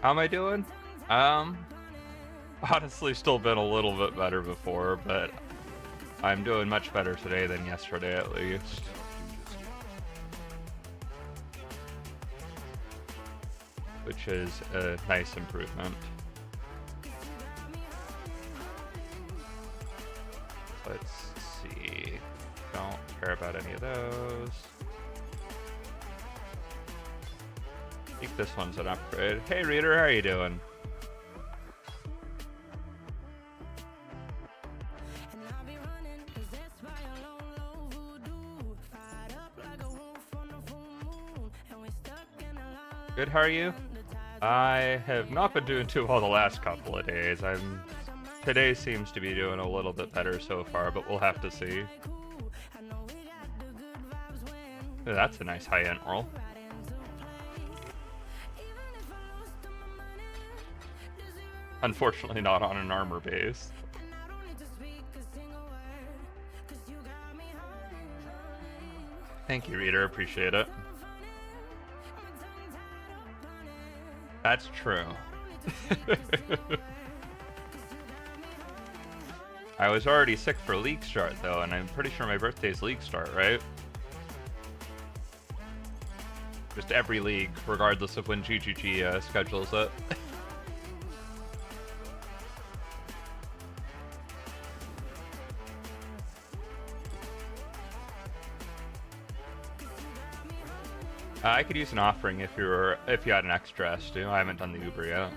How am I doing? Um, Honestly, still been a little bit better before, but I'm doing much better today than yesterday at least. Which is a nice improvement. Let's see. Don't care about any of those. I think this one's an upgrade. Hey reader, how are you doing? Good, how are you? I have not been doing too well the last couple of days. Today seems to be doing a little bit better so far, but we'll have to see. Ooh, that's a nice high-end roll. Unfortunately not on an armor base. Thank you, reader. Appreciate it. That's true. I was already sick for League Start, though, and I'm pretty sure my birthday's League Start, right? Just every league, regardless of when GGG schedules it. I could use an offering if you had an extra Stu. I haven't done the Uber yet.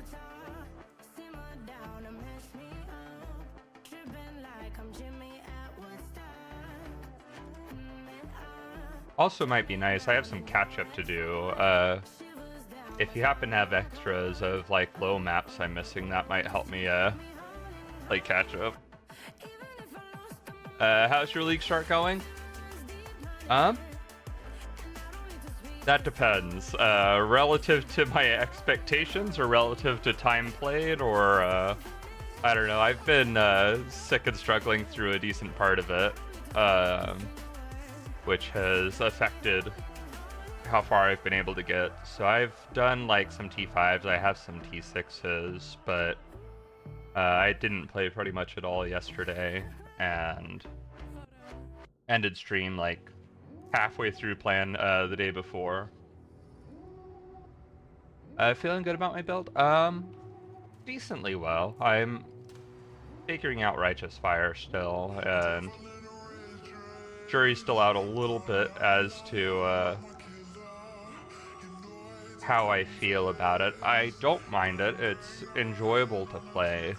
Also might be nice, I have some catch-up to do. If you happen to have extras of, like, low maps I'm missing, that might help me, play catch-up. How's your League Start going? That depends. Relative to my expectations, or relative to time played, or, I don't know. I've been, sick and struggling through a decent part of it, which has affected how far I've been able to get. So I've done, like, some T5s, I have some T6s, but, I didn't play pretty much at all yesterday, and ended stream, like, halfway through plan the day before. Feeling good about my build? Decently well. I'm figuring out Righteous Fire still, and jury's still out a little bit as to how I feel about it. I don't mind it. It's enjoyable to play.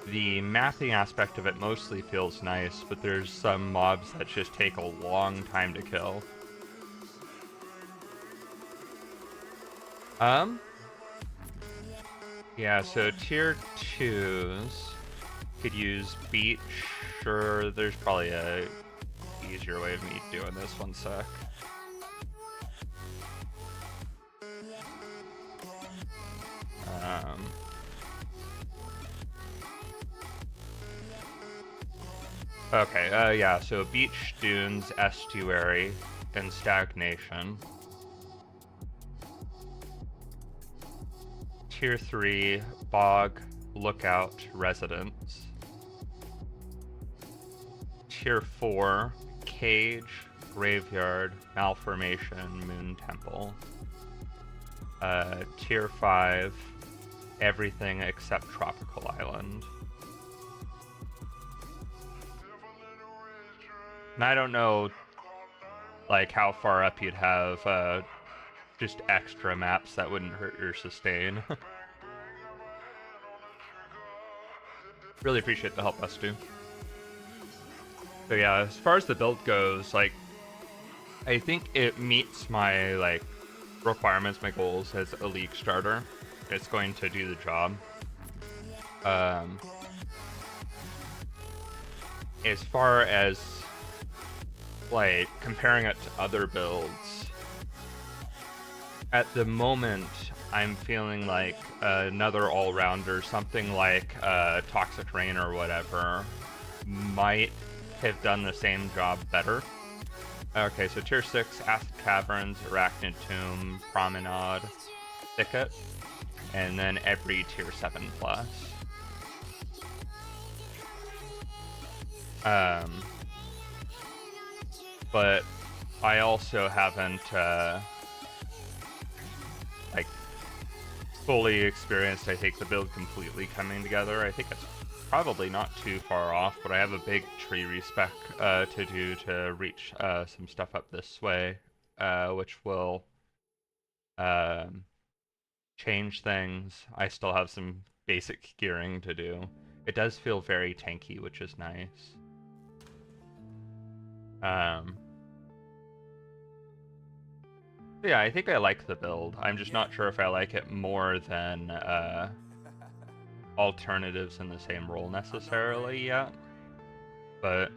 The mapping aspect of it mostly feels nice, but there's some mobs that just take a long time to kill. Yeah, so tier 2s could use Beach, or there's probably a easier way of me doing this, one sec. Okay, yeah, so Beach, Dunes, Estuary, and Stagnation. Tier 3, Bog, Lookout, Residence. Tier 4, Cage, Graveyard, Malformation, Moon Temple. Tier 5, everything except Tropical Island. And I don't know, like, how far up you'd have, just extra maps that wouldn't hurt your sustain. Really appreciate the help, Estu. So yeah, as far as the build goes, like, I think it meets my, like, requirements, my goals as a League starter. It's going to do the job. As far as, like, comparing it to other builds, at the moment, I'm feeling like another all-rounder, something like Toxic Rain or whatever, might have done the same job better. Okay, so tier 6, Acid Caverns, Arachnid Tomb, Promenade, Thicket, and then every tier 7 plus. But I also haven't, like, fully experienced, I think, the build completely coming together. I think it's probably not too far off, but I have a big tree respec to do to reach some stuff up this way, which will change things. I still have some basic gearing to do. It does feel very tanky, which is nice. Yeah, I think I like the build. I'm just not sure if I like it more than alternatives in the same role necessarily yet. But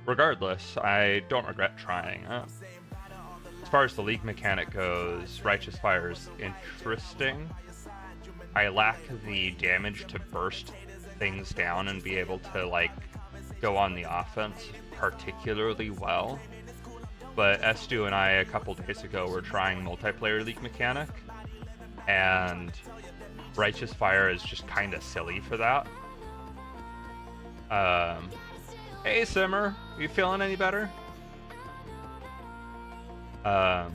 regardless, I don't regret trying it. As far as the League mechanic goes, Righteous Fire is interesting. I lack the damage to burst things down and be able to, like, go on the offense particularly well. But Estu and I, a couple days ago, were trying multiplayer League mechanic, and Righteous Fire is just kind of silly for that. Hey Simmer, you feeling any better? But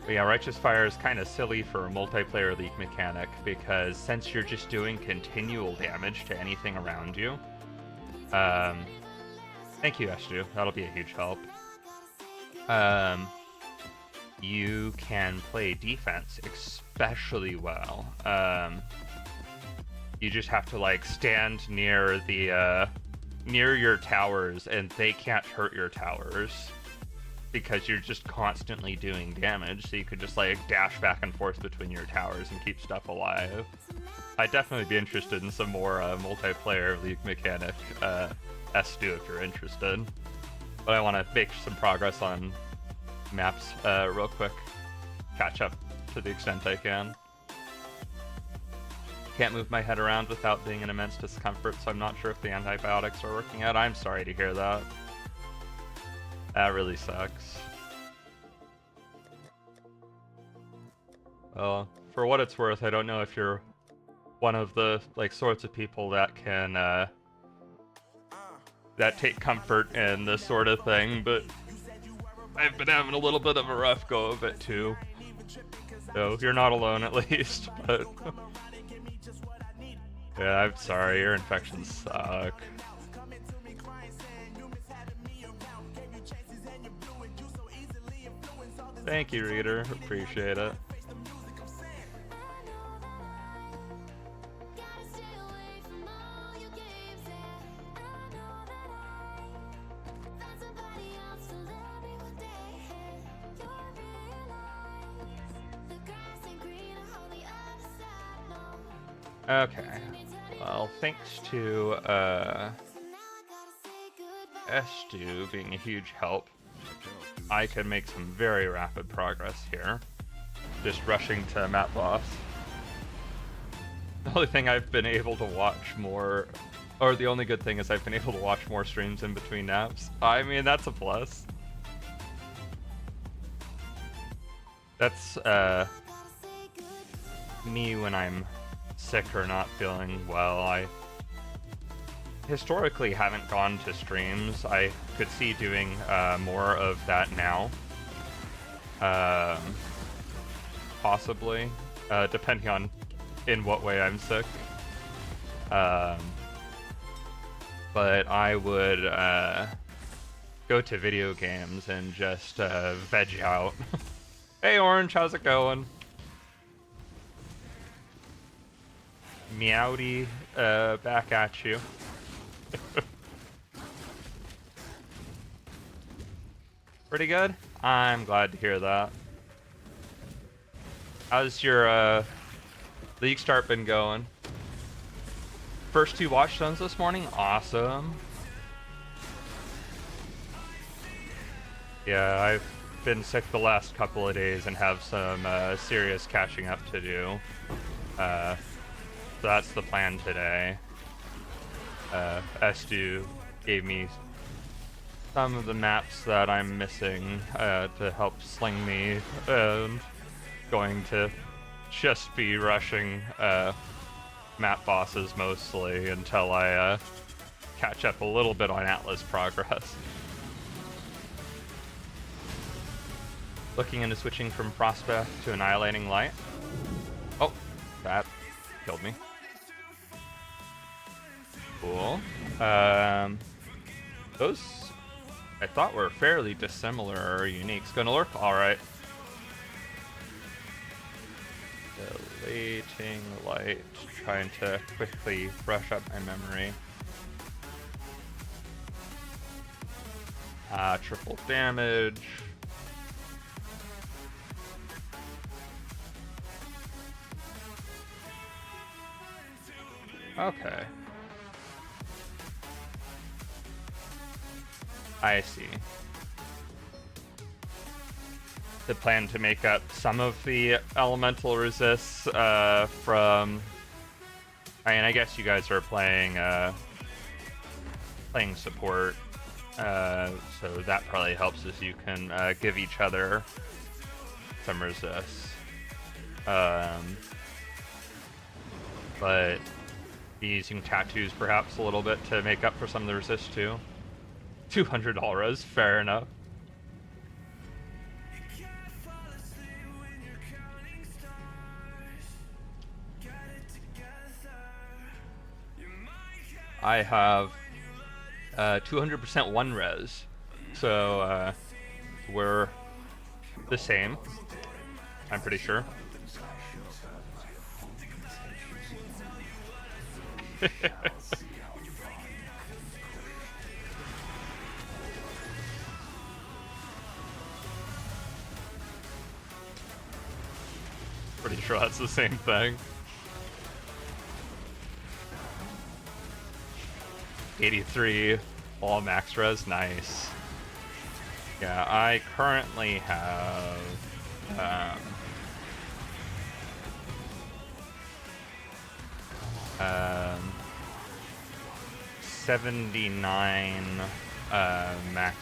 yeah, Righteous Fire is kind of silly for a multiplayer League mechanic, because since you're just doing continual damage to anything around you, thank you, Estu, that'll be a huge help. You can play defense especially well. You just have to, like, stand near the near your towers, and they can't hurt your towers because you're just constantly doing damage. So you could just, like, dash back and forth between your towers and keep stuff alive. I'd definitely be interested in some more multiplayer League mechanic Estu if you're interested. But I want to make some progress on maps real quick. Catch up to the extent I can. Can't move my head around without being in immense discomfort, so I'm not sure if the antibiotics are working out. I'm sorry to hear that. That really sucks. Well, for what it's worth, I don't know if you're one of the, like, sorts of people that can that take comfort in this sort of thing, but I've been having a little bit of a rough go of it too. So you're not alone, at least. But yeah, I'm sorry, your infections suck. Thank you, Reader. Appreciate it. Okay, well, thanks to Estu being a huge help, I can make some very rapid progress here. Just rushing to map boss. The only thing I've been able to watch more, or the only good thing is I've been able to watch more streams in between naps. I mean, that's a plus. That's me when I'm sick or not feeling well. I historically haven't gone to streams. I could see doing more of that now. Possibly, depending on in what way I'm sick. But I would go to video games and just veg out. Hey Orange, how's it going? Meowdy, back at you. Pretty good? I'm glad to hear that. How's your league start been going? First 2 watch zones this morning? Awesome. Yeah, I've been sick the last couple of days and have some serious catching up to do. So that's the plan today. Estu gave me some of the maps that I'm missing to help sling me, and going to just be rushing map bosses mostly until I catch up a little bit on Atlas progress. Looking into switching from Frostbath to Annihilating Light. Oh, that killed me. Cool. Those I thought were fairly dissimilar or unique. It's gonna lurk alright. Dilating Light. Trying to quickly brush up my memory. Triple damage. Okay. I see. The plan to make up some of the elemental resists from... I mean, I guess you guys are playing support, so that probably helps as you can give each other some resists. But be using tattoos perhaps a little bit to make up for some of the resists too. 200 auras, fair enough. I have 200% one res, so we're the same, I'm pretty sure. Pretty sure that's the same thing. 83 all max res, nice. Yeah, I currently have 79 max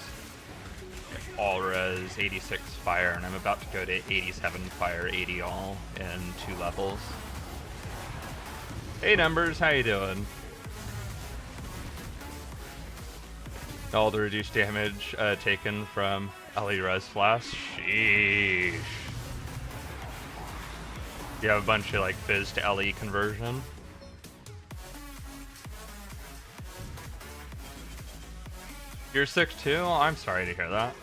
all res, 86 fire, and I'm about to go to 87 fire, 80 all in 2 levels. Hey Numbers, how you doing? All the reduced damage taken from LE Res Flash. Sheesh. You have a bunch of like Fizz to LE conversion. You're sick too? I'm sorry to hear that.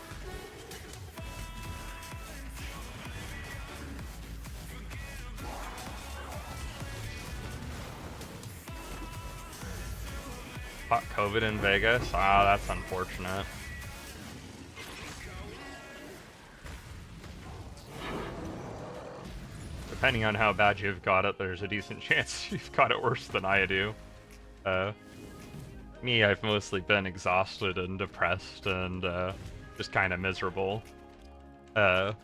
Caught COVID in Vegas? Ah, that's unfortunate. Depending on how bad you've got it, there's a decent chance you've got it worse than I do. Me, I've mostly been exhausted and depressed and just kind of miserable. But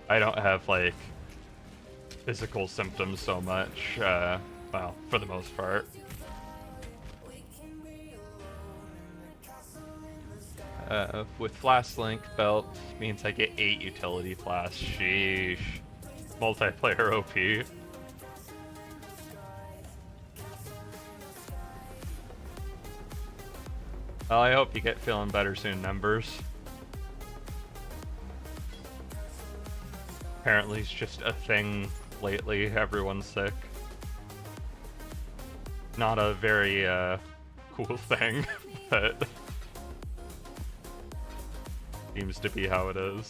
I don't have like physical symptoms so much. Well, for the most part. With Flash Link belt means I get 8 utility flash. Sheesh. Multiplayer OP. Well, I hope you get feeling better soon, Numbers. Apparently it's just a thing lately, everyone's sick. Not a very cool thing, but seems to be how it is.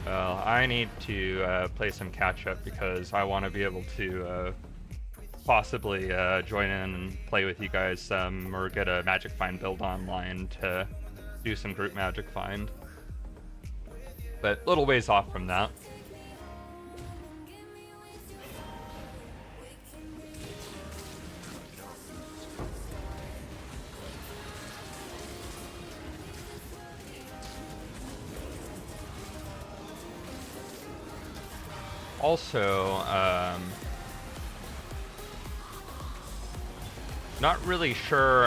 Well, I need to play some catch up because I want to be able to possibly join in and play with you guys some, or get a Magic Find build online to do some group Magic Find. But little ways off from that. also, not really sure,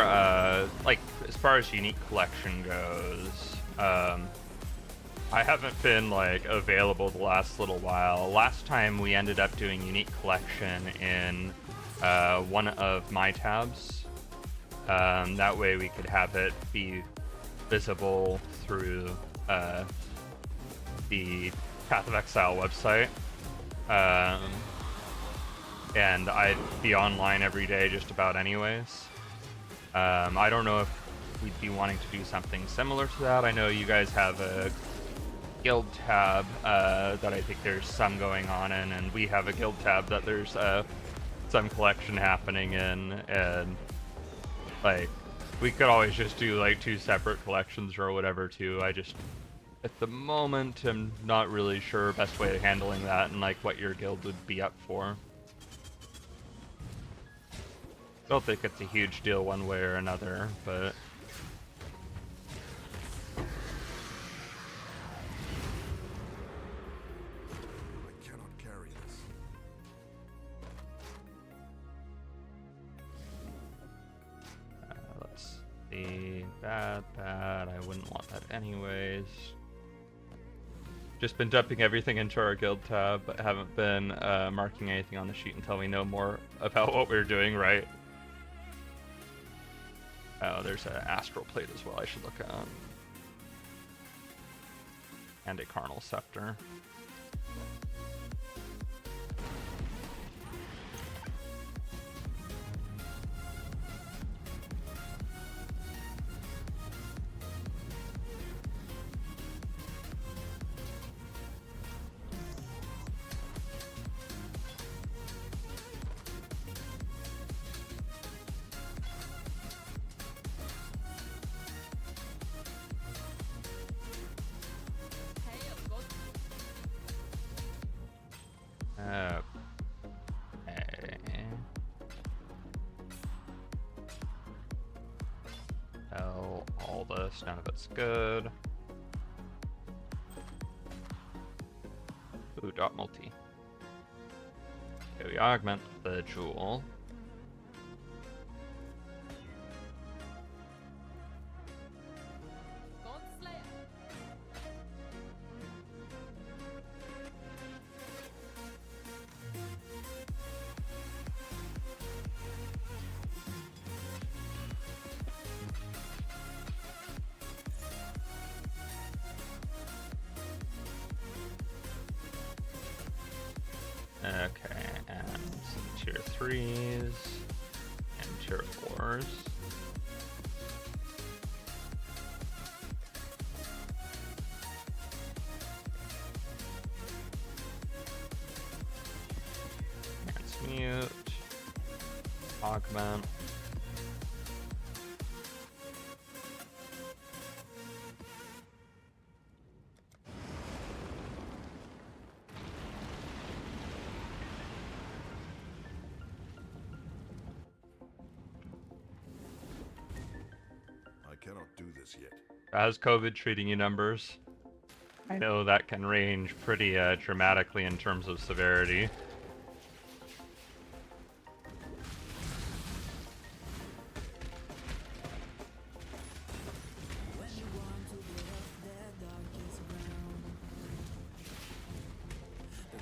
like, as far as unique collection goes, I haven't been, like, available the last little while. Last time we ended up doing unique collection in, one of my tabs. That way we could have it be visible through, the Path of Exile website. And I'd be online every day just about anyways. I don't know if we'd be wanting to do something similar to that. I know you guys have a guild tab that I think there's some going on in, and we have a guild tab that there's some collection happening in, and like we could always just do like 2 separate collections or whatever too. I just at the moment I'm not really sure best way of handling that and like what your guild would be up for. Don't think it's a huge deal one way or another, but I cannot carry this. let's see. Bad. I wouldn't want that anyways. Just been dumping everything into our guild tab, but haven't been marking anything on the sheet until we know more about what we're doing right. Oh, there's an astral plate as well I should look at. And a carnal scepter. Okay. Oh, all this, none of it's good. Ooh, dot multi. Okay, we augment the jewel. Okay, and some tier 3s and tier 4s. Transmute, augment. I cannot do this yet. How's COVID treating you, numbers? I know that can range pretty dramatically in terms of severity.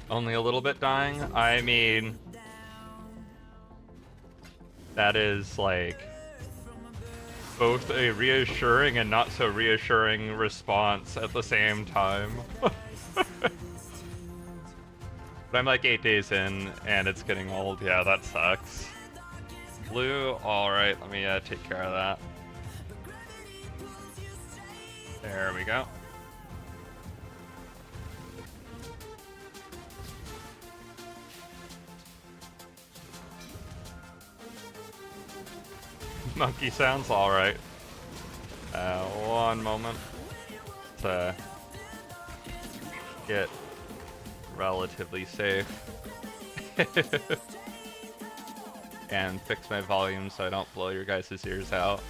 Only a little bit dying? I mean, that is like both a reassuring and not so reassuring response at the same time. But I'm like 8 days in and it's getting old. Yeah, that sucks. Blue, alright, let me take care of that. There we go. Monkey sounds alright. One moment to get relatively safe. And fix my volume so I don't blow your guys' ears out.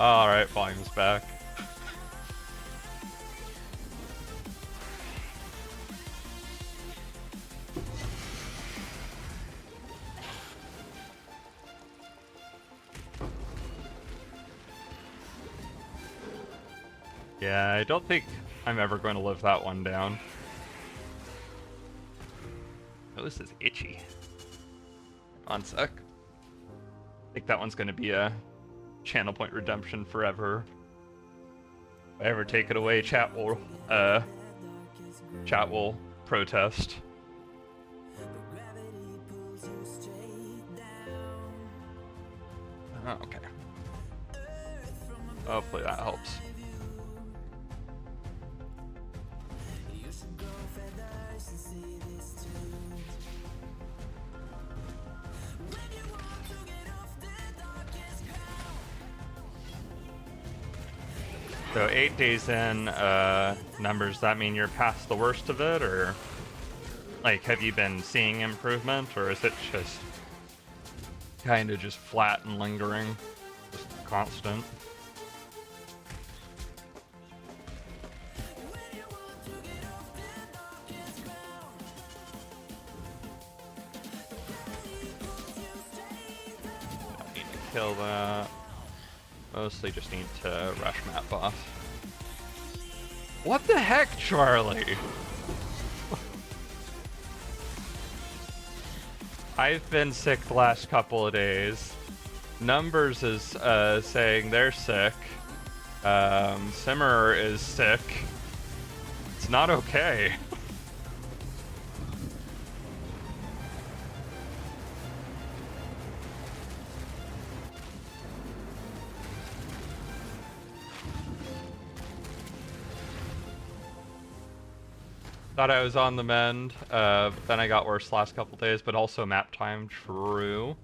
Alright, volume's back. Yeah, I don't think I'm ever going to live that one down. Oh, this is itchy. On sec. I think that one's going to be a channel point redemption forever. If I ever take it away, chat will protest. Oh, okay. Hopefully that helps. So 8 days in, numbers, that mean you're past the worst of it, or like have you been seeing improvement, or is it just kind of just flat and lingering, just constant? Don't need to kill that. Mostly just need to rush map boss. What the heck, Charlie? I've been sick the last couple of days. Numbers is saying they're sick. Simmer is sick. It's not okay. Thought I was on the mend, but then I got worse last couple days, but also map time, true.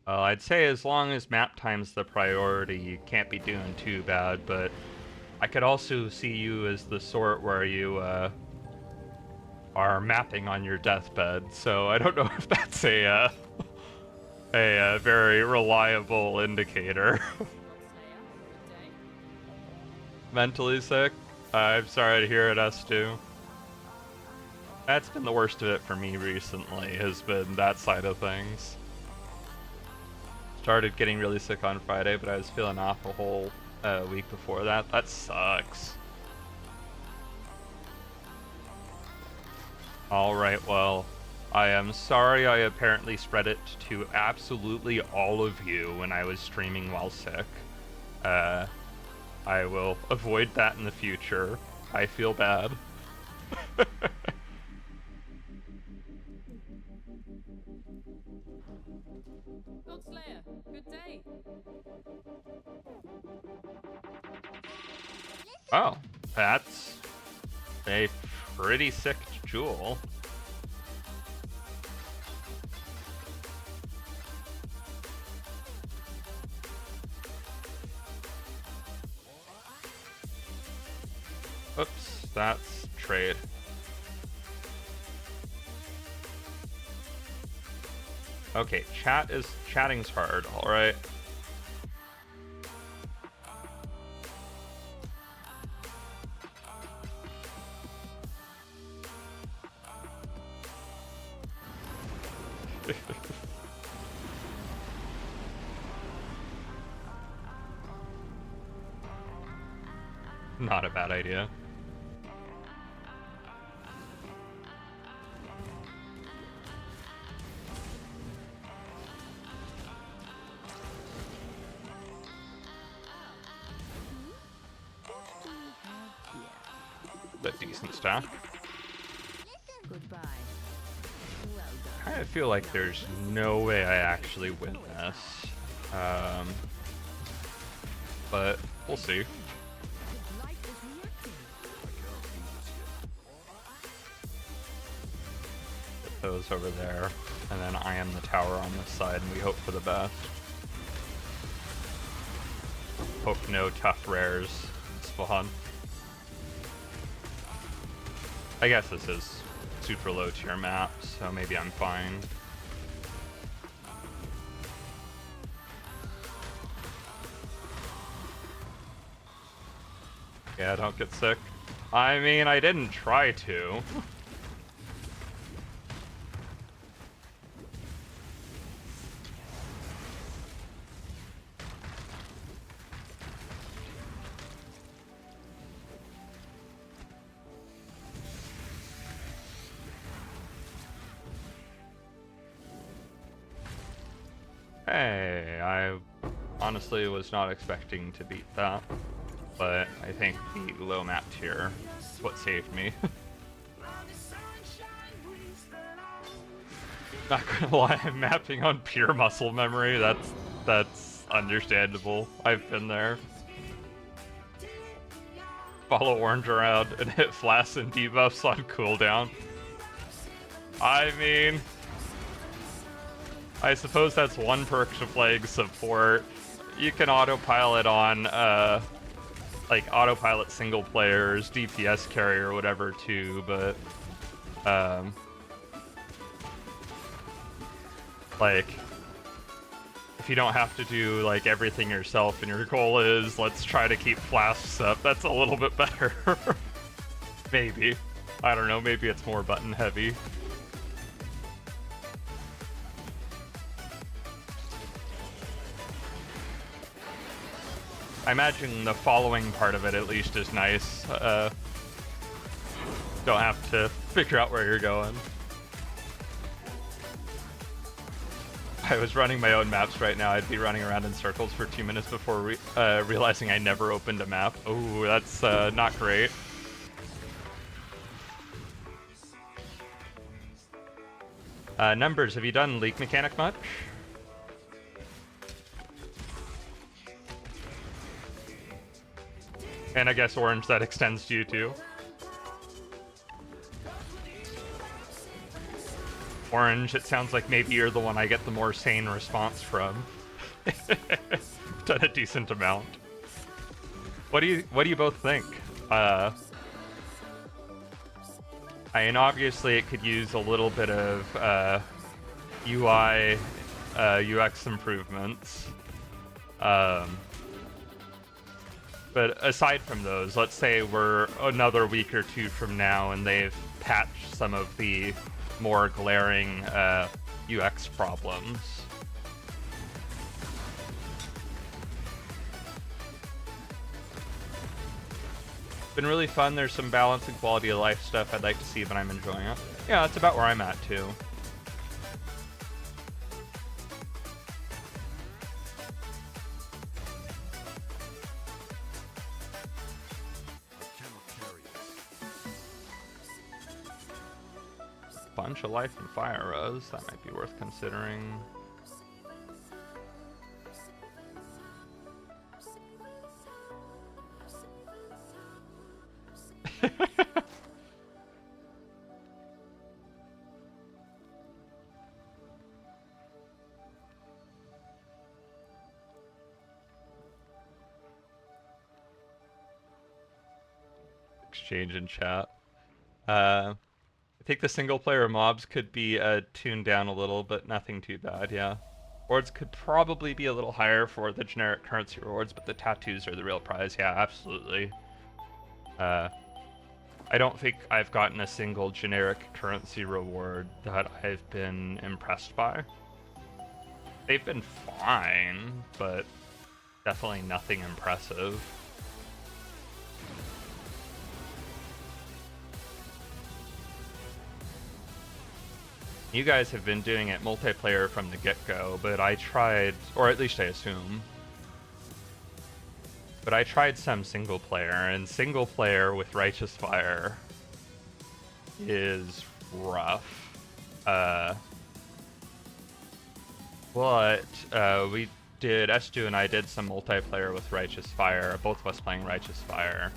I'd say as long as map time's the priority, you can't be doing too bad, but I could also see you as the sort where you are mapping on your deathbed, so I don't know if that's a very reliable indicator. Mentally sick? I'm sorry to hear it, S2. That's been the worst of it for me recently, has been that side of things. Started getting really sick on Friday, but I was feeling off a whole week before that. That sucks. Alright, well, I am sorry I apparently spread it to absolutely all of you when I was streaming while sick. I will avoid that in the future. I feel bad. Godslayer, good day. Oh, that's a pretty sick jewel. Oops, that's trade. Okay, chatting's hard, alright. Not a bad idea. But decent stuff. Goodbye. I kind of feel like there's no way I actually win this. But we'll see. Put those over there, and then I am the tower on this side, and we hope for the best. Hope no tough rares spawn. I guess this is super low tier maps, so maybe I'm fine. Yeah, don't get sick. I mean, I didn't try to. Hey, I honestly was not expecting to beat that, but I think the low map tier is what saved me. Not gonna lie, I'm mapping on pure muscle memory. That's understandable. I've been there. Follow orange around and hit flasks and debuffs on cooldown. I mean, I suppose that's one perk to playing support. You can autopilot on, like, autopilot single players, DPS carry or whatever too, but, like, if you don't have to do, like, everything yourself and your goal is, let's try to keep flasks up, that's a little bit better. Maybe. I don't know, maybe it's more button heavy. I imagine the following part of it at least is nice. Don't have to figure out where you're going. If I was running my own maps right now, I'd be running around in circles for 2 minutes before realizing I never opened a map. Oh, that's not great. Numbers, have you done leak mechanic much? And I guess orange, that extends to you too. Orange, it sounds like maybe you're the one I get the more sane response from. Done a decent amount. What do you both think? I mean, obviously it could use a little bit of UI, UX improvements. But aside from those, let's say we're another week or two from now and they've patched some of the more glaring UX problems. Been really fun. There's some balance and quality of life stuff I'd like to see, but I'm enjoying it. Yeah, that's about where I'm at too. Bunch of life and fire rose, that might be worth considering. Exchange in chat. I think the single player mobs could be tuned down a little, but nothing too bad, yeah. Rewards could probably be a little higher for the generic currency rewards, but the tattoos are the real prize, yeah, absolutely. I don't think I've gotten a single generic currency reward that I've been impressed by. They've been fine, but definitely nothing impressive. You guys have been doing it multiplayer from the get-go, but I tried, or at least I assume, but I tried some single player, and single player with Righteous Fire is rough. But we did, S2 and I did some multiplayer with Righteous Fire, both of us playing Righteous Fire,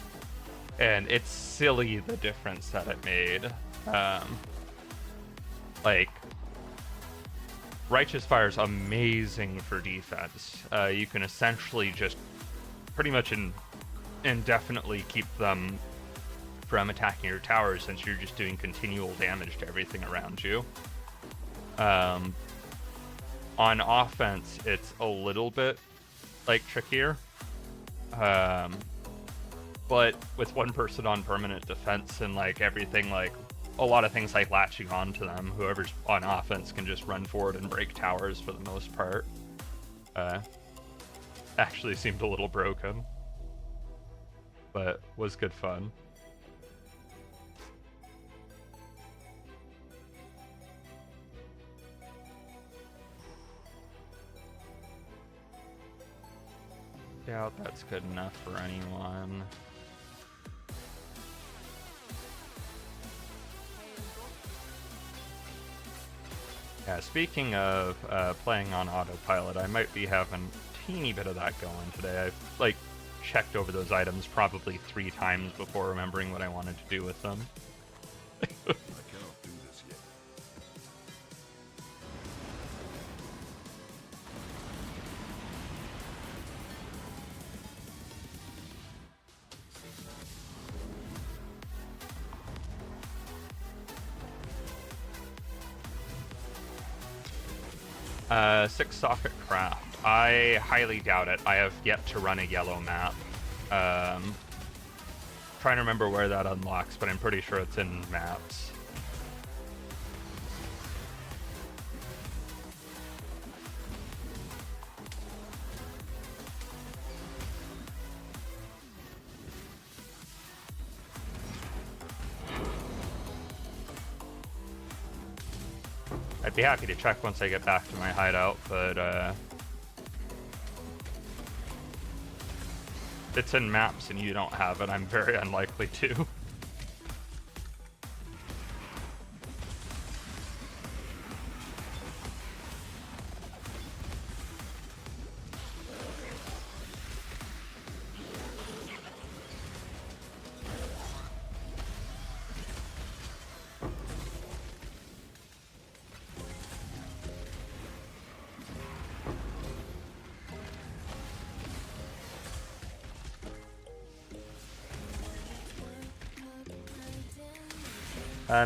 and it's silly the difference that it made. Like, Righteous Fire is amazing for defense. You can essentially just pretty much indefinitely keep them from attacking your towers since you're just doing continual damage to everything around you. On offense, it's a little bit like trickier. But with one person on permanent defense and like everything, like a lot of things like latching onto them, whoever's on offense can just run forward and break towers for the most part. Actually seemed a little broken, but was good fun. Doubt that's good enough for anyone. Yeah, speaking of playing on autopilot, I might be having a teeny bit of that going today. I've like checked over those items probably 3 times before remembering what I wanted to do with them. I cannot do this yet. Six socket craft. I highly doubt it. I have yet to run a yellow map. Trying to remember where that unlocks, but I'm pretty sure it's in maps. I'd be happy to check once I get back to my hideout, but if it's in maps and you don't have it, I'm very unlikely to.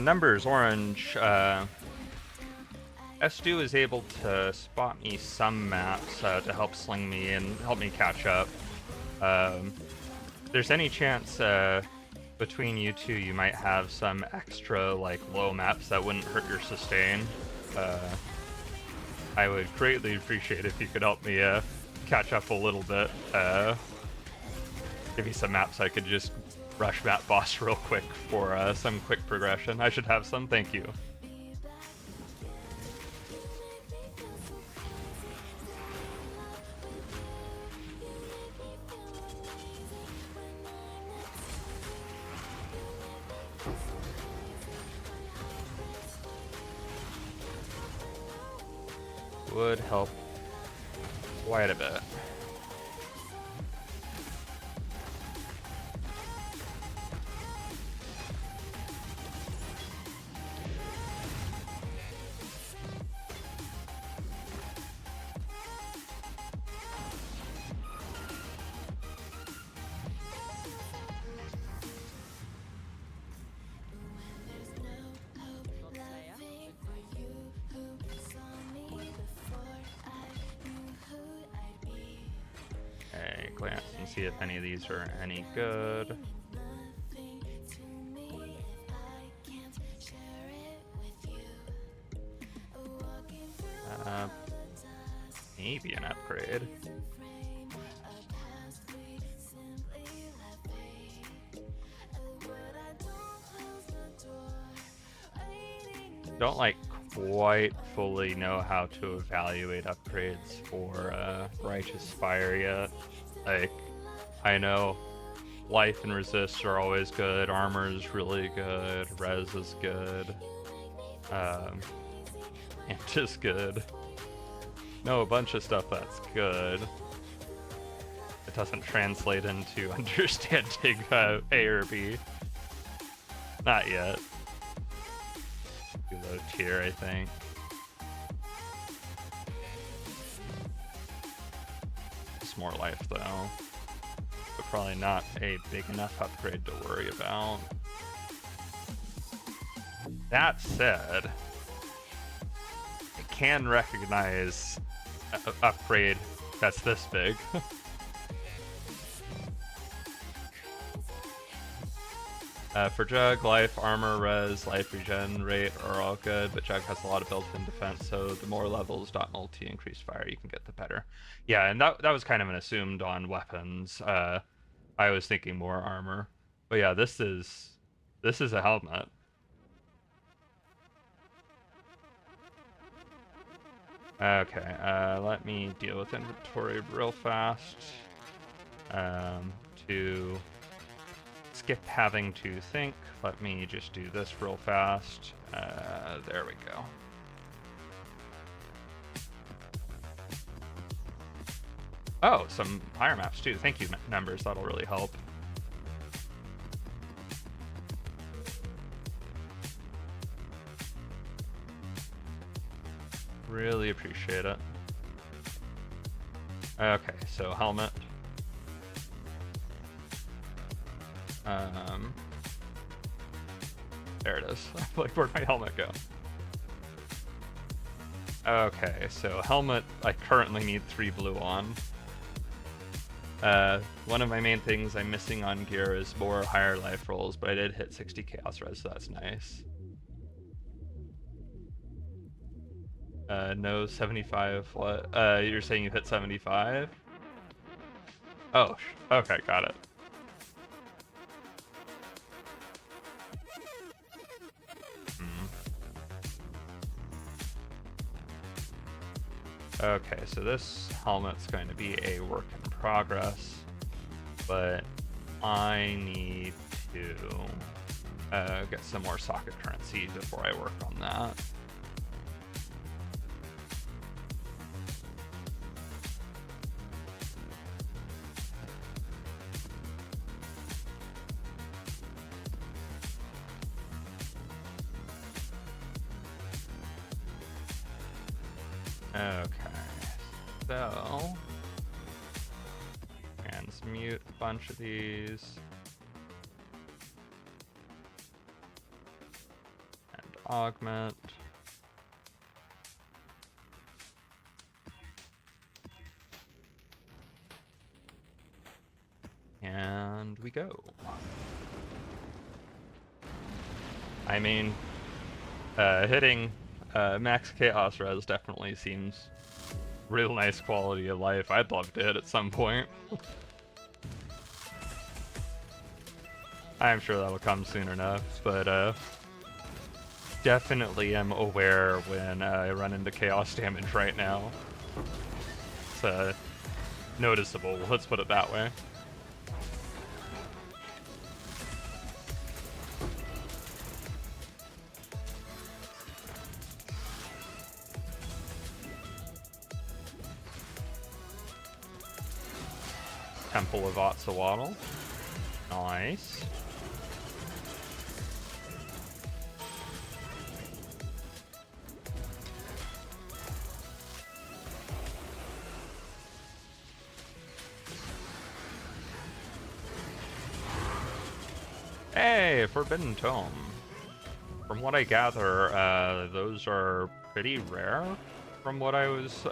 Numbers orange. S2 is able to spot me some maps to help sling me and help me catch up. There's any chance between you two you might have some extra like low maps that wouldn't hurt your sustain. I would greatly appreciate if you could help me catch up a little bit. Give me some maps I could just rush that boss real quick for some quick progression. I should have some, thank you. Would help quite a bit. Glance and see if any of these are any good. Maybe an upgrade. Don't like quite fully know how to evaluate upgrades for Righteous Spire yet. Like, I know life and resist are always good, armor is really good, res is good, int is good. No, a bunch of stuff that's good. It doesn't translate into understanding A or B. Not yet. Too low tier, I think. It's more life though, but probably not a big enough upgrade to worry about. That said, I can recognize an upgrade that's this big. For Jug, life, armor, res, life regen rate are all good, but Jug has a lot of built-in defense, so the more levels .multi increased fire you can get, the better. Yeah, and that was kind of an assumed on weapons. I was thinking more armor, but yeah, this is a helmet. Okay, let me deal with inventory real fast. To skip having to think, let me just do this real fast. There we go. Oh, some higher maps too. Thank you, numbers. That'll really help. Really appreciate it. Okay, so helmet. There it is. Like, where'd my helmet go? Okay, so helmet, I currently need 3 blue on. One of my main things I'm missing on gear is more higher life rolls, but I did hit 60 chaos res, so that's nice. No 75, what? You're saying you hit 75? Oh, okay, got it. Okay, so this helmet's going to be a work in progress, but I need to get some more socket currency before I work on that. Okay, so transmute a bunch of these and augment. And we go. I mean, hitting max chaos res definitely seems real nice quality of life. I'd love to hit at some point. I'm sure that'll come soon enough, but definitely am aware when I run into chaos damage right now. It's noticeable, let's put it that way. Temple of Otsawaddle. Nice. Hey, Forbidden Tome. From what I gather, those are pretty rare from what I was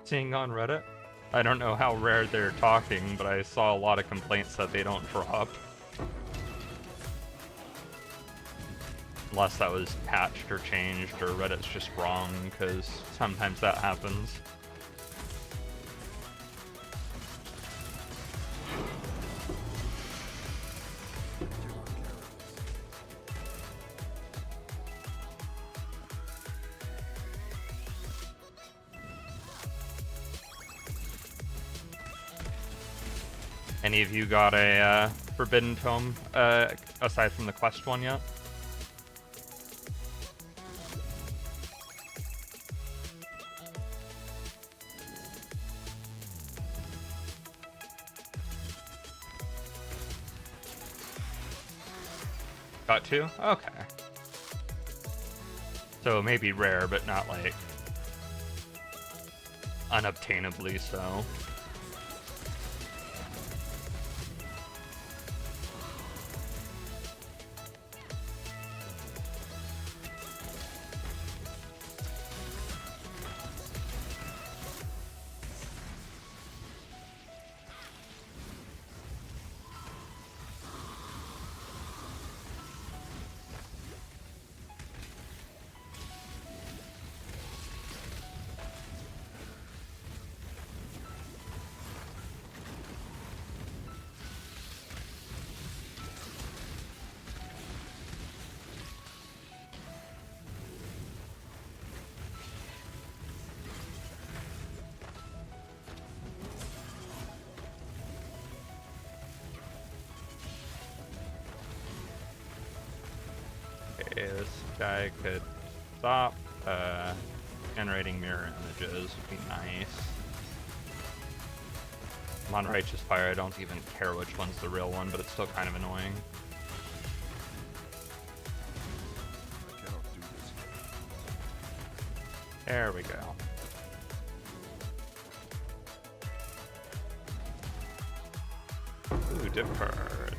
seeing on Reddit. I don't know how rare they're talking, but I saw a lot of complaints that they don't drop. Unless that was patched or changed, or Reddit's just wrong, because sometimes that happens. Any of you got a Forbidden Tome aside from the quest one yet? Got 2? Okay. So maybe rare, but not like unobtainably so. Okay, this guy could stop. Generating mirror images would be nice. I'm on Righteous Fire, I don't even care which one's the real one, but it's still kind of annoying. I cannot do this yet. There we go. Ooh, dip cards.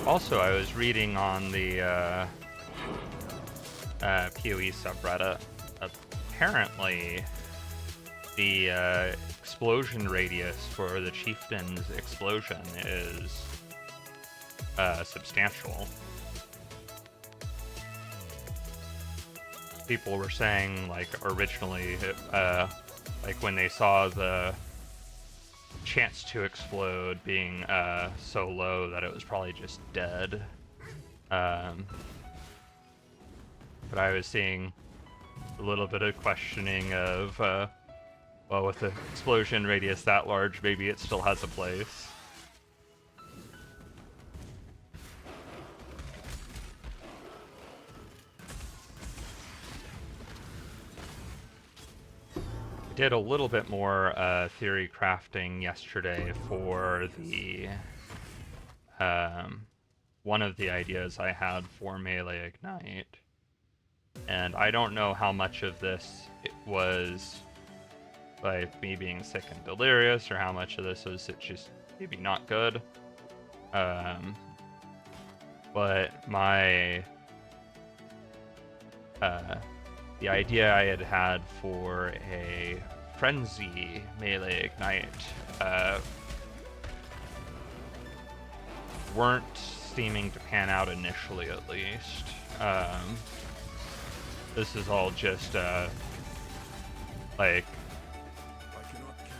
Also, I was reading on the PoE subreddit. Apparently, the explosion radius for the chieftain's explosion is substantial. People were saying, like, originally, like when they saw the chance to explode being so low that it was probably just dead. But I was seeing a little bit of questioning of, well, with the explosion radius that large, maybe it still has a place. I did a little bit more theory crafting yesterday for the one of the ideas I had for Melee Ignite, and I don't know how much of this it was by me being sick and delirious, or how much of this was it just maybe not good. But my the idea I had had for a Frenzy Melee Ignite weren't seeming to pan out initially, at least. This is all just like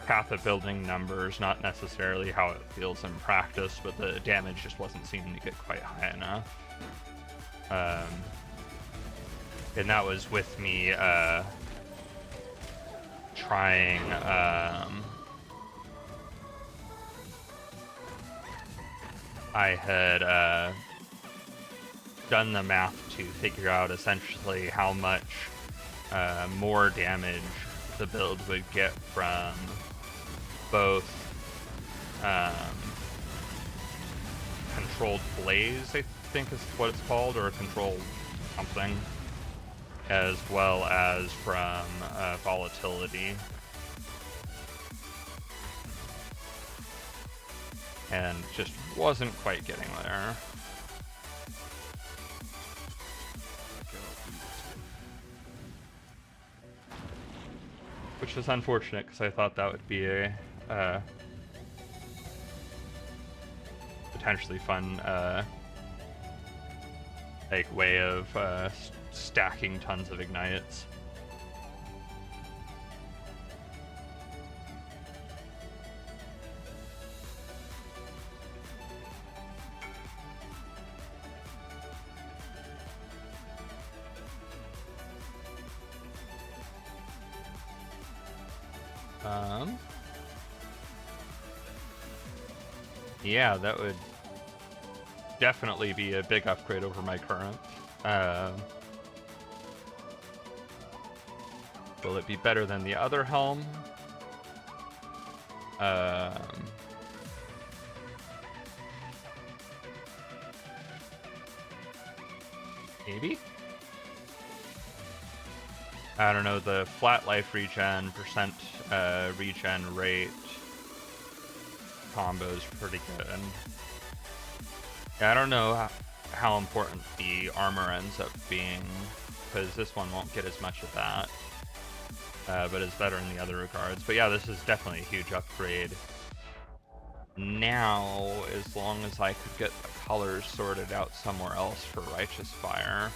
path of building numbers, not necessarily how it feels in practice, but the damage just wasn't seeming to get quite high enough. And that was with me trying I had done the math to figure out essentially how much more damage the build would get from both controlled blaze, I think is what it's called, or controlled something, as well as from volatility. And just wasn't quite getting there. Which is unfortunate, because I thought that would be a potentially fun like way of stacking tons of ignites. Yeah, that would definitely be a big upgrade over my current. Will it be better than the other helm? Maybe? I don't know, the flat life regen, percent regen rate combo is pretty good. Yeah, I don't know how important the armor ends up being, because this one won't get as much of that, but it's better in the other regards. But yeah, this is definitely a huge upgrade. Now, as long as I could get the colors sorted out somewhere else for Righteous Fire.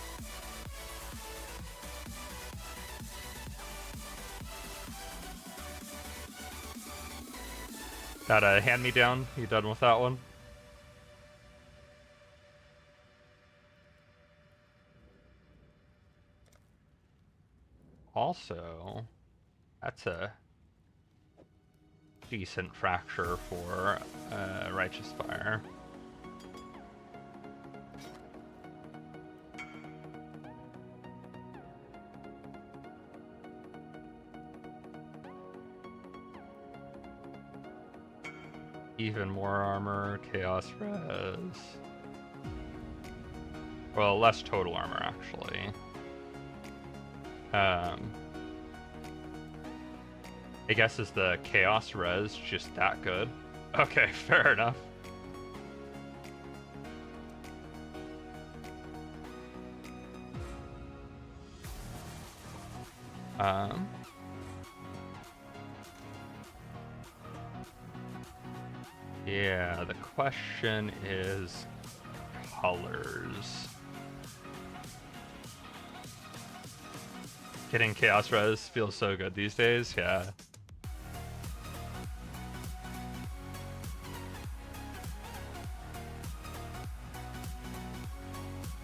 Got a hand-me-down? You done with that one? Also, that's a decent fracture for Righteous Fire. Even more armor, Chaos Res. Well, less total armor, actually. I guess is the Chaos Res just that good? Okay, fair enough. Yeah, the question is colors. Getting Chaos Res feels so good these days, yeah.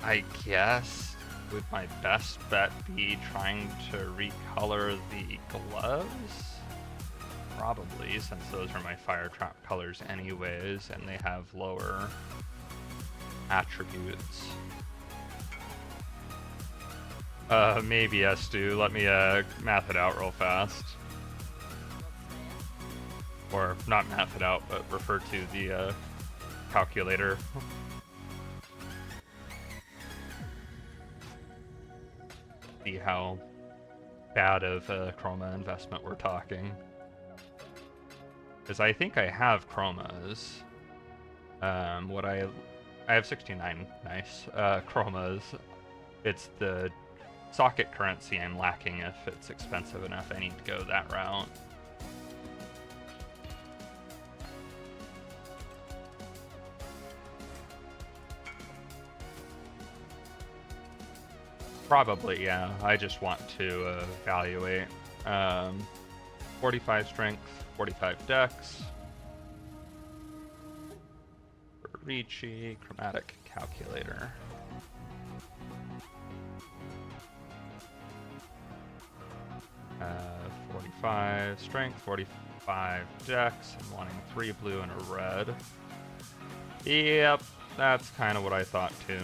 I guess would my best bet be trying to recolor the gloves? Probably, since those are my fire trap colors anyways, and they have lower attributes. Maybe yes, do. Let me math it out real fast. Or not math it out, but refer to the calculator. See how bad of a chroma investment we're talking. Because I think I have chromas. I have 69 nice chromas. It's the socket currency I'm lacking. If it's expensive enough, I need to go that route. Probably, yeah. I just want to evaluate. 45 strength, 45 dex. Ricci, chromatic calculator. Uh, 45 strength, 45 dex. I'm wanting 3 blue and a red. Yep, that's kind of what I thought too.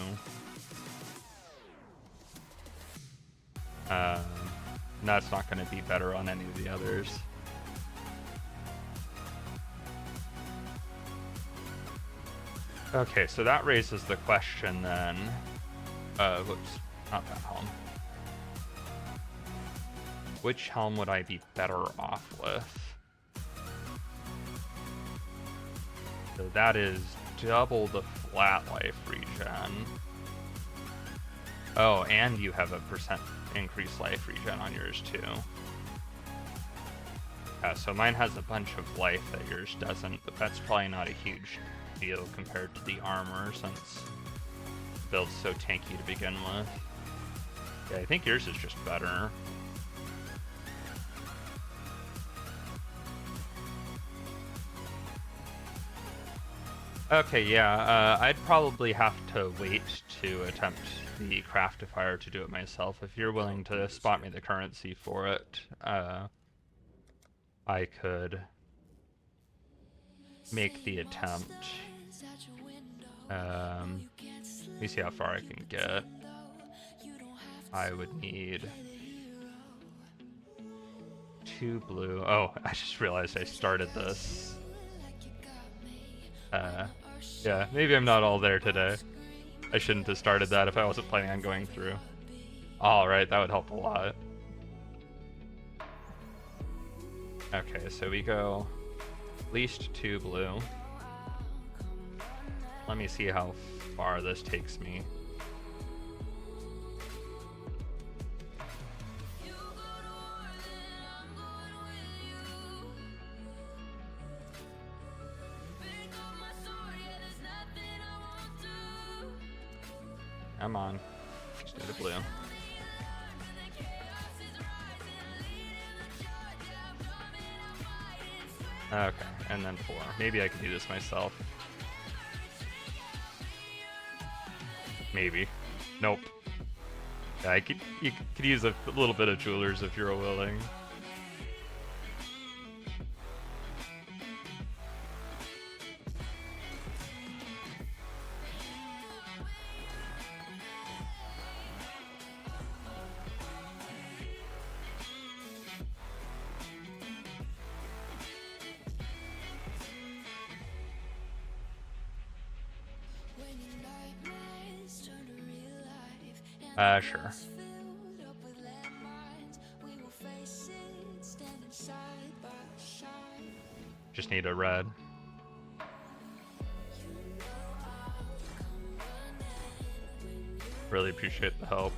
That's not going to be better on any of the others. Okay, so that raises the question then. Whoops, not that helm. Which helm would I be better off with? So that is double the flat life regen. Oh, and you have a % increased life regen on yours too. So mine has a bunch of life that yours doesn't, but that's probably not a huge deal compared to the armor since the build's so tanky to begin with. Yeah, I think yours is just better. Okay, yeah, I'd probably have to wait to attempt the craftifier to do it myself. If you're willing to spot me the currency for it, I could make the attempt. Let me see how far I can get. I would need 2 blue. Oh, I just realized I started this. Yeah, maybe I'm not all there today. I shouldn't have started that if I wasn't planning on going through. Alright, that would help a lot. Okay, so we go at least 2 blue. Let me see how far this takes me. Come on. Just do the blue. Okay, and then 4. Maybe I could do this myself. Maybe. Nope. Yeah, you could use a little bit of jewelers if you're willing. Sure. Just need a red. Really appreciate the help.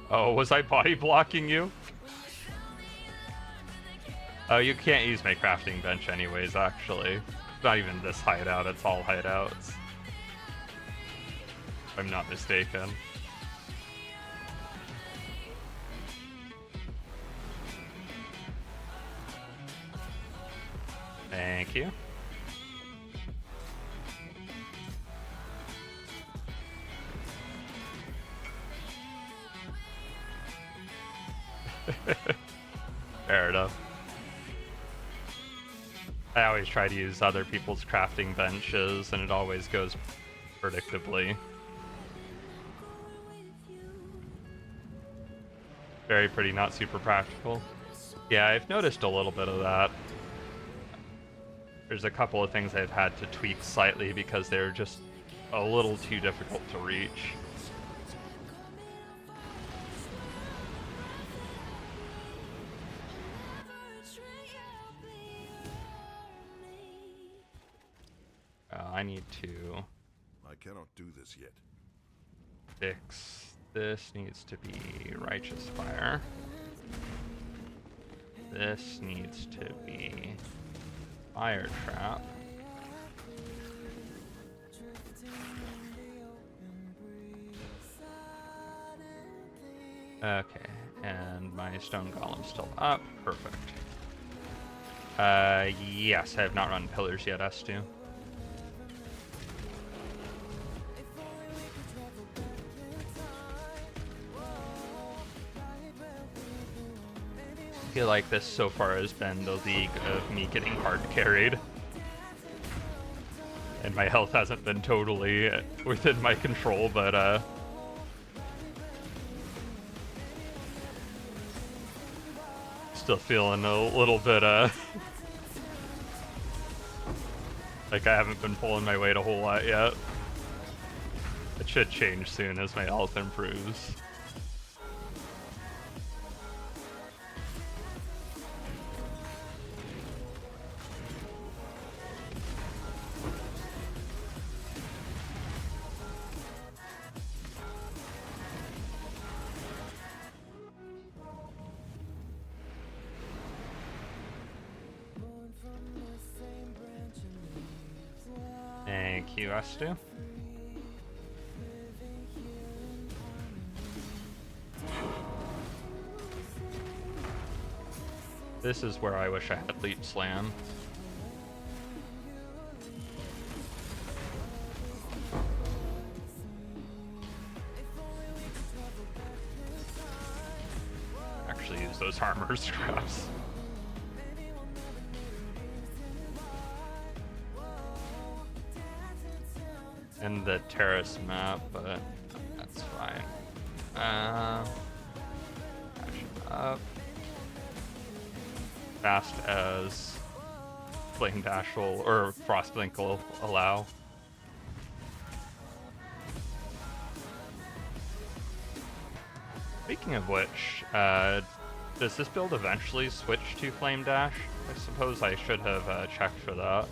Oh, was I body blocking you? Oh, you can't use my crafting bench anyways, actually. It's not even this hideout, it's all hideouts. If I'm not mistaken. Thank you. Fair enough. I always try to use other people's crafting benches, and it always goes predictably. Very pretty, not super practical. Yeah, I've noticed a little bit of that. There's a couple of things I've had to tweak slightly because they're just a little too difficult to reach. I need to I cannot do this yet. fix this. Needs to be Righteous Fire. This needs to be Fire Trap. Okay, and my Stone Golem's still up. Perfect. Yes, I have not run Pillars yet, S2. I feel like this so far has been the league of me getting hard carried. And my health hasn't been totally within my control, but still feeling a little bit like I haven't been pulling my weight a whole lot yet. It should change soon as my health improves. Thank you, Astu. This is where I wish I had Leap Slam. Actually use those armor scraps. And the terrace map, but that's fine. Catch up. Fast as Flame Dash will, or Frost Blink will allow. Speaking of which, does this build eventually switch to Flame Dash? I suppose I should have checked for that.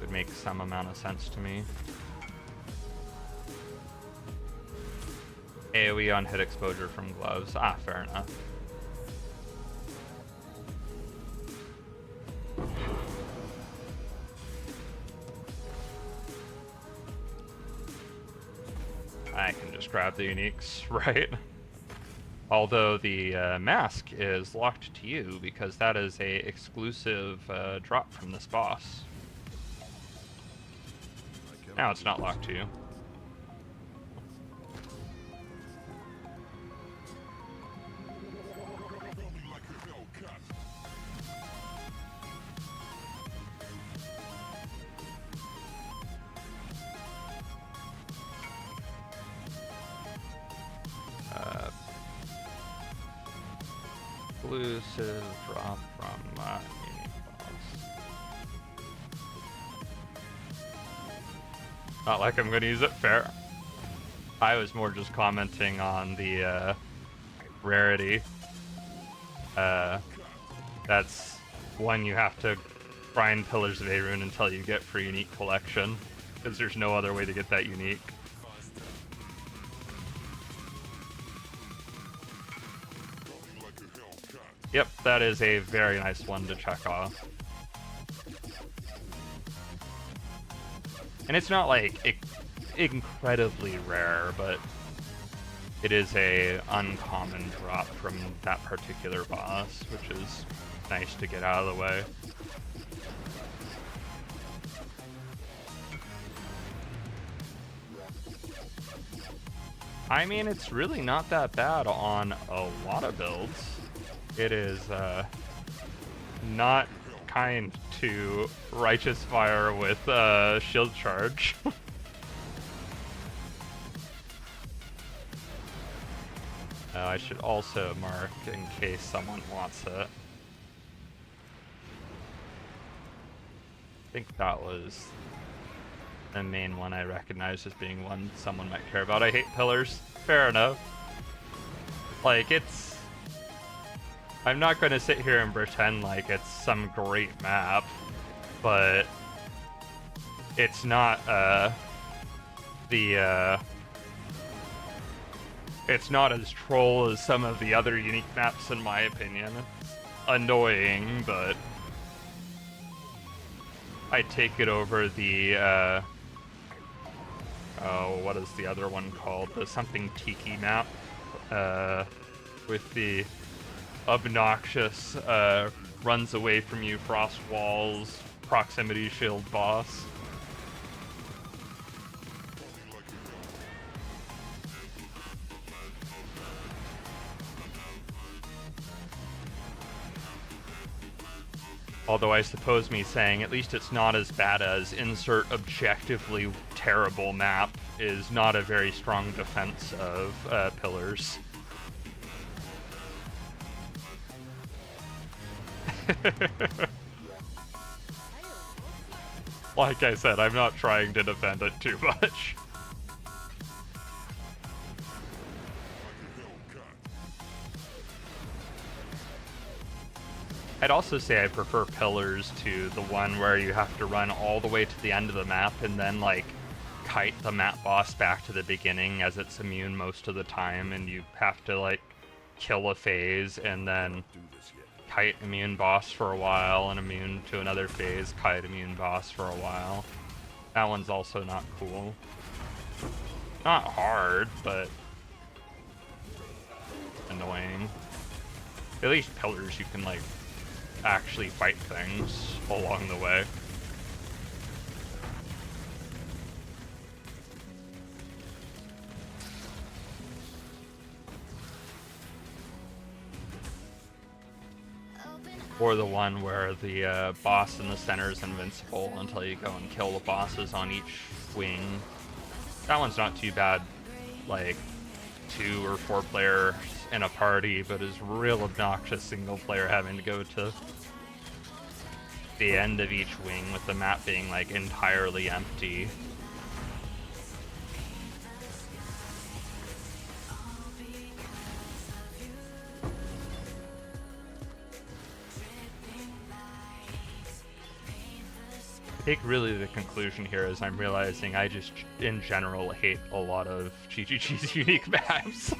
would make some amount of sense to me. AoE on hit exposure from gloves. Ah, fair enough. I can just grab the uniques, right? Although the mask is locked to you because that is a exclusive drop from this boss. Now it's not locked to you. Exclusive drop from mini boss. Not like I'm gonna use it, fair. I was more just commenting on the rarity. That's one you have to grind Pillars of Arun until you get for unique collection, because there's no other way to get that unique. Yep, that is a very nice one to check off. And it's not like incredibly rare, but it is a uncommon drop from that particular boss, which is nice to get out of the way. I mean, it's really not that bad on a lot of builds. It is not kind to Righteous Fire with Shield Charge. I should also mark in case someone wants it. I think that was the main one I recognized as being one someone might care about. I hate pillars. Fair enough. Like, it's... I'm not going to sit here and pretend like it's some great map, but it's not, it's not as troll as some of the other unique maps in my opinion. It's annoying, but I take it over the, oh, what is the other one called? The something Tiki map, with the obnoxious, runs away from you, frost walls, proximity shield boss. Although I suppose me saying at least it's not as bad as insert objectively terrible map is not a very strong defense of pillars. Like I said, I'm not trying to defend it too much. I'd also say I prefer pillars to the one where you have to run all the way to the end of the map and then like kite the map boss back to the beginning, as it's immune most of the time, and you have to like kill a phase and then kite immune boss for a while and immune to another phase, kite immune boss for a while. That one's also not cool. Not hard, but annoying. At least pillars you can like actually fight things along the way. Or the one where the boss in the center is invincible until you go and kill the bosses on each wing. That one's not too bad, like 2 or 4 players in a party, but is real obnoxious single player having to go to the end of each wing with the map being like entirely empty. think really the conclusion here is I'm realizing I just, in general, hate a lot of GGG's unique maps.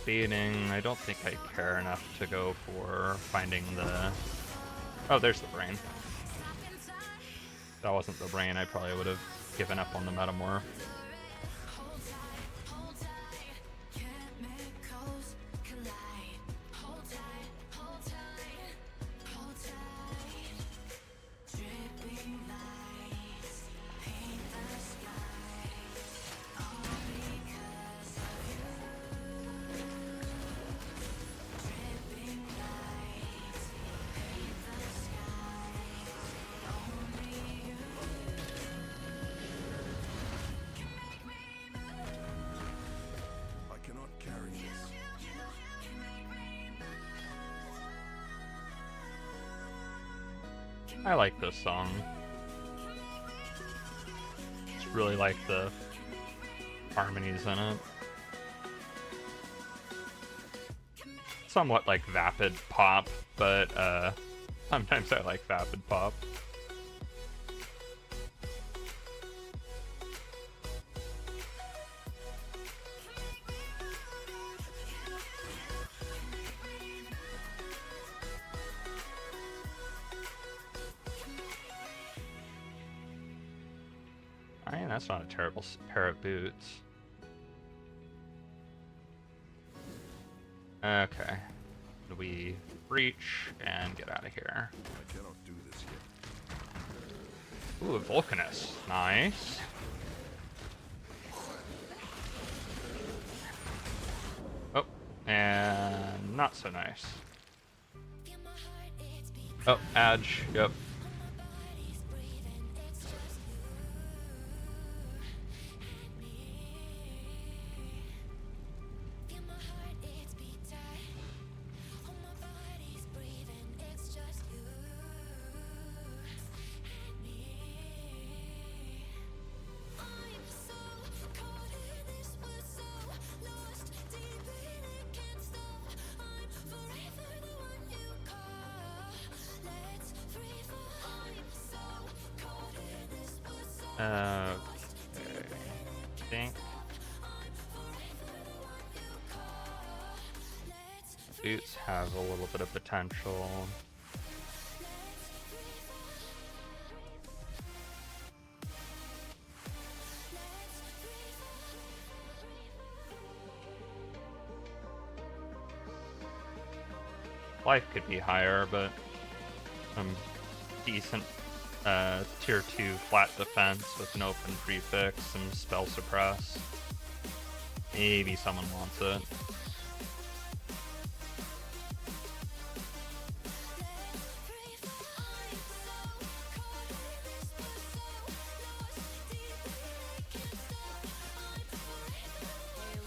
Debating, I don't think I care enough to go for finding the... Oh, there's the brain. If that wasn't the brain, I probably would have given up on the Metamorph. I like this song. Just really like the harmonies in it. Somewhat like vapid pop, but sometimes I like vapid pop. I mean, that's not a terrible pair of boots. Okay. We breach and get out of here. I cannot do this yet. Ooh, a Vulcanus. Nice. Oh, and not so nice. Oh, Adge. Yep. Okay. I think boots have a little bit of potential. Life could be higher, but some decent tier 2 flat defense with an open prefix, some spell suppress. Maybe someone wants it.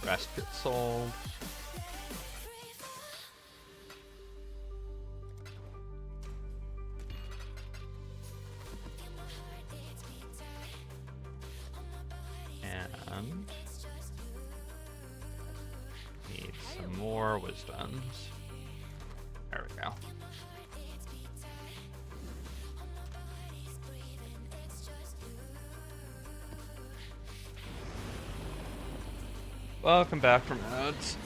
Rest gets sold. And need some more wisdoms. There we go. Welcome back from ads.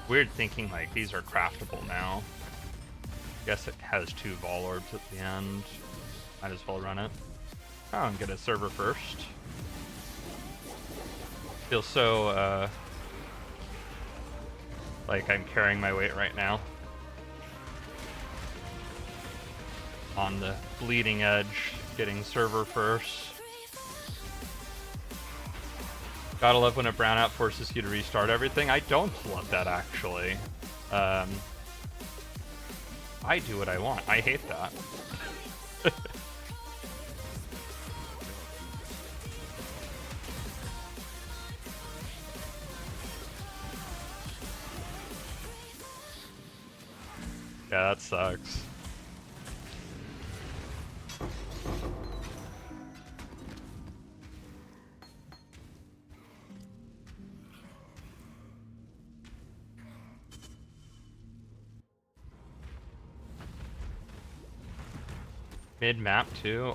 Weird thinking like these are craftable now. Guess it has 2 Vol Orbs at the end. Might as well run it. Oh, and get a server first. Feel so like I'm carrying my weight right now. On the bleeding edge, getting server first. Gotta love when a brownout forces you to restart everything. I don't love that, actually. I do what I want. I hate that. Yeah, that sucks. Mid-map too?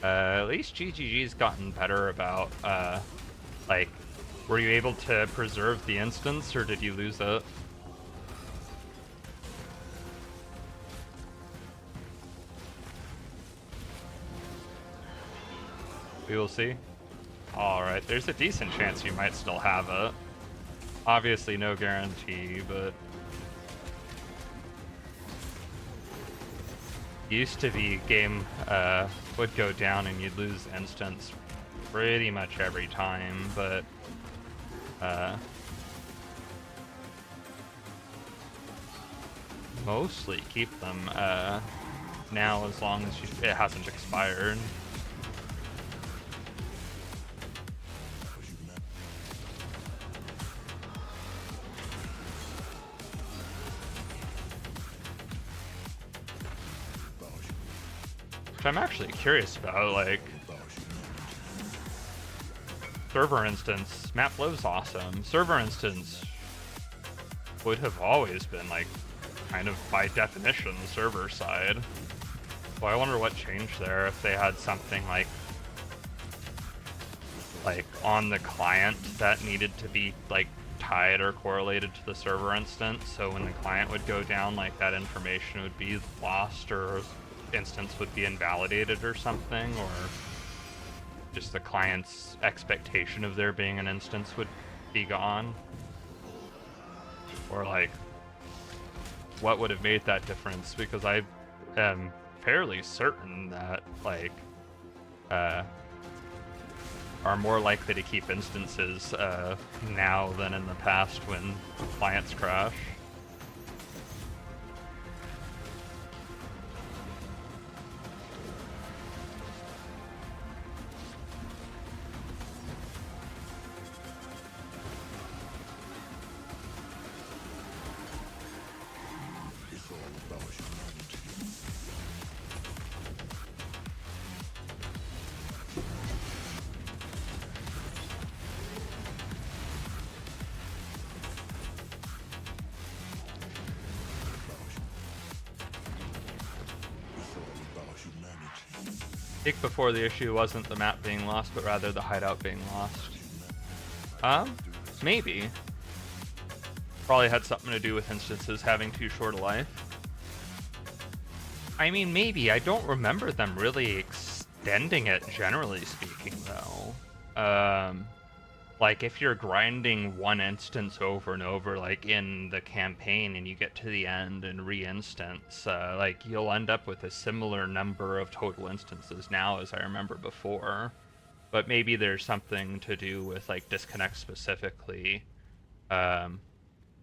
At least GGG's gotten better about, like, were you able to preserve the instance, or did you lose it? We will see. Alright, there's a decent chance you might still have it. Obviously no guarantee, but... Used to be game would go down and you'd lose instance pretty much every time, but mostly keep them now as long as it hasn't expired. Which I'm actually curious about, like, server instance, map flow's awesome. Server instance would have always been, like, kind of by definition server side. So I wonder what changed there, if they had something like on the client that needed to be like tied or correlated to the server instance, so when the client would go down, like that information would be lost or instance would be invalidated or something, or just the client's expectation of there being an instance would be gone, or like what would have made that difference, because I am fairly certain that like are more likely to keep instances now than in the past when clients crash. I think before the issue wasn't the map being lost, but rather the hideout being lost. Maybe. Probably had something to do with instances having too short a life. I mean, maybe. I don't remember them really extending it, generally speaking, though. Like, if you're grinding one instance over and over, like, in the campaign, and you get to the end and re-instance, like, you'll end up with a similar number of total instances now as I remember before. But maybe there's something to do with, like, disconnect specifically,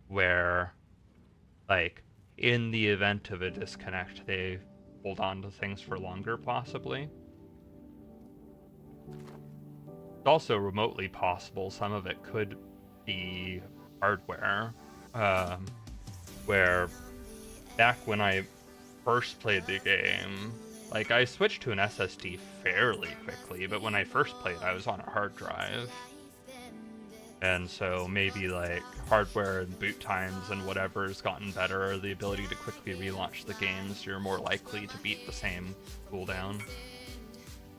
where, like, in the event of a disconnect, they hold on to things for longer, possibly. It's also remotely possible some of it could be hardware, where back when I first played the game, like, I switched to an SSD fairly quickly, but when I first played, I was on a hard drive. And so maybe, like, hardware and boot times and whatever has gotten better, the ability to quickly relaunch the games, you're more likely to beat the same cooldown.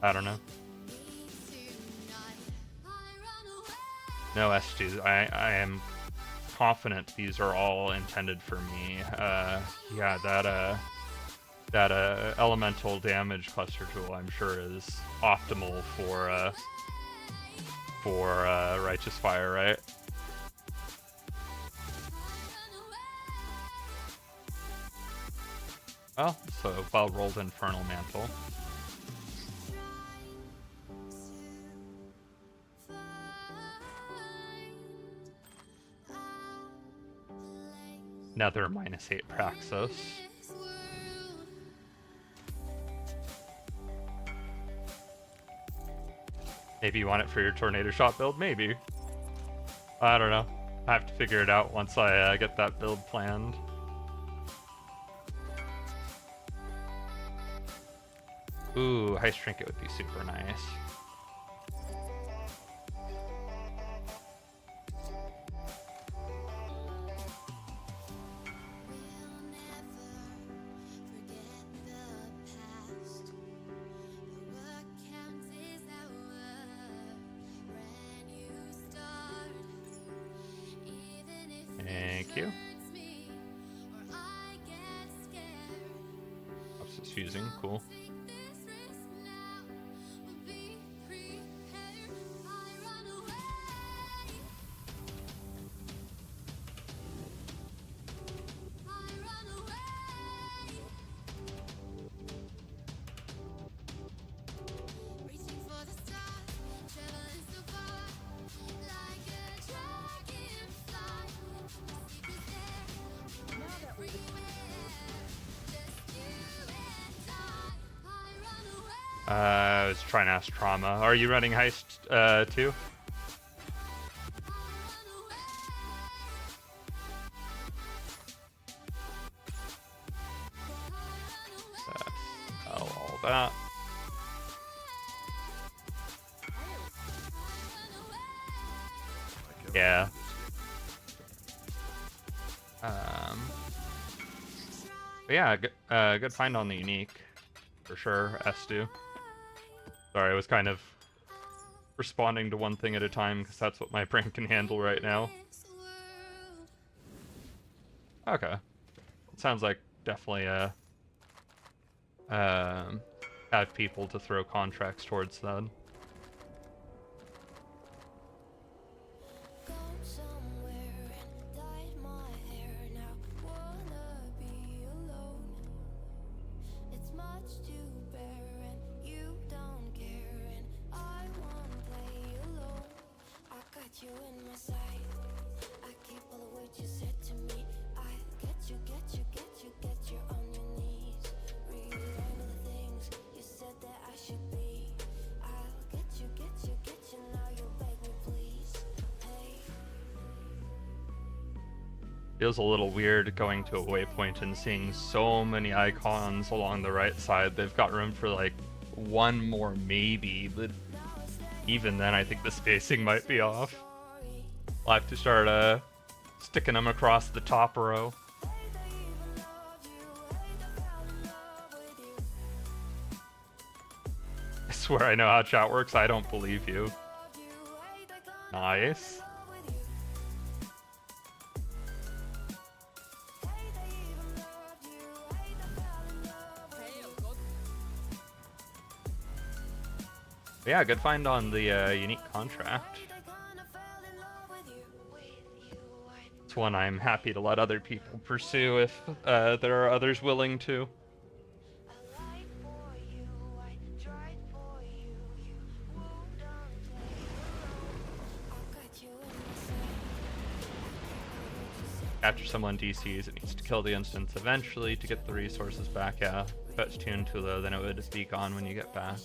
I don't know. No, S2s. I am confident these are all intended for me. Yeah, that elemental damage cluster tool, I'm sure, is optimal for Righteous Fire, right? Well, so well-rolled Infernal Mantle. Another -8 Praxis. Maybe you want it for your Tornado Shot build? Maybe. I don't know. I have to figure it out once I get that build planned. Ooh, Heist Trinket would be super nice. Thank you. What's this using? Cool. I was trying to ask Trauma. Are you running Heist too? All that. Yeah. But yeah, good find on the unique, for sure. S2. Sorry, I was kind of responding to one thing at a time because that's what my brain can handle right now. Okay, it sounds like definitely have people to throw contracts towards then. Feels a little weird going to a waypoint and seeing so many icons along the right side. They've got room for like one more maybe, but even then I think the spacing might be off. I'll have to start sticking them across the top row. I swear I know how chat works. I don't believe you. Nice. Yeah, good find on the unique contract. It's one I'm happy to let other people pursue if there are others willing to. After someone DCs, it needs to kill the instance eventually to get the resources back. Yeah, if it's tuned too low, then it would be gone when you get back.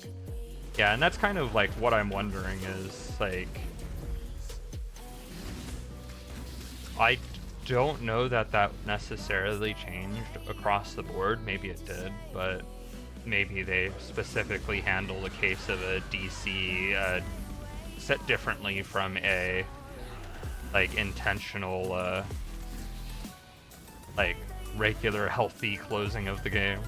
Yeah, and that's kind of like what I'm wondering is like, I don't know that that necessarily changed across the board. Maybe it did, but maybe they specifically handle the case of a DC set differently from a like intentional like regular healthy closing of the game.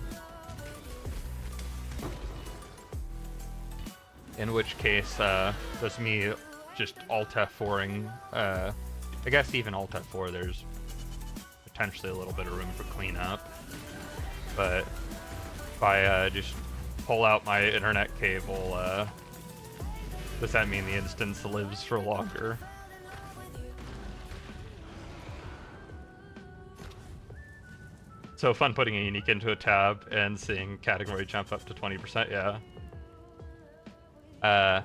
In which case, that's me just Alt F4ing. I guess even Alt F4, there's potentially a little bit of room for cleanup. But if I just pull out my internet cable, Does that mean the instance lives for longer? So fun putting a unique into a tab and seeing category jump up to 20%, yeah.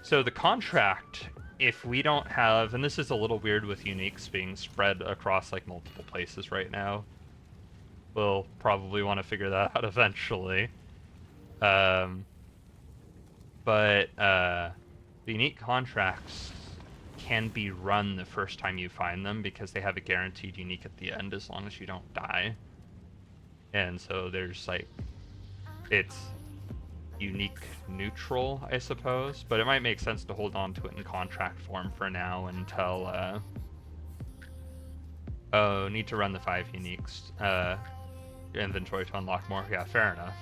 So the contract, if we don't have, and this is a little weird with uniques being spread across like multiple places right now. We'll probably want to figure that out eventually. But the unique contracts can be run the first time you find them because they have a guaranteed unique at the end as long as you don't die. And so there's like, it's unique neutral, I suppose, but it might make sense to hold on to it in contract form for now until, oh, need to run the 5 uniques, inventory to unlock more. Yeah, fair enough.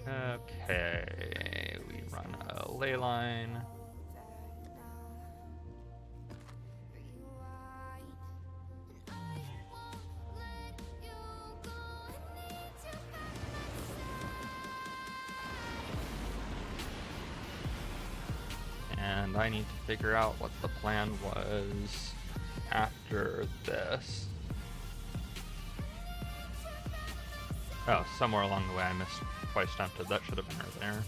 Okay, we run a ley line. And I need to figure out what the plan was after this. Oh, somewhere along the way I missed twice tempted. That should have been her there.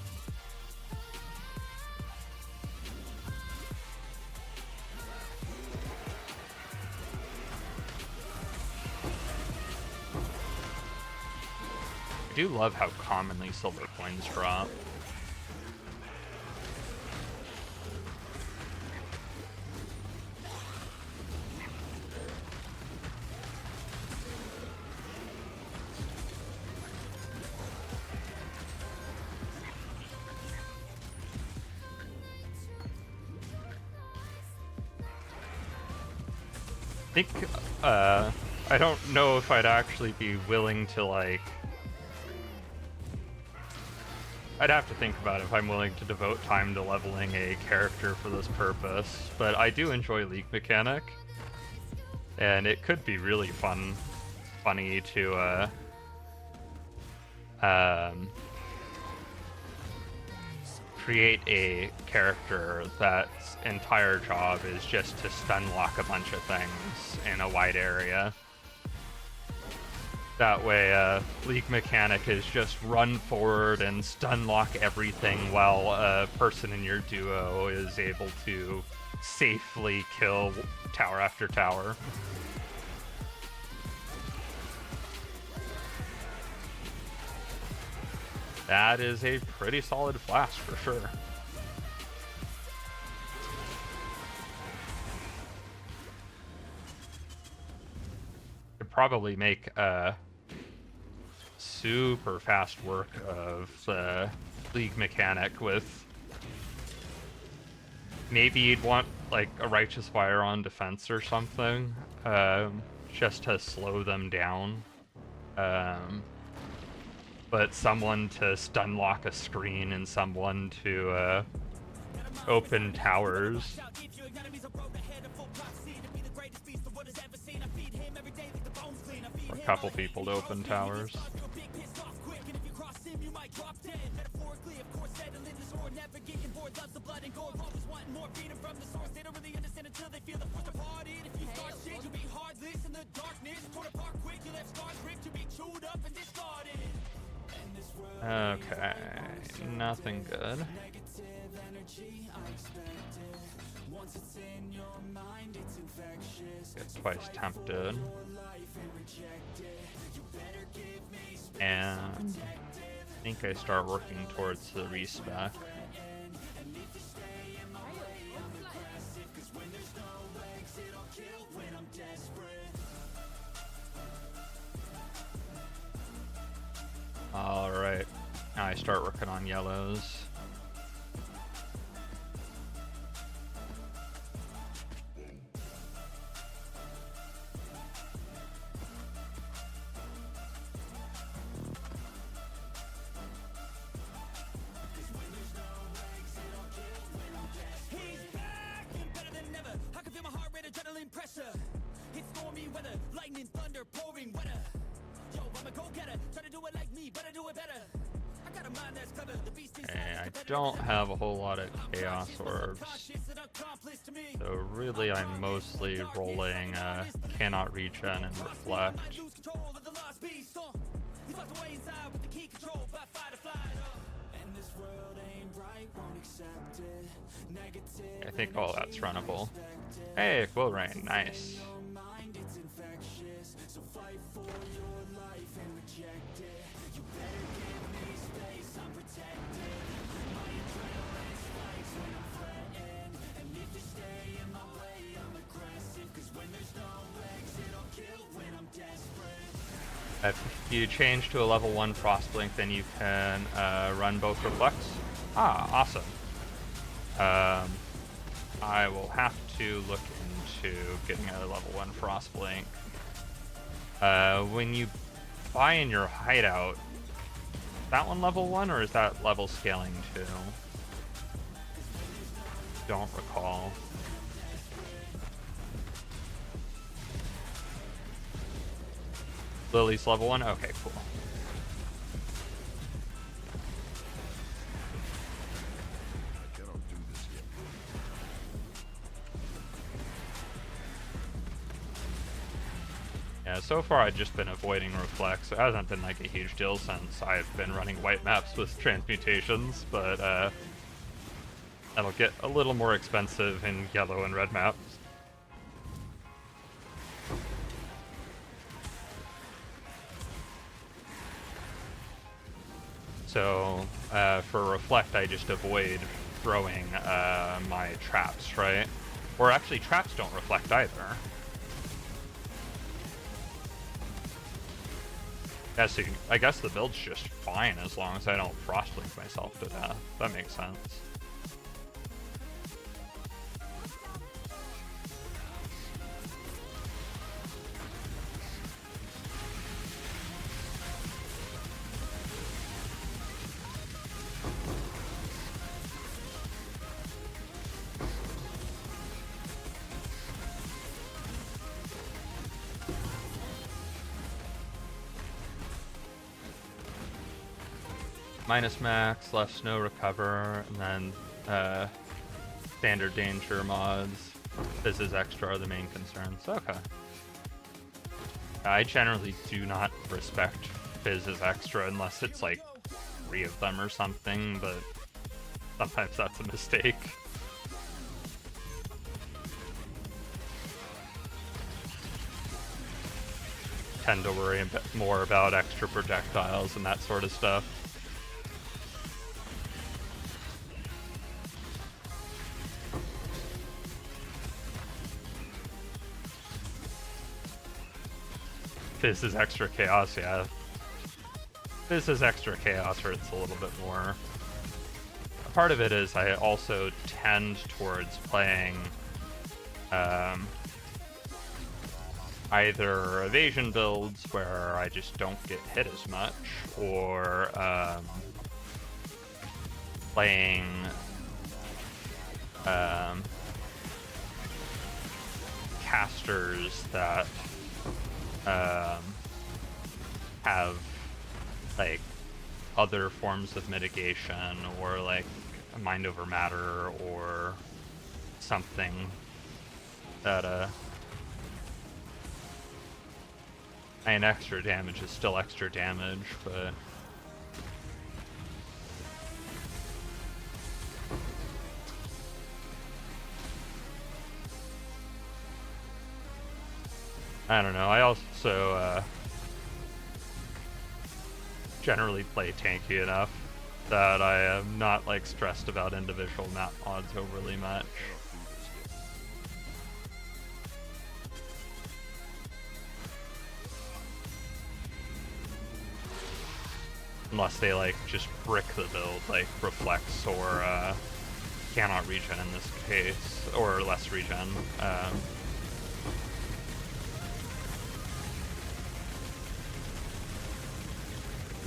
I do love how commonly silver coins drop. I think, I don't know if I'd actually be willing to, like... I'd have to think about if I'm willing to devote time to leveling a character for this purpose, but I do enjoy League Mechanic, and it could be really funny to, create a character that's entire job is just to stun lock a bunch of things in a wide area. That way, League Mechanic is just run forward and stun lock everything while a person in your duo is able to safely kill tower after tower. That is a pretty solid flash for sure. Could probably make super fast work of the League Mechanic with... Maybe you'd want like a Righteous Fire on defense or something, just to slow them down. But someone to stun lock a screen and someone to open towers. Or a couple people to open towers. Okay, nothing good. Get twice tempted. And I think I start working towards the respec. Alright, now I start working on yellows. It's stormy weather, lightning, thunder, don't have a whole lot of Chaos Orbs. So really I'm mostly rolling Cannot Regen and Reflect. I think all that's runnable. Hey, Quill Rain, nice. If you change to a level 1 Frostblink, then you can run both Reflects. Ah, awesome. I will have to look into getting a level 1 Frostblink. When you buy in your hideout, is that one level 1 or is that level scaling too? Don't recall. Lily's level 1? Okay, cool. I cannot do this yet. Yeah, so far I've just been avoiding Reflex. It hasn't been like a huge deal since I've been running white maps with transmutations, but that'll get a little more expensive in yellow and red maps. So for Reflect, I just avoid throwing my traps, right? Or actually, traps don't reflect either. Yeah, so I guess the build's just fine as long as I don't Frostlink myself to death. That makes sense. Minus max, left snow recover, and then standard danger mods. This is extra are the main concerns. Okay. I generally do not respect Fizz as extra unless it's like 3 of them or something, but sometimes that's a mistake. Tend to worry a bit more about extra projectiles and that sort of stuff. This is extra chaos, yeah. This is extra chaos, or it's a little bit more. Part of it is I also tend towards playing either evasion builds where I just don't get hit as much, or playing casters that have like other forms of mitigation, or like a mind over matter or something that I mean, extra damage is still extra damage, but I don't know. I also generally play tanky enough that I am not like stressed about individual map mods overly much. Unless they like just brick the build, like Reflex or cannot regen in this case, or less regen.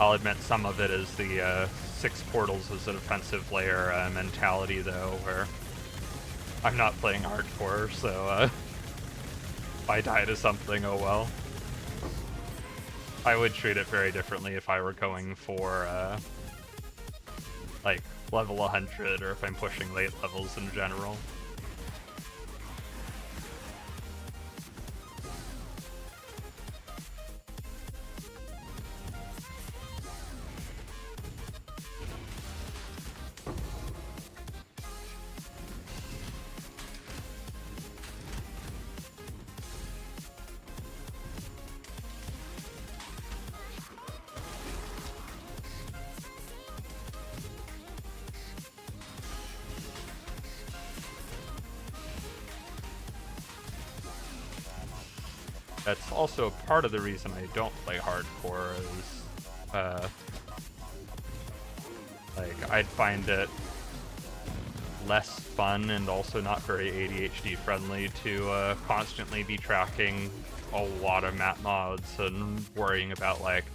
I'll admit some of it is the 6 portals as a defensive layer mentality, though, where I'm not playing hardcore, so if I die to something, oh well. I would treat it very differently if I were going for like level 100 or if I'm pushing late levels in general. That's also part of the reason I don't play hardcore is, like, I'd find it less fun and also not very ADHD friendly to constantly be tracking a lot of map mods and worrying about, like,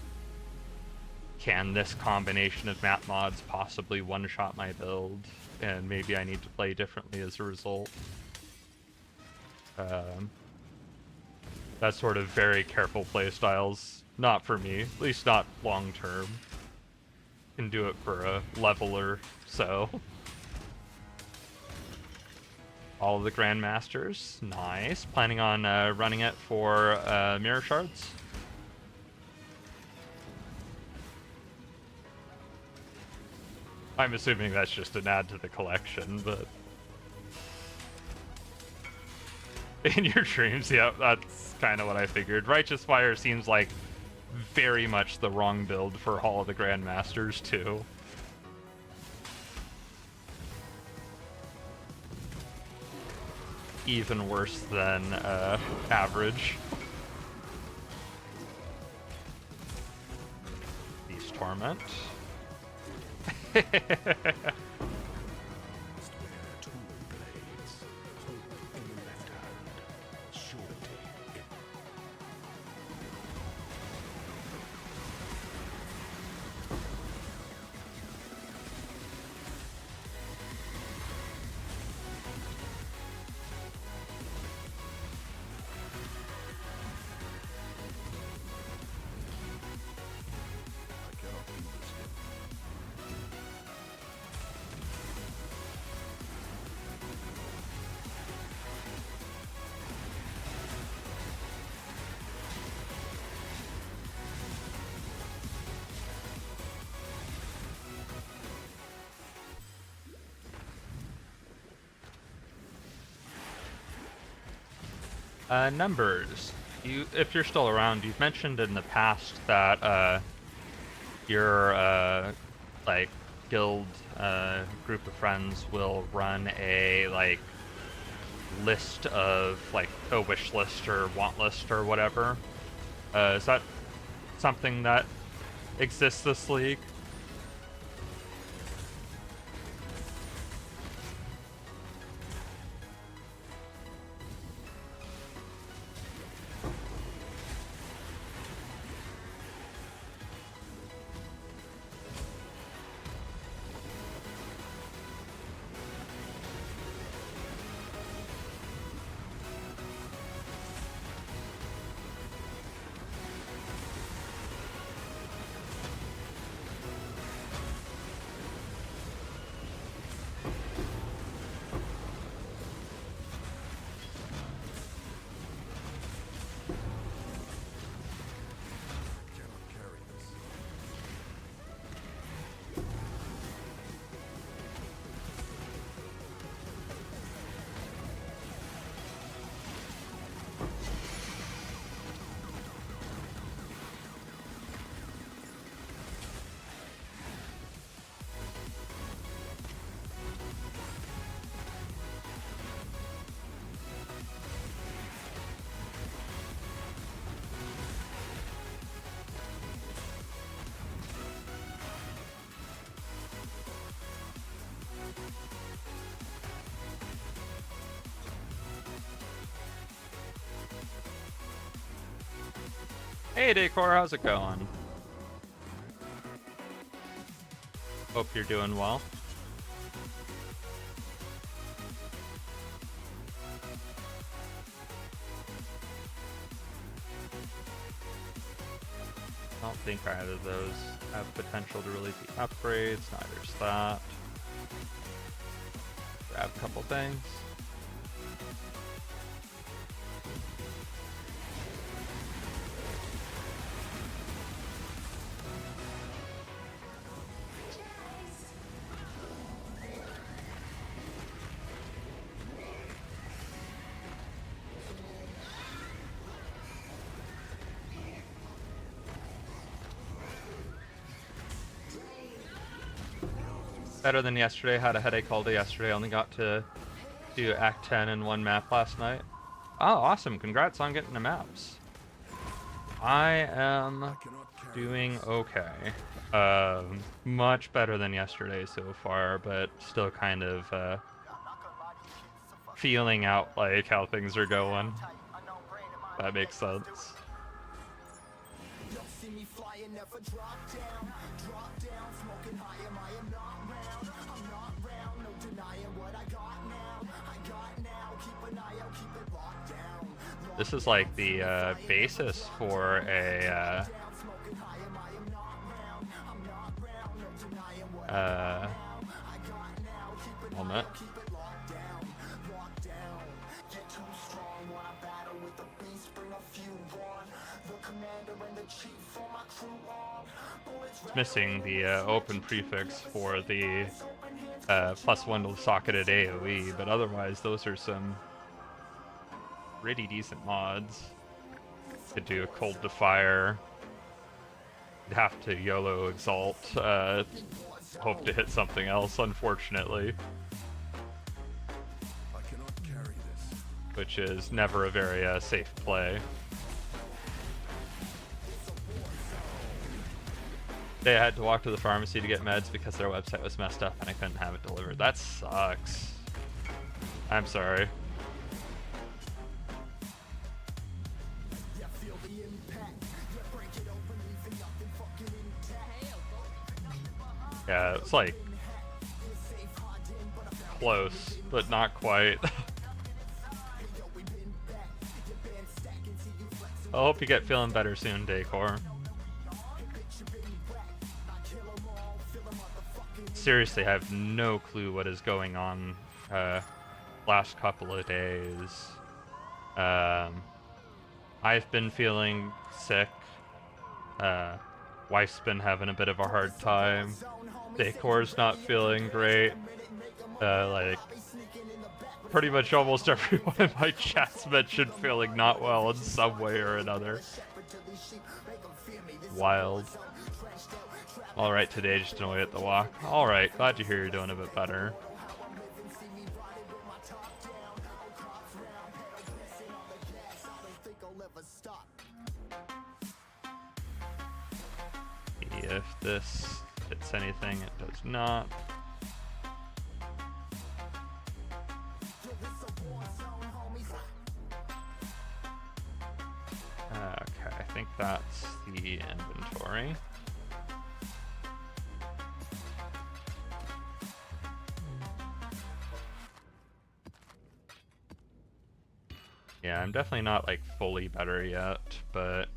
can this combination of map mods possibly one-shot my build, and maybe I need to play differently as a result. That sort of very careful playstyles, not for me, at least not long term. Can do it for a level or so. All of the Grandmasters, nice. Planning on running it for Mirror Shards. I'm assuming that's just an add to the collection, but... In your dreams, yeah, that's kind of what I figured. Righteous Fire seems like very much the wrong build for Hall of the Grandmasters, too. Even worse than average. Beast Torment. Numbers. If you're still around, you've mentioned in the past that your like guild group of friends will run a like list of like a wish list or want list or whatever. Is that something that exists this league? Hey Decor, how's it going? Hope you're doing well. I don't think either of those have potential to really be upgrades, neither's that. grab a couple things. Better than yesterday. Had a headache all day yesterday. Only got to do Act 10 in one map last night. Oh, awesome. Congrats on getting the maps. I am doing okay. Much better than yesterday so far, but still kind of feeling out like how things are going. That makes sense. This is like the basis for a moment. It's missing the open prefix for the +1 to socketed AoE, but otherwise those are some pretty decent mods. Could do a cold to fire. You'd have to YOLO exalt. Hope to hit something else, unfortunately. I cannot carry this. Which is never a very safe play. They had to walk to the pharmacy to get meds because their website was messed up and I couldn't have it delivered. That sucks. I'm sorry. Yeah, it's like close, but not quite. I hope you get feeling better soon, Decor. Seriously, I have no clue what is going on last couple of days. I've been feeling sick. Wife's been having a bit of a hard time. Decor's not feeling great. Like, pretty much almost everyone in my chat's mentioned feeling not well in some way or another. Wild. Alright, today just annoyed at the walk. Alright, glad to hear you're doing a bit better. If this hits anything, it does not. Okay, I think that's the inventory. Yeah, I'm definitely not like fully better yet, but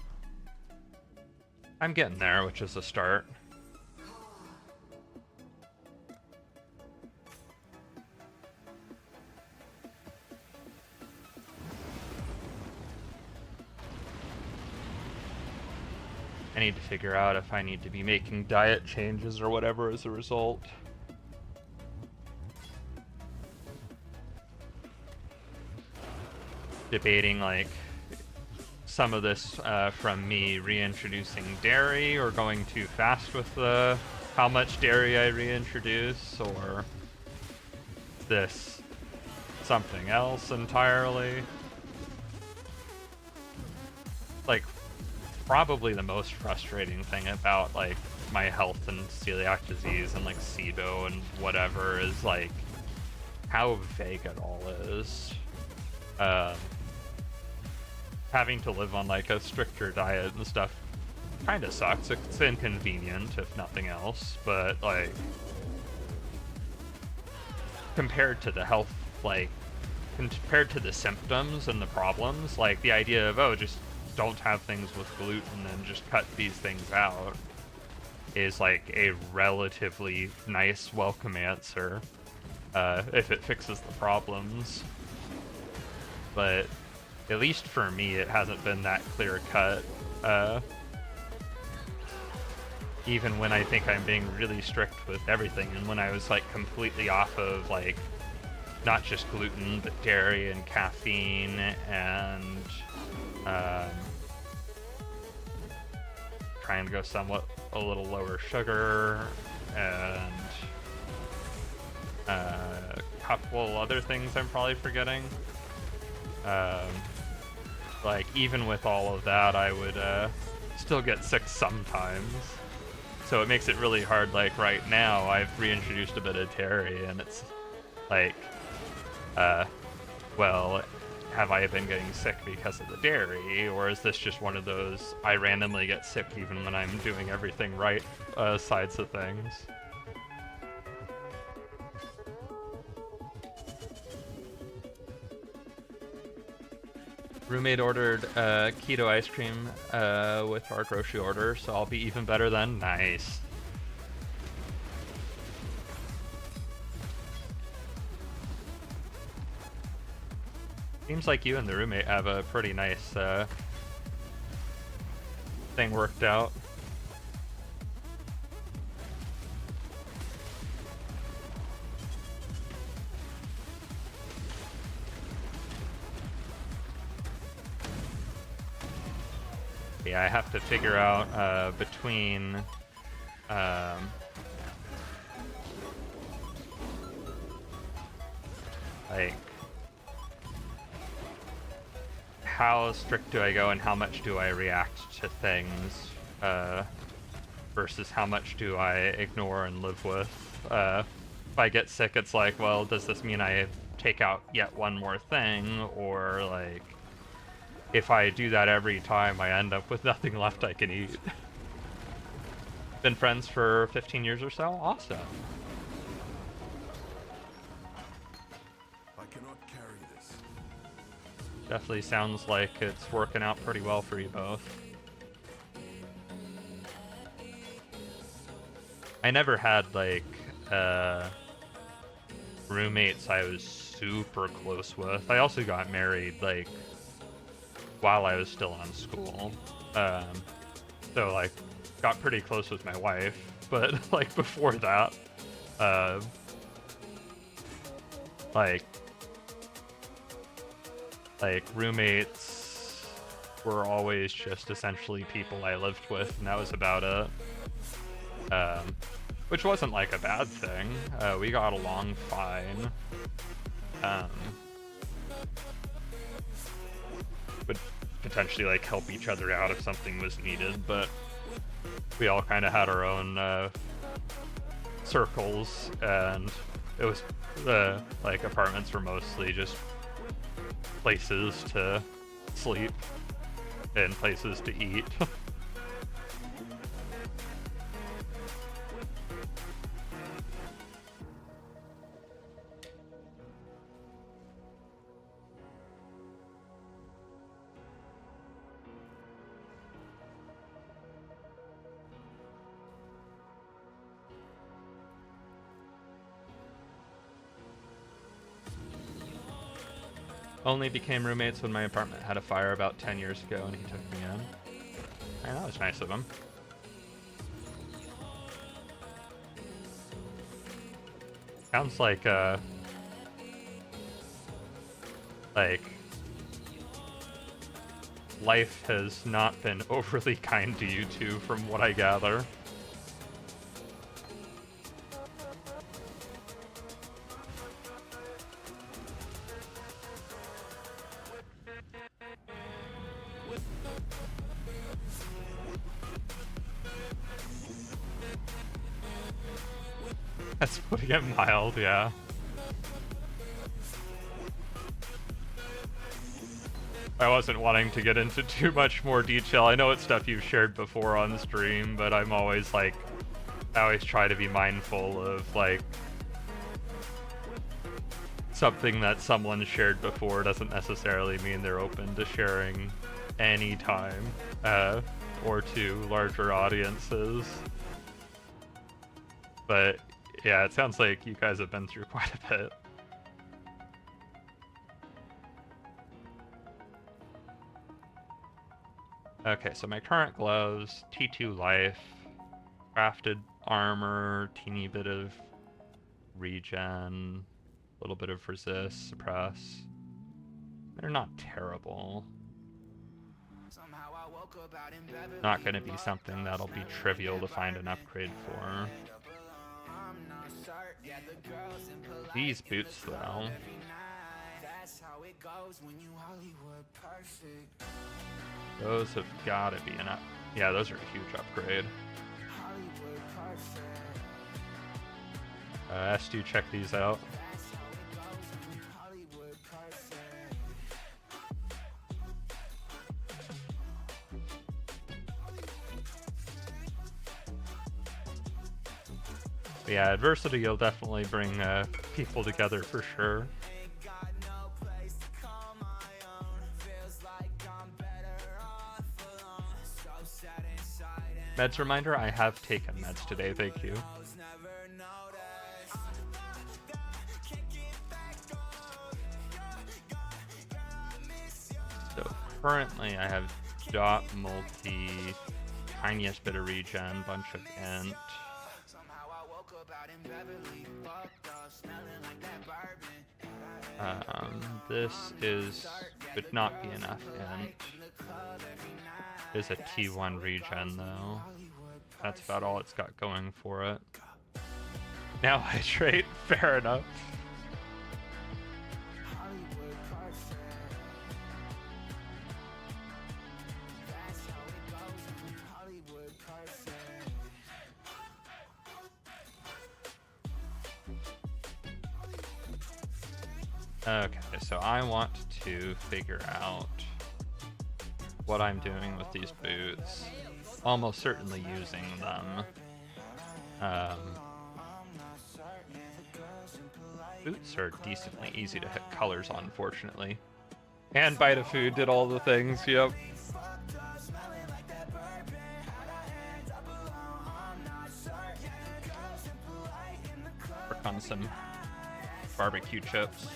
I'm getting there, which is a start. I need to figure out if I need to be making diet changes or whatever as a result. Debating like some of this from me reintroducing dairy or going too fast with the how much dairy I reintroduce, or this something else entirely. Like, probably the most frustrating thing about like my health and celiac disease and like SIBO and whatever is like how vague it all is. Having to live on like a stricter diet and stuff kind of sucks. It's inconvenient if nothing else, but like compared to the health, like compared to the symptoms and the problems, like the idea of, oh, just don't have things with gluten and just cut these things out is like a relatively nice, welcome answer. if it fixes the problems. But at least for me, it hasn't been that clear cut. Even when I think I'm being really strict with everything, and when I was like completely off of like not just gluten but dairy and caffeine and trying to go somewhat a little lower sugar and a couple other things I'm probably forgetting. Like even with all of that, I would still get sick sometimes. So it makes it really hard. Like right now, I've reintroduced a bit of dairy, and it's like, well, have I been getting sick because of the dairy, or is this just one of those I randomly get sick even when I'm doing everything right sides of things? Roommate ordered keto ice cream with our grocery order, so I'll be even better then. Nice. Seems like you and the roommate have a pretty nice thing worked out. Yeah, I have to figure out between like how strict do I go and how much do I react to things versus how much do I ignore and live with. If I get sick, it's like, well, does this mean I take out yet one more thing, or like if I do that every time, I end up with nothing left I can eat. Been friends for 15 years or so? Awesome. I cannot carry this. Definitely sounds like it's working out pretty well for you both. I never had like roommates I was super close with. I also got married like while I was still on school. So like got pretty close with my wife, but like before that, like roommates were always just essentially people I lived with, and that was about it. Which wasn't like a bad thing. We got along fine. Would potentially like help each other out if something was needed, but we all kind of had our own circles, and it was like apartments were mostly just places to sleep and places to eat. Only became roommates when my apartment had a fire about 10 years ago and he took me in. Man, that was nice of him. Sounds like life has not been overly kind to you two from what I gather. That's putting it mild, yeah. I wasn't wanting to get into too much more detail. I know it's stuff you've shared before on stream, but I'm always like, I always try to be mindful of like, something that someone shared before doesn't necessarily mean they're open to sharing any time, or to larger audiences. But Yeah, it sounds like you guys have been through quite a bit. Okay, so my current gloves, T2 life, crafted armor, teeny bit of regen, a little bit of resist, suppress. They're not terrible. Not going to be something that'll be trivial to find an upgrade for. These boots, though. Those have got to be enough. Yeah, those are a huge upgrade. S2, check these out. But yeah, adversity will definitely bring people together for sure. Meds reminder, I have taken meds today, thank you. So currently I have dot multi, tiniest bit of regen, bunch of int. This would not be enough int. Is a T1 regen though. That's about all it's got going for it. Now hydrate, fair enough. Okay, so I want to figure out what I'm doing with these boots. Almost certainly using them. Boots are decently easy to hit colors on, fortunately. And Bite of Food did all the things, yep. Work on some barbecue chips.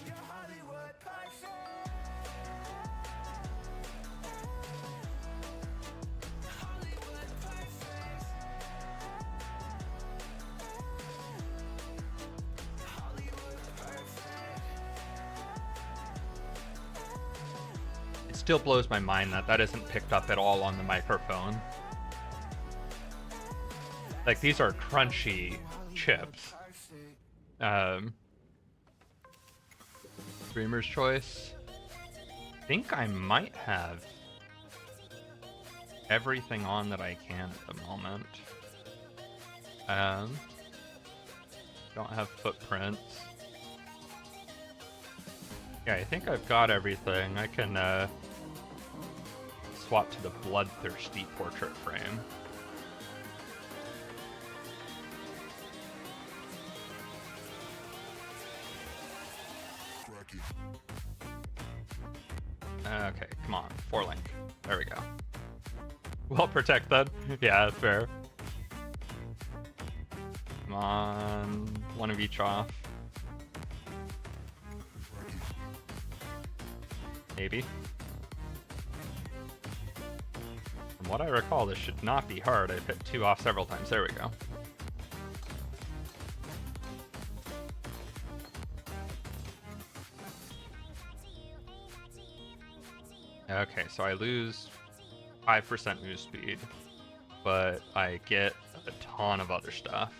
It still blows my mind that that isn't picked up at all on the microphone. Like, these are crunchy chips. Dreamer's Choice. I think I might have everything on that I can at the moment. Don't have footprints. Yeah, I think I've got everything. I can swap to the bloodthirsty portrait frame. Okay, come on, 4-link. There we go. Well protected. Yeah, fair. Come on, one of each off. Maybe. From what I recall, this should not be hard. I've hit 2 off several times. There we go. Okay, so I lose 5% move speed, but I get a ton of other stuff.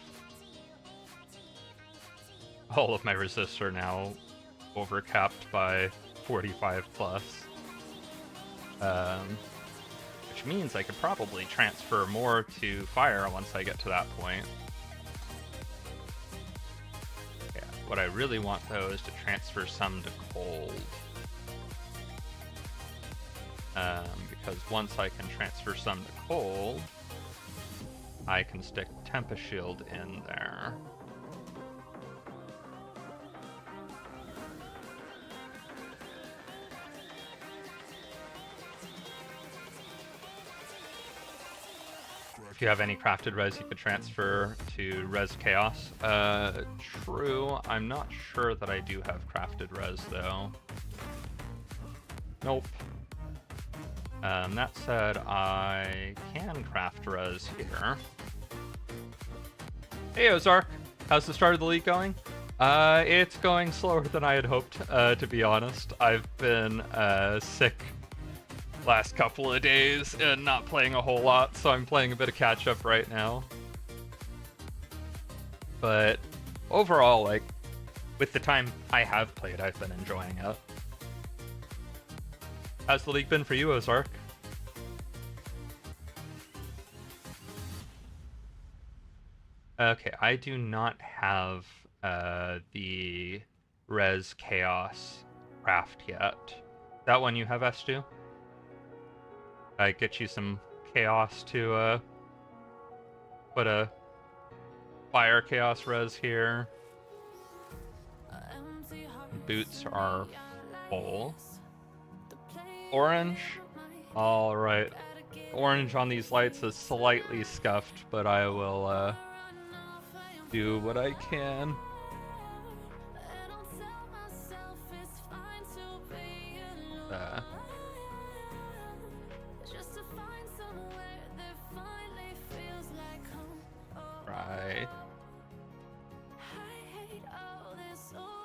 All of my resists are now overcapped by 45 plus. Which means I could probably transfer more to fire once I get to that point. Yeah, what I really want though is to transfer some to cold. Because once I can transfer some to cold, I can stick Tempest Shield in there. if you have any crafted res, you could transfer to res chaos. True. I'm not sure that I do have crafted res though. Nope. That said, I can craft res here. Hey Ozark, how's the start of the league going? It's going slower than I had hoped, to be honest. I've been sick last couple of days and not playing a whole lot, so I'm playing a bit of catch up right now. But overall, like, with the time I have played, I've been enjoying it. How's the league been for you, Ozark? Okay, I do not have the Res Chaos craft yet. That one you have, S2? I get you some Chaos to put a Fire Chaos Res here. Boots are full. Orange? Alright. Orange on these lights is slightly scuffed, but I will do what I can. Right.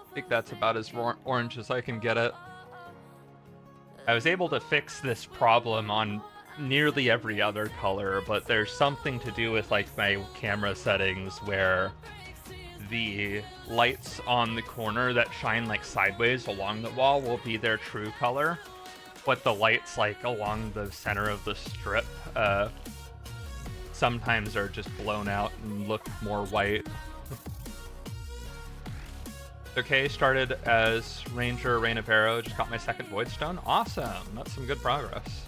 I think that's about as orange as I can get it. I was able to fix this problem on nearly every other color, but there's something to do with like my camera settings where the lights on the corner that shine like sideways along the wall will be their true color, but the lights like along the center of the strip sometimes are just blown out and look more white. Okay, started as Ranger, Rain of Arrow, just got my second Void Stone. Awesome, that's some good progress.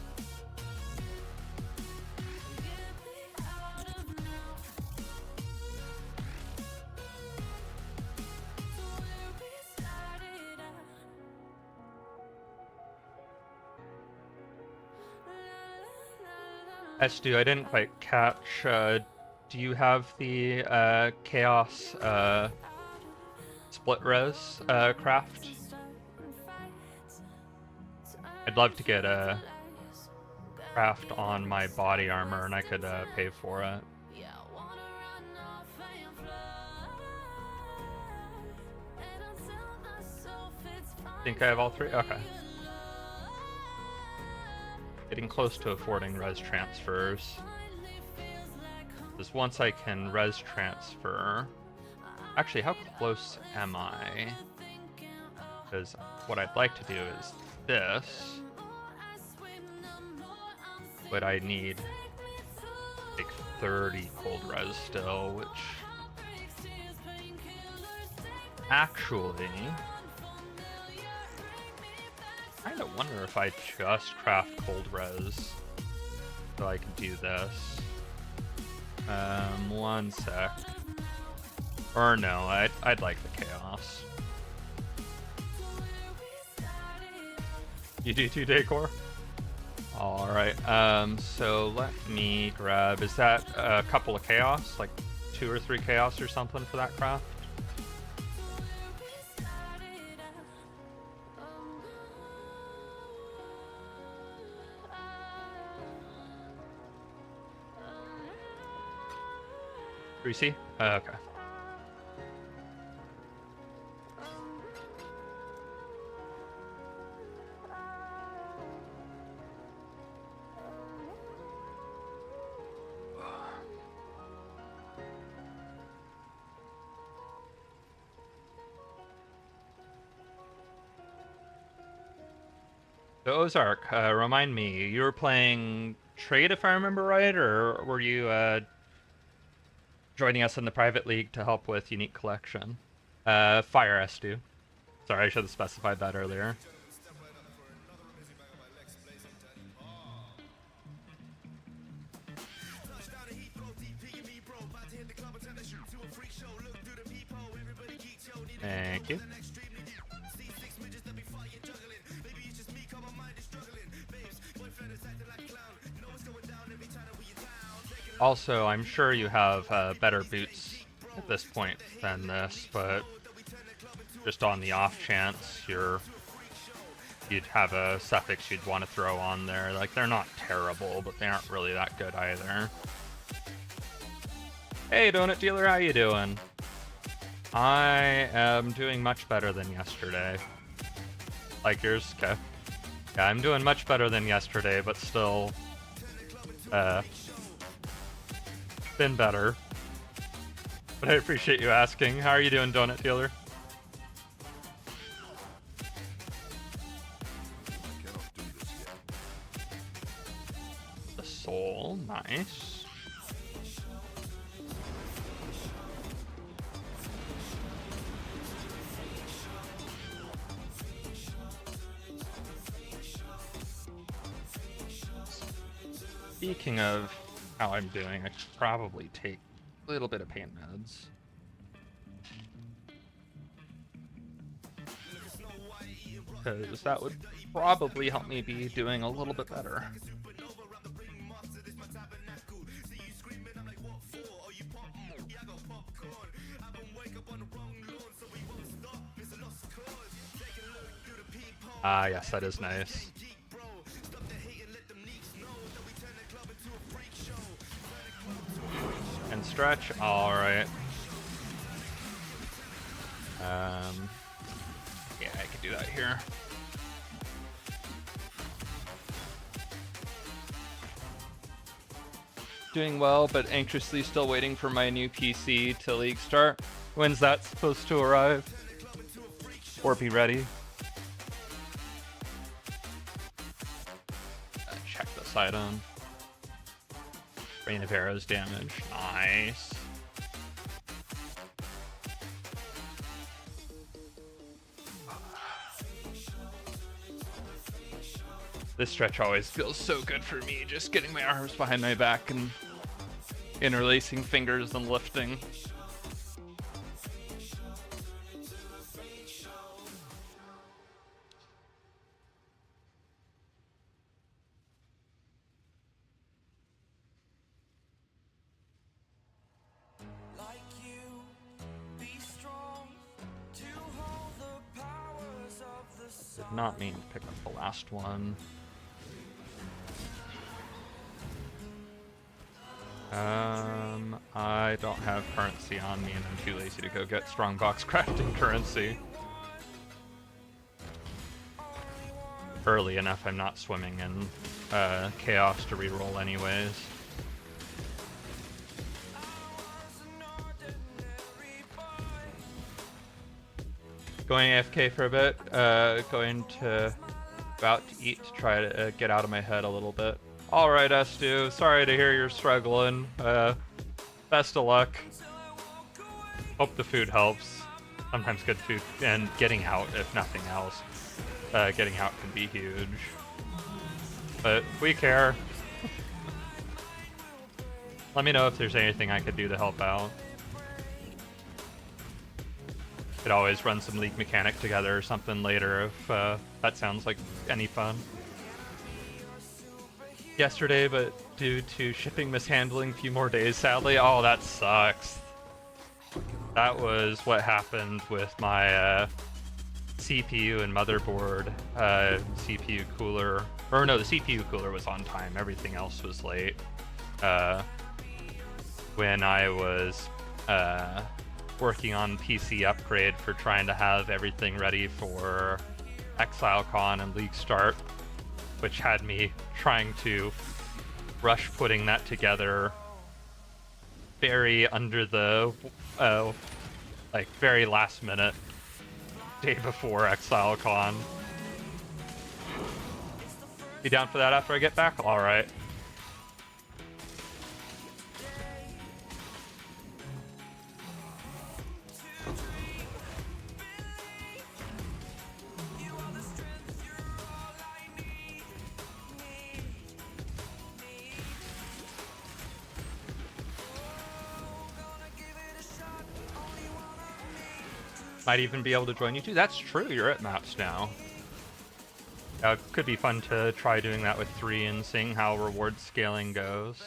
S2, I didn't quite catch, do you have the Chaos split res craft? I'd love to get a craft on my body armor and I could pay for it. Think I have all three? Okay. Getting close to affording res transfers. Because once I can res transfer... Actually, how close am I? Because what I'd like to do is this. But I need like 30 cold res still, which... Actually... I kind of wonder if I just craft cold res so I can do this. One sec. Or no, I'd like the chaos. You do 2 decor? Alright, so let me grab, is that a couple of chaos? Like 2 or 3 chaos or something for that craft? Greasy? Okay. So Ozark, remind me, you were playing trade if I remember right, or were you joining us in the private league to help with unique collection? Fire S2. Sorry, I should have specified that earlier. Thank you. Also, I'm sure you have better boots at this point than this, but just on the off chance you'd have a suffix you'd want to throw on there. Like, they're not terrible, but they aren't really that good either. Hey, Donut Dealer, how you doing? I am doing much better than yesterday. Like yours? Okay. Yeah, I'm doing much better than yesterday, but still, been better. But I appreciate you asking. How are you doing, Donut Dealer? I cannot do this yet. The soul, nice. Speaking of how I'm doing, I should probably take a little bit of pain meds. Because that would probably help me be doing a little bit better. Ah, yes, that is nice. And stretch, alright. Yeah, I could do that here. Doing well, but anxiously still waiting for my new PC to league start. When's that supposed to arrive? Or be ready? Check this item. Rain of Arrows damage. Nice. This stretch always feels so good for me, just getting my arms behind my back and interlacing fingers and lifting. Did not mean to pick up the last one. I don't have currency on me and I'm too lazy to go get strongbox crafting currency. Early enough, I'm not swimming in chaos to reroll anyways. Going AFK for a bit, going to go out to eat to try to get out of my head a little bit. Alright, Estu, sorry to hear you're struggling. Best of luck. Hope the food helps. Sometimes good food, and getting out, if nothing else. Getting out can be huge. But we care. Let me know if there's anything I could do to help out. Could always run some League Mechanic together or something later if that sounds like any fun. Yesterday, but due to shipping mishandling, a few more days, sadly. Oh, that sucks. That was what happened with my CPU and motherboard. CPU cooler, or no, the CPU cooler was on time. Everything else was late. When I was working on PC upgrade for trying to have everything ready for ExileCon and League Start, which had me trying to rush putting that together very under the, like, very last minute, day before ExileCon. Be down for that after I get back? Alright. Might even be able to join you too. That's true, you're at maps now. Could be fun to try doing that with 3 and seeing how reward scaling goes.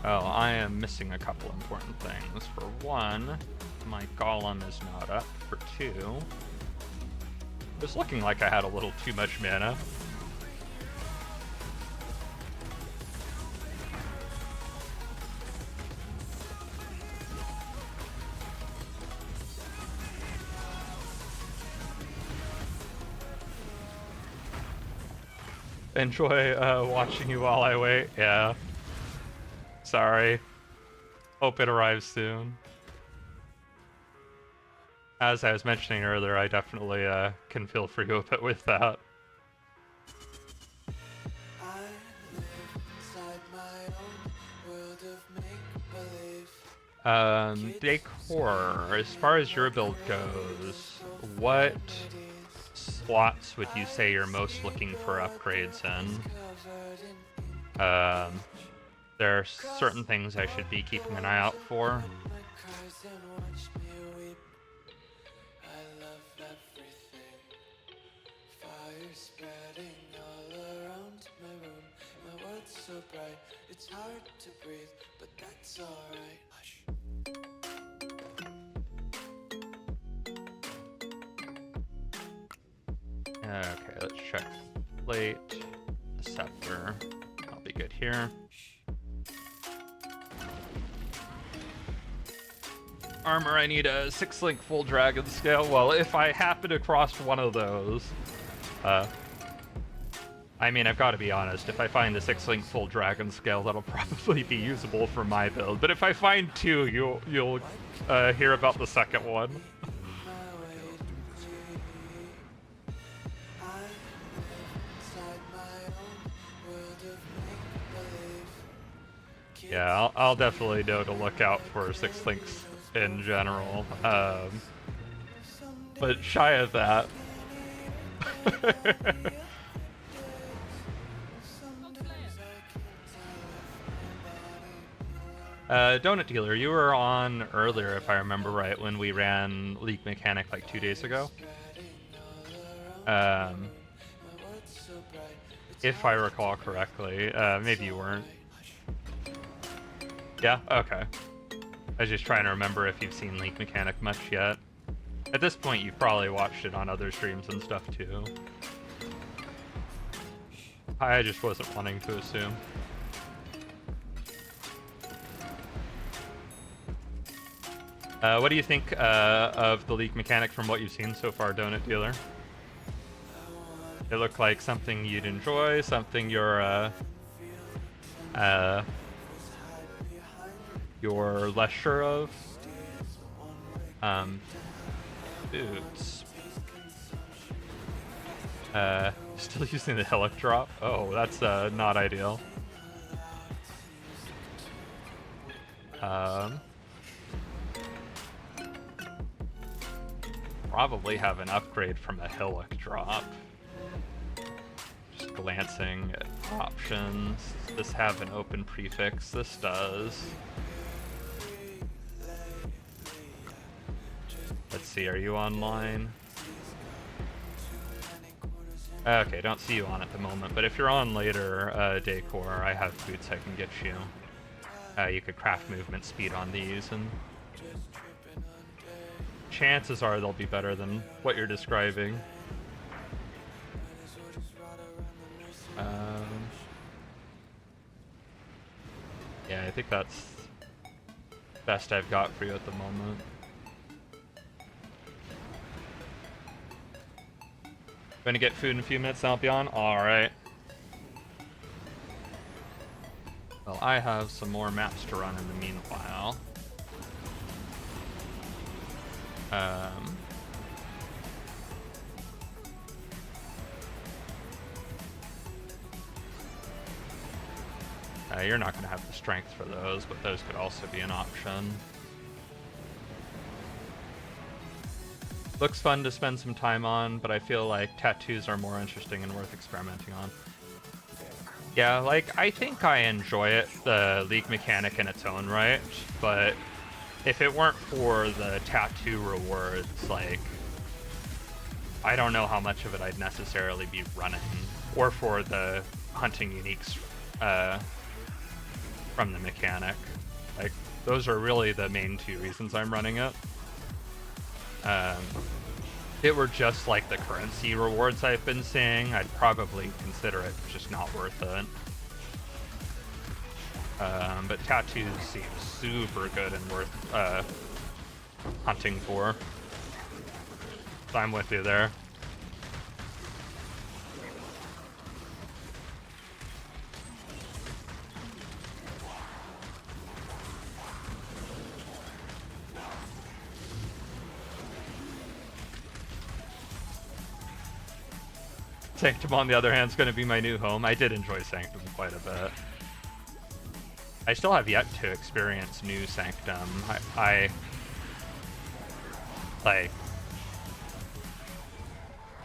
Oh, I am missing a couple important things. For one, my golem is not up. For two, it was looking like I had a little too much mana. Enjoy watching you while I wait. Yeah. Sorry. Hope it arrives soon. As I was mentioning earlier, I definitely can feel for you a bit with that. Decor, as far as your build goes, what slots would you say you're most looking for upgrades in? There are certain things I should be keeping an eye out for. It's hard to breathe, but that's alright. Hush. Okay, let's check plate, scepter. I'll be good here. Armor, I need a 6-link full dragon scale. Well, if I happen to cross one of those, I mean, I've got to be honest. If I find the 6-link full dragon scale, that'll probably be usable for my build. But if I find two, you'll hear about the second one. Yeah, I'll definitely know to look out for 6-links in general. But shy of that. Donut Dealer, you were on earlier, if I remember right, when we ran League Mechanic like 2 days ago. If I recall correctly. Maybe you weren't. Yeah? Okay. I was just trying to remember if you've seen League Mechanic much yet. At this point, you've probably watched it on other streams and stuff too. I just wasn't wanting to assume. What do you think of the League Mechanic from what you've seen so far, Donut Dealer? It looked like something you'd enjoy, something you're less sure of. Boots. Still using the Helic drop? Oh, that's not ideal. Probably have an upgrade from a Helic drop. Just glancing at options. Does this have an open prefix? This does. Let's see, are you online? Okay, don't see you on at the moment, but if you're on later, Decor, I have boots I can get you. You could craft movement speed on these, and chances are they'll be better than what you're describing. Yeah, I think that's best I've got for you at the moment. Gonna get food in a few minutes and I'll be on? Alright. Well, I have some more maps to run in the meanwhile. You're not going to have the strength for those, but those could also be an option. Looks fun to spend some time on, but I feel like tattoos are more interesting and worth experimenting on. Yeah, like, I think I enjoy it, the League Mechanic in its own right, but if it weren't for the tattoo rewards, like, I don't know how much of it I'd necessarily be running, or for the hunting uniques from the mechanic. Like, those are really the main two reasons I'm running it. If it were just like the currency rewards I've been seeing, I'd probably consider it just not worth it. But tattoos seem super good and worth hunting for. So I'm with you there. Sanctum, on the other hand, is going to be my new home. I did enjoy Sanctum quite a bit. I still have yet to experience new Sanctum. I like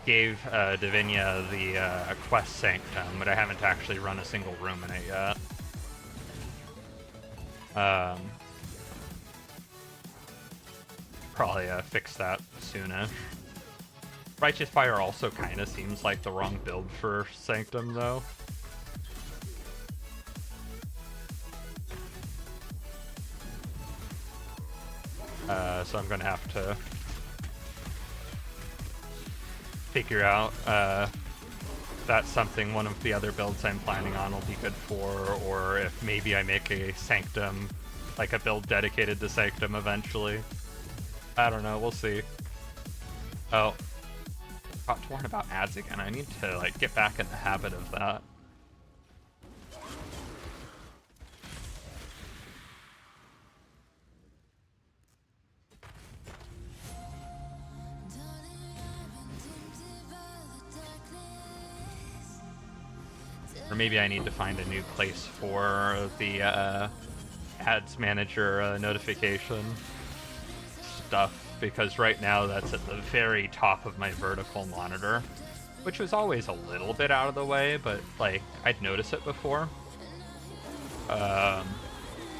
gave Divinia the quest Sanctum, but I haven't actually run a single room in it yet. Probably fix that soonish. Righteous Fire also kind of seems like the wrong build for Sanctum, though. So I'm gonna have to figure out that's something one of the other builds I'm planning on will be good for, or if maybe I make a Sanctum, like a build dedicated to Sanctum eventually. I don't know, we'll see. Oh. Got to learn about ads again. I need to like get back in the habit of that. Or maybe I need to find a new place for the ads manager notification stuff, because right now that's at the very top of my vertical monitor, which was always a little bit out of the way, but like I'd notice it before. But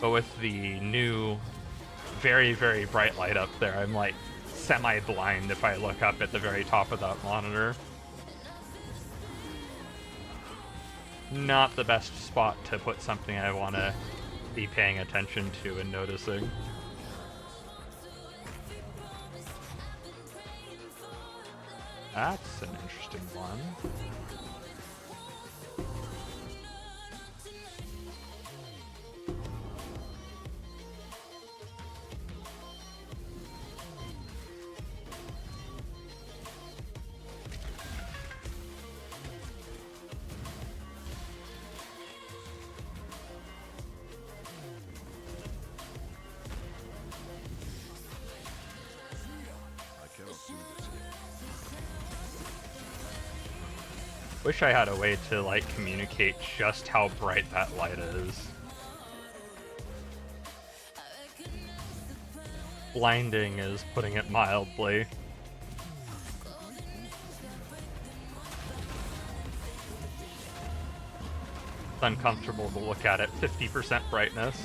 with the new very, very bright light up there, I'm like semi-blind if I look up at the very top of that monitor. Not the best spot to put something I want to be paying attention to and noticing. That's an interesting one. Wish I had a way to like communicate just how bright that light is. Blinding is putting it mildly. It's uncomfortable to look at 50% brightness.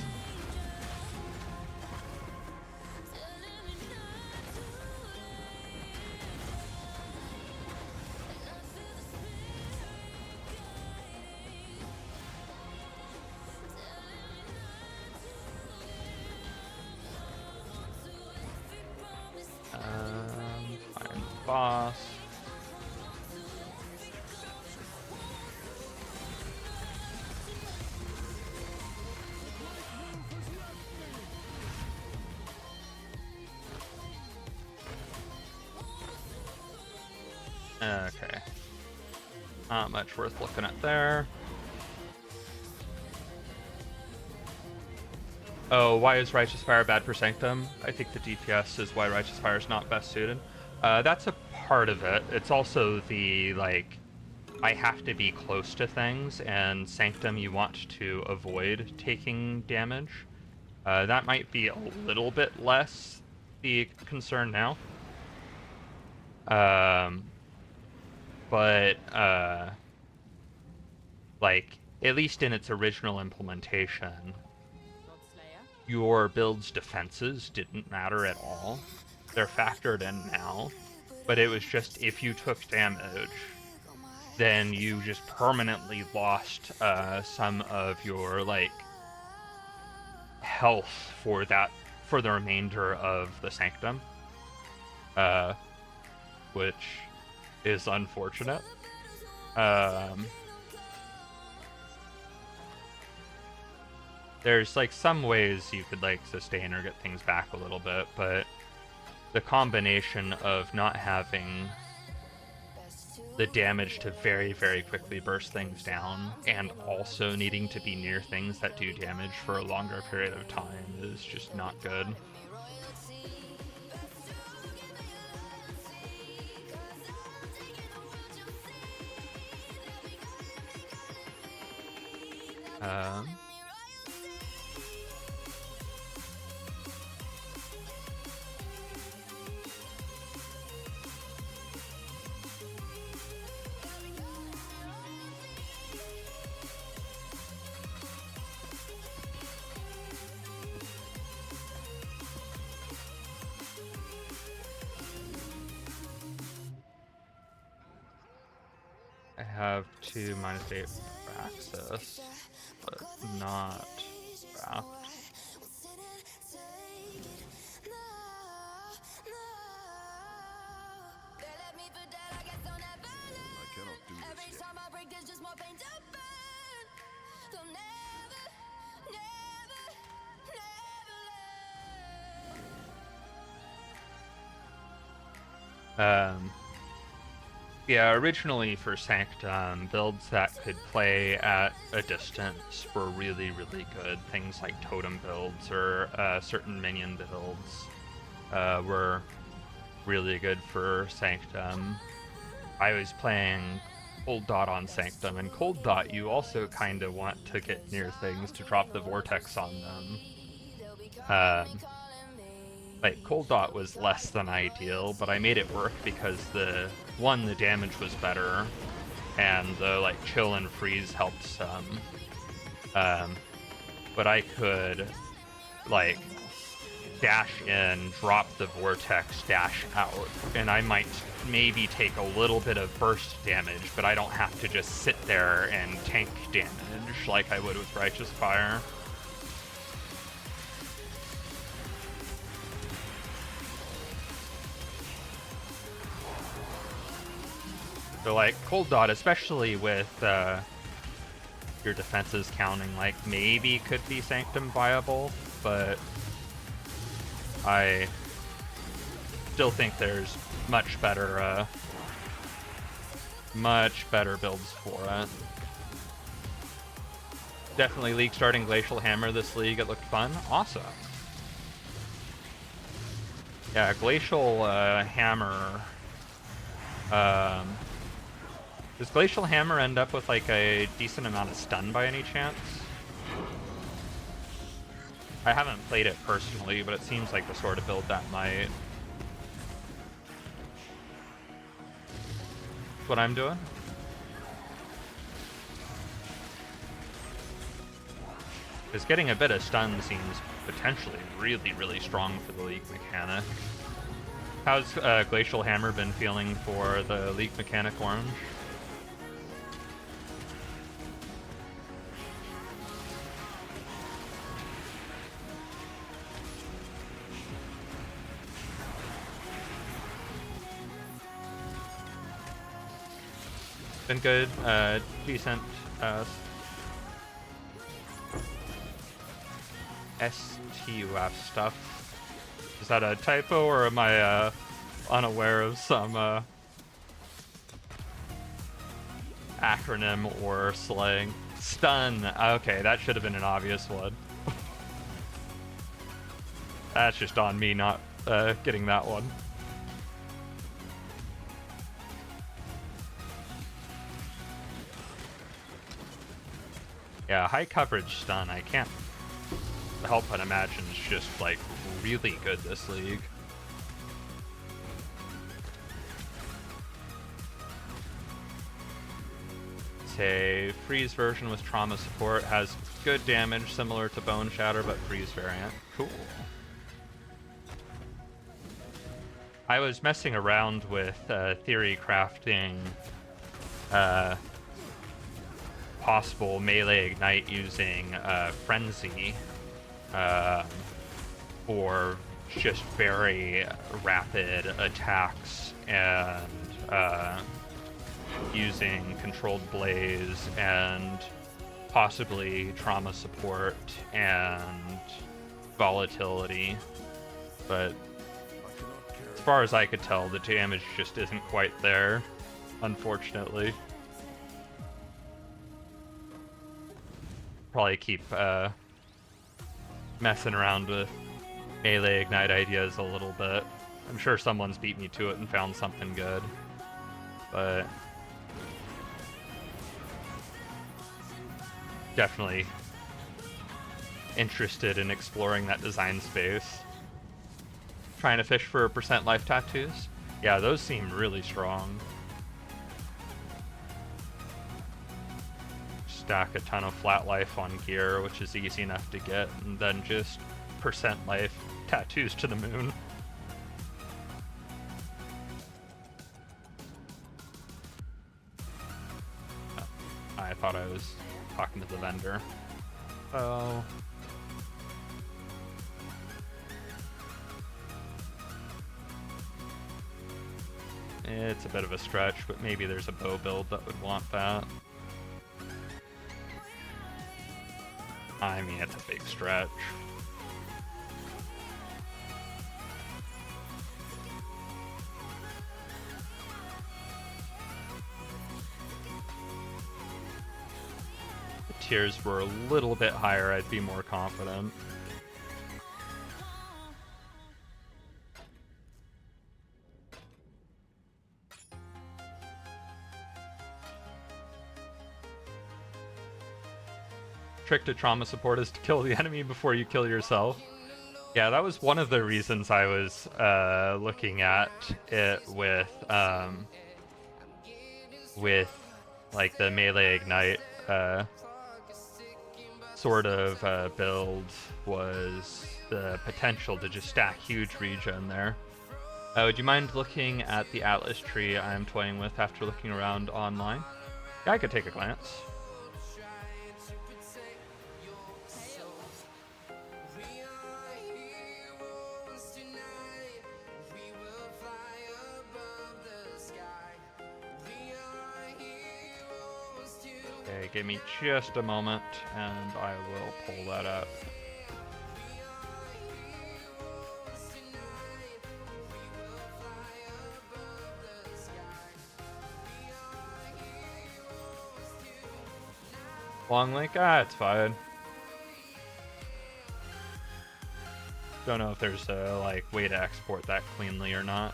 Find boss. Okay. Not much worth looking at there. Oh, why is Righteous Fire bad for Sanctum? I think the DPS is why Righteous Fire is not best suited. That's a part of it. It's also the, like, I have to be close to things, and Sanctum you want to avoid taking damage. That might be a little bit less the concern now. But, like, at least in its original implementation, your build's defenses didn't matter at all. They're factored in now, but it was just if you took damage, then you just permanently lost some of your, like, health for the remainder of the Sanctum, which is unfortunate. There's like some ways you could like sustain or get things back a little bit, but the combination of not having the damage to very, very quickly burst things down and also needing to be near things that do damage for a longer period of time is just not good. I have 2 -8 for access, but not wrapped. I cannot do this yet. Yeah, originally for Sanctum, builds that could play at a distance were really, really good. Things like totem builds or certain minion builds were really good for Sanctum. I was playing Cold Dot on Sanctum, and Cold Dot you also kind of want to get near things to drop the Vortex on them. Like, Cold Dot was less than ideal, but I made it work because the damage was better, and the, like, chill and freeze helped some. But I could, like, dash in, drop the Vortex, dash out, and I might maybe take a little bit of burst damage, but I don't have to just sit there and tank damage like I would with Righteous Fire. So, like, Cold Dot, especially with your defenses counting, like, maybe could be Sanctum viable, but I still think there's much better builds for it. Definitely League starting Glacial Hammer this league. It looked fun. Awesome. Yeah, Glacial Hammer. Does Glacial Hammer end up with like a decent amount of stun by any chance? I haven't played it personally, but it seems like the sort of build that might. That's what I'm doing. Because getting a bit of stun seems potentially really, really strong for the League mechanic. How's Glacial Hammer been feeling for the League mechanic orange? Been good, decent, STUF stuff. Is that a typo, or am I, unaware of some, acronym or slang? Stun! Okay, that should have been an obvious one. That's just on me not, getting that one. Yeah, high coverage stun, I can't help but imagine it's just, like, really good this league. It's a freeze version with trauma support, has good damage similar to Bone Shatter, but freeze variant. Cool. I was messing around with theory crafting possible melee ignite using Frenzy for just very rapid attacks and using controlled blaze and possibly trauma support and volatility. But as far as I could tell, the damage just isn't quite there, unfortunately. Probably keep messing around with melee ignite ideas a little bit. I'm sure someone's beat me to it and found something good, but definitely interested in exploring that design space. Trying to fish for percent life tattoos? Yeah, those seem really strong. Stack a ton of flat life on gear, which is easy enough to get, and then just percent life tattoos to the moon. I thought I was talking to the vendor. Oh. It's a bit of a stretch, but maybe there's a bow build that would want that. I mean, it's a big stretch. If the tiers were a little bit higher, I'd be more confident. Trick to trauma support is to kill the enemy before you kill yourself. Yeah, that was one of the reasons I was looking at it with like the melee ignite sort of build, was the potential to just stack huge regen there. Would you mind looking at the Atlas tree I'm toying with after looking around online? Yeah, I could take a glance. Okay, give me just a moment and I will pull that up. Long link? Ah, it's fine. Don't know if there's a like way to export that cleanly or not.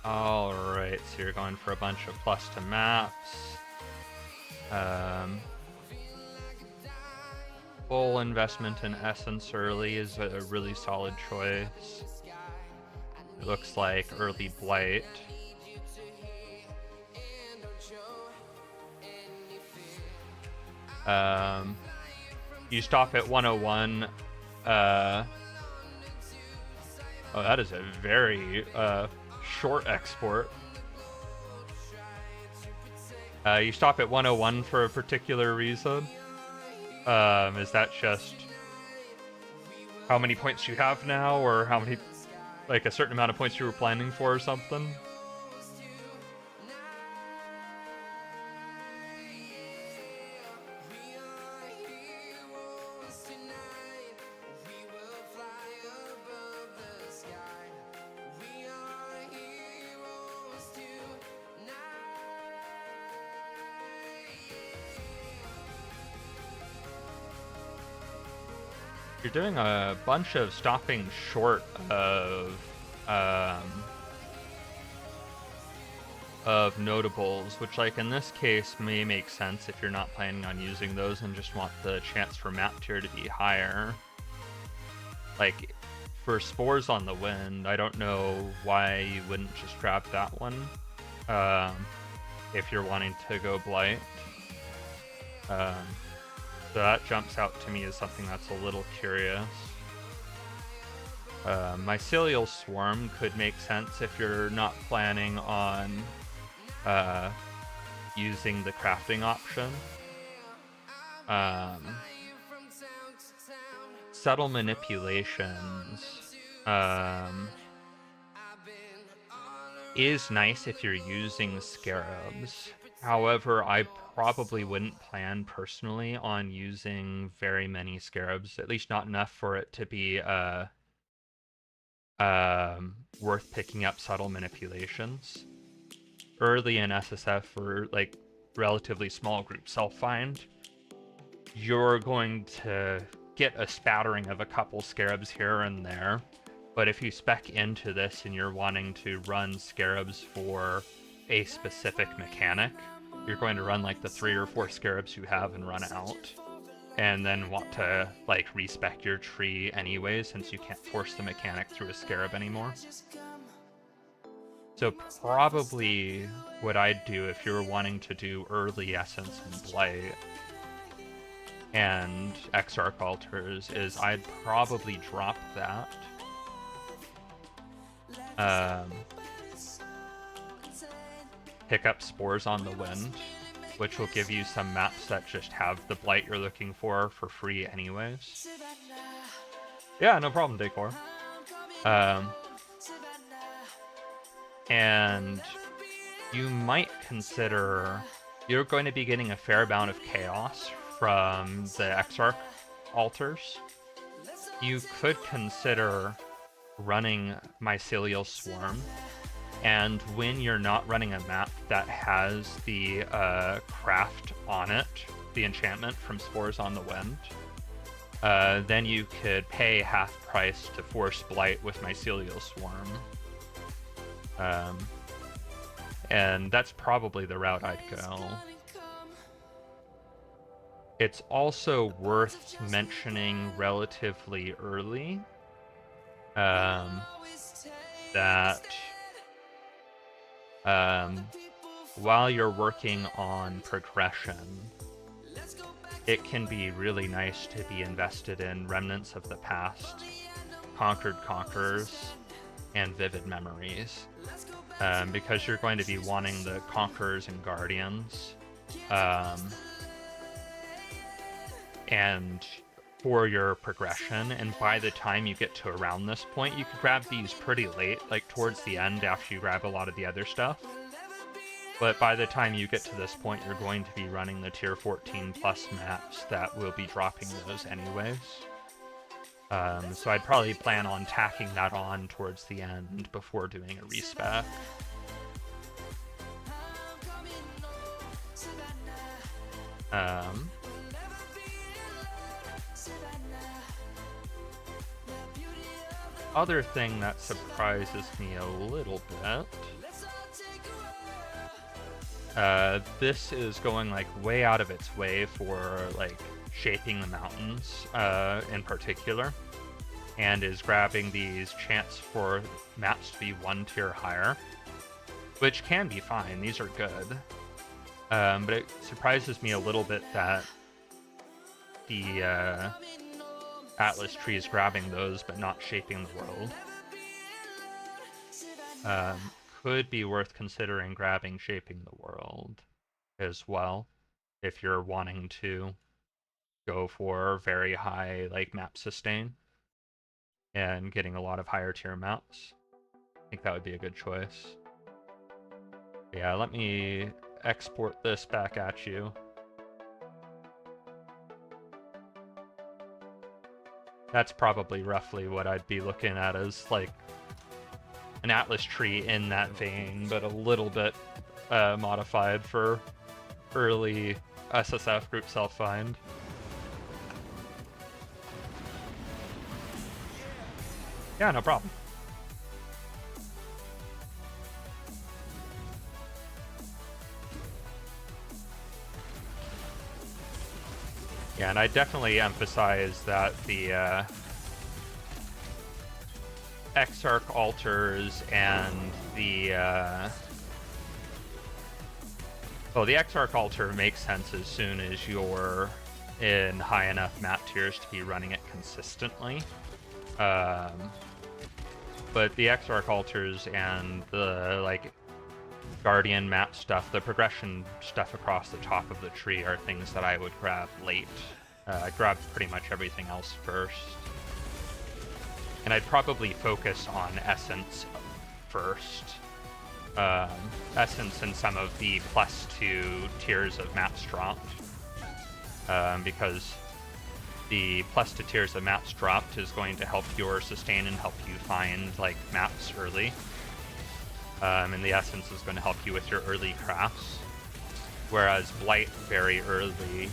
Alright, so you're going for a bunch of plus to maps. Full investment in Essence early is a really solid choice. It looks like early Blight. You stop at 101. Oh, that is a very short export. You stop at 101 for a particular reason. Is that just how many points you have now, or how many, like a certain amount of points you were planning for or something? You're doing a bunch of stopping short of notables, which, like in this case, may make sense if you're not planning on using those and just want the chance for map tier to be higher. Like for Spores on the Wind, I don't know why you wouldn't just grab that one if you're wanting to go Blight. So that jumps out to me as something that's a little curious. Mycelial Swarm could make sense if you're not planning on using the crafting option. subtle manipulations is nice if you're using scarabs. However, I probably wouldn't plan personally on using very many scarabs, at least not enough for it to be worth picking up subtle manipulations. Early in SSF or like relatively small group self-find, you're going to get a spattering of a couple scarabs here and there. But if you spec into this and you're wanting to run scarabs for a specific mechanic, you're going to run like the 3 or 4 scarabs you have and run out. And then want to like respec your tree anyway, since you can't force the mechanic through a scarab anymore. So probably what I'd do if you were wanting to do early Essence and Blight and Exarch Altars is I'd probably drop that. Pick up Spores on the Wind, which will give you some maps that just have the Blight you're looking for free anyways. Yeah, no problem, Decor. And you might consider... You're going to be getting a fair amount of chaos from the Exarch Altars. You could consider running Mycelial Swarm, and when you're not running a map that has the craft on it, the enchantment from Spores on the Wind, then you could pay half price to force Blight with Mycelial Swarm. And that's probably the route I'd go. It's also worth mentioning relatively early that while you're working on progression, it can be really nice to be invested in Remnants of the Past, Conquered Conquerors, and Vivid Memories, because you're going to be wanting the Conquerors and Guardians, and for your progression, and by the time you get to around this point, you could grab these pretty late, like towards the end after you grab a lot of the other stuff. But by the time you get to this point, you're going to be running the tier 14 plus maps that will be dropping those anyways. So I'd probably plan on tacking that on towards the end before doing a respec. Other thing that surprises me a little bit, this is going like way out of its way for like shaping the mountains in particular, and is grabbing these chants for maps to be 1 tier higher, which can be fine, these are good, but it surprises me a little bit that the Atlas tree is grabbing those but not shaping the world. Could be worth considering grabbing shaping the world as well if you're wanting to go for very high like map sustain and getting a lot of higher tier maps. I think that would be a good choice. Yeah, let me export this back at you. That's probably roughly what I'd be looking at as like an Atlas tree in that vein, but a little bit modified for early SSF group self-find. Yeah, no problem. Yeah, and I definitely emphasize that the Exarch Altars and the well, the Exarch Altar makes sense as soon as you're in high enough map tiers to be running it consistently. But the Exarch Altars and the like Guardian map stuff, the progression stuff across the top of the tree are things that I would grab late. I grabbed pretty much everything else first. And I'd probably focus on Essence first. Essence and some of the +2 tiers of maps dropped. Because the +2 tiers of maps dropped is going to help your sustain and help you find like maps early. And the Essence is going to help you with your early crafts. Whereas Blight very early,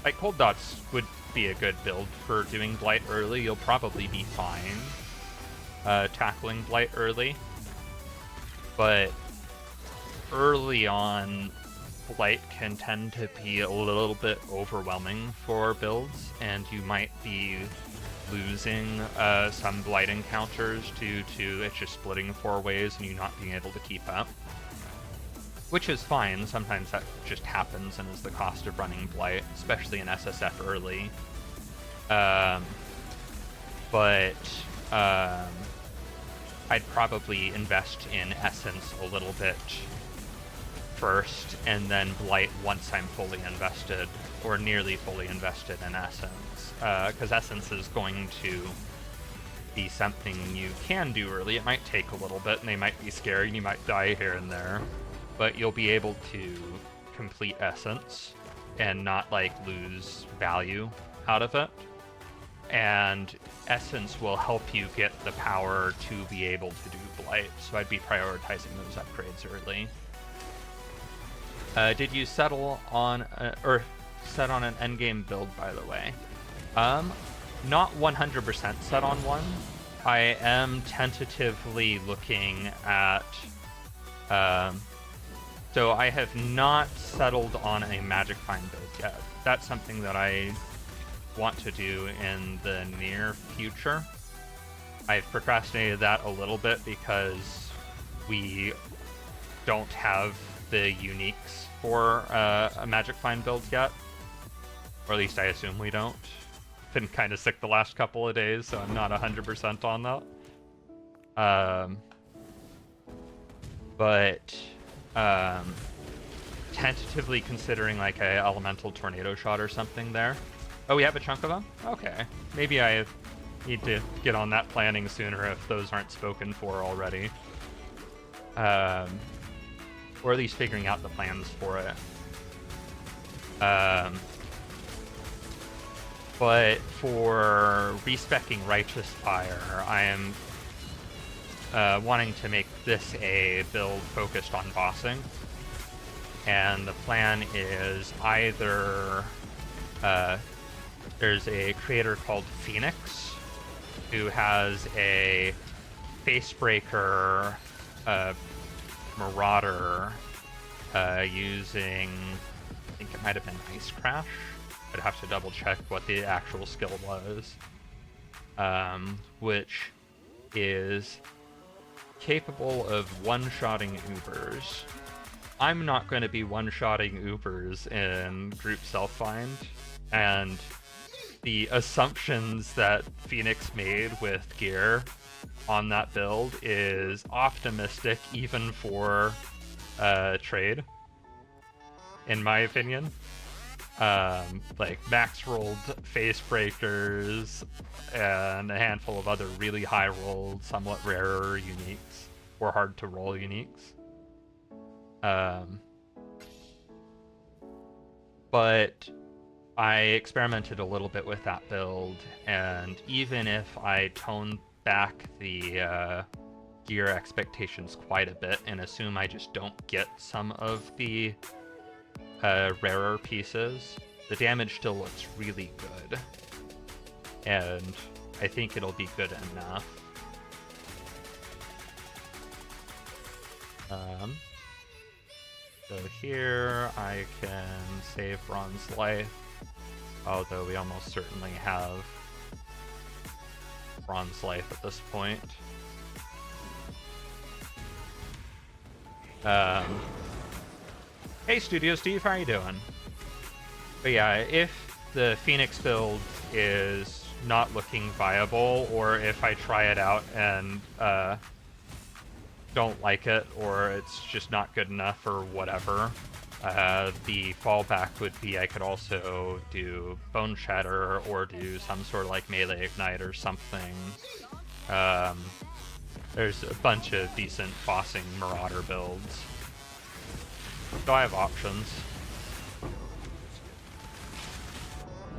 like Cold Dots would be a good build for doing Blight early. You'll probably be fine tackling Blight early. But early on, Blight can tend to be a little bit overwhelming for builds, and you might be losing some Blight encounters due to it just splitting 4 ways and you not being able to keep up. Which is fine, sometimes that just happens and is the cost of running Blight, especially in SSF early. I'd probably invest in Essence a little bit first, and then Blight once I'm fully invested, or nearly fully invested in Essence. Because Essence is going to be something you can do early. It might take a little bit, and they might be scary, and you might die here and there. But you'll be able to complete Essence and not, like, lose value out of it. And Essence will help you get the power to be able to do Blight, so I'd be prioritizing those upgrades early. Did you settle on, or set on an endgame build, by the way? Not 100% set on one. I am tentatively looking at, so I have not settled on a Magic Find build yet. That's something that I want to do in the near future. I've procrastinated that a little bit because we don't have the uniques for a Magic Find build yet. Or at least I assume we don't. Been kind of sick the last couple of days, so I'm not 100% on that. Tentatively considering like a elemental tornado shot or something there. Oh, we have a chunk of them? Okay. Maybe I need to get on that planning sooner if those aren't spoken for already. Or at least figuring out the plans for it. But for respecking Righteous Fire, I am wanting to make this a build focused on bossing. And the plan is either there's a creator called Phoenix who has a Facebreaker Marauder using, I think it might have been Ice Crash. I'd have to double check what the actual skill was. Which is capable of one-shotting Ubers. I'm not going to be one-shotting Ubers in group self-find, and the assumptions that Phoenix made with gear on that build is optimistic even for trade, in my opinion. Like max rolled face breakers and a handful of other really high rolled, somewhat rarer uniques, or hard to roll uniques. But I experimented a little bit with that build, and even if I tone back the gear expectations quite a bit and assume I just don't get some of the rarer pieces, the damage still looks really good, and I think it'll be good enough. So here I can save Bronze Life, although we almost certainly have Bronze Life at this point. Hey Studio Steve, how are you doing? But yeah, if the Phoenix build is not looking viable, or if I try it out and don't like it, or it's just not good enough, or whatever, the fallback would be I could also do Bone Shatter or do some sort of like melee ignite or something. There's a bunch of decent bossing Marauder builds, so I have options.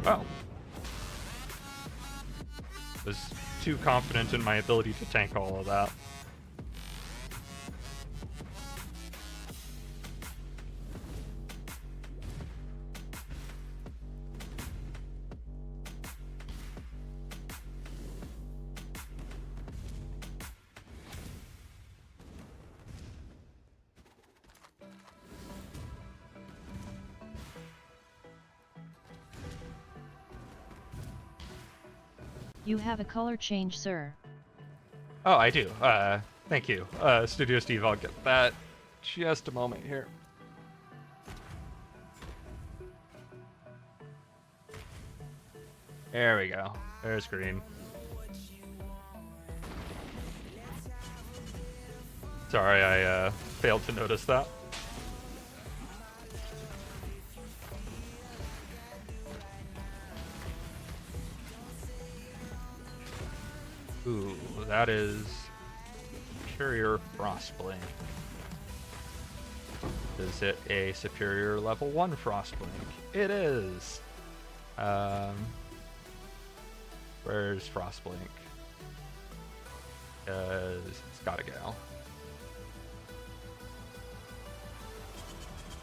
Oh. Was too confident in my ability to tank all of that. You have a color change, sir. Oh, I do. Thank you. Studio Steve, I'll get that just a moment here. There we go. There's green. Sorry, I failed to notice that. Ooh, that is Superior Frostblink. Is it a Superior Level 1 Frostblink? It is! Where's Frostblink? Because it's gotta go.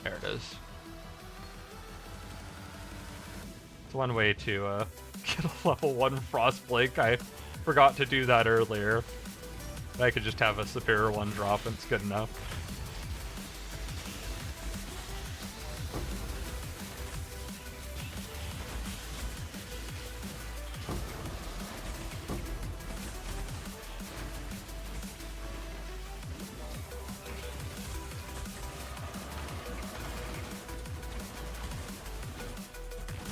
There it is. It's one way to get a level 1 Frostblink. I forgot to do that earlier. I could just have a Superior 1 drop and it's good enough.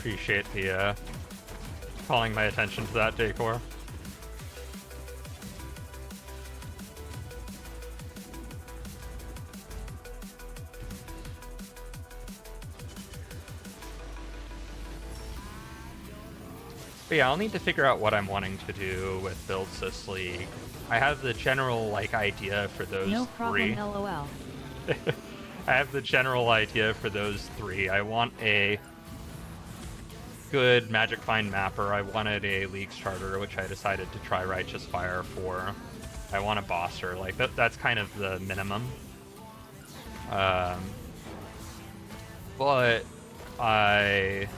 Appreciate the calling my attention to that decor. But yeah, I'll need to figure out what I'm wanting to do with Build Sys League. I have the general like idea for those No problem, three. LOL. I have the general idea for those three. I want a good Magic Find Mapper. I wanted a League Starter, which I decided to try Righteous Fire for. I want a Bosser. Like that's kind of the minimum. But I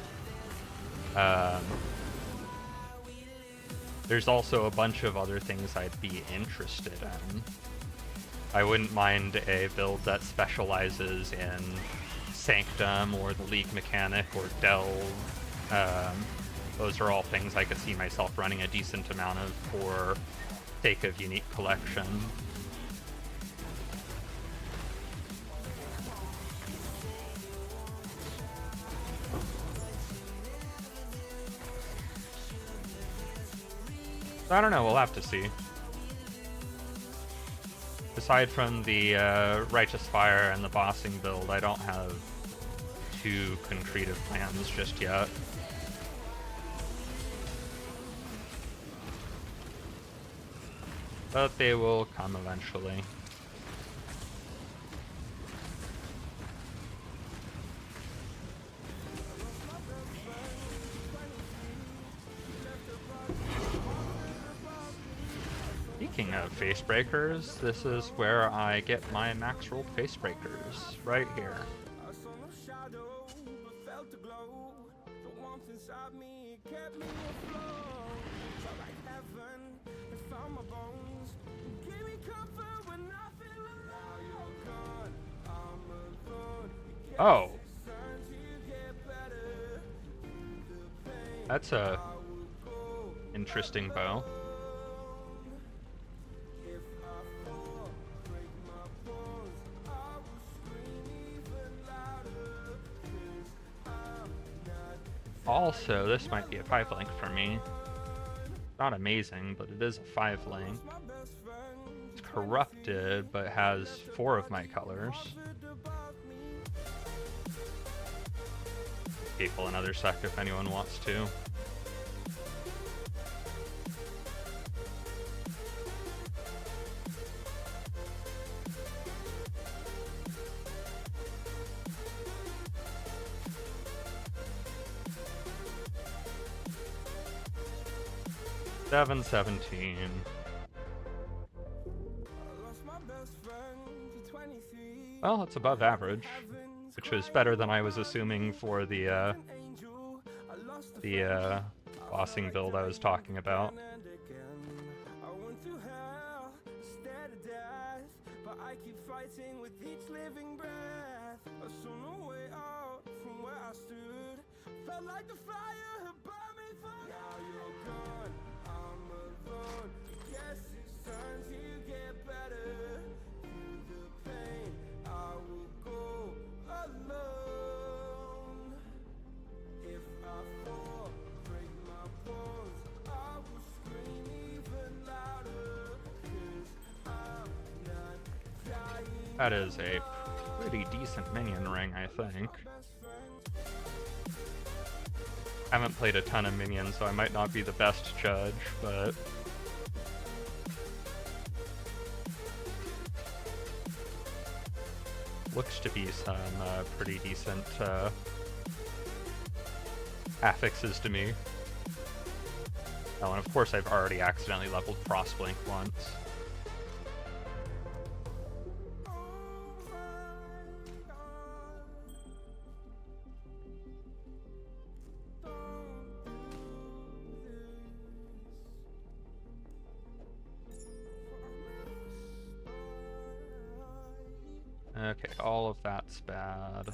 there's also a bunch of other things I'd be interested in. I wouldn't mind a build that specializes in Sanctum or the League Mechanic or Delve. Those are all things I could see myself running a decent amount of for sake of unique collection. I don't know, we'll have to see. Aside from the Righteous Fire and the bossing build, I don't have too concrete of plans just yet. But they will come eventually. Speaking of face breakers, this is where I get my max rolled face breakers, right here. Oh. That's a interesting bow. Also, this might be a 5-link for me. Not amazing, but it is a 5-link. It's Corrupt did, but has 4 of my colors. People another sec if anyone wants to. Seven 17. Well, it's above average, which is better than I was assuming for the bossing build I was talking about. That is a pretty decent minion ring, I think. Haven't played a ton of minions, so I might not be the best judge, but... looks to be some pretty decent affixes to me. Oh, and of course I've already accidentally leveled Frostblink once. Okay, all of that's bad.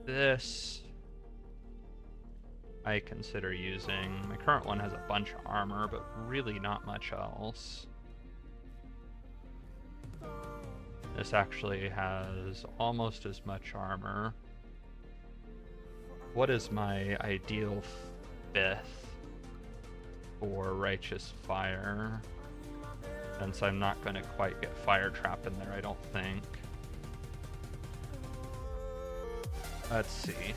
This I consider using. My current one has a bunch of armor, but really not much else. This actually has almost as much armor. What is my ideal 5th for Righteous Fire? Since I'm not going to quite get Fire Trap in there, I don't think. Let's see.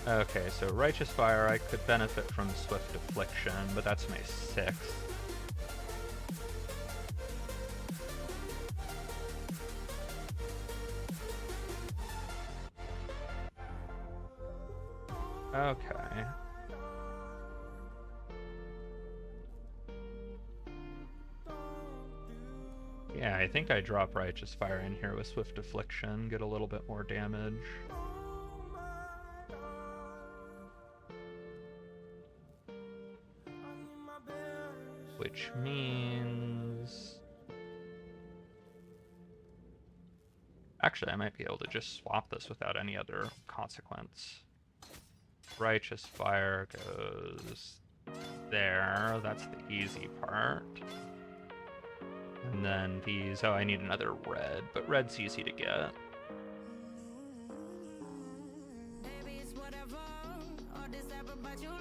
Okay, so Righteous Fire, I could benefit from Swift Affliction, but that's my 6th. Okay. Yeah, I think I drop Righteous Fire in here with Swift Affliction, get a little bit more damage. Which means... actually, I might be able to just swap this without any other consequence. Righteous Fire goes there. That's the easy part. And then these... oh, I need another red, but red's easy to get.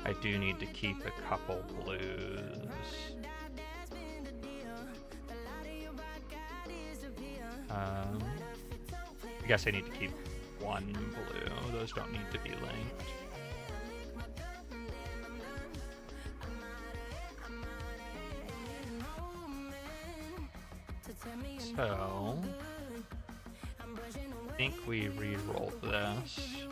I do need to keep a couple blues. I guess I need to keep 1 blue. Those don't need to be linked. So, I think we re-roll this.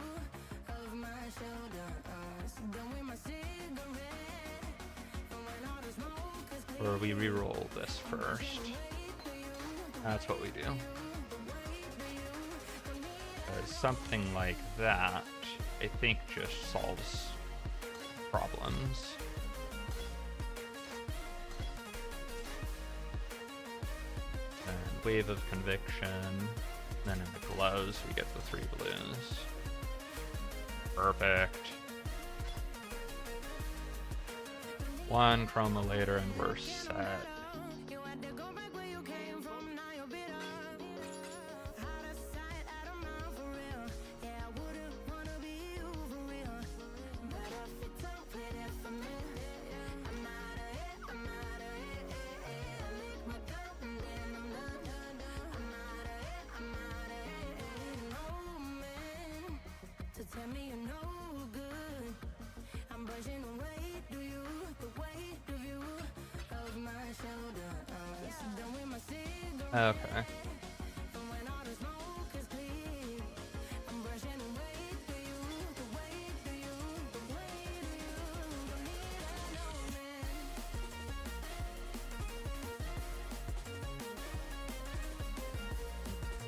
Or we re-roll this first. That's what we do. Something like that, I think, just solves problems. And Wave of Conviction. Then in the gloves, we get the 3 blues. Perfect. 1 chroma later, and we're set. Okay.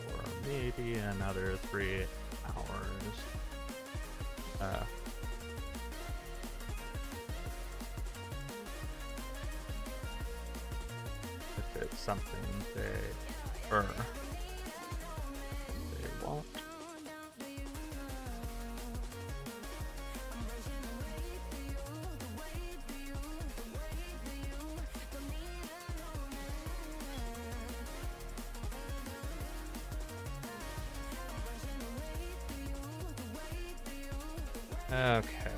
Or maybe another 3 hours. If it's something they want. Okay,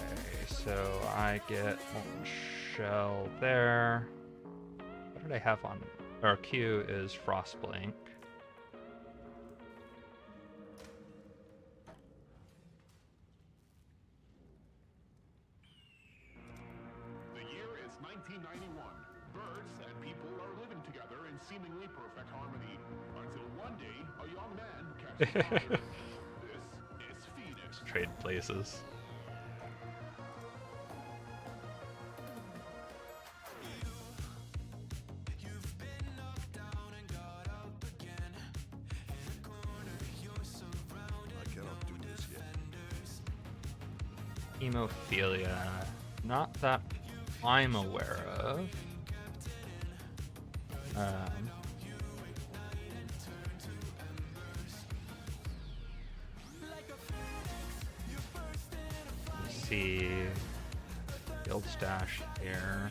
so I get one shell there. What did I have on? Our Q is Frostblink. The year is 1991. Birds and people are living together in seemingly perfect harmony. Until one day, a young man catches fire. This is Phoenix. Trade places. I cannot do this yet. Hemophilia. Not that I'm aware of. Let's see. Guild stash here.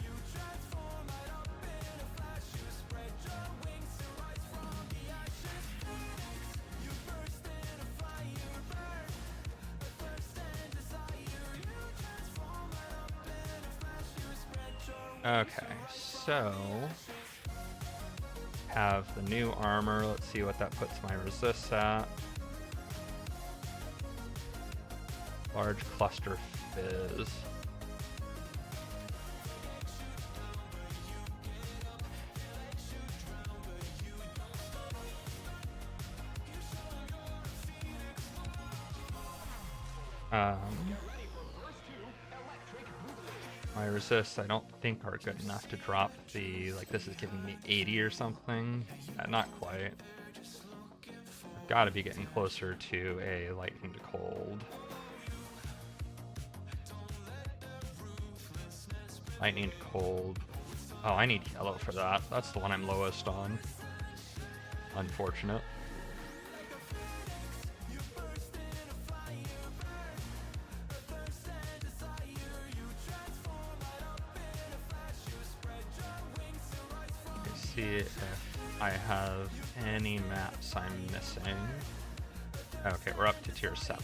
Okay, so have the new armor. Let's see what that puts my resists at. Large cluster fizz. My resists I don't think are good enough to drop the, like this is giving me 80 or something. Not quite. I've got to be getting closer to a lightning to cold. Lightning to cold. Oh, I need yellow for that. That's the one I'm lowest on. Unfortunate. See if I have any maps I'm missing. Okay, we're up to tier 7s.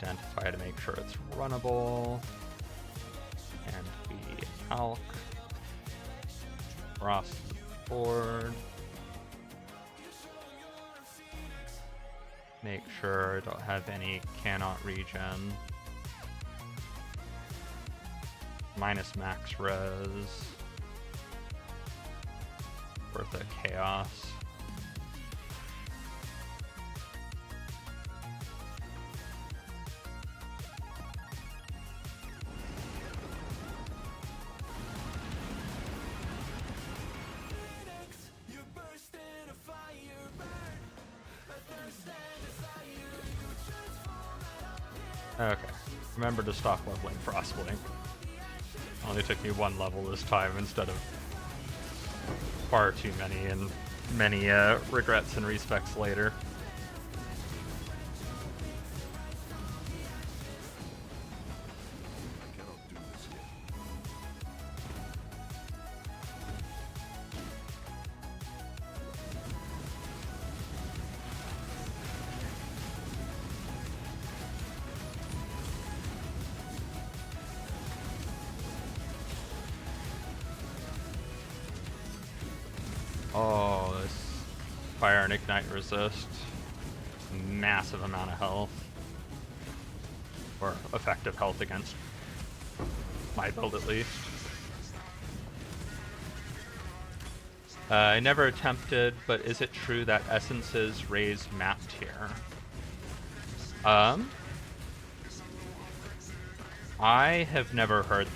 Identify to make sure it's runnable. And we alk. Cross the board. Make sure I don't have any cannot regen. Minus max res. Worth a chaos. Okay, remember to stop leveling Frostblink. Only took me 1 level this time instead of far too many, and many regrets and respects later. I cannot do this yet. Iron Ignite resist. Massive amount of health. Or effective health against my build at least. I never attempted, but is it true that essences raise map tier? I have never heard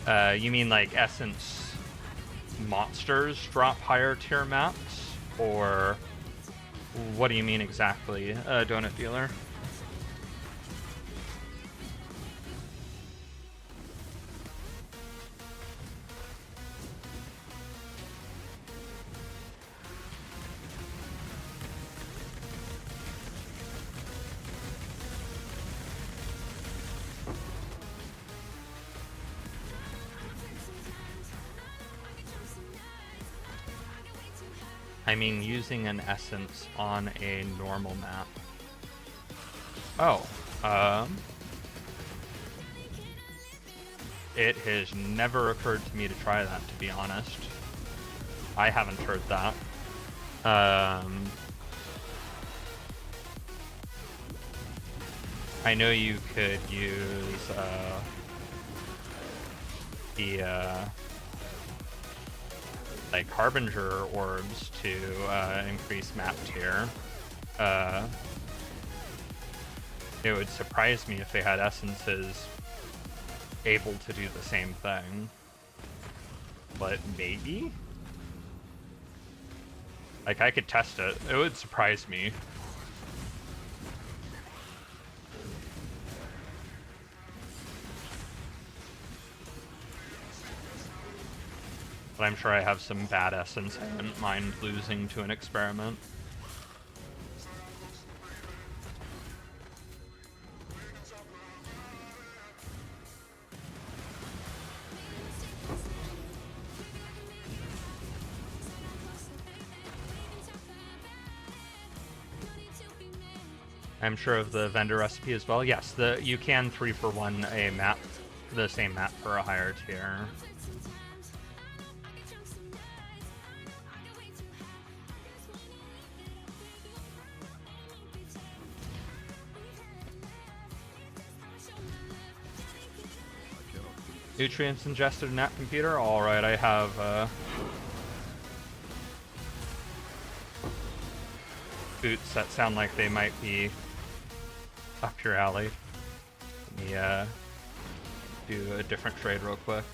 that. You mean like essence monsters drop higher tier maps? Or what do you mean exactly, Donut Dealer? I mean, using an essence on a normal map. Oh, it has never occurred to me to try that, to be honest. I haven't heard that. I know you could use, like Harbinger orbs to increase map tier. It would surprise me if they had essences able to do the same thing. But maybe? Like, I could test it. It would surprise me. But I'm sure I have some bad essence I wouldn't mind losing to an experiment. I'm sure of the vendor recipe as well. Yes, you can 3-for-1 a map, the same map for a higher tier. Nutrients ingested in that computer? Alright, I have boots that sound like they might be up your alley. Let me do a different trade real quick.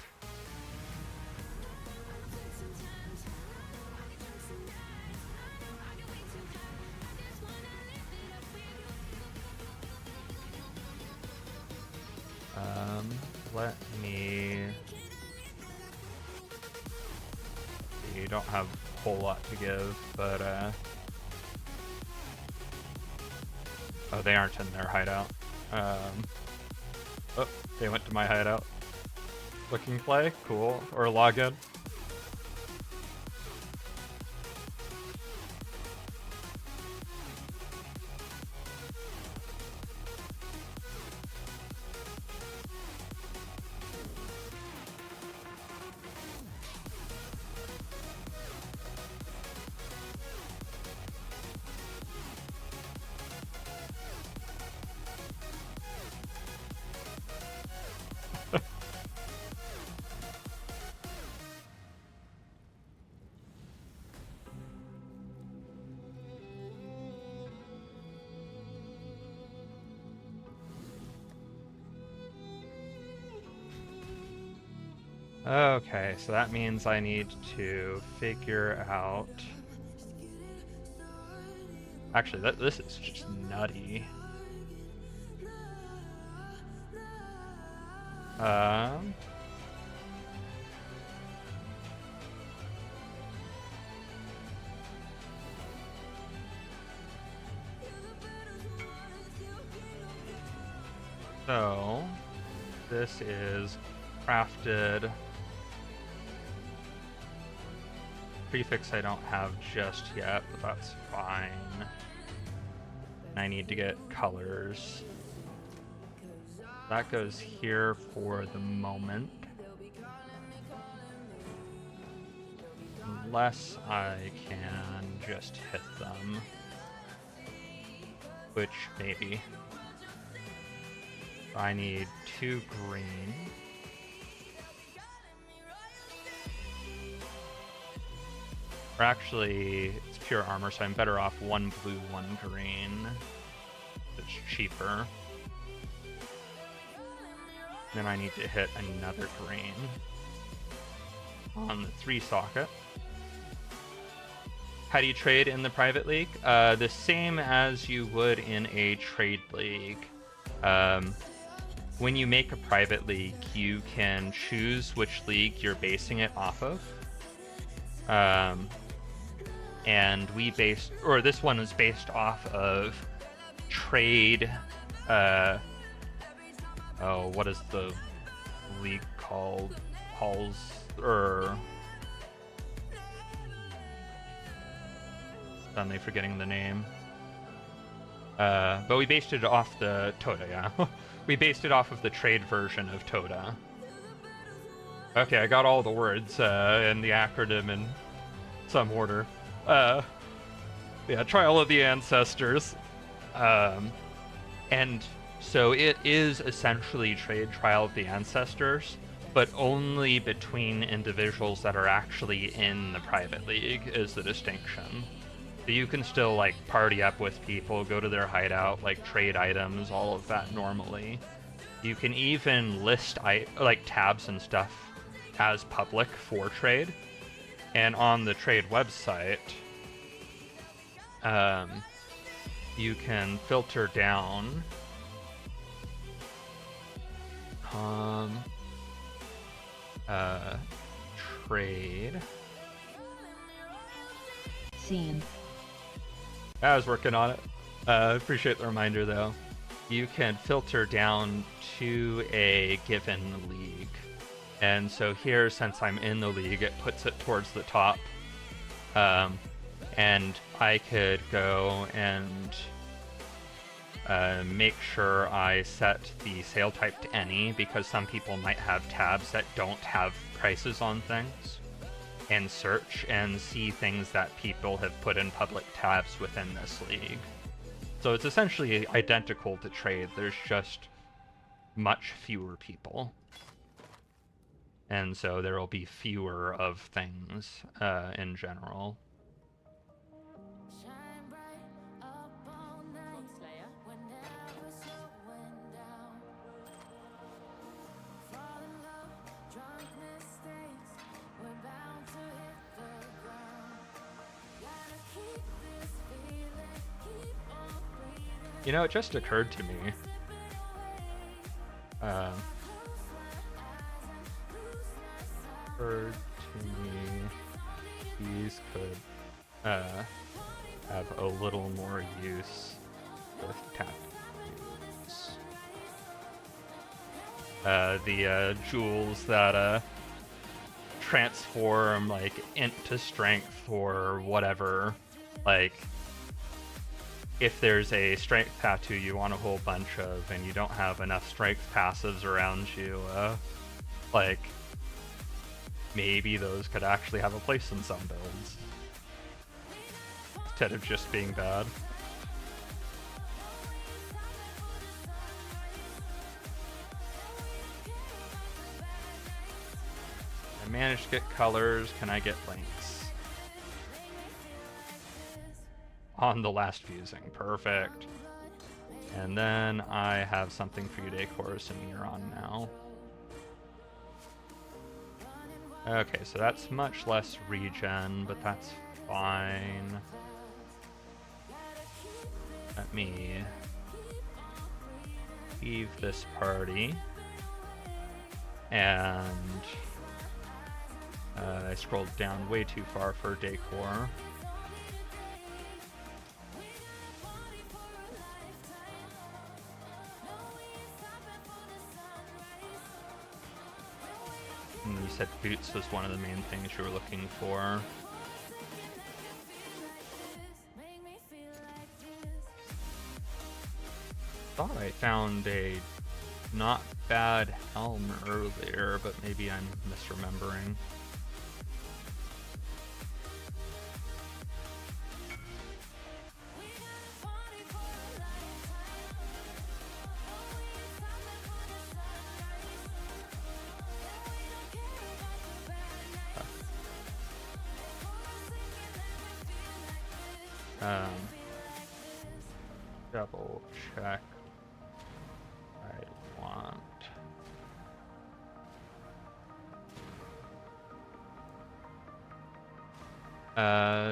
Let me... You don't have a whole lot to give, but oh, they aren't in their hideout. Oh, they went to my hideout. Looking play? Cool. Or login. Okay, so that means I need to figure out... Actually, this is just nutty. So, this is crafted... Prefix I don't have just yet, but that's fine. I need to get colors. That goes here for the moment. unless I can just hit them. Which, maybe. I need 2 green. Or actually, it's pure armor, so I'm better off 1 blue, 1 green. It's cheaper. Then I need to hit another green on the 3 socket. How do you trade in the private league? The same as you would in a trade league. When you make a private league, you can choose which league you're basing it off of. And this one was based off of trade, what is the league called? Halls, or suddenly forgetting the name. But we based it off the TotA, yeah. We based it off of the trade version of TotA. Okay, I got all the words and the acronym in some order. Yeah, Trial of the Ancestors. And so it is essentially trade Trial of the Ancestors, but only between individuals that are actually in the private league is the distinction. So you can still like party up with people, go to their hideout, like trade items, all of that normally. You can even list like tabs and stuff as public for trade. And on the trade website, you can filter down trade. Scene. I was working on it. Appreciate the reminder though. You can filter down to a given league. And so here, since I'm in the league, it puts it towards the top. And I could go and make sure I set the sale type to any, because some people might have tabs that don't have prices on things, and search and see things that people have put in public tabs within this league. So it's essentially identical to trade, there's just much fewer people. And so there will be fewer of things in general. You know, it just occurred to me. These could have a little more use with tattoos. The jewels that transform like int to strength or whatever, like if there's a strength tattoo you want a whole bunch of and you don't have enough strength passives around you, like maybe those could actually have a place in some builds instead of just being bad. I managed to get colors. Can I get links? On the last fusing. Perfect. And then I have something for you to chorus and you're on now. Okay, so that's much less regen, but that's fine. Let me leave this party. And I scrolled down way too far for decor. And you said boots was one of the main things you were looking for. Thought I found a not bad helm earlier, but maybe I'm misremembering. Double check. I want.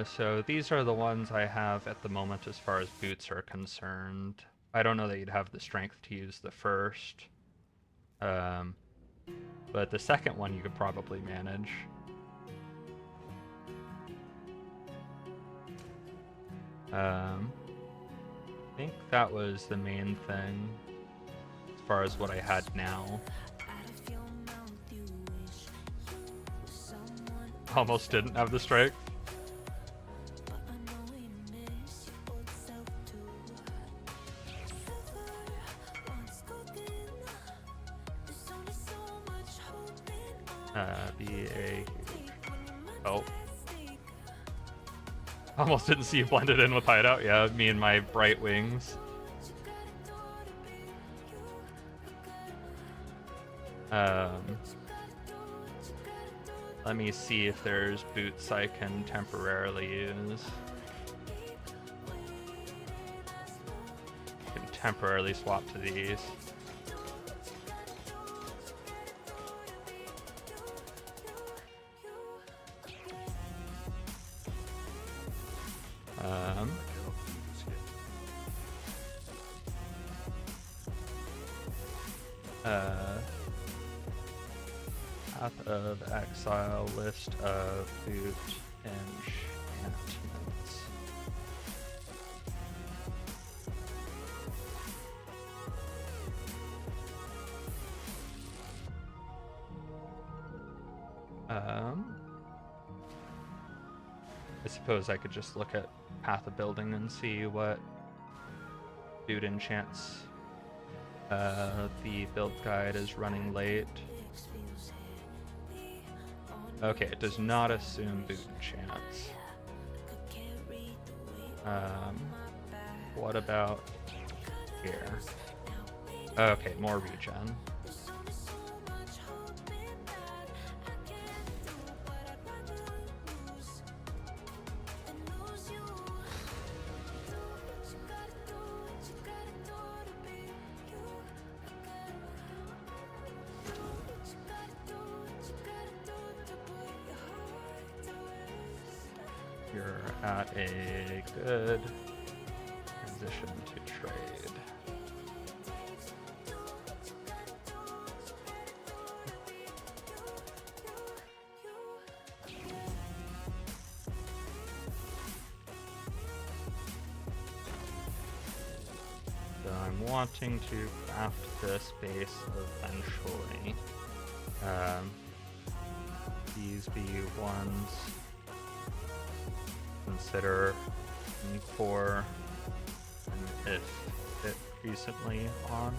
So these are the ones I have at the moment as far as boots are concerned. I don't know that you'd have the strength to use the first. But the second one you could probably manage. I think that was the main thing as far as what I had now. Almost didn't have the strength. Be a help. Almost didn't see you blended in with hideout. Yeah, me and my bright wings. Let me see if there's boots I can temporarily use. I can temporarily swap to these. Path of Exile, list of boot enchantments. I suppose I could just look at Path of Building and see what boot enchants. The build guide is running late. Okay, it does not assume boot enchants. What about here? Okay, more regen. You're at a good position to trade. So I'm wanting to craft this base eventually. These be ones consider for and if it recently on.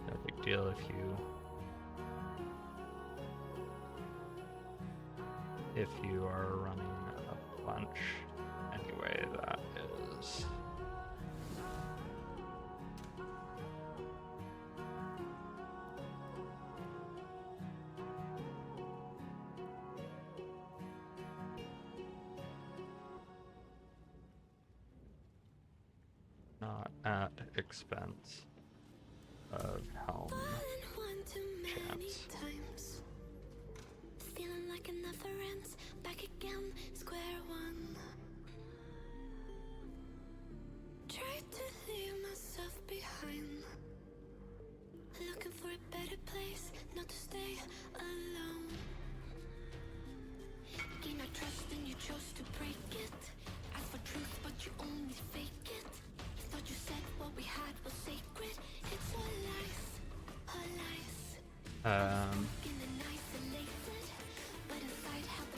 No big deal if you are running a bunch. Anyway, that is not at expense of helm chance. Feeling like another ends back again, square one. Try to leave myself behind, looking for a better place, not to stay alone. Gain our trust and you chose to break it. Ask for truth but you only fake it. Thought you said what we had was sacred. It's all lies, all lies.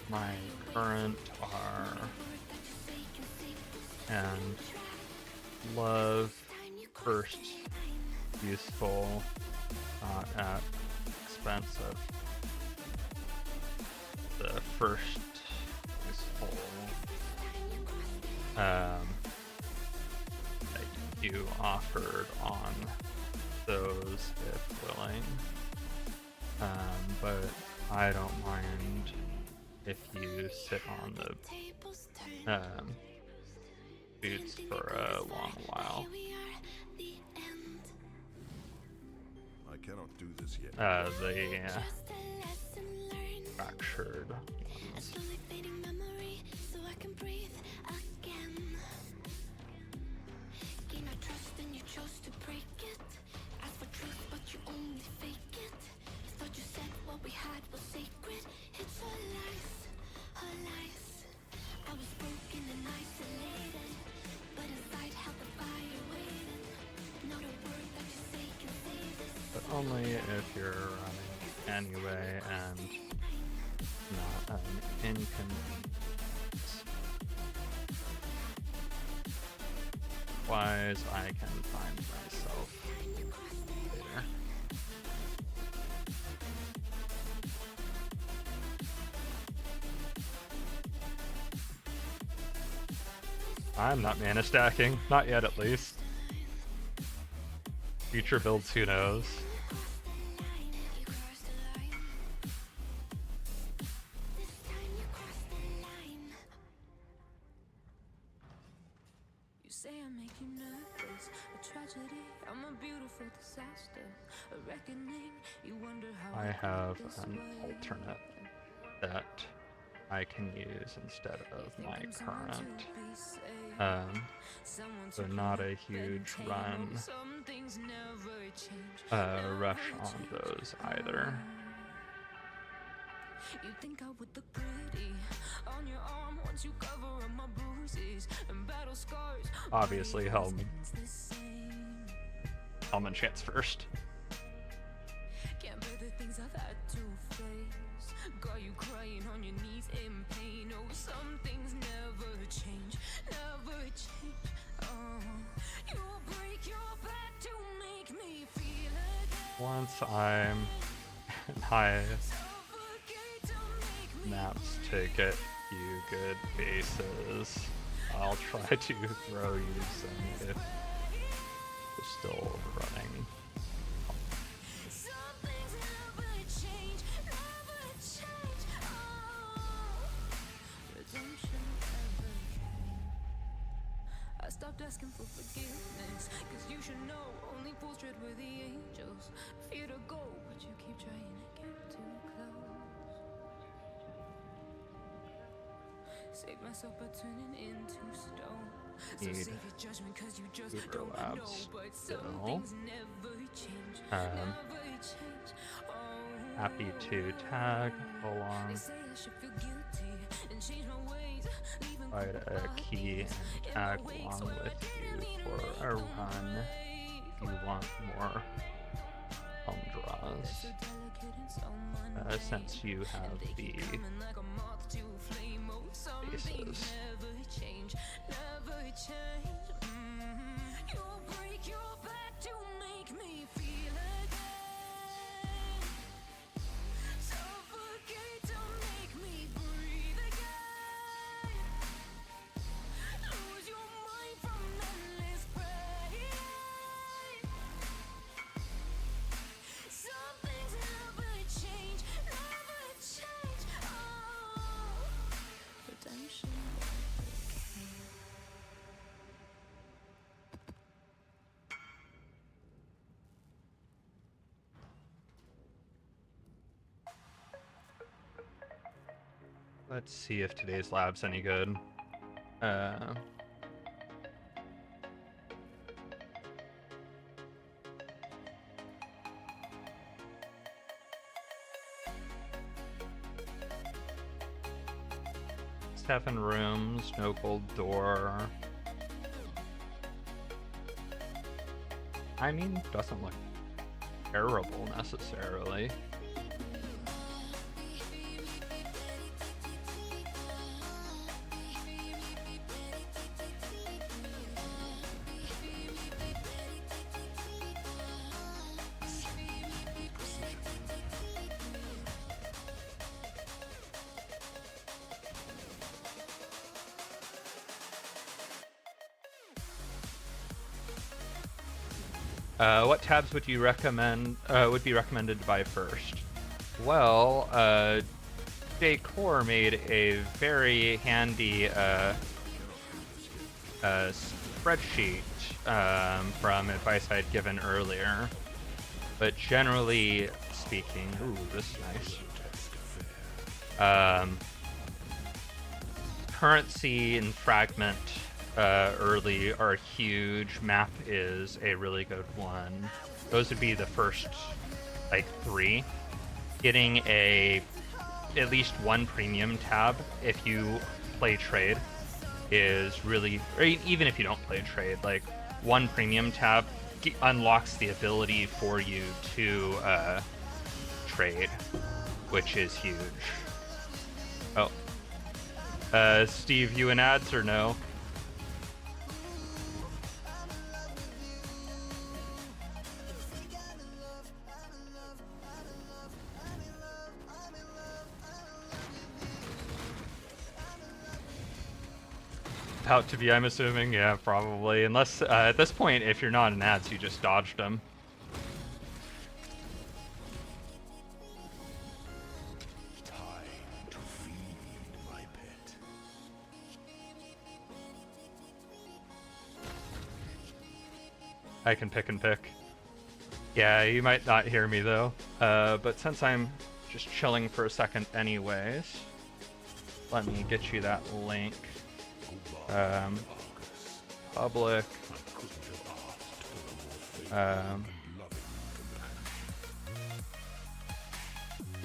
My current are and love first useful, not at expense of the first useful that you offered on those if willing, but I don't mind if you sit on the boots for a long while. I cannot do this yet. The fractured ones. But only if you're running anyway and not an inconvenience. Otherwise, I can find myself later. I'm not mana stacking, not yet at least. Future builds, who knows? You say I make you nervous, a tragedy, I'm a beautiful disaster, a reckoning, you wonder how I have got this an way. alternate that I can use instead of my current. So not a huge rush on those either. You think I would look pretty on your arm once you cover up my bruises and battle scars. Obviously, Helm enchants first. Can't bear the things I've had to face. Got you crying on your knees in pain. Oh, some things never change, never change. You'll break your back to make me feel again. Once I'm high maps to get you good bases, I'll try to throw you some if you're still running. Some things never change, never change. Redemption never came. I stopped asking for forgiveness, cause you should know only fools tread where the angels fear to go, but you keep trying to get too close. Save myself by turning into stone. So Need save your judgment cause you just Uber don't know. Labs But still. some things never change, never change. Oh, Happy to tag along. they say I should feel guilty and change my ways, leaving Provide a key and tag along with you for a run if you want more home draws. Since you have the bases. You'll break your back to make me feel again. Suffocate to make me breathe again. Lose your mind from endless pain. Some things never change, never change. Oh, redemption never came. Let's see if today's lab's any good. 7 rooms, no gold door. I mean, doesn't look terrible necessarily. What tabs would you recommend? Would be recommended to buy first? Well, Decor made a very handy spreadsheet from advice I'd given earlier. But generally speaking, ooh, this is nice. Currency and fragment early are huge. Map is a really good one. Those would be the first, like, 3. Getting at least one premium tab if you play trade is really, or even if you don't play trade, like, one premium tab unlocks the ability for you to trade, which is huge. Oh. Steve, you in ads or no? Out to be, I'm assuming. Yeah, probably. Unless, at this point, if you're not in ads, you just dodged them. Time to feed my pet. I can pick and pick. Yeah, you might not hear me though. But since I'm just chilling for a second anyways, let me get you that link. Public.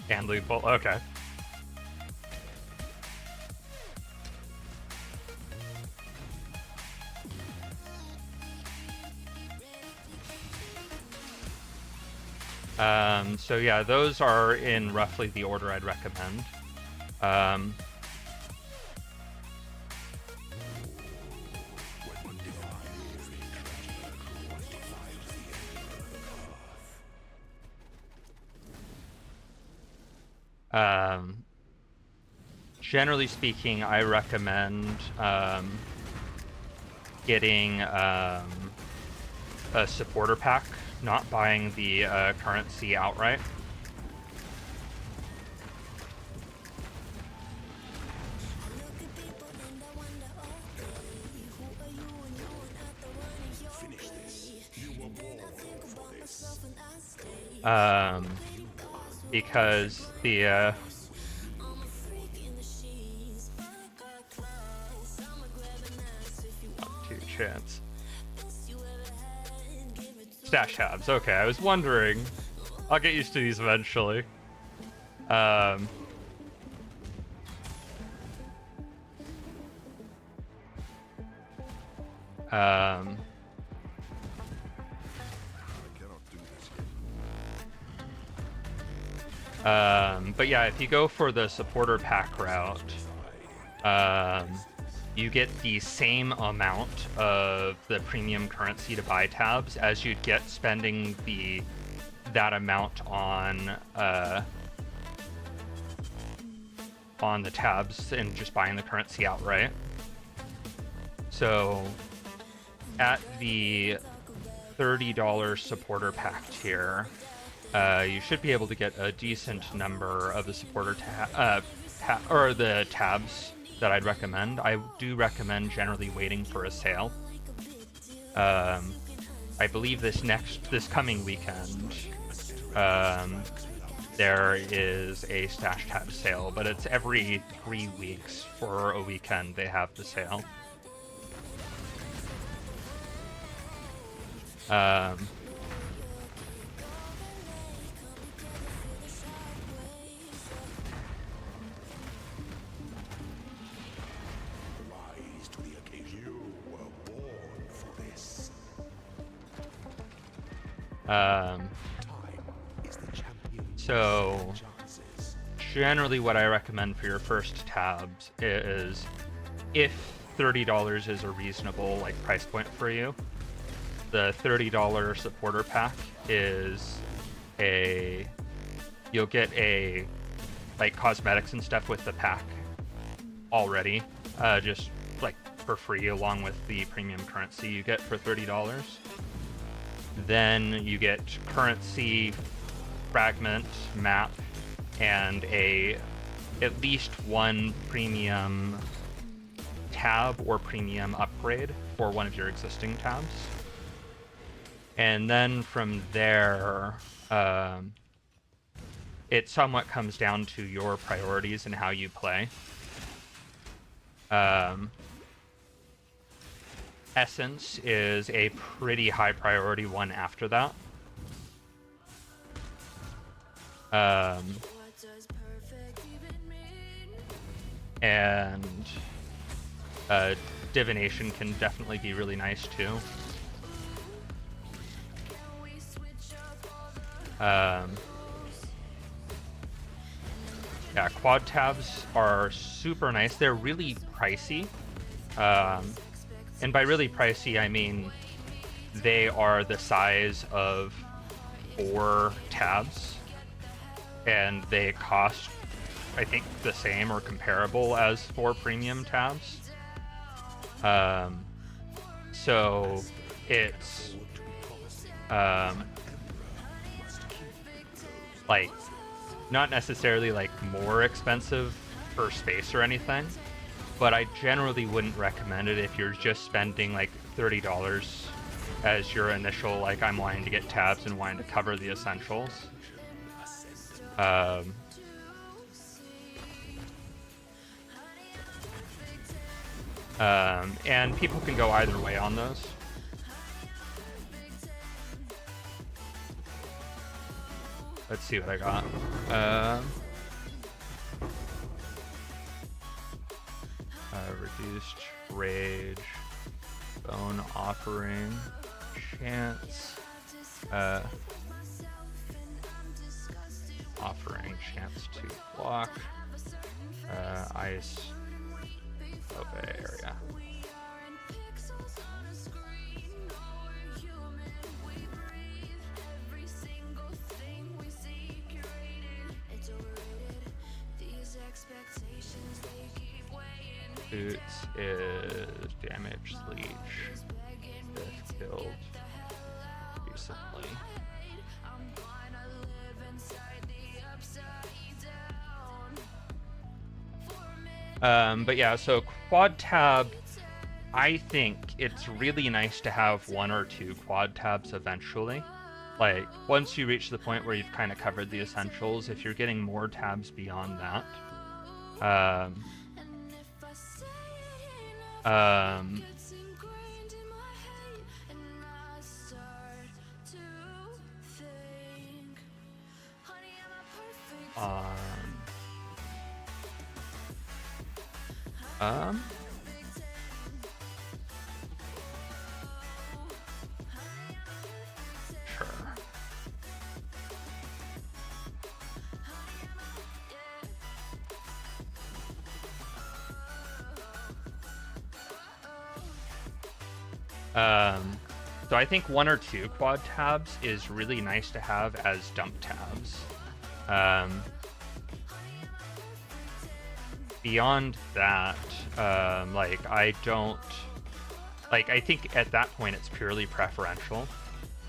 And loophole. Okay. So yeah, those are in roughly the order I'd recommend. Generally speaking, I recommend getting a supporter pack, not buying the currency outright. Because the chance. Stash tabs. Okay, I was wondering. I'll get used to these eventually. But yeah, if you go for the supporter pack route, you get the same amount of the premium currency to buy tabs as you'd get spending that amount on the tabs and just buying the currency outright. So at the $30 supporter pack tier, you should be able to get a decent number of the supporter or the tabs that I'd recommend. I do recommend generally waiting for a sale. I believe this coming weekend, there is a stash tab sale, but it's every 3 weeks for a weekend they have the sale. So generally what I recommend for your first tabs is, if $30 is a reasonable price point for you, the $30 supporter pack is you'll get cosmetics and stuff with the pack already, just for free, along with the premium currency you get for $30. Then you get currency, fragment, map, and a at least one premium tab or premium upgrade for one of your existing tabs. And then from there, it somewhat comes down to your priorities and how you play. Essence is a pretty high priority one after that. And divination can definitely be really nice too. Yeah, quad tabs are super nice. They're really pricey. And by really pricey, I mean they are the size of 4 tabs. And they cost, I think, the same or comparable as 4 premium tabs. So it's like not necessarily like more expensive per space or anything, but I generally wouldn't recommend it if you're just spending like $30 as your initial, like, I'm wanting to get tabs and wanting to cover the essentials. And people can go either way on those. Let's see what I got. Reduced rage, bone offering, chance, offering chance to block, ice, obey area. Boots is damage leech. If killed recently. But yeah, so quad tab, I think it's really nice to have 1 or 2 quad tabs eventually. Like, once you reach the point where you've kind of covered the essentials, if you're getting more tabs beyond that, sure. So I think 1 or 2 quad tabs is really nice to have as dump tabs. Beyond that, like, I think at that point it's purely preferential,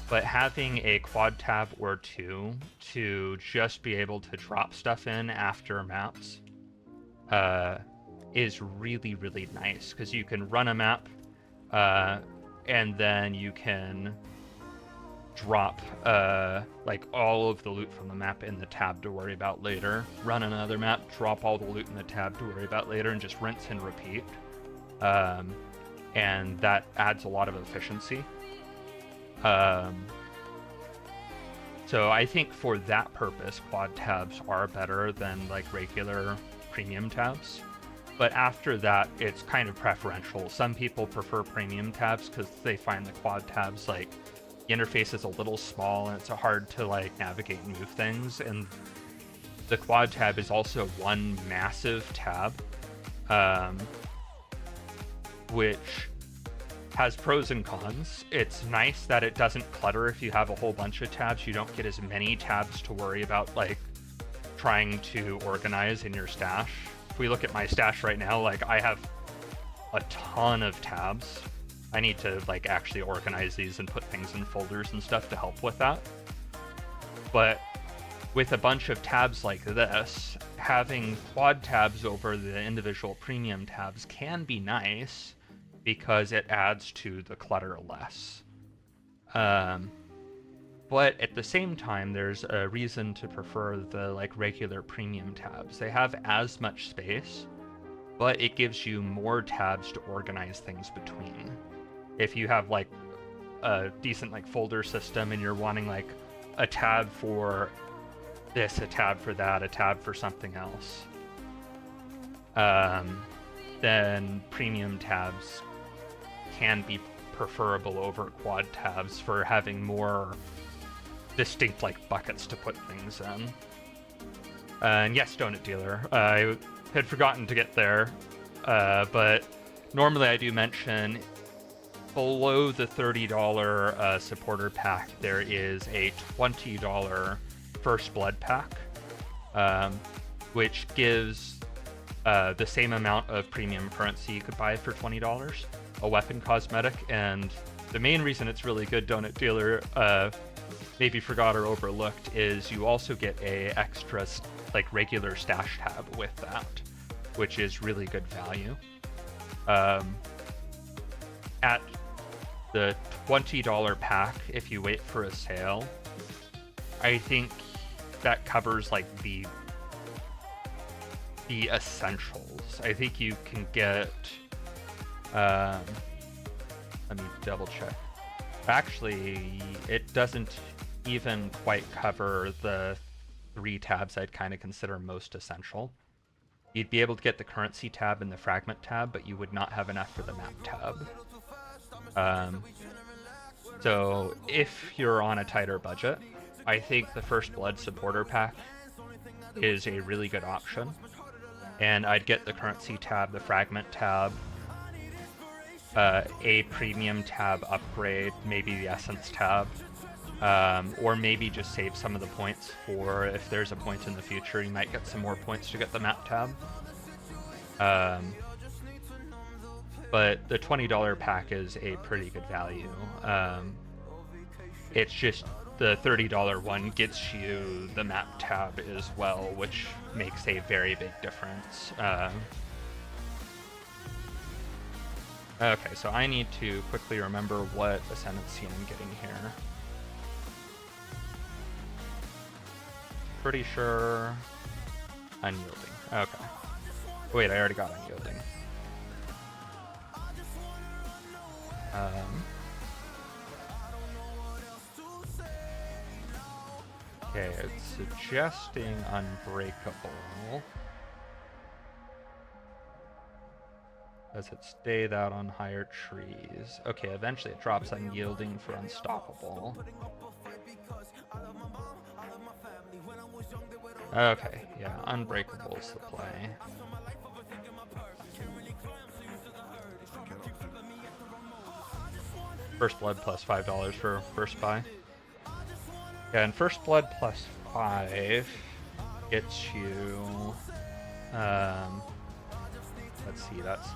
but having a quad tab or 2 to just be able to drop stuff in after maps is really, really nice, because you can run a map and then you can drop like all of the loot from the map in the tab to worry about later, run another map, drop all the loot in the tab to worry about later, and just rinse and repeat. And that adds a lot of efficiency. So I think for that purpose, quad tabs are better than like regular premium tabs. But after that, it's kind of preferential. Some people prefer premium tabs because they find the quad tabs, like, the interface is a little small and it's hard to like navigate and move things. And the quad tab is also one massive tab, which has pros and cons. It's nice that it doesn't clutter. If you have a whole bunch of tabs, you don't get as many tabs to worry about, like, trying to organize in your stash. If we look at my stash right now, like, I have a ton of tabs. I need to like actually organize these and put things in folders and stuff to help with that. But with a bunch of tabs like this, having quad tabs over the individual premium tabs can be nice because it adds to the clutter less. But at the same time, there's a reason to prefer the like regular premium tabs. They have as much space, but it gives you more tabs to organize things between. If you have like a decent like folder system and you're wanting like a tab for this, a tab for that, a tab for something else, then premium tabs can be preferable over quad tabs for having more distinct like buckets to put things in. And yes, Donut Dealer, I had forgotten to get there, but normally I do mention below the $30 supporter pack there is a $20 First Blood pack, which gives the same amount of premium currency you could buy for $20, a weapon cosmetic, and the main reason it's really good, Donut Dealer, maybe forgot or overlooked, is you also get a extra like regular stash tab with that, which is really good value. At the $20 pack, if you wait for a sale, I think that covers like the essentials. I think you can get let me double check. Actually, it doesn't even quite cover the 3 tabs I'd kind of consider most essential. You'd be able to get the currency tab and the fragment tab, but you would not have enough for the map tab. So if you're on a tighter budget, I think the First Blood supporter pack is a really good option. And I'd get the currency tab, the fragment tab, a premium tab upgrade, maybe the essence tab, or maybe just save some of the points for if there's a point in the future, you might get some more points to get the map tab. But the $20 pack is a pretty good value. It's just the $30 one gets you the map tab as well, which makes a very big difference. Okay, so I need to quickly remember what ascendancy I'm getting here. Pretty sure unyielding. Okay. Wait, I already got unyielding. Okay, it's suggesting unbreakable. Does it stay that on higher trees? Okay, eventually it drops unyielding for unstoppable. Okay, yeah, unbreakable's the play. First Blood plus $5 for first buy. Yeah, and First Blood plus 5 gets you, let's see, that's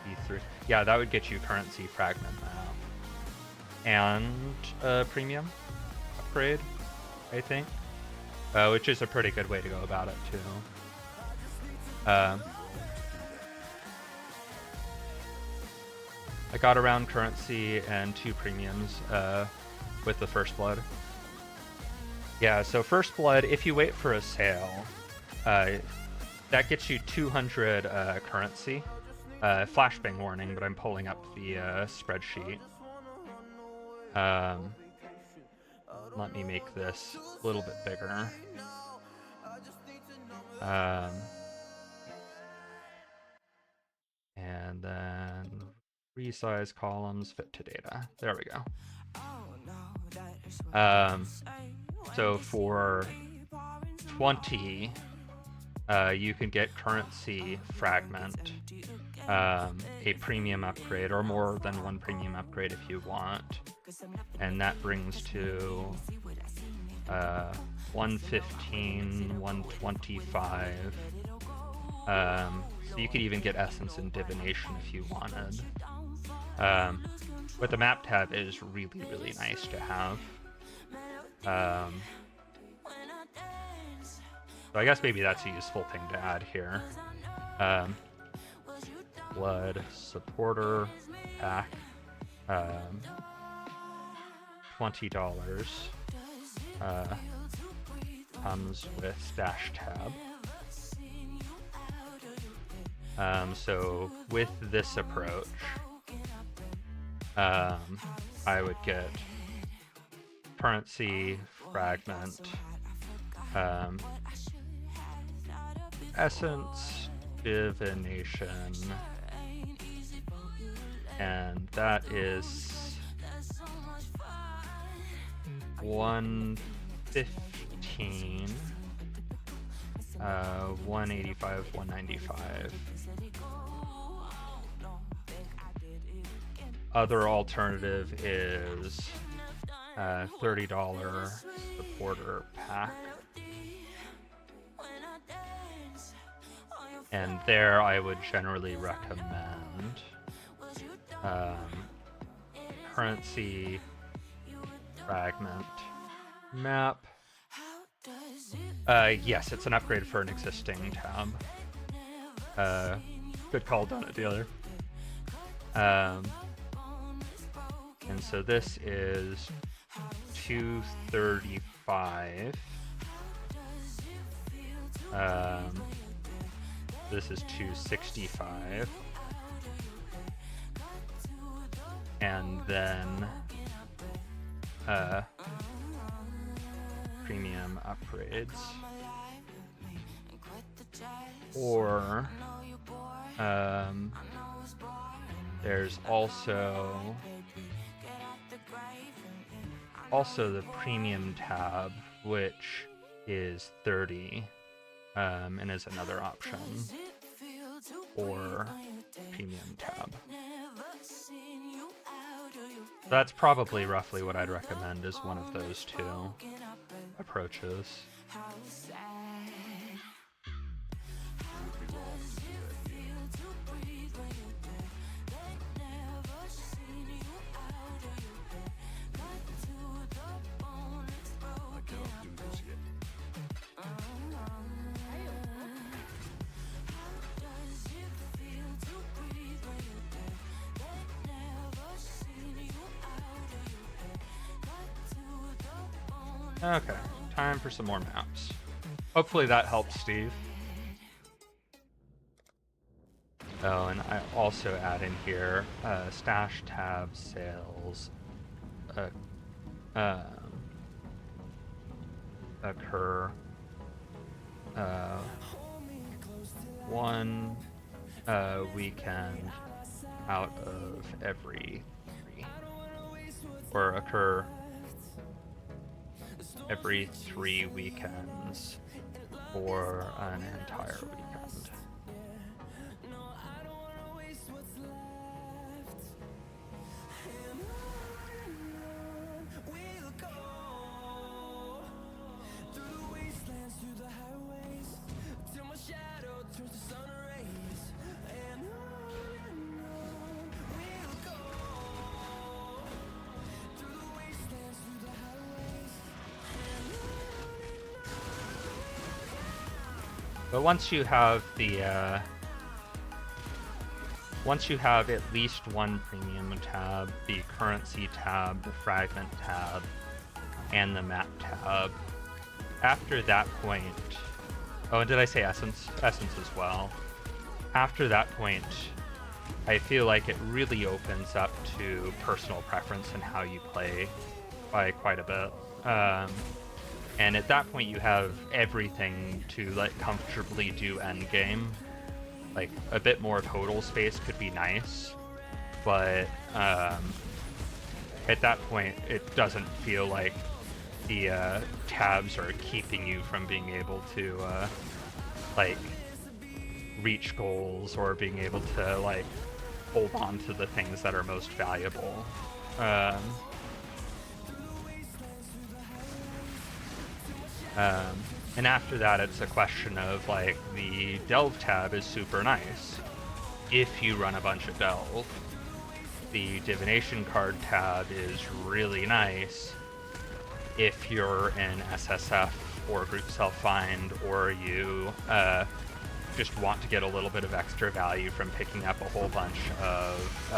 23. Yeah, that would get you currency fragment map. And a premium upgrade, I think. Which is a pretty good way to go about it, too. I got around currency and 2 premiums with the First Blood. Yeah, so First Blood, if you wait for a sale, that gets you 200 currency. Flashbang warning, but I'm pulling up the spreadsheet. Let me make this a little bit bigger. And then resize columns, fit to data. There we go. So for 20, you can get currency fragment, a premium upgrade, or more than one premium upgrade if you want. And that brings to 115, 125. So you could even get Essence and Divination if you wanted. But the map tab is really, really nice to have. So I guess maybe that's a useful thing to add here. Blood supporter pack, $20. Comes with stash tab. So with this approach, I would get currency, fragment, essence, divination, and that is 115, 185, 195. Other alternative is $30 supporter pack. And there I would generally recommend currency, fragment, map. Yes, it's an upgrade for an existing tab. Good call, Donut Dealer. And so this is 235. This is 265. And then premium upgrades. Or there's also the premium tab, which is 30, and is another option for premium tab. That's probably roughly what I'd recommend is one of those two approaches. I cannot do this yet. Okay, time for some more maps. Hopefully that helps, Steve. Oh, and I also add in here stash tab sales occur one weekend out of every 3, or occur every 3 weekends for an entire weekend. But once you have at least one premium tab, the currency tab, the fragment tab, and the map tab, after that point, oh, and did I say essence? Essence as well. After that point, I feel like it really opens up to personal preference and how you play by quite a bit. And at that point, you have everything to like comfortably do endgame. Like a bit more total space could be nice, but at that point, it doesn't feel like the tabs are keeping you from being able to like reach goals or being able to like hold on to the things that are most valuable. And after that, it's a question of like the delve tab is super nice if you run a bunch of delve. The divination card tab is really nice if you're in SSF or group self-find, or you just want to get a little bit of extra value from picking up a whole bunch of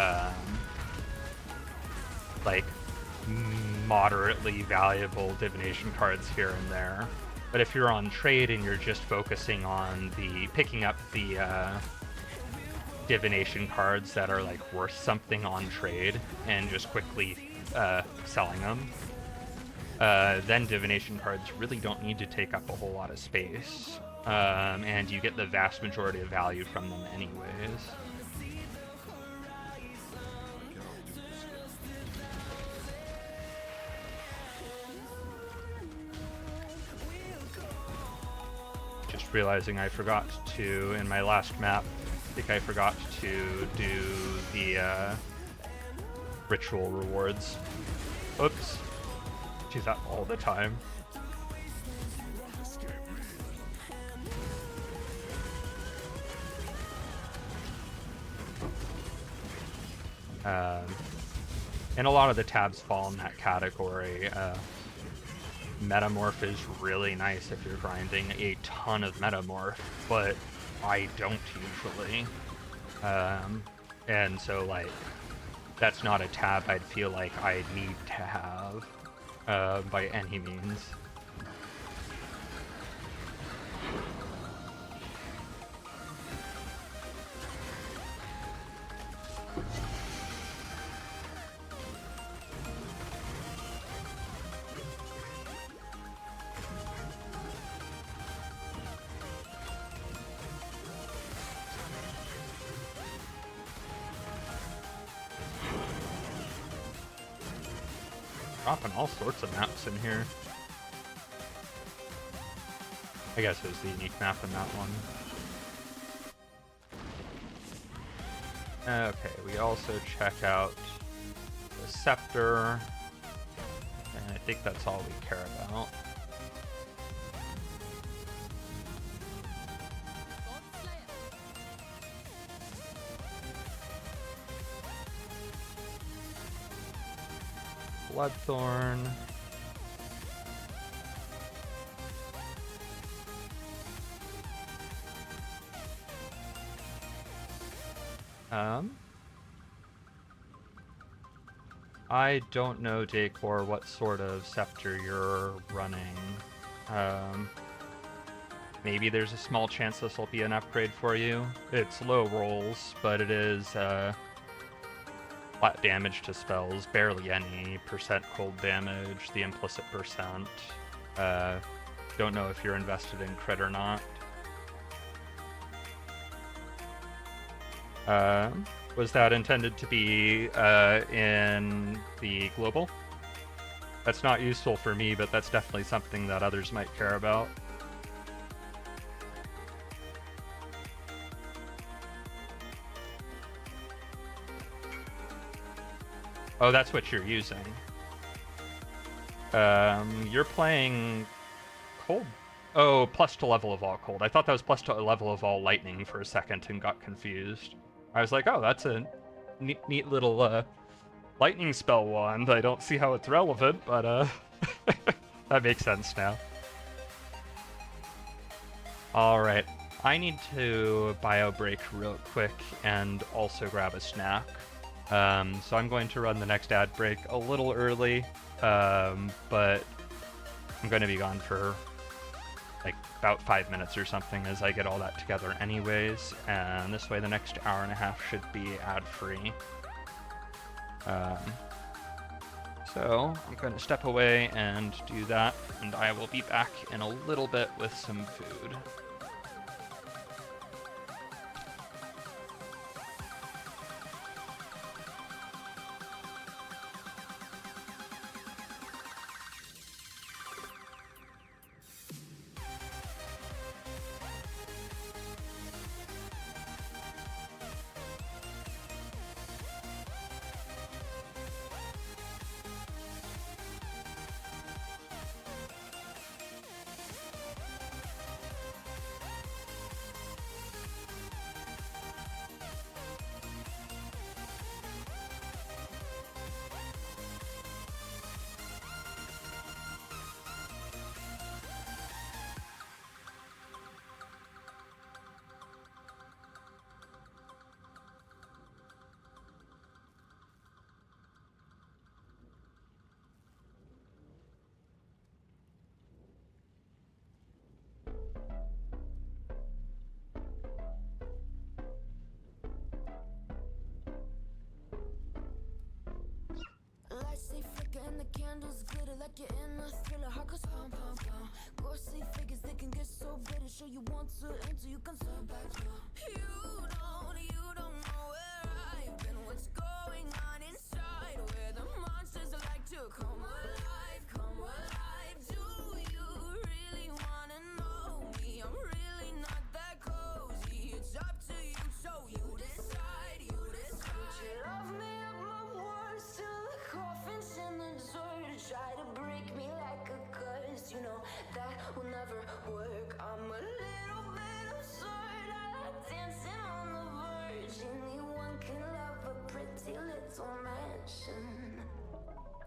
like moderately valuable divination cards here and there. But if you're on trade and you're just focusing on the picking up the divination cards that are like worth something on trade and just quickly selling them, then divination cards really don't need to take up a whole lot of space, and you get the vast majority of value from them anyways. I cannot do this yet. Just realizing I forgot to, in my last map, I think I forgot to do the ritual rewards. Oops. Do that all the time. And a lot of the tabs fall in that category. Metamorph is really nice if you're grinding a ton of Metamorph, but I don't usually. And so, like, that's not a tab I'd feel like I need to have by any means. Dropping all sorts of maps in here. I guess it was the unique map in that one. Okay, we also check out the scepter, and I think that's all we care about. Bloodthorn. I don't know, Decor, what sort of scepter you're running. Maybe there's a small chance this will be an upgrade for you. It's low rolls, but it is flat damage to spells, barely any, percent cold damage, the implicit percent. Don't know if you're invested in crit or not. Was that intended to be in the global? That's not useful for me, but that's definitely something that others might care about. Oh, that's what you're using. You're playing cold. Oh, plus to level of all cold. I thought that was plus to level of all lightning for a second and got confused. I was like, oh, that's a neat little lightning spell wand. I don't see how it's relevant, but that makes sense now. Alright, I need to bio break real quick and also grab a snack. So I'm going to run the next ad break a little early, but I'm going to be gone for like about 5 minutes or something as I get all that together anyways, and this way the next hour and a half should be ad-free. So I'm going to step away and do that, and I will be back in a little bit with some food. Candles glitter like you're in a thriller. Heart goes pum pum pum. Ghostly figures they can get so bitter. Sure you want to until you can turn back. You don't know where I've been. What's going on inside? Where the monsters like to come alive, come alive. Do you really wanna know me? I'm really not that cozy. It's up to you, so you decide, you decide. Would you love me up my words till the coffin's in the dirt? Try to break me like a curse, you know that will never work. I'm a little bit absurd. I like dancing on the verge. Anyone can love a pretty little mansion,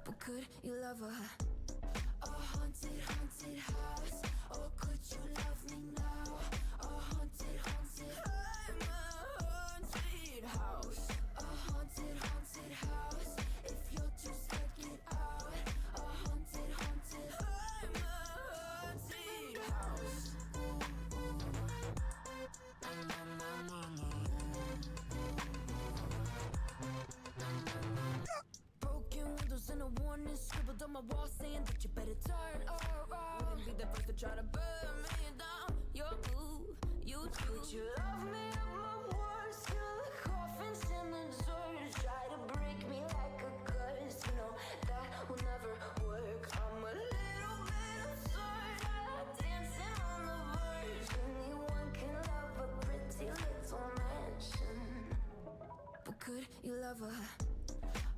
but could you love a haunted, haunted house? Or could you love me now? A haunted, haunted. I'm a haunted house. A haunted, haunted house. If you're too scared, get out. A haunted, haunted. I'm a haunted house. Broken windows and a warning scribbled on my wall saying that you better turn around. Wouldn't be the first to try to burn me down. You're blue, you too. Would you love me up my words till the coffin's in the dirt? Try to break me like a curse, you know that will never work. I'm a little bit absurd. I like dancing on the verge. Anyone can love a pretty little mansion, but could you love a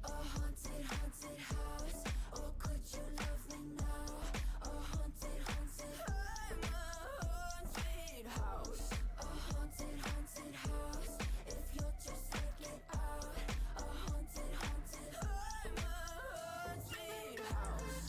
haunted, haunted house? Or could you love me now? A haunted, haunted. I'm a haunted house. A haunted, haunted house. If you're too scared, get out. A haunted, haunted. I'm a haunted house.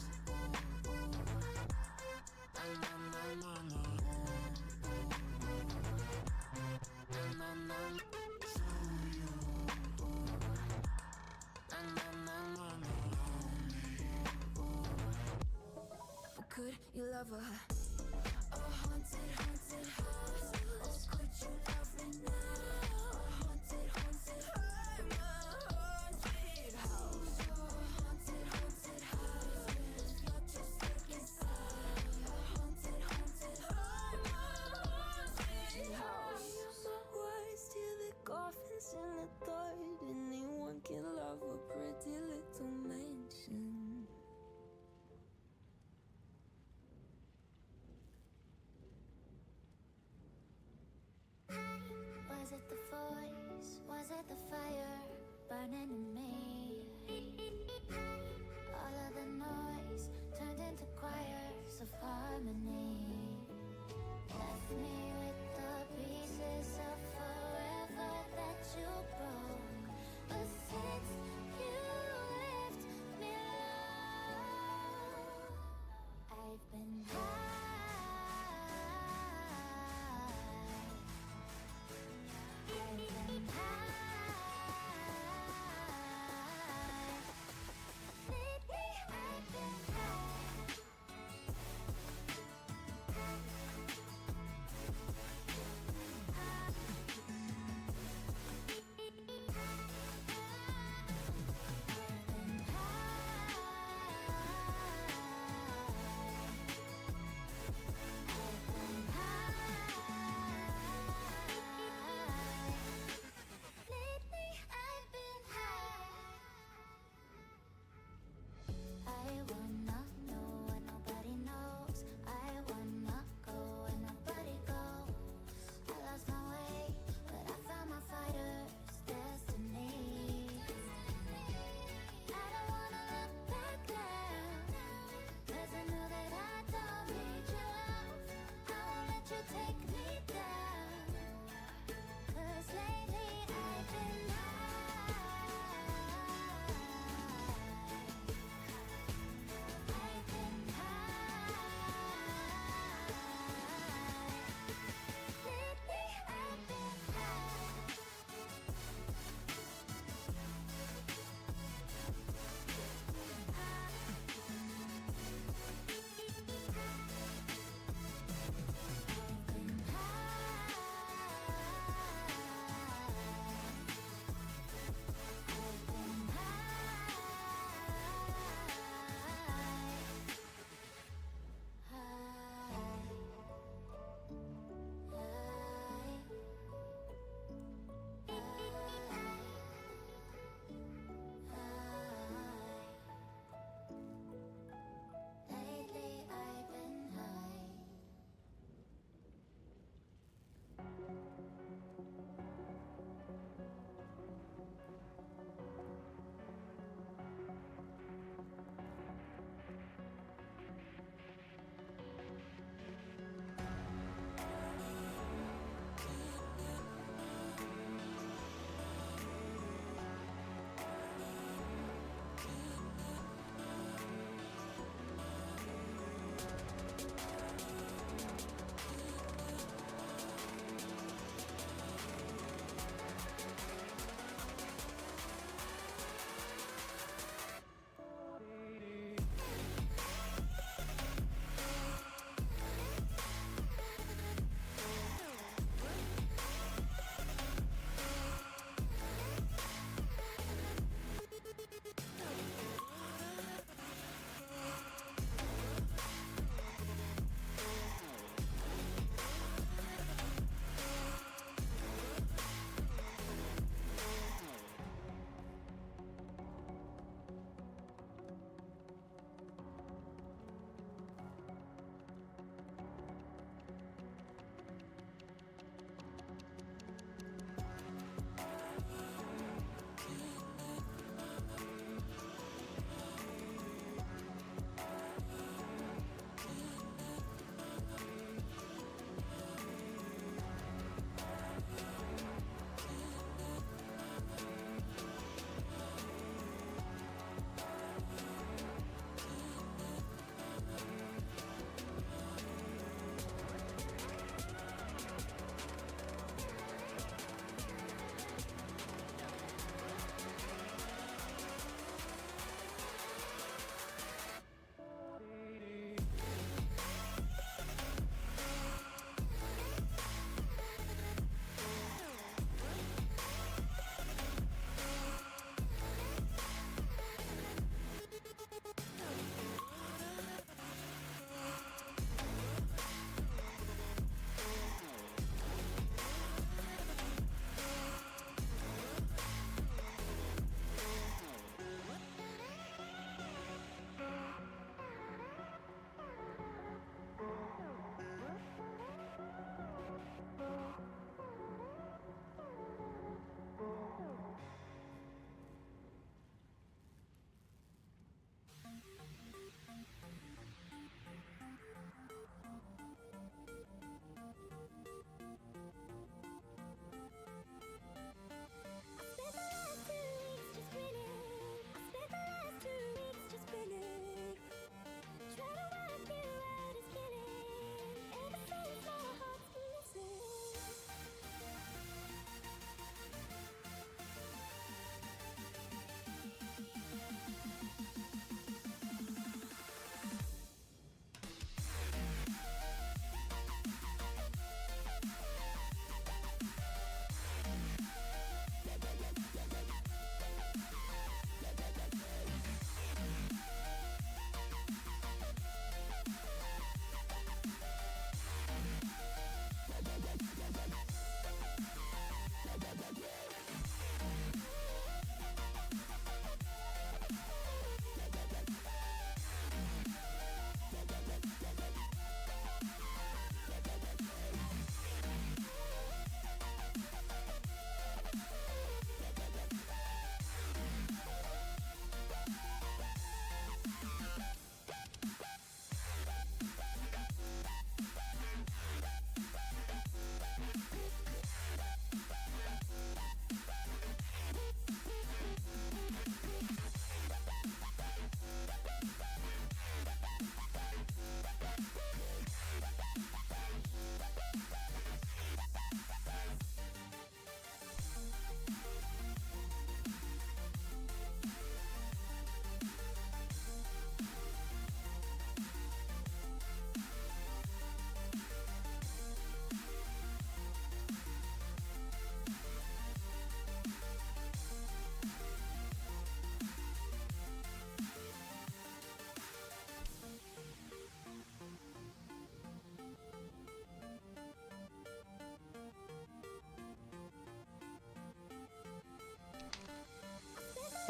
But could you love a haunted, haunted house? Or could you love me now? A haunted, haunted. I'm a haunted house. A haunted, haunted house. If you're just taking side. A haunted, haunted. I'm a haunted house. My words till the coffin's in the third. Anyone can love a pretty little mansion.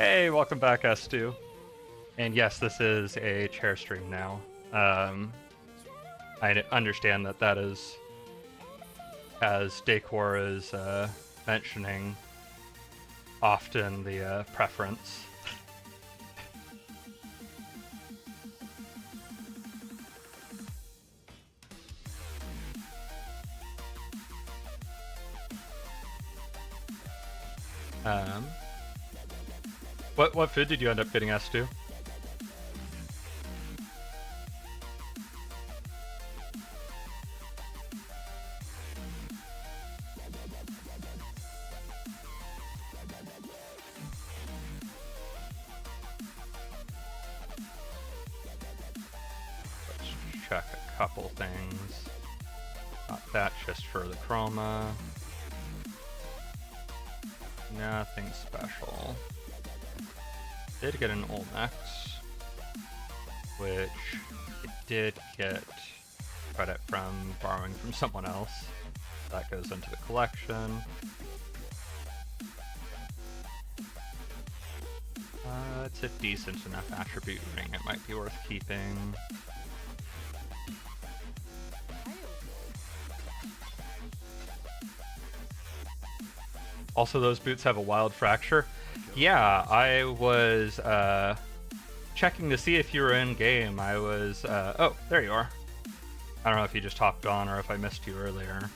Hey, welcome back, S2. And yes, this is a chair stream now. I understand that that is, as Decor is mentioning, often the preference. What food did you end up getting us to? Let's check a couple things. Got that just for the chroma. Nothing special. Did get an Olmex, which it did get credit from borrowing from someone else. That goes into the collection. It's a decent enough attribute ring. It might be worth keeping. Also, those boots have a wild fracture. Yeah, I was checking to see if you were in game. I was, oh, there you are. I don't know if you just hopped on or if I missed you earlier,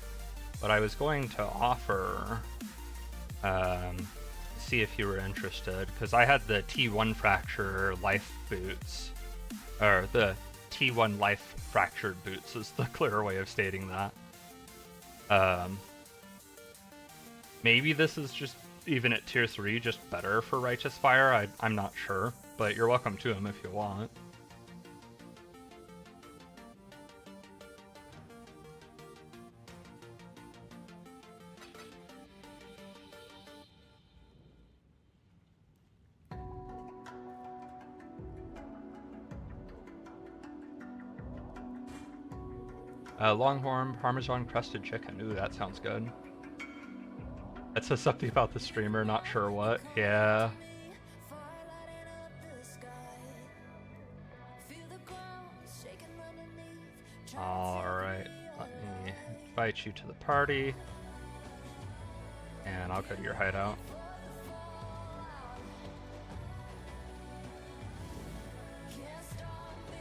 but I was going to offer, see if you were interested, because I had the T1 fracture life boots, or the T1 life fractured boots is the clearer way of stating that. Maybe this is just, even at tier 3, just better for Righteous Fire. I'm not sure, but you're welcome to them if you want. Longhorn Parmesan crusted chicken. Ooh, that sounds good. That says something about the streamer, not sure what. Yeah. Alright, let me invite you to the party. And I'll go to your hideout.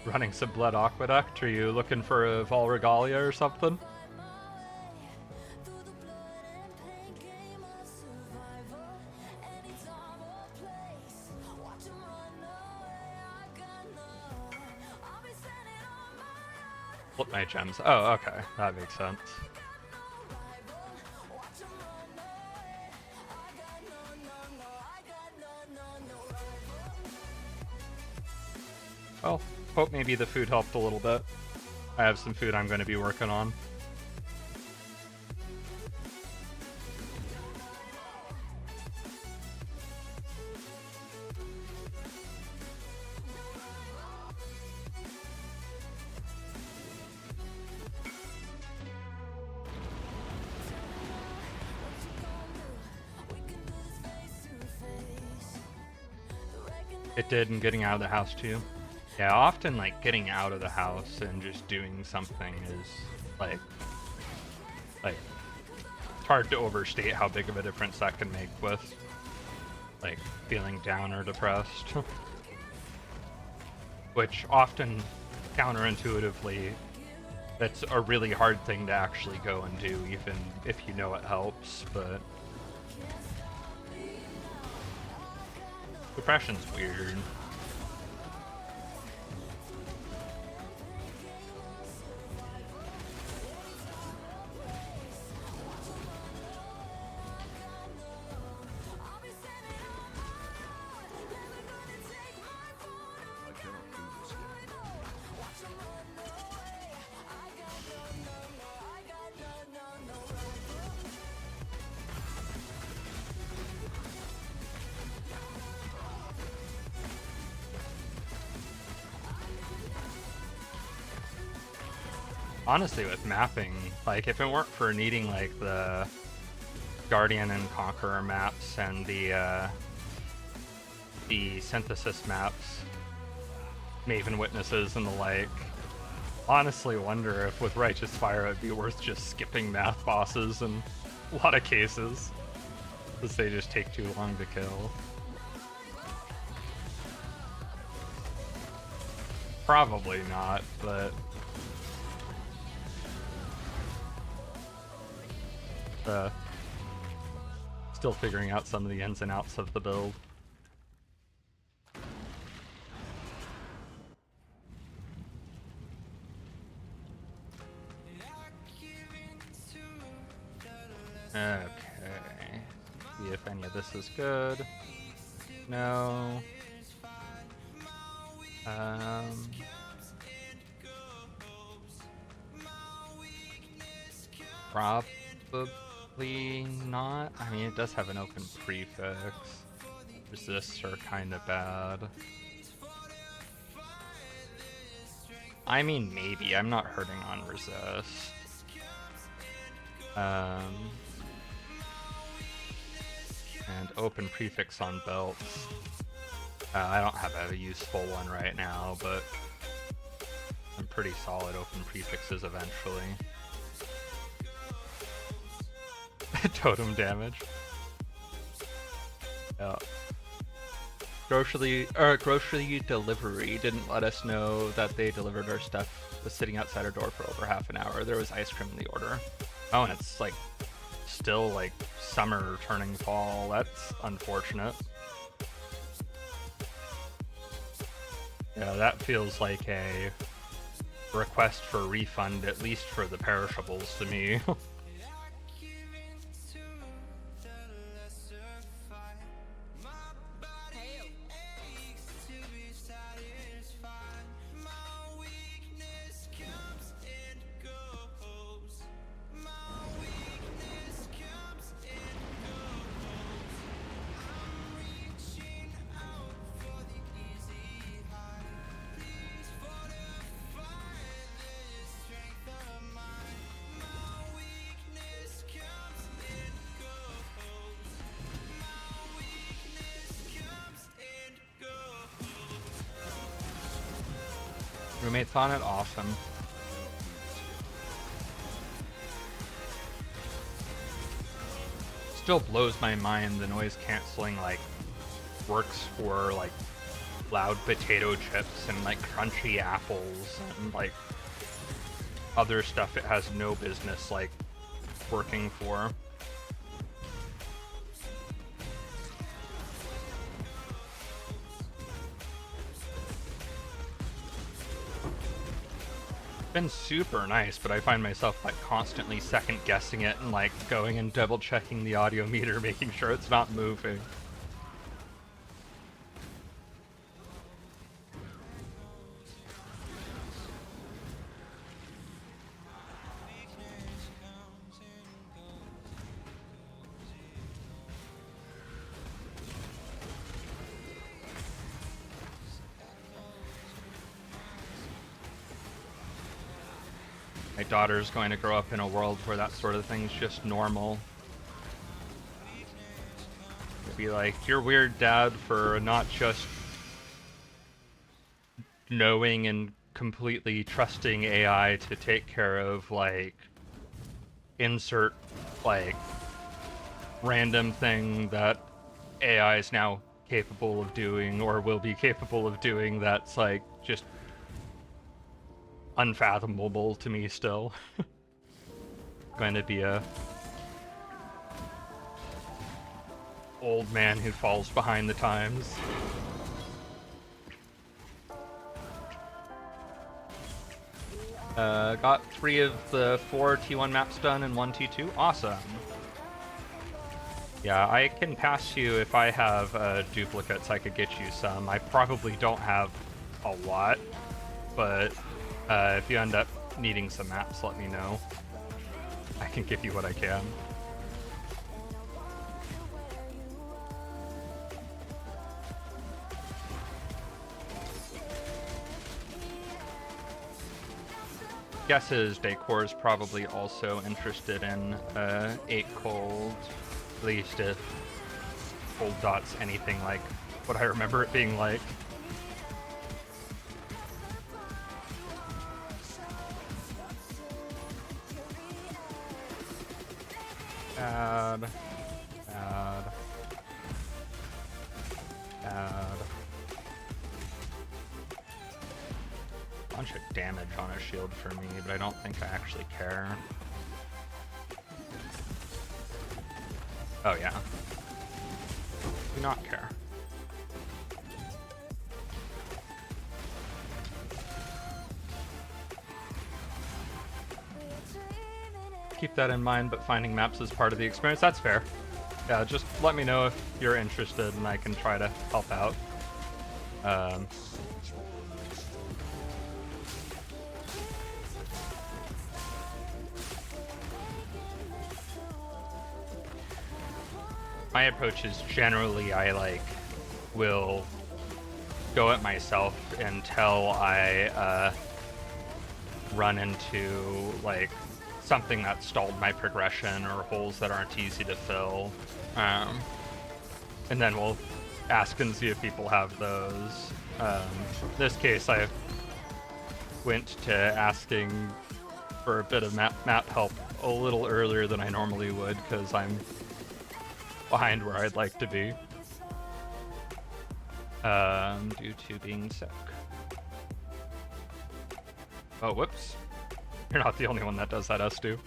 Running some Blood Aqueduct? Are you looking for a Vol Regalia or something? Flip my gems. Oh, okay. That makes sense. Well, hope maybe the food helped a little bit. I have some food I'm going to be working on. It did, and getting out of the house too. Yeah, often like getting out of the house and just doing something is like it's hard to overstate how big of a difference that can make with like feeling down or depressed. Which often counterintuitively, that's a really hard thing to actually go and do, even if you know it helps, but depression's weird. I cannot do this yet. Honestly, with mapping, like if it weren't for needing like the Guardian and Conqueror maps and the the synthesis maps, Maven Witnesses and the like. Honestly wonder if with Righteous Fire it'd be worth just skipping math bosses in a lot of cases, because they just take too long to kill. Probably not, but still figuring out some of the ins and outs of the build. Okay. See if any of this is good. No. Probably not. I mean, it does have an open prefix. Resists are kind of bad. I mean, maybe. I'm not hurting on resist. And open prefix on belts. I don't have a useful one right now, but I'm pretty solid open prefixes eventually. Totem damage. Yeah. Grocery delivery didn't let us know that they delivered our stuff. Was sitting outside our door for over half an hour. There was ice cream in the order. Oh, and it's like still like summer turning fall. That's unfortunate. Yeah, that feels like a request for a refund, at least for the perishables to me. Roommates on it? Awesome. Still blows my mind the noise canceling like works for like loud potato chips and like crunchy apples and like other stuff it has no business like working for. Been super nice, but I find myself like constantly second guessing it and like going and double checking the audio meter, making sure it's not moving. My daughter's going to grow up in a world where that sort of thing's just normal. Be like, you're weird, Dad, for not just knowing and completely trusting AI to take care of, like, insert, like, random thing that AI is now capable of doing or will be capable of doing that's, like, just unfathomable to me still. Going to be a old man who falls behind the times. Got 3 of the 4 T1 maps done and 1 T2. Awesome. Yeah, I can pass you if I have duplicates. I could get you some. I probably don't have a lot, but if you end up needing some maps, let me know. I can give you what I can. Guesses Decor is probably also interested in 8 Cold, at least if Cold Dot's anything like what I remember it being like. Add. Bunch of damage on a shield for me, but I don't think I actually care. Oh yeah. Do not care. Keep that in mind, but finding maps is part of the experience. That's fair. Yeah, just let me know if you're interested and I can try to help out. My approach is generally I will go it myself until I run into something that stalled my progression or holes that aren't easy to fill, and then we'll ask and see if people have those. In this case, I went to asking for a bit of map help a little earlier than I normally would because I'm behind where I'd like to be, due to being sick. Oh, whoops. You're not the only one that does that, us too.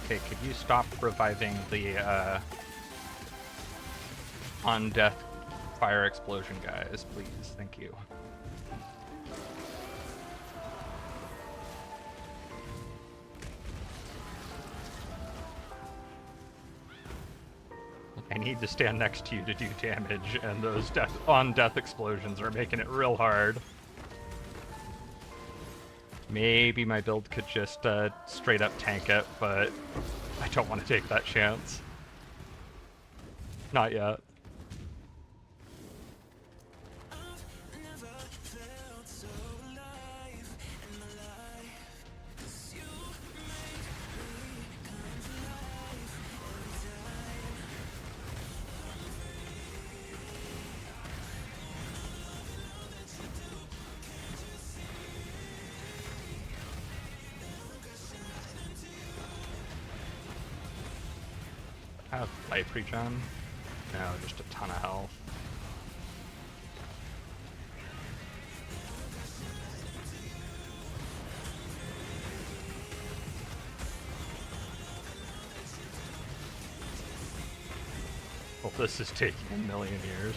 Okay, could you stop reviving the on death fire explosion guys, please? Thank you. I need to stand next to you to do damage, and those on death explosions are making it real hard. Maybe my build could just straight up tank it, but I don't want to take that chance. Not yet. I have life regen. No, just a ton of health. Well, this is taking a million years.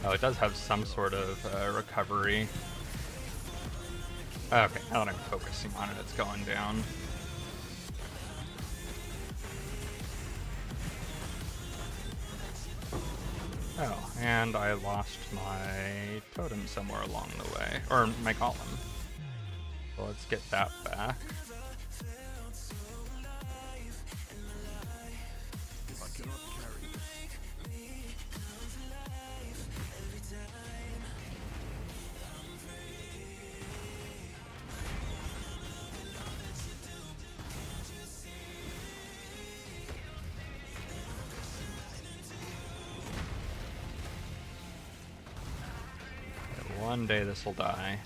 Oh, it does have some sort of recovery. Okay, now that I'm focusing on it, it's going down. Oh, and I lost my totem somewhere along the way. Or my golem. So let's get that back. I cannot carry this. One day this will die.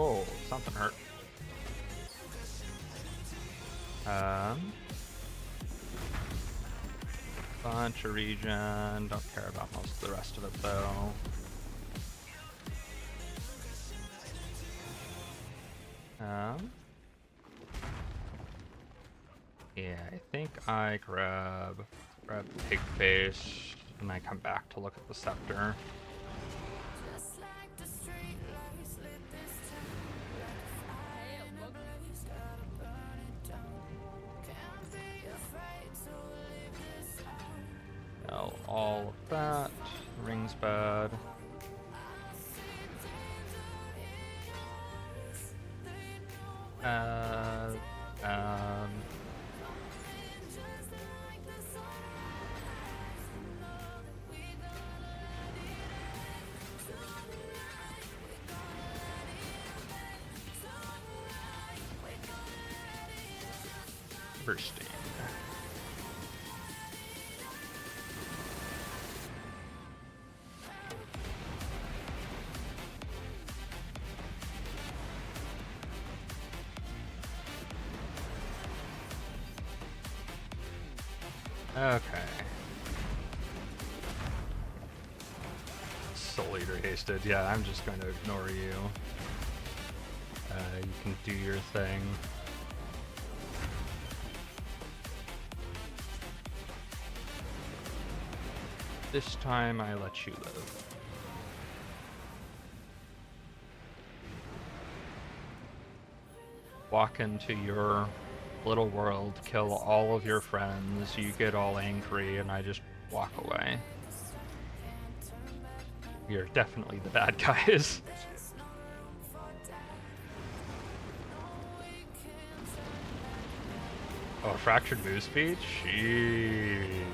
Oh, something hurt. Bunch of regen. Don't care about most of the rest of it though. Yeah, I think I grab Pig Face, and I come back to look at the scepter. Just like the street lights lit this town, like a fire in a blaze, gotta burn it down. Can't be afraid to leave this out. Now, all of that. Ring's bad. I see danger in your eyes. They know coming just like the sunrise. Know that we gonna let it end. Tonight we gonna let it end. Tonight we gonna let it end. Bursting. Okay. Soul Eater hasted. Yeah, I'm just going to ignore you. You can do your thing. This time I let you live. Walk into your little world, kill all of your friends, you get all angry, and I just walk away. You're definitely the bad guys. Oh, fractured move speed? Sheesh.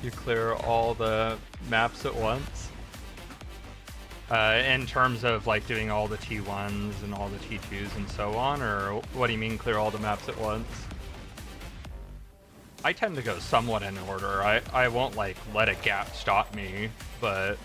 You clear all the maps at once? In terms of like doing all the T1s and all the T2s and so on, or what do you mean clear all the maps at once? I tend to go somewhat in order. I won't like let a gap stop me, but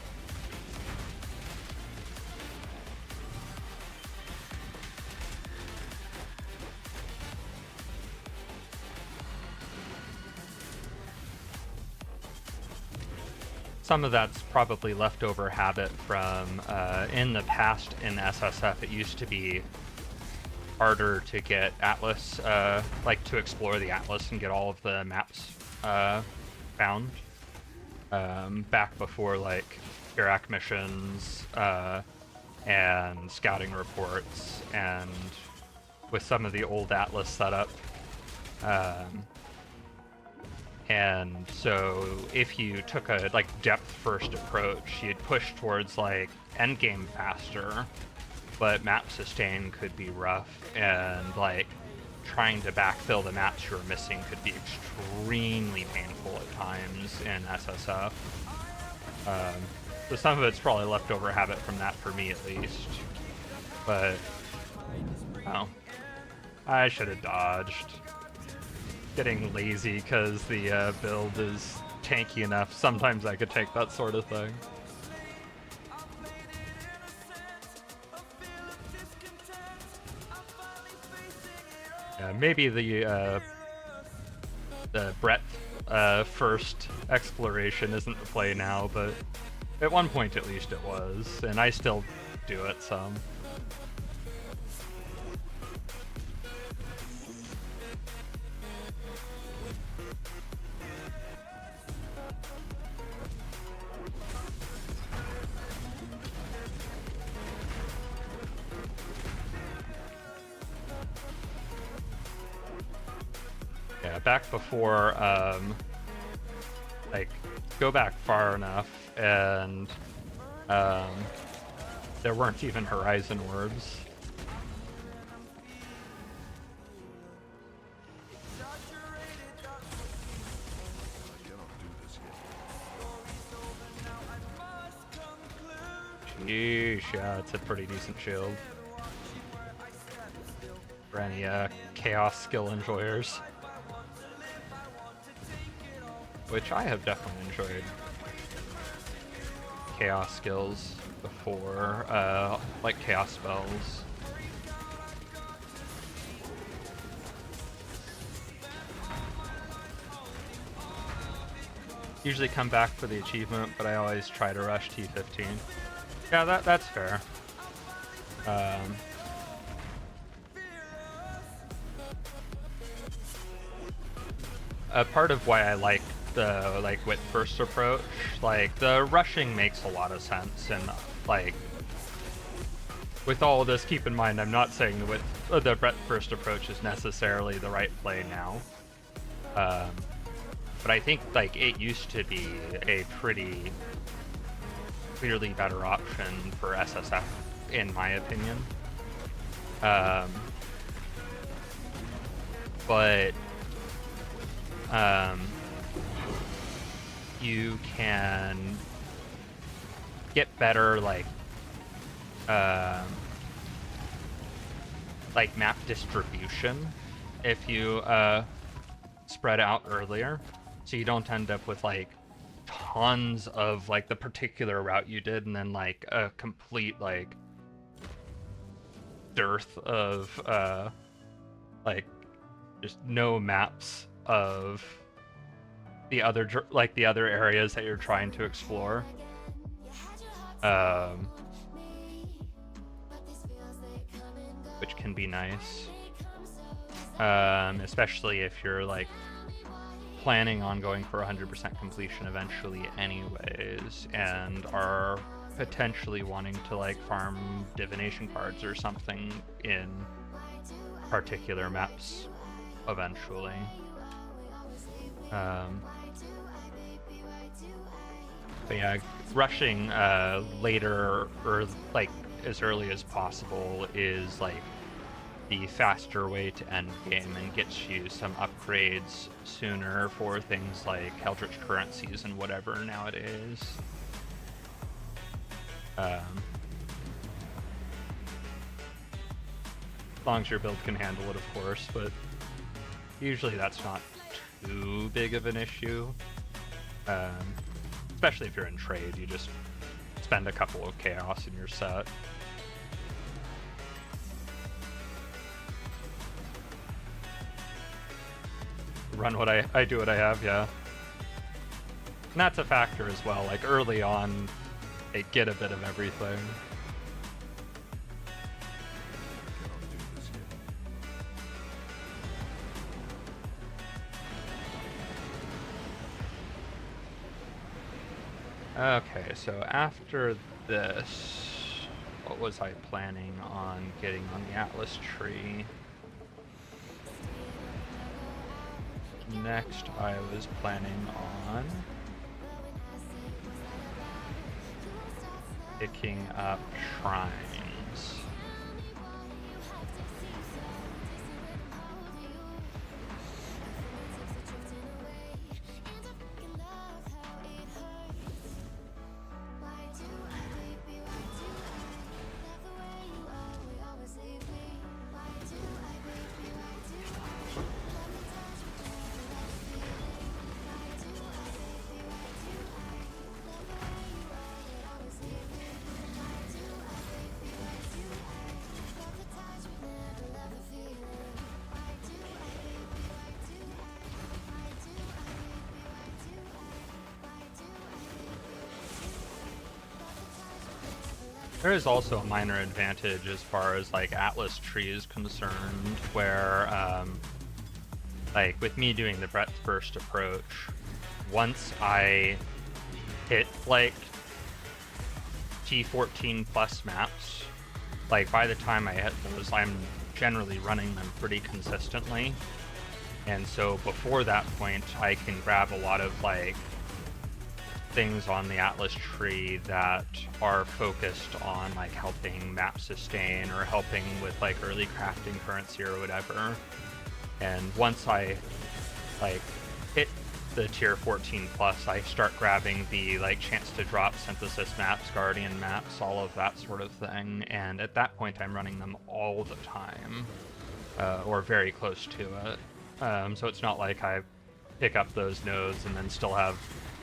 some of that's probably leftover habit from in the past in SSF. It used to be harder to get Atlas, like to explore the Atlas and get all of the maps found. Back before like Iraq missions and scouting reports, and with some of the old Atlas setup. And so if you took a like depth first approach, you'd push towards like endgame faster, but map sustain could be rough, and like trying to backfill the maps you were missing could be extremely painful at times in SSF. So some of it's probably leftover habit from that for me at least. But oh, I should have dodged. Getting lazy because the build is tanky enough. Sometimes I could take that sort of thing. Yeah, maybe the breadth first exploration isn't the play now, but at one point at least it was, and I still do it some. Yeah, back before, like, go back far enough, and there weren't even Horizon orbs. Yeesh, yeah, it's a pretty decent shield. For any chaos skill enjoyers. Which I have definitely enjoyed. Chaos skills before, like chaos spells. Usually come back for the achievement, but I always try to rush T15. Yeah, that's fair. A part of why I like the width first approach, like the rushing makes a lot of sense, and like with all of this, keep in mind I'm not saying the breadth first approach is necessarily the right play now. But I think like it used to be a pretty clearly better option for SSF, in my opinion. But you can get better like map distribution if you spread out earlier, so you don't end up with like tons of like the particular route you did and then like a complete like dearth of like just no maps of the other areas that you're trying to explore. Which can be nice, especially if you're like planning on going for 100% completion eventually anyways, and are potentially wanting to like farm divination cards or something in particular maps eventually. But yeah, rushing later or like as early as possible is like the faster way to end game and gets you some upgrades sooner for things like Eldritch currencies and whatever nowadays. As long as your build can handle it, of course, but usually that's not too big of an issue. Especially if you're in trade, you just spend a couple of chaos and you're set. Run what I do what I have, yeah. And that's a factor as well. Like early on, they get a bit of everything. Okay, so after this, what was I planning on getting on the Atlas tree? Next, I was planning on picking up shrines. There is also a minor advantage as far as like Atlas tree is concerned, where like with me doing the breadth first approach, once I hit like T14 plus maps, like by the time I hit those, I'm generally running them pretty consistently. And so before that point, I can grab a lot of like things on the Atlas tree that are focused on like helping map sustain or helping with like early crafting currency or whatever. And once I like hit the tier 14 plus, I start grabbing the like chance to drop synthesis maps, guardian maps, all of that sort of thing. And at that point, I'm running them all the time, or very close to it. So it's not like I pick up those nodes and then still have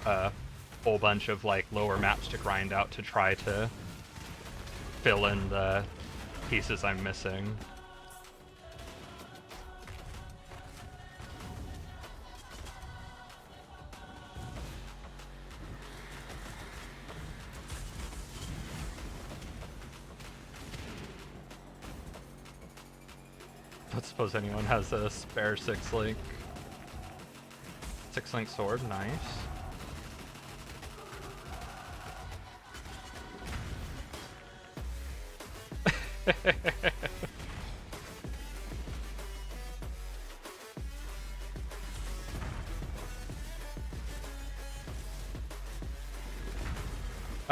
a whole bunch of like lower maps to grind out to try to fill in the pieces I'm missing. I don't suppose anyone has a spare 6-link. 6-link sword, nice.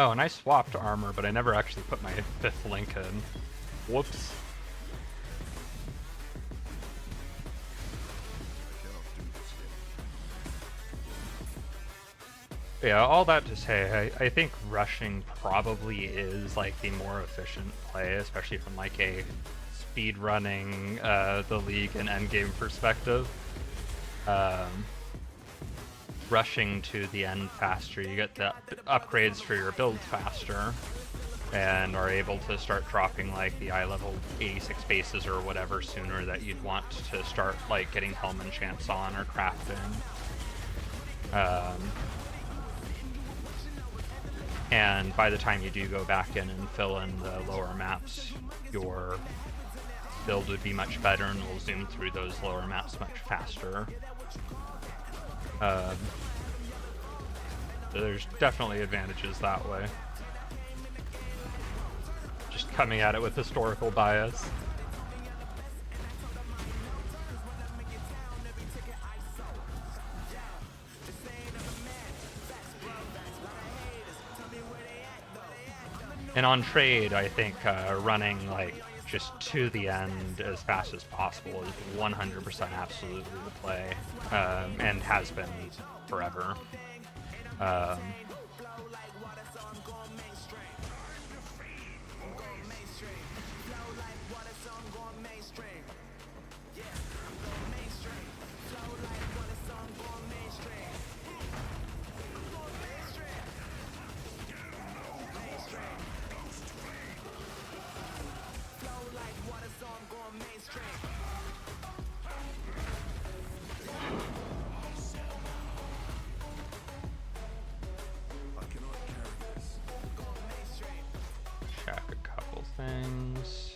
Oh, and I swapped armor, but I never actually put my 5th link in. Whoops. Yeah, all that to say, I think rushing probably is like the more efficient play, especially from like a speed running the league and endgame perspective. Rushing to the end faster, you get the upgrades for your build faster, and are able to start dropping like the eye level 86 bases or whatever sooner that you'd want to start like getting helm enchants on or crafting. And by the time you do go back in and fill in the lower maps, your build would be much better and will zoom through those lower maps much faster. There's definitely advantages that way. Just coming at it with historical bias. And on trade, I think running like just to the end as fast as possible is 100% absolutely the play, and has been forever. Check a couple things.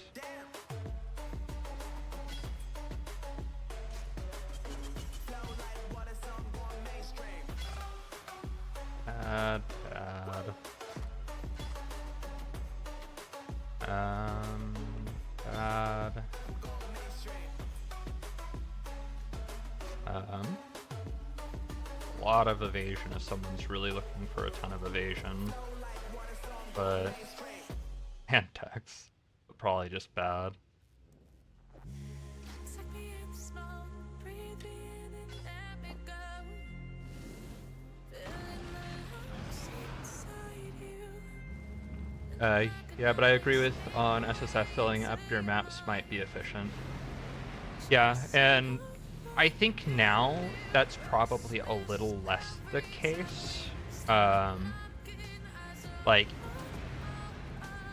Bad. Bad. A lot of evasion if someone's really looking for a ton of evasion, but and text, but probably just bad. Yeah, but I agree with on SSF filling up your maps might be efficient. Yeah, and I think now that's probably a little less the case. Like,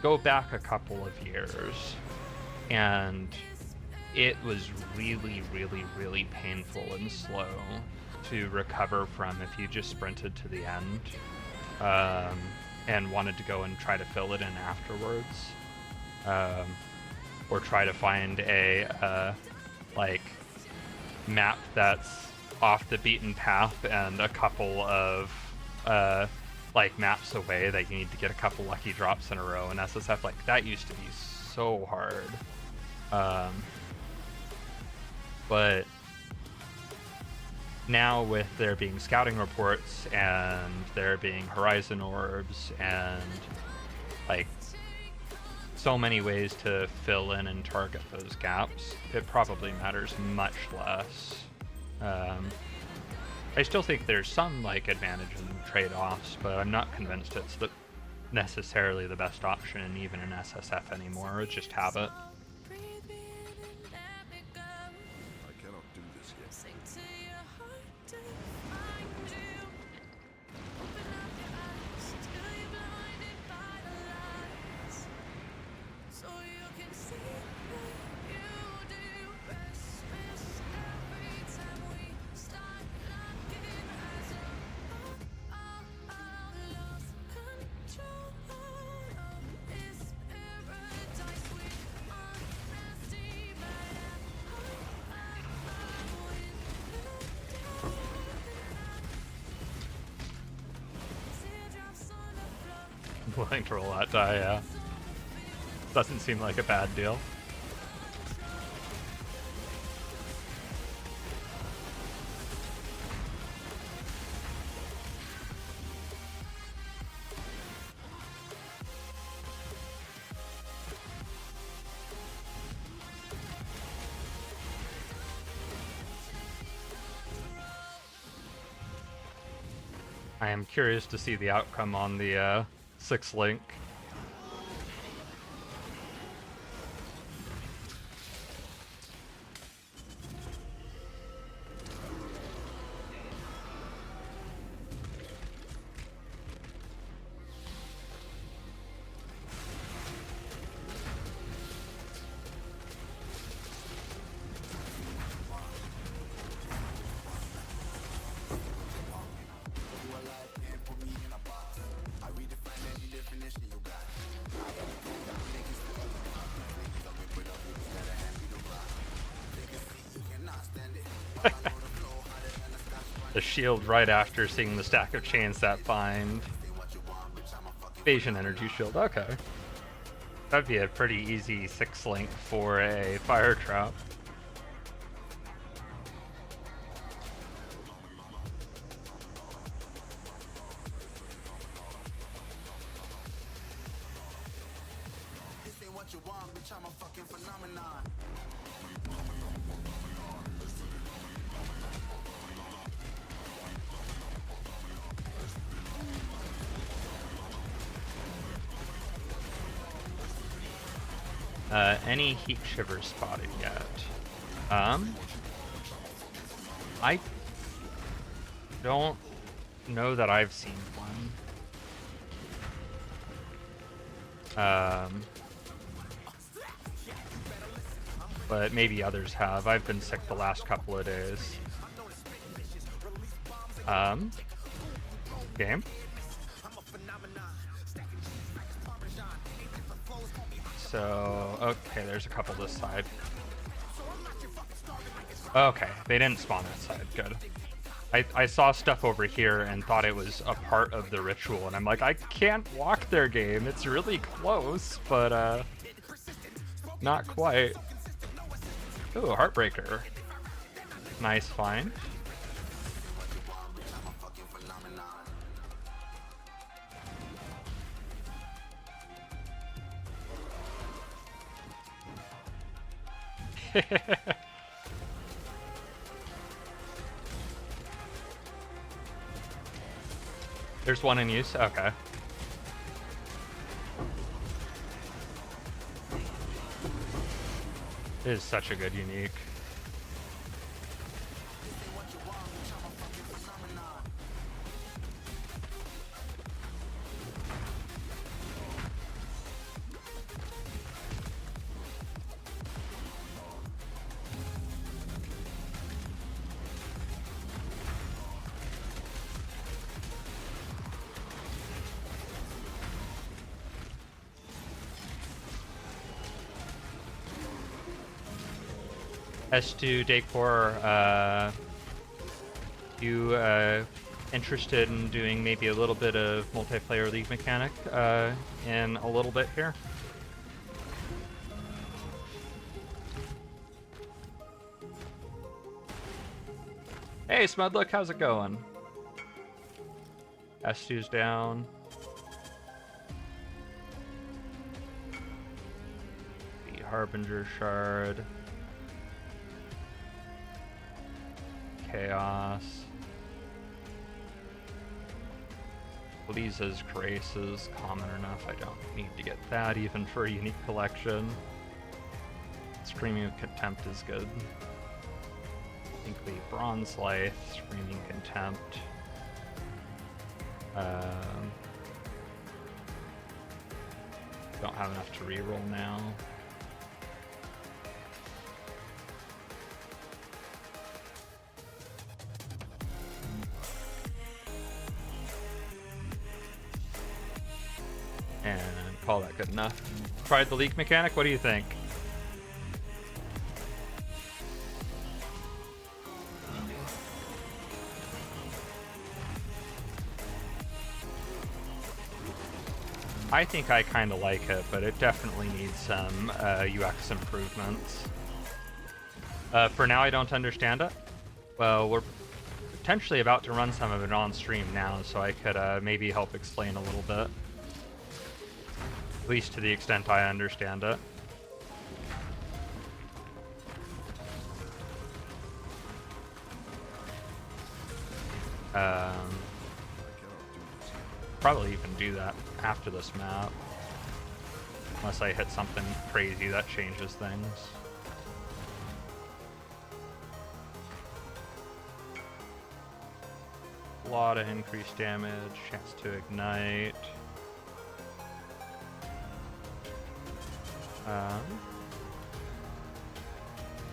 go back a couple of years, and it was really, really, really painful and slow to recover from if you just sprinted to the end. And wanted to go and try to fill it in afterwards, or try to find a like map that's off the beaten path and a couple of like maps away that you need to get a couple lucky drops in a row in SSF. Like that used to be so hard, but now with there being scouting reports and there being horizon orbs and like so many ways to fill in and target those gaps, it probably matters much less. I I still think there's some like advantage in trade-offs, but I'm not convinced it's necessarily the best option even in SSF anymore. It's just habit. Breathe me in and let me go. I cannot do this yet. Sink to your heart to find you. Open up your eyes till you're blinded by the lights, so you can see what you do. Restless every time we start locking eyes. Lost control of this paradise we are nasty, but I'm willing to roll that die, yeah. Doesn't seem like a bad deal. I am curious to see the outcome on the 6 link. The shield right after seeing the stack of chains that bind. Evasion energy shield, okay. That'd be a pretty easy 6 link for a fire trap. Any heat shivers spotted yet? I don't know that I've seen one. But maybe others have. I've been sick the last couple of days. Game? So, okay, there's a couple this side. Okay, they didn't spawn that side, good. I saw stuff over here and thought it was a part of the ritual, and I'm like, I can't walk their game, it's really close, but not quite. Ooh, Heartbreaker. Nice find. There's one in use? Okay. It is such a good unique. S2 Decor, you interested in doing maybe a little bit of multiplayer league mechanic in a little bit here? Hey Smudlook, how's it going? S2's down. The Harbinger Shard. Chaos. Lisa's Grace is common enough. I don't need to get that even for a unique collection. Screaming Contempt is good. I think we Bronze Life, Screaming Contempt. Don't have enough to reroll now. And call that good enough. Tried the leak mechanic, what do you think? I think I kind of like it, but it definitely needs some UX improvements. For now, I don't understand it. Well, we're potentially about to run some of it on stream now, so I could maybe help explain a little bit. At least to the extent I understand it. Probably even do that after this map. Unless I hit something crazy that changes things. A lot of increased damage, chance to ignite.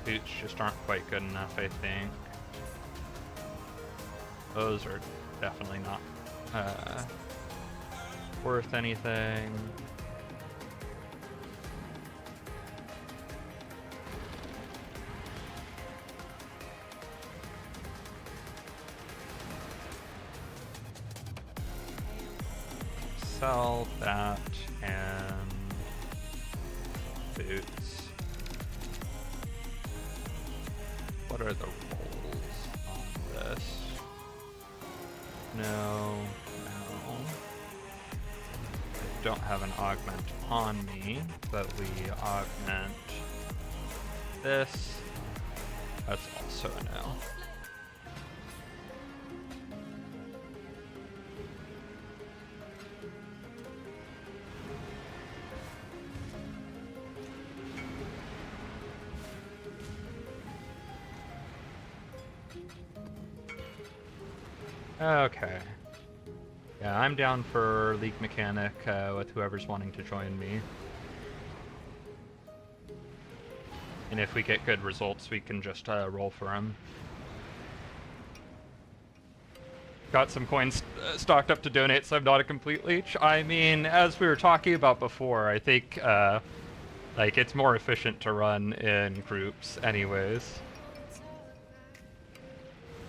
Boots just aren't quite good enough, I think. Those are definitely not worth anything. Sell that and boots. What are the rolls on this? No. Don't have an augment on me, but we augment this. That's also a no. Okay. Yeah, I'm down for League Mechanic with whoever's wanting to join me. And if we get good results, we can just roll for them. Got some coins stocked up to donate, so I'm not a complete leech. I mean, as we were talking about before, I think like it's more efficient to run in groups anyways.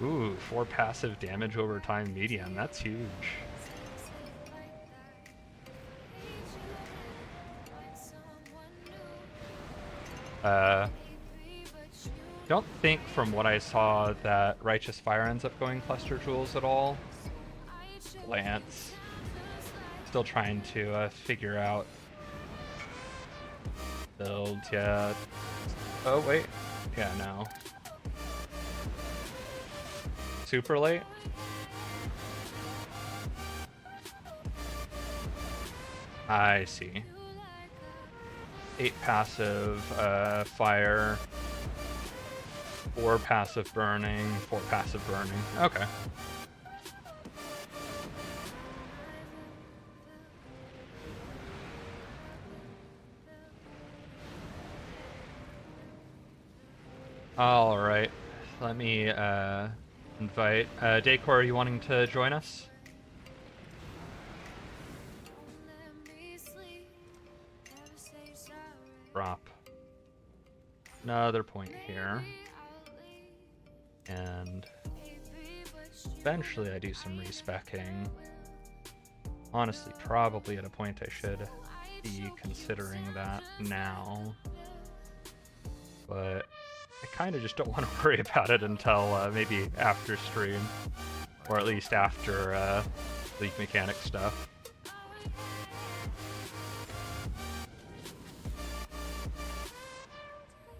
Ooh, 4 passive damage over time medium, that's huge. Don't think from what I saw that Righteous Fire ends up going Cluster Jewels at all. Lance. Still trying to figure out build, yeah. Oh wait, yeah, no. Super late? I see. 8 passive fire, 4 passive burning, 4 passive burning. Okay. All right. Let me invite Dacor. Are you wanting to join us? Drop another point here, and eventually I do some respecking. Honestly, probably at a point I should be considering that now, but I kind of just don't want to worry about it until maybe after stream, or at least after League Mechanic stuff.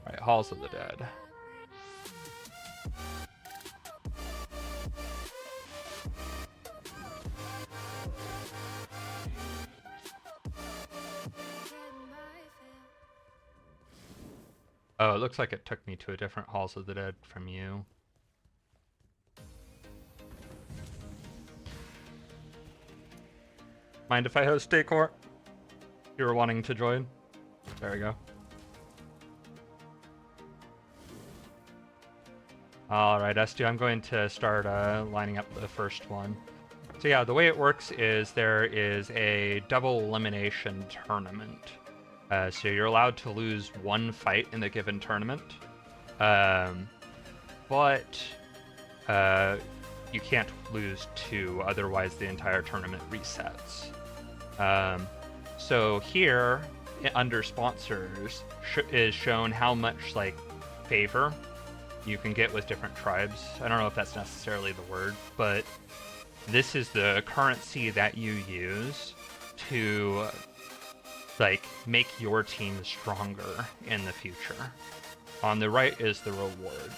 Alright, Halls of the Dead. Oh, it looks like it took me to a different Halls of the Dead from you. Mind if I host Decor? You were wanting to join? There we go. Alright, Estu, I'm going to start lining up the first one. So yeah, the way it works is there is a double elimination tournament. So you're allowed to lose one fight in a given tournament. But you can't lose two, otherwise the entire tournament resets. So here, under sponsors, is shown how much like favor you can get with different tribes. I don't know if that's necessarily the word, but this is the currency that you use to like make your team stronger in the future. On the right is the reward.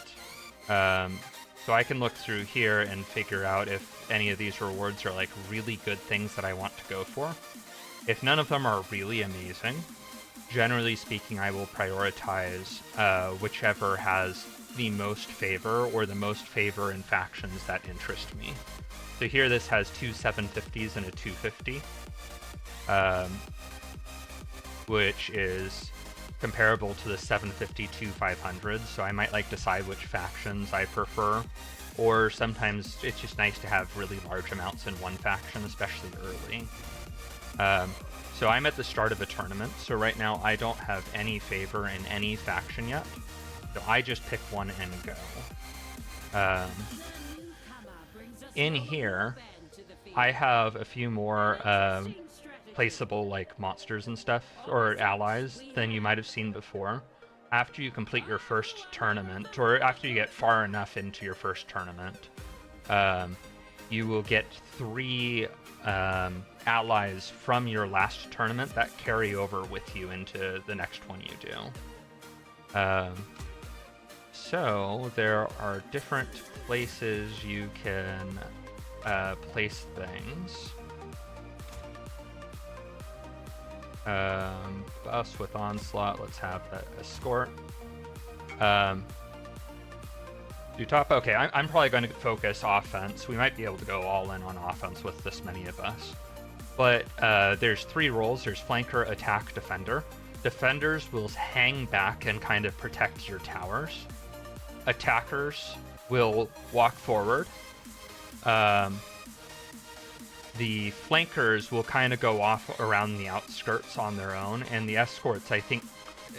So I can look through here and figure out if any of these rewards are like really good things that I want to go for. If none of them are really amazing, generally speaking, I will prioritize whichever has the most favor or the most favor in factions that interest me. So here this has two 750s and a 250, which is comparable to the 750 500. So I might like decide which factions I prefer, or sometimes it's just nice to have really large amounts in one faction, especially early. So I'm at the start of a tournament, so right now I don't have any favor in any faction yet, so I just pick one and go. In here, I have a few more placeable like monsters and stuff, or allies, than you might have seen before. After you complete your first tournament, or after you get far enough into your first tournament, you will get 3 allies from your last tournament that carry over with you into the next one you do. So there are different places you can place things. Us with Onslaught, let's have that escort. Do top? Okay, I'm probably going to focus offense. We might be able to go all in on offense with this many of us. But there's 3 roles. There's flanker, attack, defender. Defenders will hang back and kind of protect your towers. Attackers will walk forward. The flankers will kind of go off around the outskirts on their own, and the escorts, I think,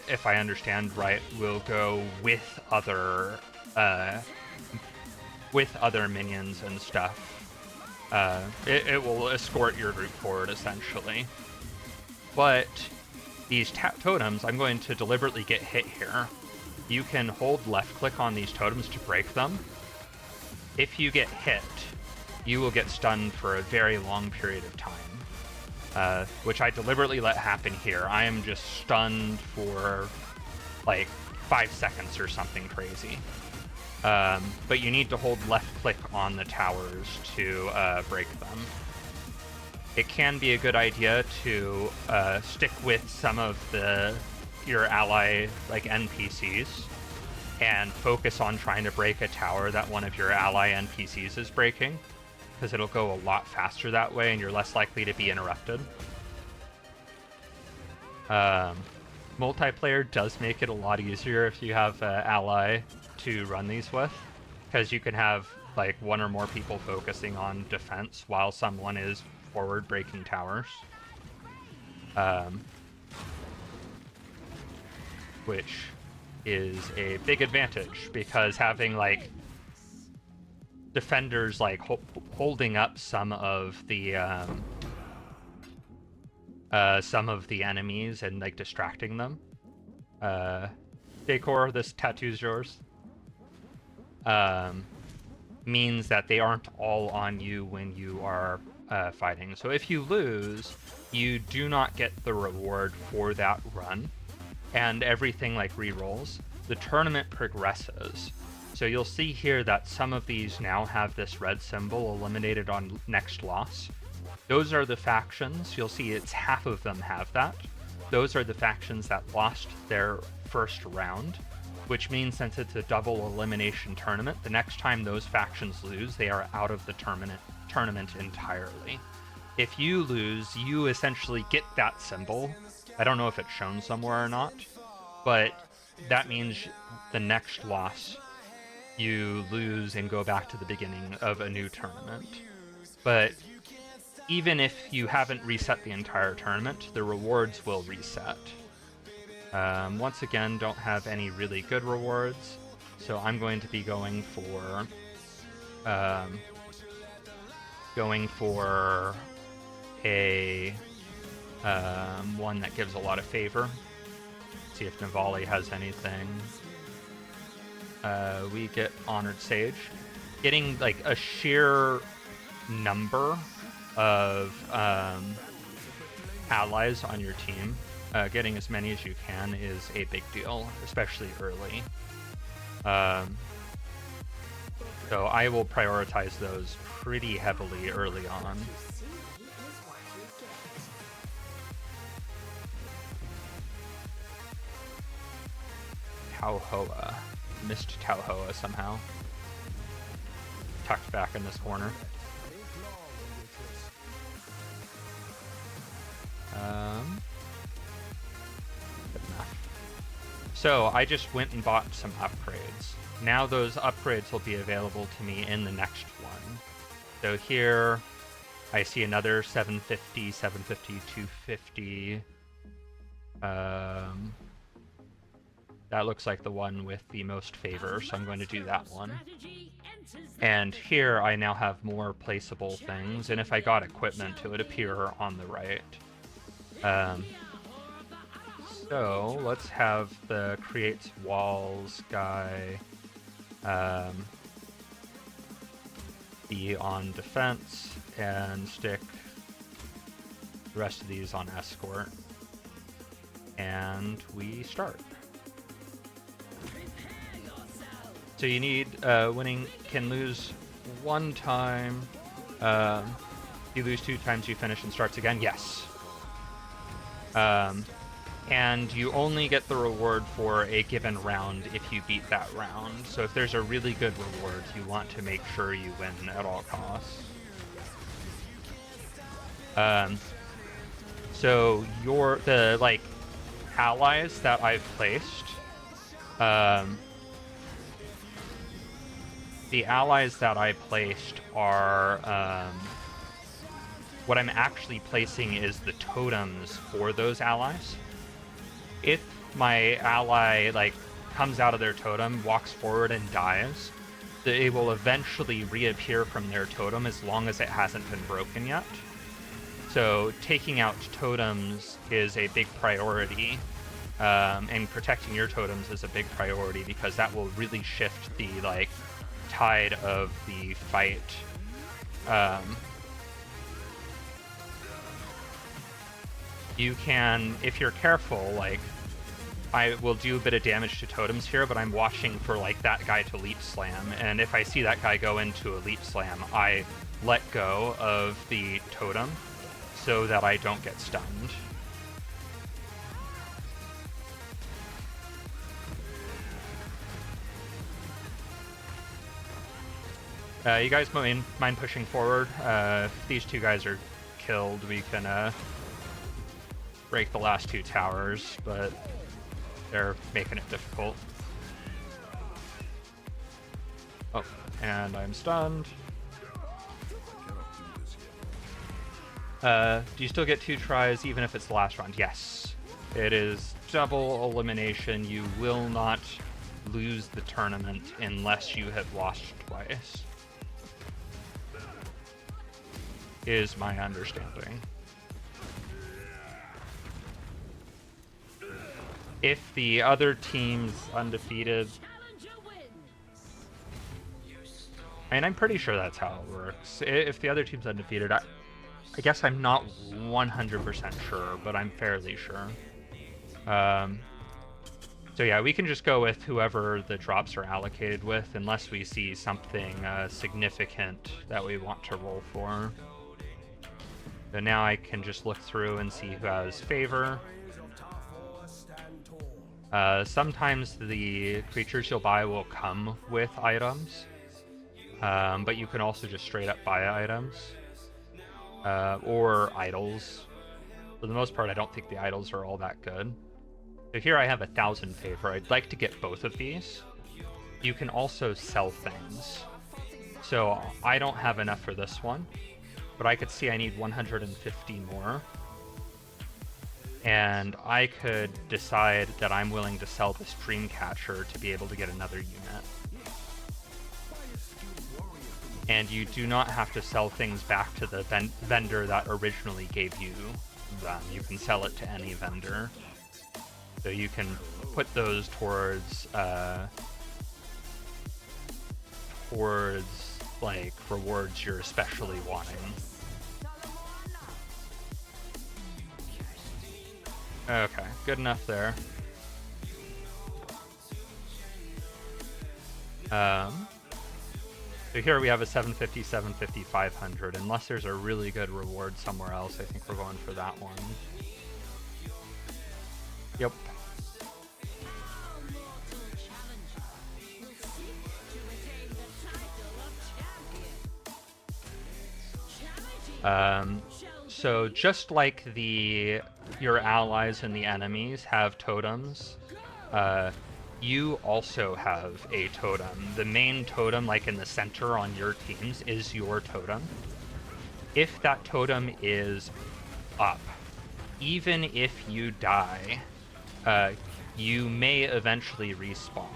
if I understand right, will go with other minions and stuff. It will escort your group forward, essentially. But these totems, I'm going to deliberately get hit here. You can hold left click on these totems to break them. If you get hit, you will get stunned for a very long period of time, which I deliberately let happen here. I am just stunned for like 5 seconds or something crazy. But you need to hold left click on the towers to break them. It can be a good idea to stick with some of your ally like NPCs and focus on trying to break a tower that one of your ally NPCs is breaking, because it'll go a lot faster that way and you're less likely to be interrupted. Multiplayer does make it a lot easier if you have an ally to run these with, because you can have like 1 or more people focusing on defense while someone is forward breaking towers. Which is a big advantage, because having like defenders like holding up some of the enemies and like distracting them. Decor, this tattoo's yours. Means that they aren't all on you when you are fighting. So if you lose, you do not get the reward for that run, and everything like re-rolls. The tournament progresses. So you'll see here that some of these now have this red symbol eliminated on next loss. Those are the factions. You'll see it's half of them have that. Those are the factions that lost their first round. which means since it's a double elimination tournament, the next time those factions lose, they are out of the tournament entirely. If you lose, you essentially get that symbol. I don't know if it's shown somewhere or not, but that means the next loss, you lose and go back to the beginning of a new tournament. But even if you haven't reset the entire tournament, the rewards will reset. Once again, don't have any really good rewards, so I'm going to be going for a one that gives a lot of favor. See if Navali has anything. We get Honored Sage. Getting like a sheer number of allies on your team, getting as many as you can is a big deal, especially early. So I will prioritize those pretty heavily early on. TotA. Missed TotA somehow. Tucked back in this corner. Good enough. So I just went and bought some upgrades. Now those upgrades will be available to me in the next one. So here I see another 750, 750, 250. That looks like the one with the most favor, so I'm going to do that one. And here I now have more placeable things, and if I got equipment, it would appear on the right. So let's have the creates walls guy be on defense and stick the rest of these on escort. And we start. So you need winning can lose one time. You lose 2 times, you finish and starts again. Yes. And you only get the reward for a given round if you beat that round. So if there's a really good reward, you want to make sure you win at all costs. So the like allies that I've placed, the allies that I placed are what I'm actually placing is the totems for those allies. If my ally like comes out of their totem, walks forward and dies, they will eventually reappear from their totem as long as it hasn't been broken yet. So taking out totems is a big priority, and protecting your totems is a big priority because that will really shift the like tide of the fight. You can, if you're careful, like, I will do a bit of damage to totems here, but I'm watching for, like, that guy to leap slam, and if I see that guy go into a leap slam, I let go of the totem so that I don't get stunned. You guys mind pushing forward? If these 2 guys are killed, we can break the last 2 towers, but they're making it difficult. Oh, and I'm stunned. Do you still get 2 tries even if it's the last round? Yes. It is double elimination. You will not lose the tournament unless you have lost twice. Is my understanding. If the other team's undefeated, and I'm pretty sure that's how it works. If the other team's undefeated, I guess I'm not 100% sure, but I'm fairly sure. So yeah, we can just go with whoever the drops are allocated with, unless we see something significant that we want to roll for. So now I can just look through and see who has favor. Sometimes the creatures you'll buy will come with items, but you can also just straight up buy items, or idols. For the most part, I don't think the idols are all that good. So here I have 1,000 favor. I'd like to get both of these. You can also sell things. So I don't have enough for this one, but I could see I need 150 more. And I could decide that I'm willing to sell this Dreamcatcher to be able to get another unit. And you do not have to sell things back to the vendor that originally gave you them. You can sell it to any vendor. So you can put those towards like rewards you're especially wanting. Okay, good enough there. So here we have a 750, 750, 500. Unless there's a really good reward somewhere else, I think we're going for that one. Yep. So just like your allies and the enemies have totems, you also have a totem. The main totem, like in the center on your teams, is your totem. If that totem is up, even if you die, you may eventually respawn.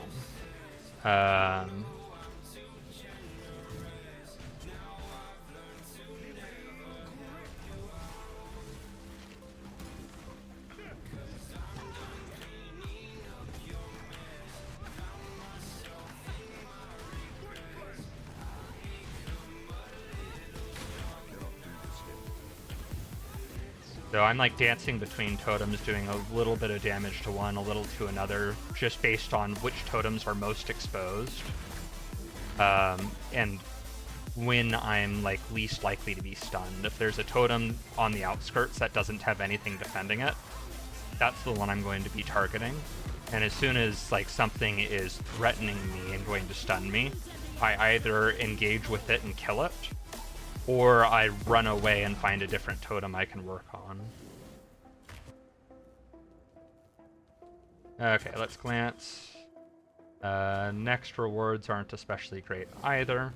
So I'm like dancing between totems, doing a little bit of damage to one, a little to another, just based on which totems are most exposed. And when I'm like least likely to be stunned. If there's a totem on the outskirts that doesn't have anything defending it, that's the one I'm going to be targeting. And as soon as like something is threatening me and going to stun me, I either engage with it and kill it, or I run away and find a different totem I can work on. Okay, let's glance. Next rewards aren't especially great either.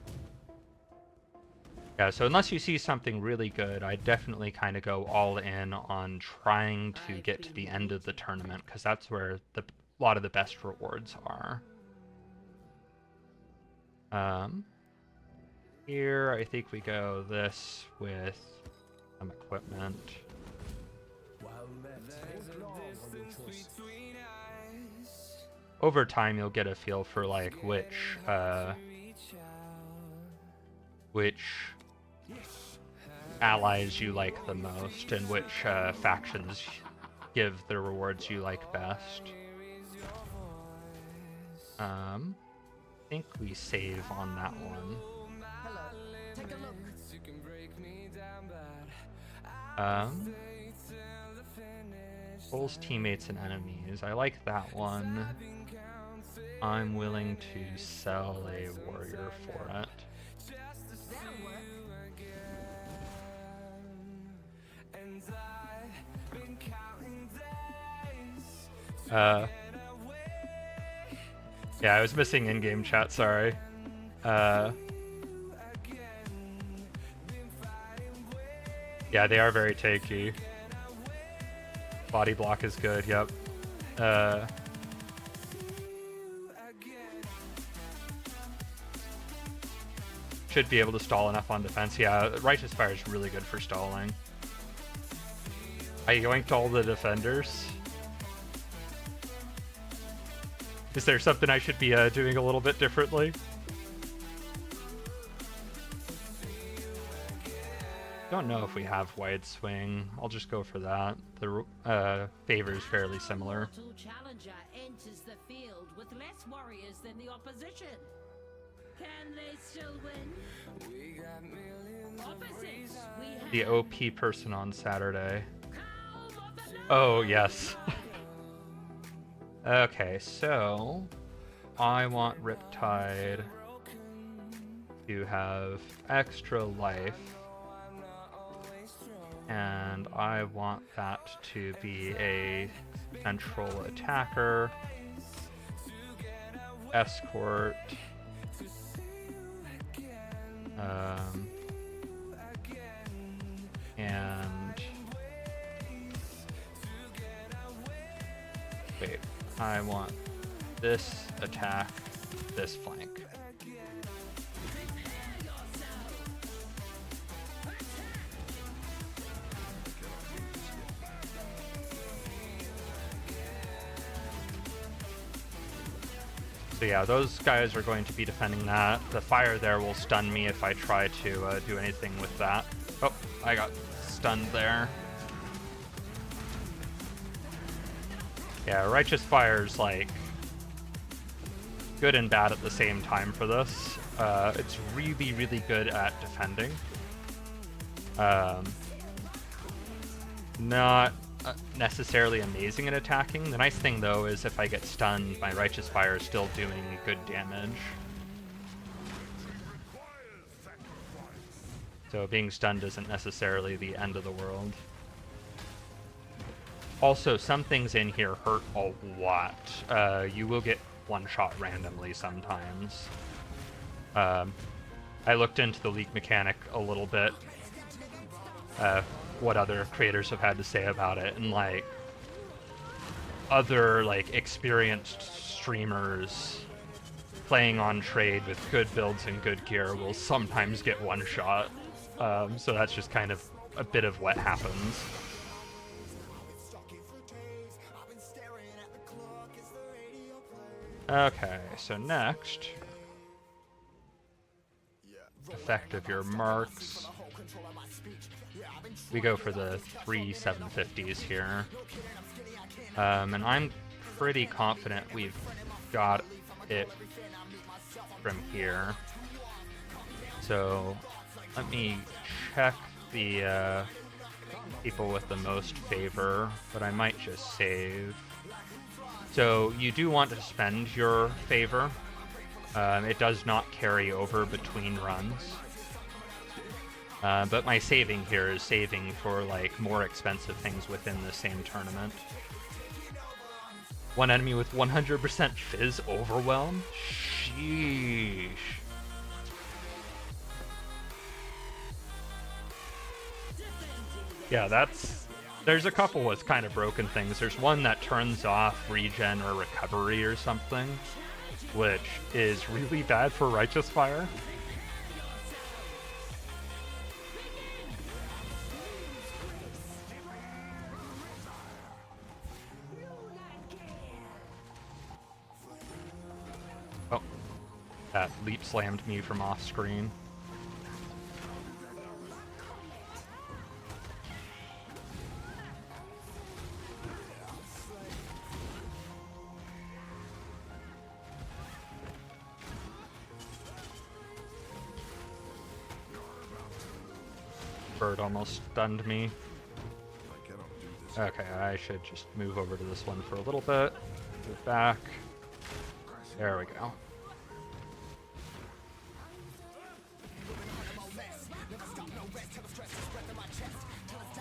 Yeah, so unless you see something really good, I definitely kind of go all in on trying to get to the end of the tournament, because that's where a lot of the best rewards are. Here, I think we go this with some equipment. Over time, you'll get a feel for like which allies you like the most and which factions give the rewards you like best. I think we save on that one. Take a look. Bulls, teammates, and enemies. I like that one. I'm willing to sell a warrior for it. Yeah, I was missing in-game chat, sorry. Yeah, they are very tanky. Body block is good, yep. Should be able to stall enough on defense. Yeah, Righteous Fire is really good for stalling. I yoinked all the defenders. Is there something I should be doing a little bit differently? Don't know if we have wide swing. I'll just go for that. The favor is fairly similar. Mortal challenger enters the field with less warriors than the opposition. Can they still win? Opposites, we have The OP person on Saturday. Oh, yes. Okay, so I want Riptide to have extra life, and I want that to be a central attacker, escort, and wait, I want this attack, this flank. So yeah, those guys are going to be defending that. The fire there will stun me if I try to do anything with that. Oh, I got stunned there. Yeah, Righteous Fire's like good and bad at the same time for this. It's really, really good at defending. Not necessarily amazing at attacking. The nice thing though is if I get stunned, my Righteous Fire is still doing good damage. So being stunned isn't necessarily the end of the world. Also, some things in here hurt a lot. You will get one shot randomly sometimes. I looked into the leak mechanic a little bit. What other creators have had to say about it, and like other like experienced streamers playing on trade with good builds and good gear will sometimes get one shot. So that's just kind of a bit of what happens. Okay, so next, effect of your marks. We go for the 3 750s here. And I'm pretty confident we've got it from here. So let me check the people with the most favor, but I might just save. So you do want to spend your favor. It does not carry over between runs. But my saving here is saving for like more expensive things within the same tournament. One enemy with 100% Fizz Overwhelm? Sheesh. Yeah, there's a couple with kind of broken things. There's one that turns off regen or recovery or something, which is really bad for Righteous Fire. Oh, that leap slammed me from off screen. Bird almost stunned me. Okay, I should just move over to this one for a little bit. Move back. There we go.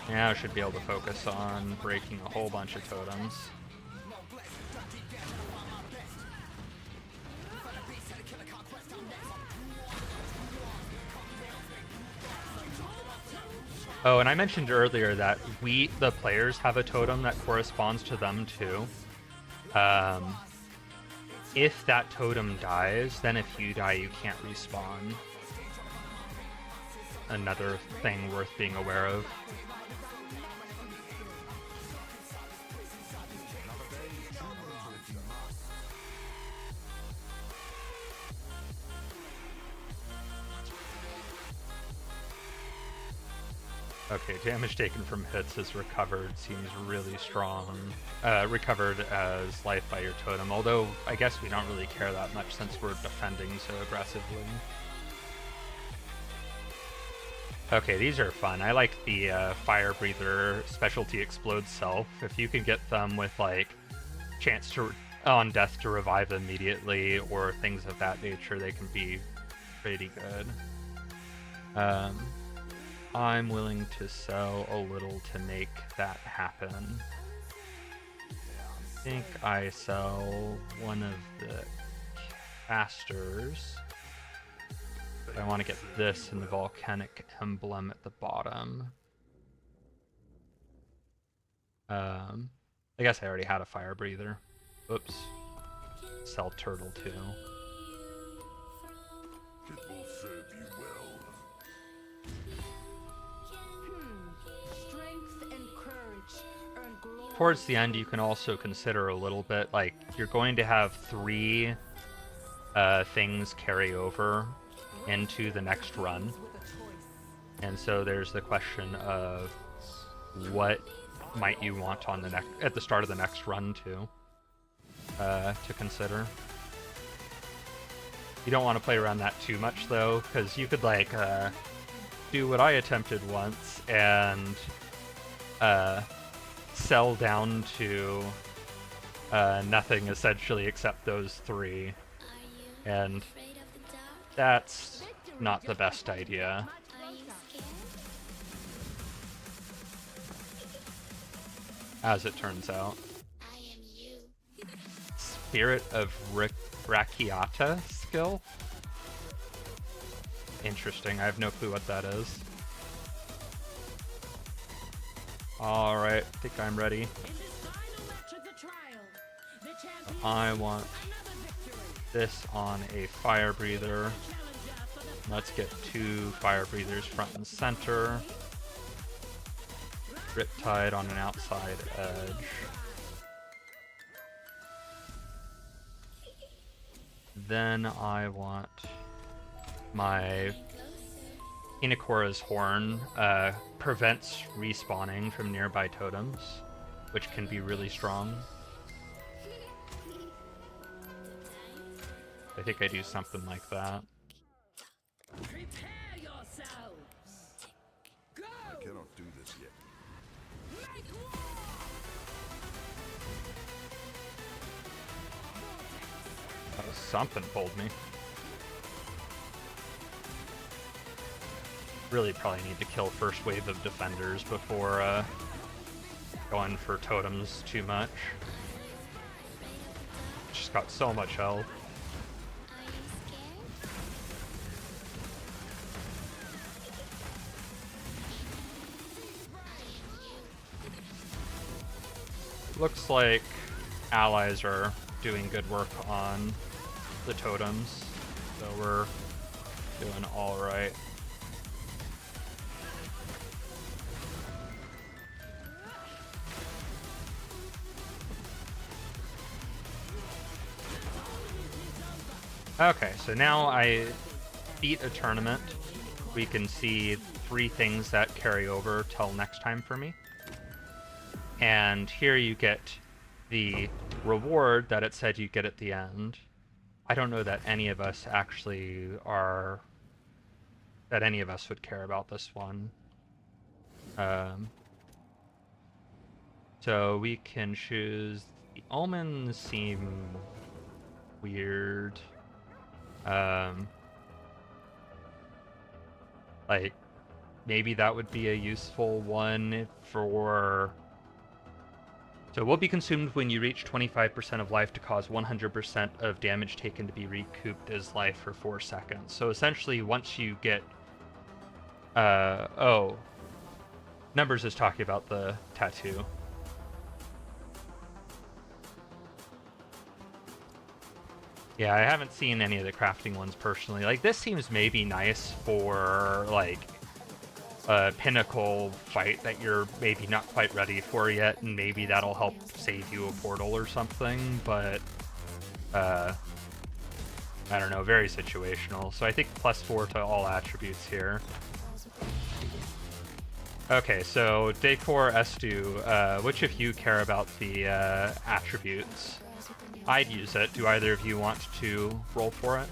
Now I should be able to focus on breaking a whole bunch of totems. Oh, and I mentioned earlier that the players, have a totem that corresponds to them too. If that totem dies, then if you die, you can't respawn. Another thing worth being aware of. Okay, damage taken from hits is recovered, seems really strong. Recovered as life by your totem, although I guess we don't really care that much since we're defending so aggressively. Okay, these are fun. I like the Fire Breather Specialty Explode Self. If you can get them with like chance to on death to revive immediately or things of that nature, they can be pretty good. I'm willing to sell a little to make that happen. I think I sell one of the casters. I want to get this in the volcanic emblem at the bottom. I guess I already had a fire breather. Oops. Sell turtle too. It will serve you well. Strength and courage earn glory. Towards the end, you can also consider a little bit, like, you're going to have 3 things carry over into the next run. And so there's the question of what might you want on the at the start of the next run too, to consider. You don't want to play around that too much though, because you could like do what I attempted once and sell down to nothing essentially except those 3, and that's not the best idea. As it turns out. Spirit of Rakiata skill? Interesting, I have no clue what that is. Alright, I think I'm ready. I want this on a fire breather. Let's get 2 fire breathers front and center. Riptide on an outside edge. Then I want my Inakora's Horn. Prevents respawning from nearby totems, which can be really strong. I think I do something like that. Prepare yourselves. Go. I cannot do this yet. Something pulled me. Really probably need to kill first wave of defenders before going for totems too much. Just got so much health. Looks like allies are doing good work on the totems, so we're doing all right. Okay, so now I beat a tournament. We can see 3 things that carry over till next time for me. And here you get the reward that it said you get at the end. I don't know that any of us actually are... that any of us would care about this one. So we can choose... The omens seem weird. Like, maybe that would be a useful one for... So will be consumed when you reach 25% of life to cause 100% of damage taken to be recouped as life for 4 seconds. So essentially, once you get... oh. Numbers is talking about the tattoo. Yeah, I haven't seen any of the crafting ones personally. Like, this seems maybe nice for, like, a pinnacle fight that you're maybe not quite ready for yet, and maybe that'll help save you a portal or something, but, I don't know, very situational. So I think +4 to all attributes here. Okay, so Decor, Estu, which of you care about the attributes? I'd use it. Do either of you want to roll for it?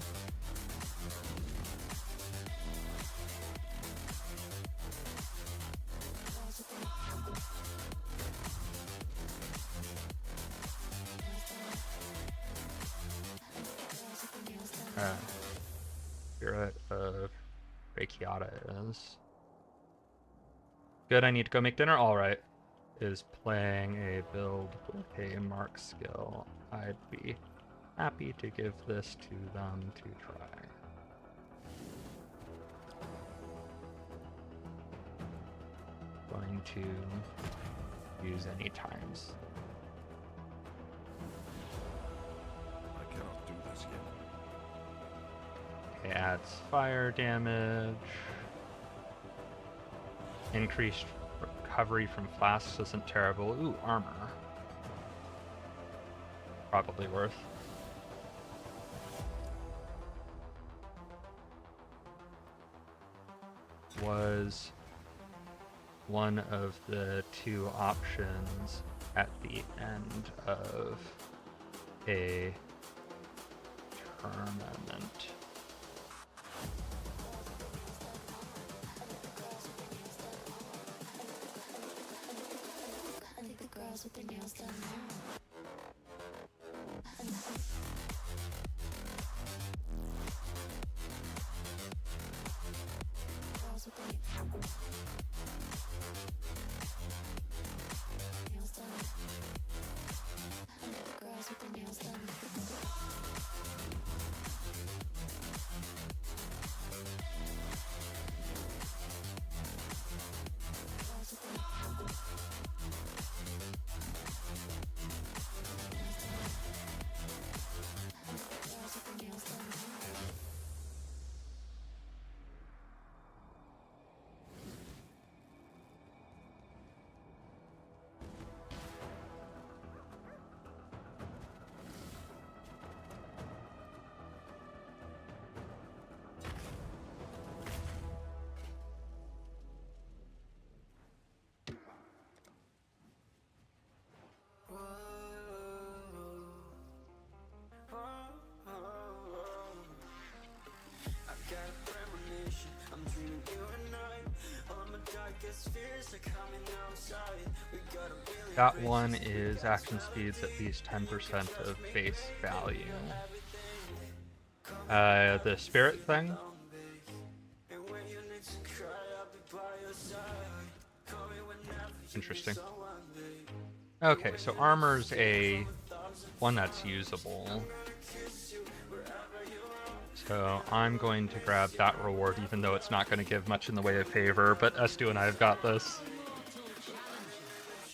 Spirit of Rekiata is. Good, I need to go make dinner. Alright. Is playing a build with a mark skill. I'd be happy to give this to them to try. Going to use any times. I cannot do this yet. It adds fire damage. Increased recovery from flasks isn't terrible. Ooh, armor. Probably worth. Was one of the two options at the end of a tournament. I think the girls with their nails done girls with their nails done. I think the girls with their nails done. Girls with their nails done. I've got a premonition, I'm dreaming you and I. All my darkest fears are coming outside. We got a really That one is action speeds at least 10% of base value. The spirit thing? and when you need to cry, I'll be by your side. Call me whenever you Interesting. need someone, babe. Okay, so armor's a one that's usable. So I'm going to grab that reward, even though it's not going to give much in the way of favor, but Estu and I have got this.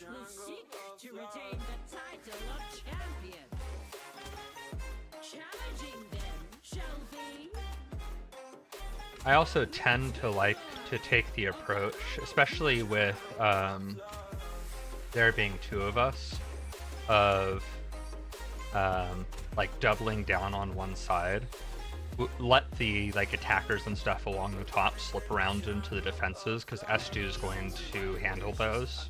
Will seek to retain the title of champion. Challenging them, shall we? I also tend to like to take the approach, especially with there being two of us, of like doubling down on one side. Let the like attackers and stuff along the top slip around into the defenses, because S2 is going to handle those,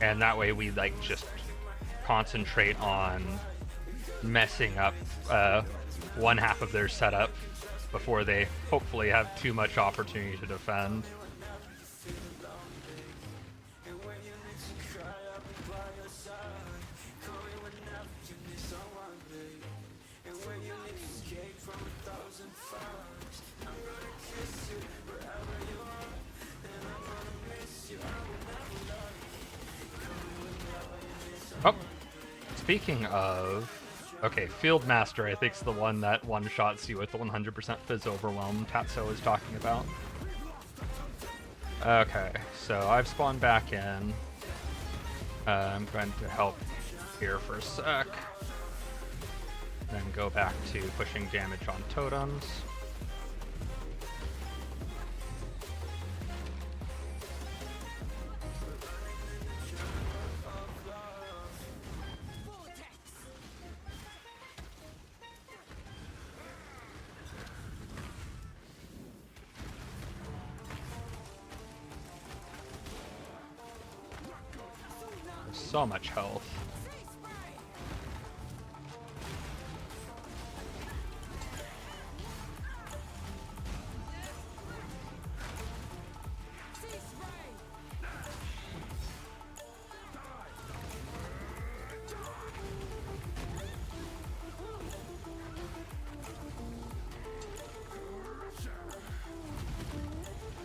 and that way we like just concentrate on messing up one half of their setup before they hopefully have too much opportunity to defend. Oh, speaking of, okay, Field Master I think is the one that one-shots you with the 100% Fizz Overwhelm Tatso was talking about. Okay, so I've spawned back in. I'm going to help here for a sec. Then go back to pushing damage on totems. So much health.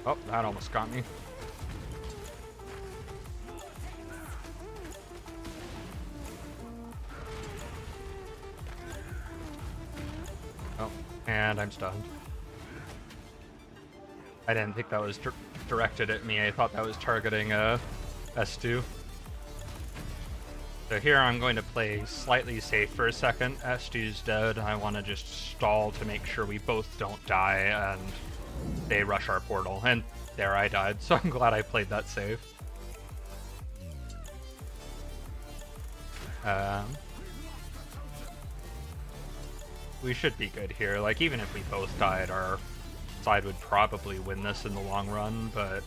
Oh, that almost got me. Oh, and I'm stunned. I didn't think that was directed at me. I thought that was targeting S2. So here I'm going to play slightly safe for a second. S2's dead. I want to just stall to make sure we both don't die and they rush our portal. And there I died, so I'm glad I played that safe. We should be good here. Like, even if we both died, our side would probably win this in the long run, but...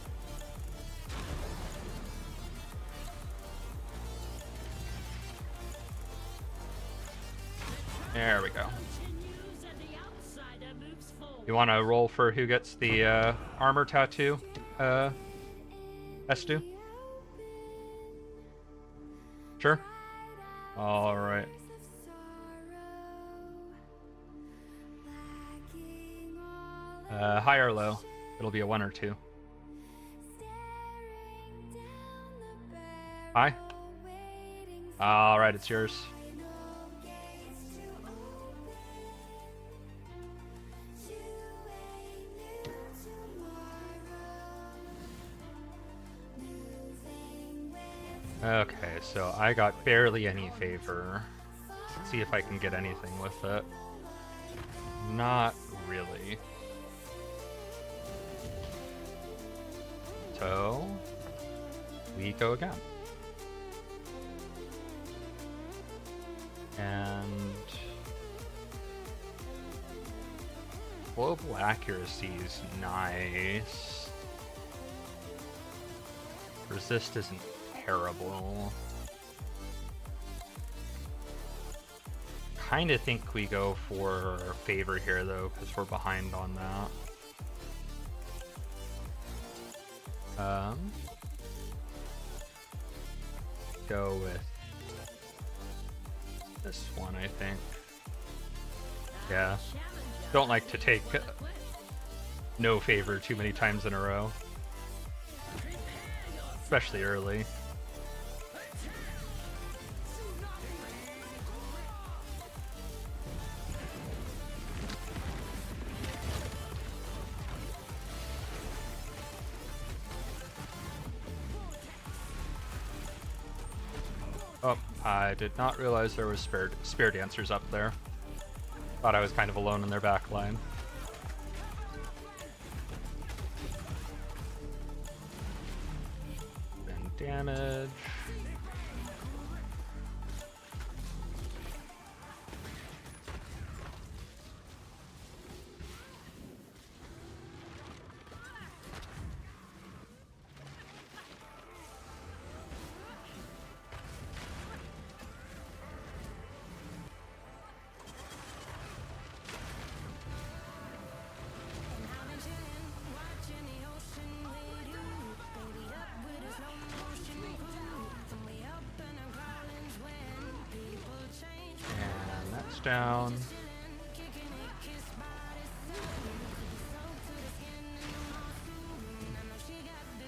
There we go. You want to roll for who gets the armor tattoo, S2? Sure? Alright. High or low? It'll be a 1 or 2. High? Alright, it's yours. Okay, so I got barely any favor. Let's see if I can get anything with it. Not really. So, we go again. And global accuracy is nice. Resist isn't terrible. Kinda think we go for favor here though, because we're behind on that. Go with this one, I think. Yeah. Don't like to take no favor too many times in a row. Especially early. Oh, I did not realize there was spear dancers up there. Thought I was kind of alone in their back line. Then damage. Down.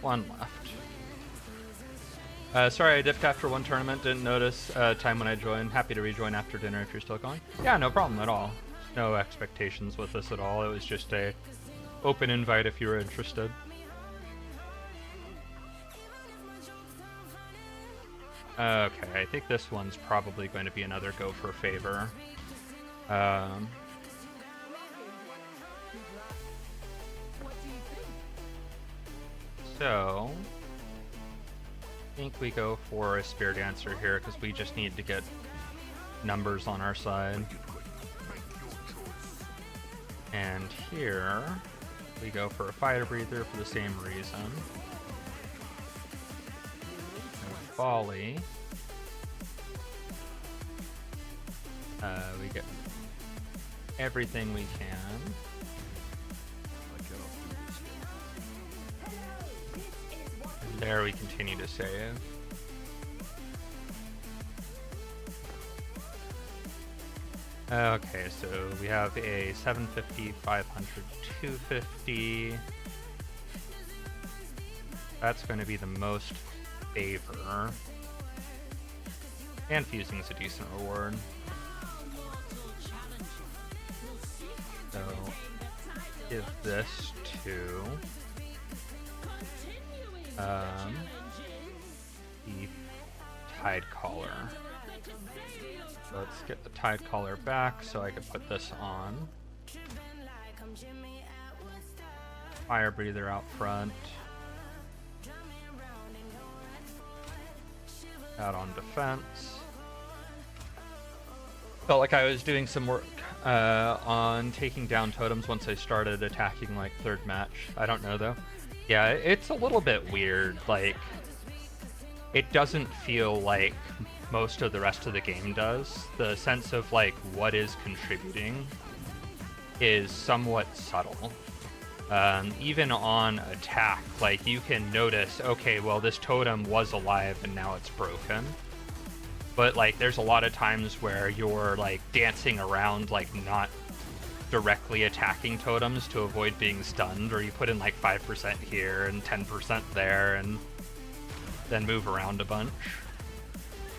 One left. Sorry I dipped after one tournament, didn't notice time when I joined. Happy to rejoin after dinner if you're still going. Yeah, no problem at all. No expectations with this at all. It was just a open invite if you were interested. Okay, I think this one's probably going to be another go for favor. So, I think we go for a Spear Dancer here because we just need to get numbers on our side. And here, we go for a Fire Breather for the same reason. Volley. We get everything we can. And there we continue to save. Okay, so we have a 750, 500, 250. That's going to be the most favor. And fusing's a decent reward. So, give this to the Tide Collar. Let's get the Tide Collar back so I can put this on. Fire Breather out front. Out on defense. Felt like I was doing some work on taking down totems once I started attacking like third match. I don't know though. Yeah, it's a little bit weird. Like, it doesn't feel like most of the rest of the game does. The sense of like what is contributing is somewhat subtle. Even on attack, like you can notice, okay, well this totem was alive and now it's broken. But like there's a lot of times where you're like dancing around, like not directly attacking totems to avoid being stunned, or you put in like 5% here and 10% there and then move around a bunch,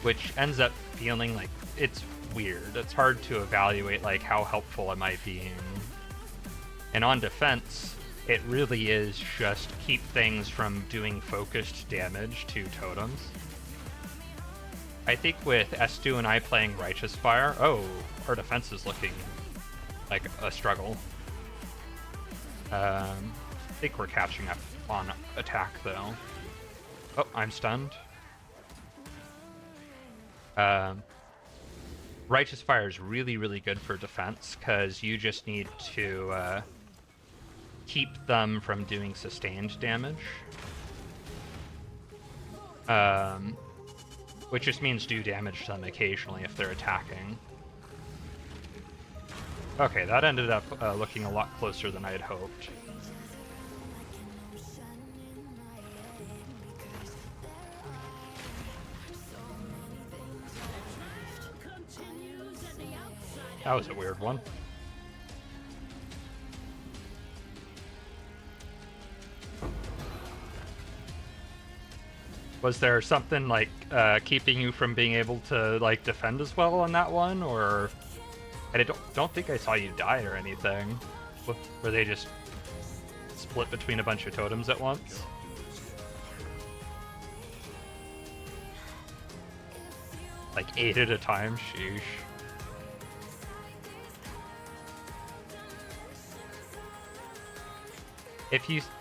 which ends up feeling like it's weird. It's hard to evaluate like how helpful am I being. And on defense, it really is just keep things from doing focused damage to totems. I think with S2 and I playing Righteous Fire, oh, our defense is looking like a struggle. I think we're catching up on attack though. Oh, I'm stunned. Righteous Fire is really, really good for defense because you just need to keep them from doing sustained damage. Which just means do damage to them occasionally if they're attacking. Okay, that ended up looking a lot closer than I had hoped. That was a weird one. Was there something like keeping you from being able to like defend as well on that one, or I don't think I saw you die or anything? Were they just split between a bunch of totems at once? Like 8 at a time? Sheesh.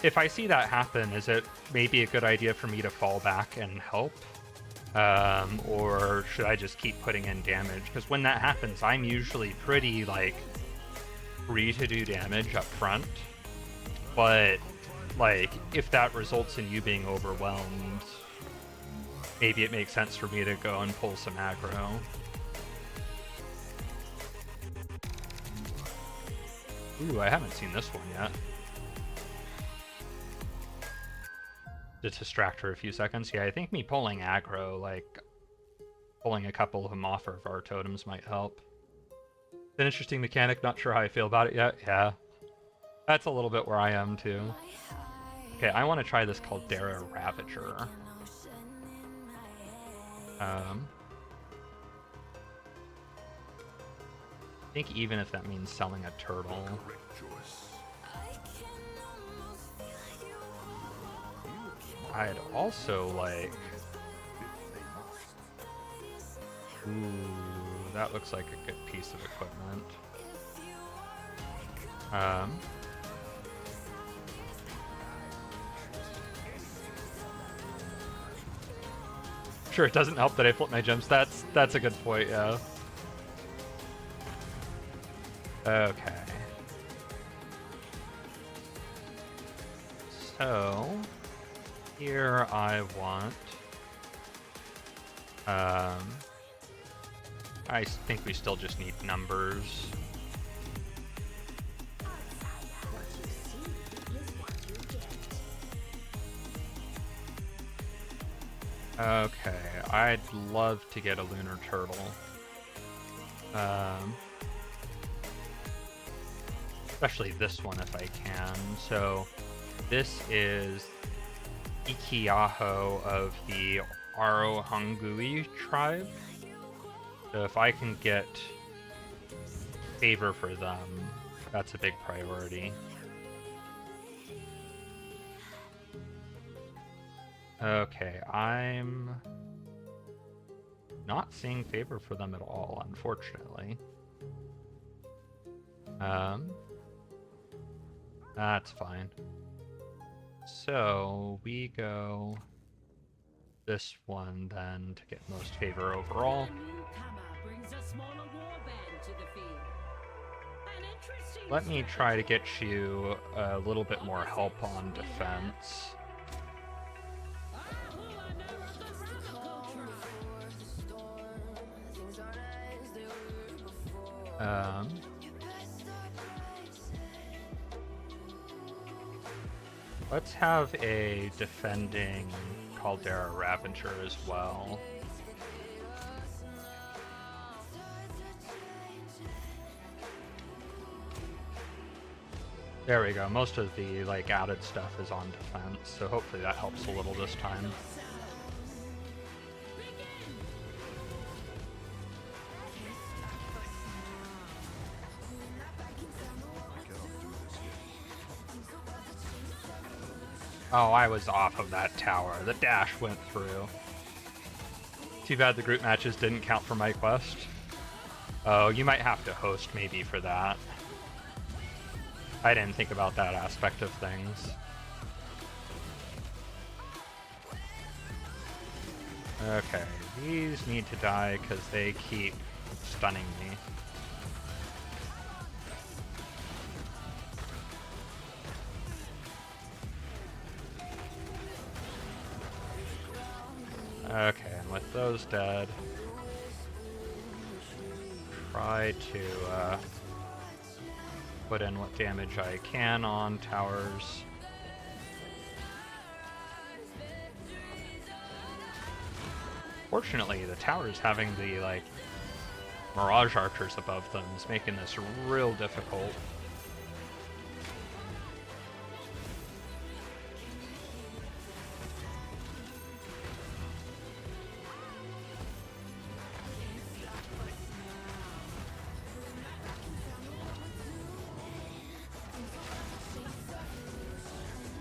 If I see that happen, is it maybe a good idea for me to fall back and help? Or should I just keep putting in damage? Because when that happens, I'm usually pretty, like, free to do damage up front. But, like, if that results in you being overwhelmed, maybe it makes sense for me to go and pull some aggro. Ooh, I haven't seen this one yet. To distract her a few seconds. Yeah, I think me pulling aggro, like pulling a couple of them off of our totems might help. It's an interesting mechanic, not sure how I feel about it yet. Yeah, that's a little bit where I am too. Okay, I want to try this called Dara Ravager. I think even if that means selling a turtle. I'd also like... Ooh, that looks like a good piece of equipment. Sure, it doesn't help that I flip my gems. That's a good point, yeah. Okay. So... here I want, I think we still just need numbers. Okay, I'd love to get a lunar turtle. Especially this one if I can. So this is Ikiaho of the Arohangui tribe. So if I can get favor for them, that's a big priority. Okay, I'm not seeing favor for them at all, unfortunately. That's fine. So we go this one then to get most favor overall. A newcomer brings a smaller warband to the field. An interesting Let me strategy. try to get you a little bit more help on defense. Who are now of the Sukko tribe. Let's have a defending Caldera Ravager as well. There we go. Most of the added stuff is on defense, so hopefully that helps a little this time. Oh, I was off of that tower. The dash went through. Too bad the group matches didn't count for my quest. Oh, you might have to host maybe for that. I didn't think about that aspect of things. Okay, these need to die because they keep stunning me. Okay, and with those dead, try to put in what damage I can on towers. Fortunately, the towers having the Mirage Archers above them is making this real difficult.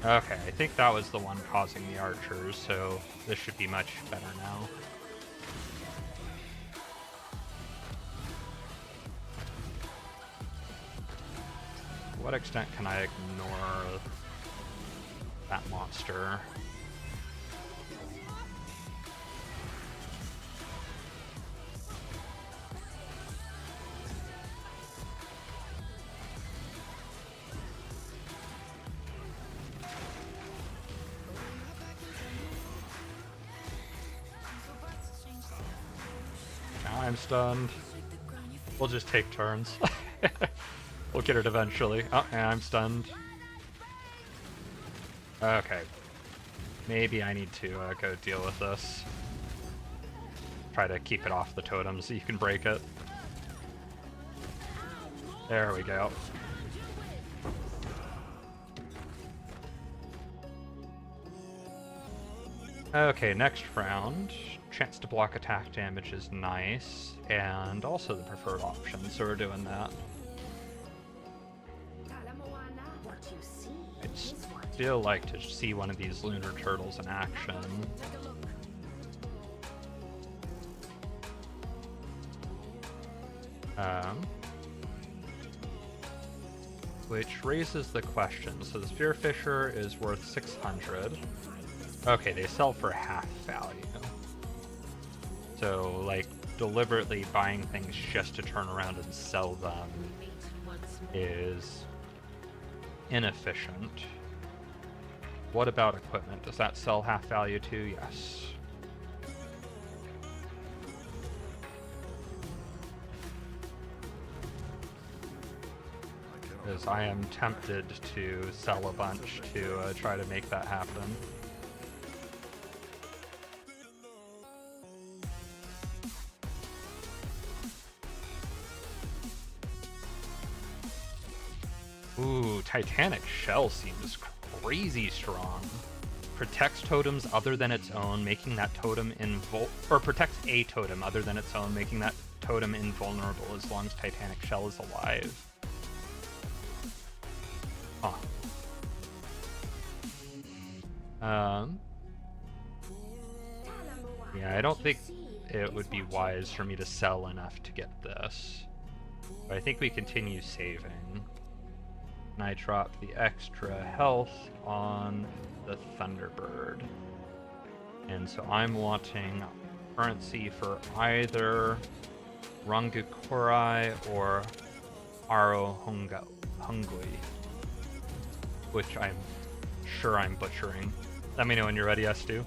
Okay, I think that was the one causing the archers, so this should be much better now. To what extent can I ignore that monster? Now I'm stunned. We'll just take turns. We'll get it eventually. Oh, and I'm stunned. Okay. Maybe I need to go deal with this. Try to keep it off the totem so you can break it. There we go. Okay, next round. Chance to block attack damage is nice, and also the preferred option, so we're doing that. I'd still like to see one of these lunar turtles in action. Which raises the question. So the Spearfisher is worth 600. Okay, they sell for half value. So, deliberately buying things just to turn around and sell them is inefficient. What about equipment? Does that sell half value too? Yes. Because I am tempted to sell a bunch to try to make that happen. Ooh, Titanic Shell seems crazy strong. protects totems other than its own, making that totem or protects a totem other than its own, making that totem invulnerable as long as Titanic Shell is alive. Huh. Yeah, I don't think it would be wise for me to sell enough to get this. But I think we continue saving. And I drop the extra health on the Thunderbird. And so I'm wanting currency for either Rangukurai or Aro Hungui, which I'm sure I'm butchering. Let me know when you're ready, S2.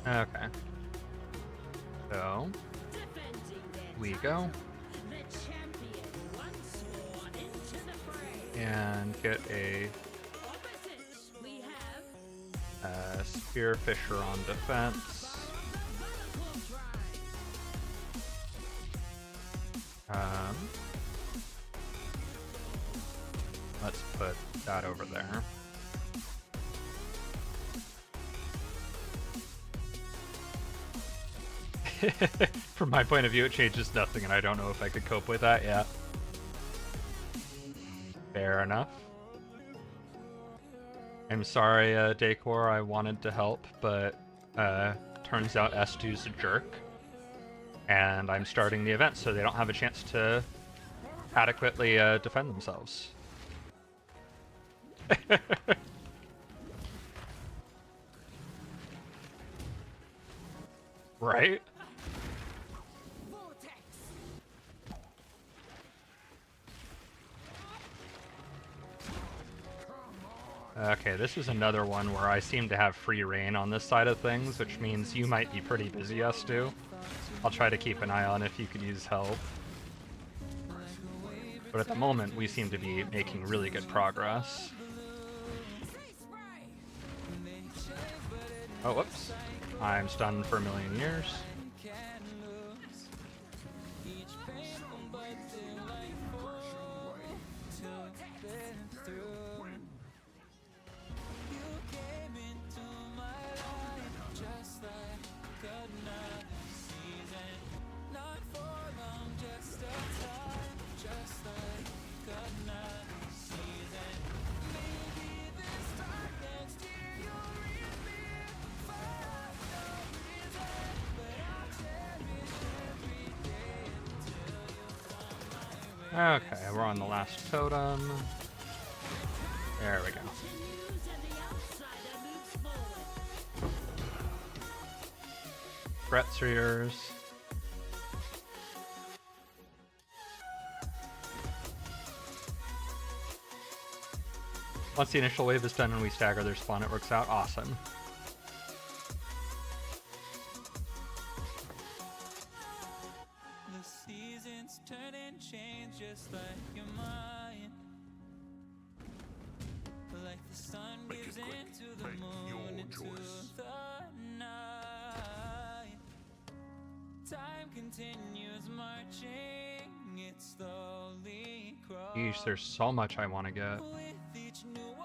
Okay. So, we go. And get a Spearfisher on defense. Let's put that over there. From my point of view, it changes nothing, and I don't know if I could cope with that yet. Fair enough. I'm sorry, Decor, I wanted to help, but turns out S2's a jerk. And I'm starting the event, so they don't have a chance to adequately defend themselves. Right? Okay, this is another one where I seem to have free reign on this side of things, which means you might be pretty busy, S2. I'll try to keep an eye on if you could use help. But at the moment, we seem to be making really good progress. Oh, whoops. I'm stunned for a million years. Okay, we're on the last totem. There we go. Threats are yours. Once the initial wave is done and we stagger their spawn, it works out. Awesome. Yeesh, there's so much I want to get.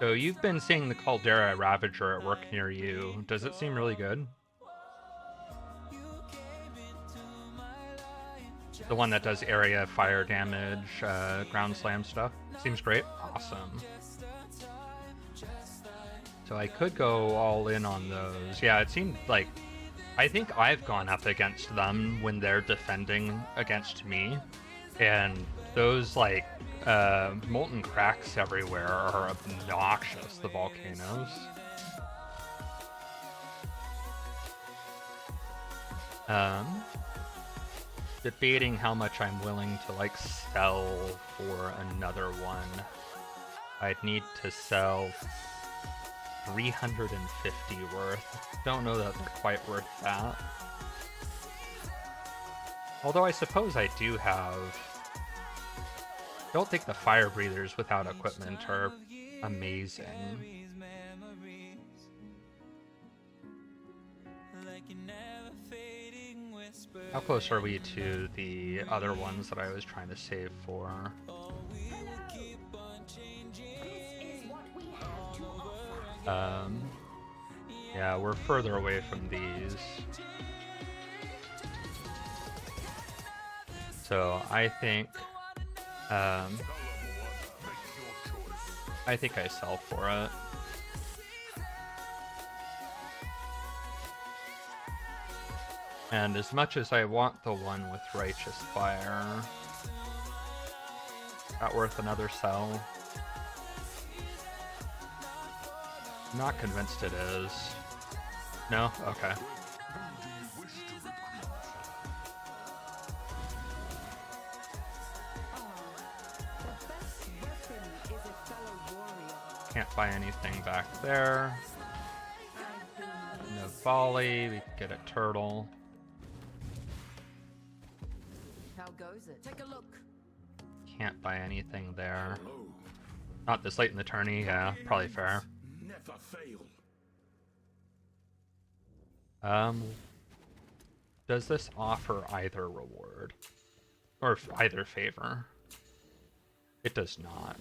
So you've been seeing the Caldera Ravager at work near you. Does it seem really good? The one that does area fire damage, ground slam stuff. Seems great. Awesome. So I could go all in on those. Yeah, it seemed like... I think I've gone up against them when they're defending against me. And those, like, molten cracks everywhere are obnoxious, the volcanoes. Debating how much I'm willing to, like, sell for another one. I'd need to sell 350 worth. Don't know that they're quite worth that. Although I suppose I do have... Don't think the fire breathers without equipment are amazing. How close are we to the other ones that I was trying to save for? Yeah, we're further away from these. So I think I sell for it. And as much as I want the one with Righteous Fire, that worth another sell? I'm not convinced it is. No? Okay. Can't buy anything back there. No volley, we can get a turtle. How goes it? Take a look. Can't buy anything there. Not this late in the tourney, yeah, probably fair. Never fail. Does this offer either reward? Or either favor? It does not.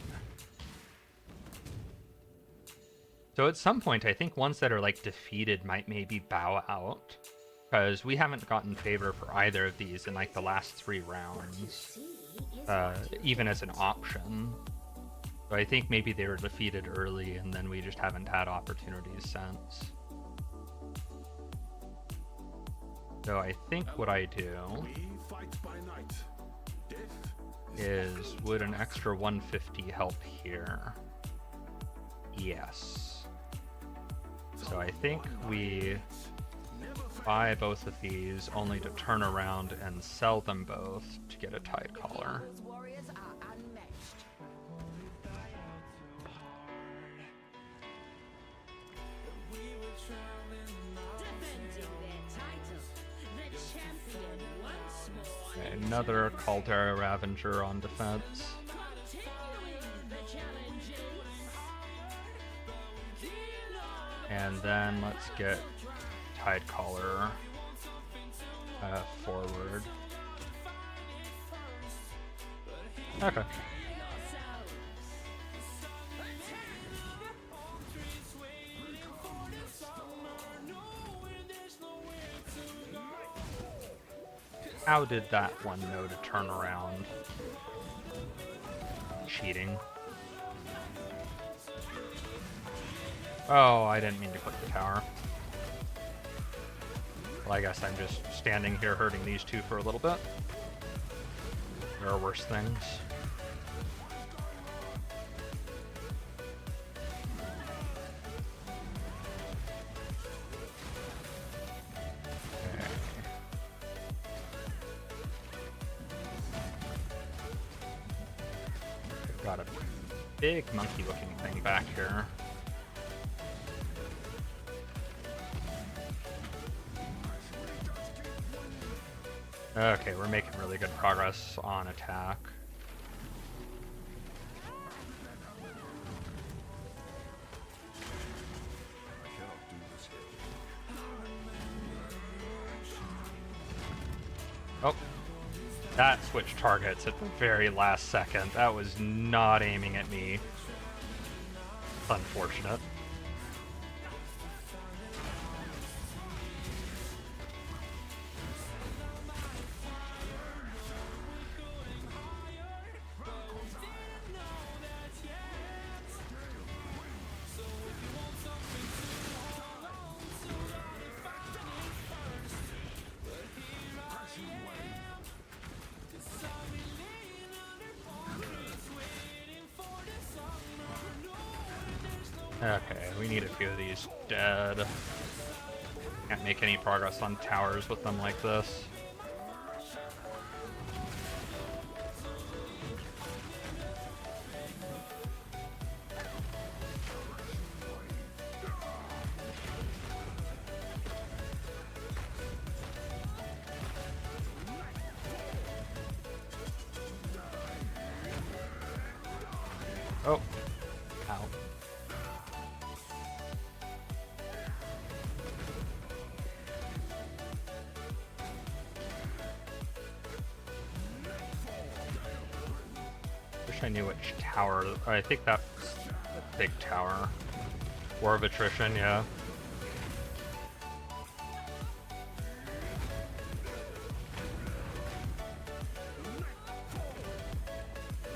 So at some point, I think ones that are like defeated might maybe bow out. Because we haven't gotten favor for either of these in like the last 3 rounds. Even as an option. So I think maybe they were defeated early and then we just haven't had opportunities since. So I think what I do is, would an extra 150 help here? Yes. So I think we buy both of these only to turn around and sell them both to get a Tide Caller. Those warriors are unmatched. Defending their title, the champion once more. Okay, another Caldera Ravager on defense. Continuing the challenges. And then let's get Tide Caller forward. Okay. How did that one know to turn around? Cheating. Oh, I didn't mean to click the tower. Well, I guess I'm just standing here hurting these two for a little bit. There are worse things. Okay. We've got a big monkey-looking thing back here. Okay, we're making really good progress on attack. Oh, that switched targets at the very last second. That was not aiming at me. Unfortunate. Okay, we need a few of these dead. Can't make any progress on towers with them like this. Oh. Ow. Wish I knew which tower. I think that's the big tower. War of Attrition, yeah.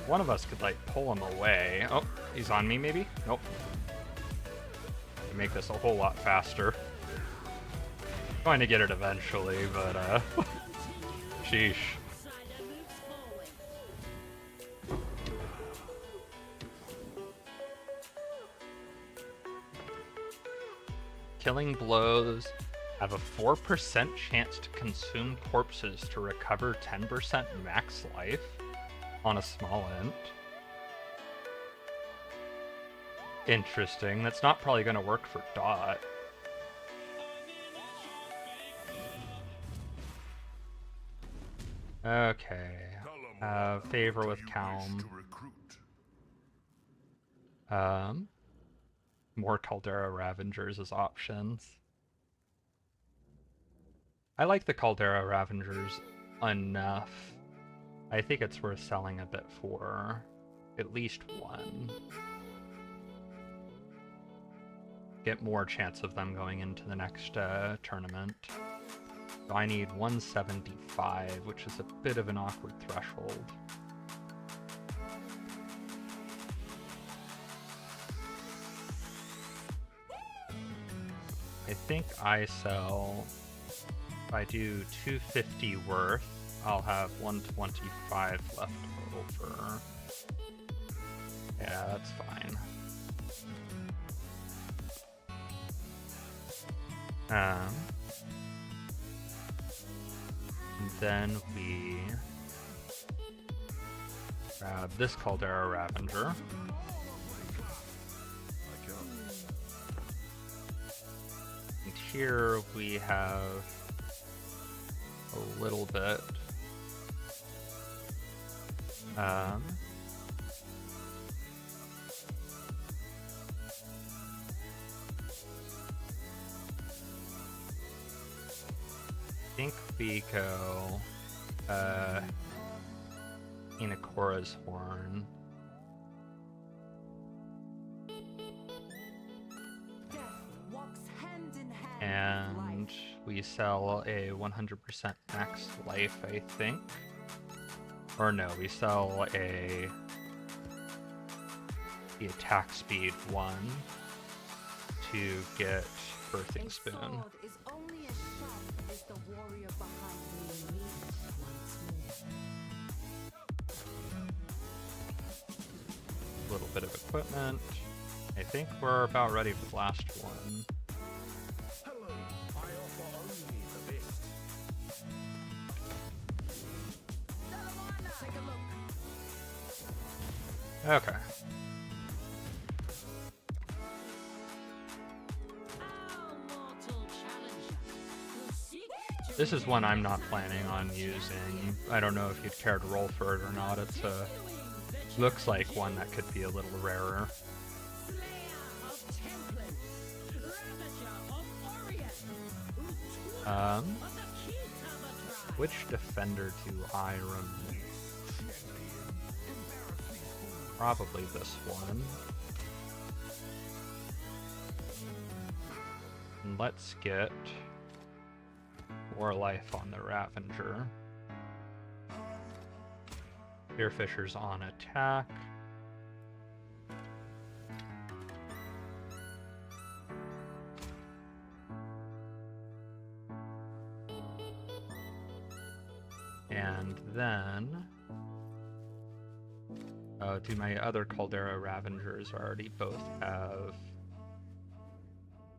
One of us could, like, pull him away. Oh, he's on me, maybe? Nope. Make this a whole lot faster. Going to get it eventually, but, sheesh. Killing blows have a 4% chance to consume corpses to recover 10% max life on a small int. Interesting. That's not probably going to work for Dot. Okay. Favor with Calm. More Caldera Ravengers as options. I like the Caldera Ravengers enough. I think it's worth selling a bit for at least one. Get more chance of them going into the next tournament. So I need 175, which is a bit of an awkward threshold. I think I sell, if I do 250 worth, I'll have 125 left over. Yeah, that's fine. And then we grab this Caldera Ravenger. And here we have a little bit. I think we go Inakora's Horn. And we sell a 100% max life, I think. Or no, we sell the attack speed 1 to get Birthing Spoon. A little bit of equipment. I think we're about ready for the last one. Okay. This is one I'm not planning on using. I don't know if you'd care to roll for it or not. It's looks like one that could be a little rarer. Which defender do I remove? Probably this one. And let's get more life on the Ravenger. Spearfisher's on attack. And then do my other Caldera Ravengers already both have...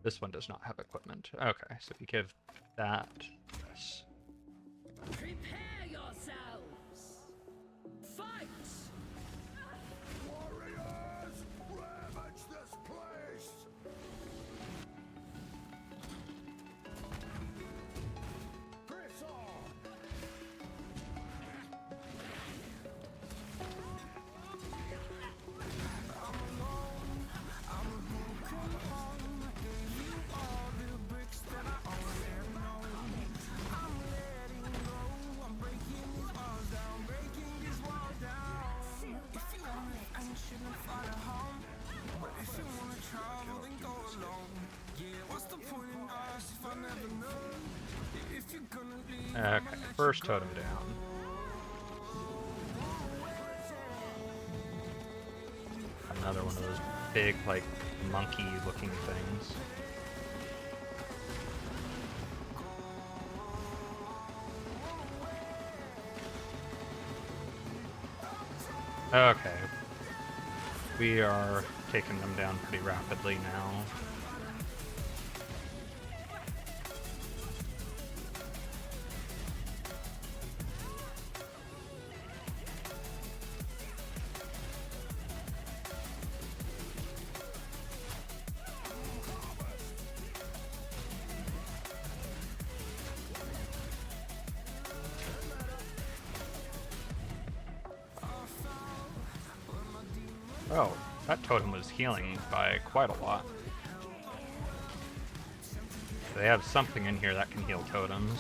This one does not have equipment. Okay, so we give that this. Prepare yourselves. Fight. Warriors, ravage this place! Press on! Okay, first totem down. Another one of those big, like, monkey-looking things. Okay. We are taking them down pretty rapidly now. Oh, that totem was healing by quite a lot. They have something in here that can heal totems.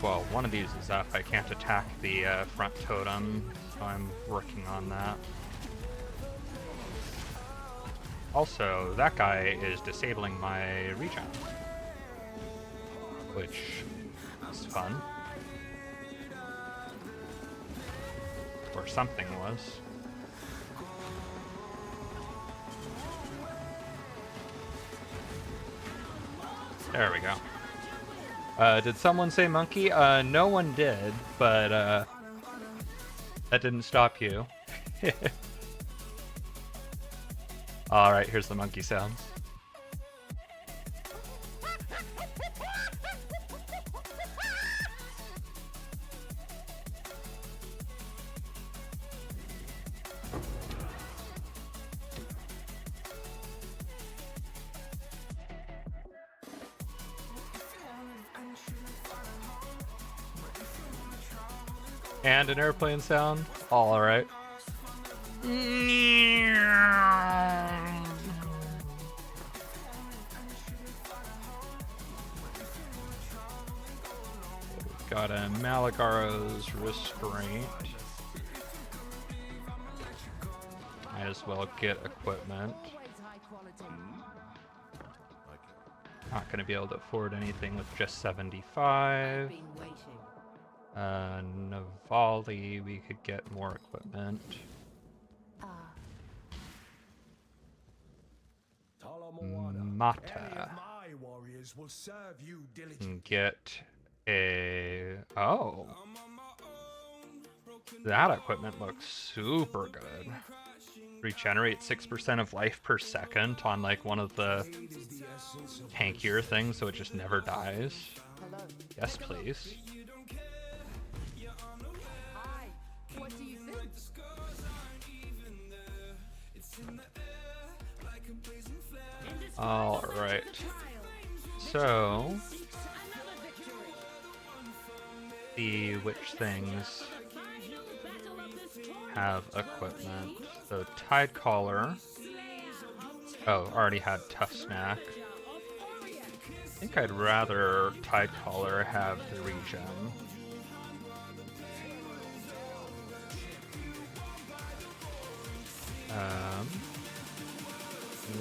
Well, one of these is up. I can't attack the front totem, so I'm working on that. Also, that guy is disabling my regen, which is fun. Or something was. There we go. Did someone say monkey? No one did, but that didn't stop you. Alright, here's the monkey sounds. And an airplane sound? Alright. Got a Malagaro's restraint. Might as well get equipment. Not gonna be able to afford anything with just 75. Navali, we could get more equipment. Mata. Can get a... Oh. That equipment looks super good. Regenerate 6% of life per second on like one of the tankier things, so it just never dies. Yes, please. What do you think? Alright. So, see which things have equipment. So, Tide Collar. Oh, already had Tough Snack. I think I'd rather Tide Collar have the regen.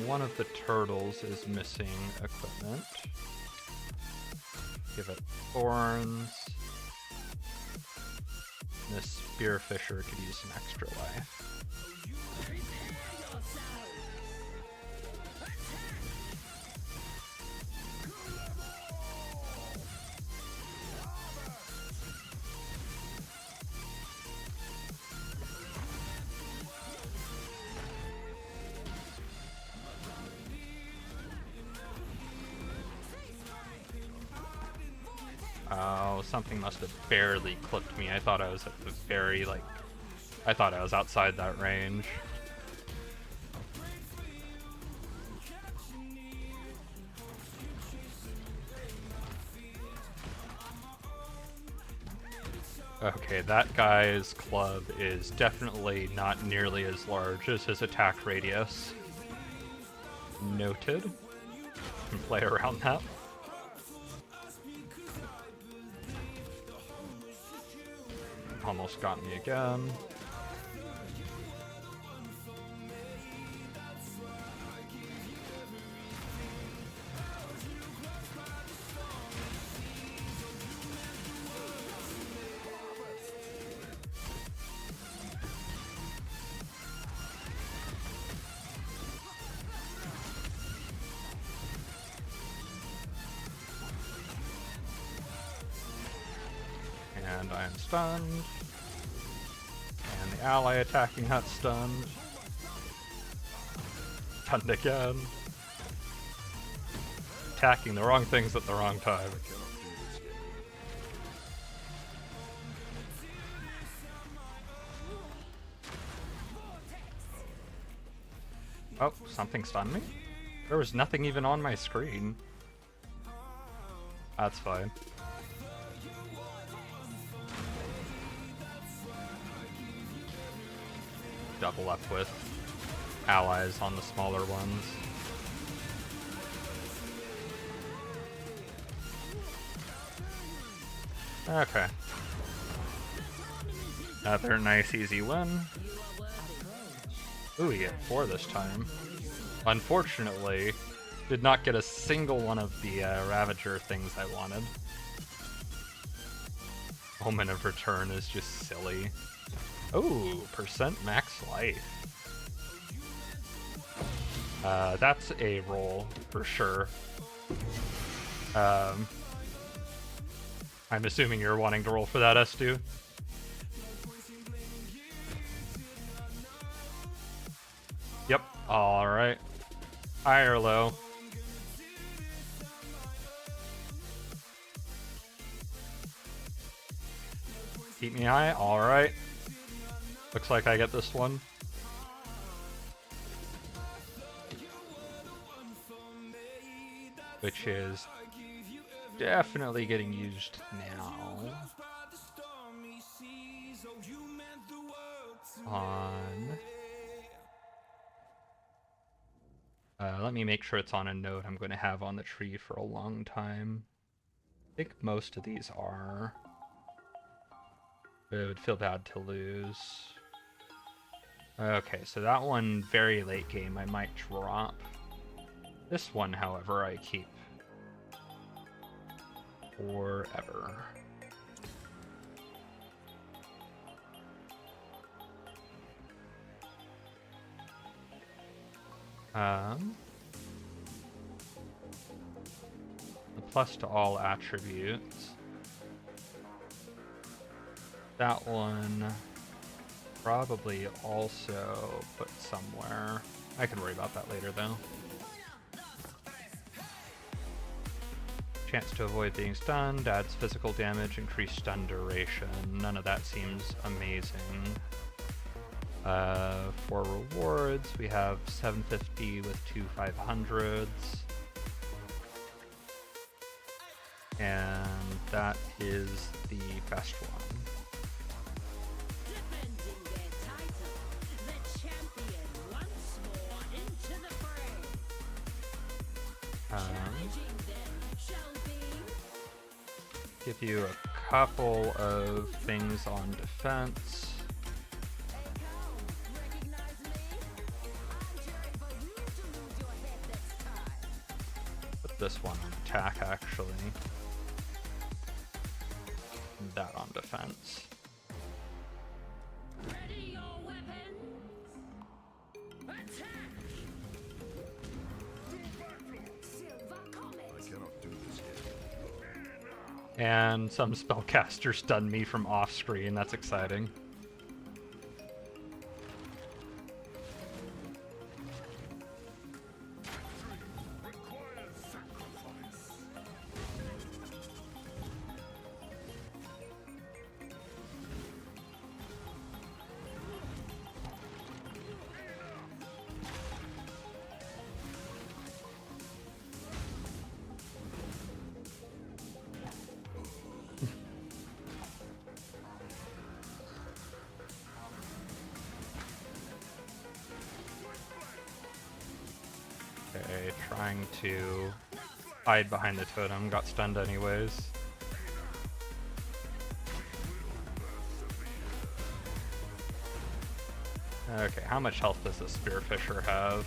One of the turtles is missing equipment. Give it thorns. This spearfisher could use some extra life. Oh, something must have barely clipped me. I thought I was at the very, like... I thought I was outside that range. Okay, that guy's club is definitely not nearly as large as his attack radius. Noted. Can play around that. Almost got me again. And I am stunned. And the ally attacking that stunned. Stunned again. Attacking the wrong things at the wrong time. Oh, something stunned me? There was nothing even on my screen. That's fine. Double up with allies on the smaller ones. Okay. Another nice easy win. Ooh, we get 4 this time. Unfortunately, did not get a single one of the Ravager things I wanted. Moment of Return is just silly. Ooh, percent max life. That's a roll for sure. I'm assuming you're wanting to roll for that, Estu? Yep, alright. High or low? Keep me high? Alright. Looks like I get this one. Which is definitely getting used now. Let me make sure it's on a node I'm going to have on the tree for a long time. I think most of these are. But it would feel bad to lose. Okay, so that one, very late game, I might drop. This one, however, I keep forever. The plus to all attributes. That one probably also put somewhere. I can worry about that later though. Chance to avoid being stunned, adds physical damage, increased stun duration. None of that seems amazing. For rewards, we have 750 with 2 500s. And that is the best one. Defending their title, the champion once more into the fray. Challenging them shall be. Give you a couple of things on defense. Recognize me? I'm cheering for you to lose your head this time. Put this one on attack, actually. And that on defense. Ready your weapons. Attack! Silver Comet. I cannot do this yet. And some spellcaster stunned me from off screen. That's exciting. Requires sacrifice. Okay, trying to hide behind the totem, got stunned anyways. Okay, how much health does the Spearfisher have?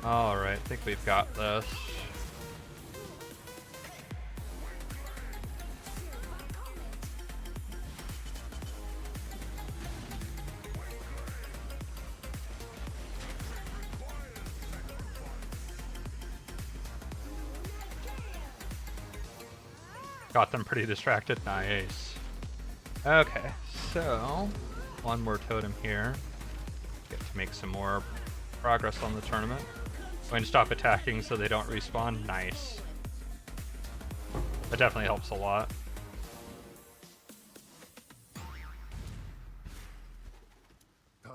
Alright, I think we've got this. Got them pretty distracted. Nice. Okay, so one more totem here. Get to make some more progress on the tournament. Going to stop attacking so they don't respawn. Nice. That definitely helps a lot.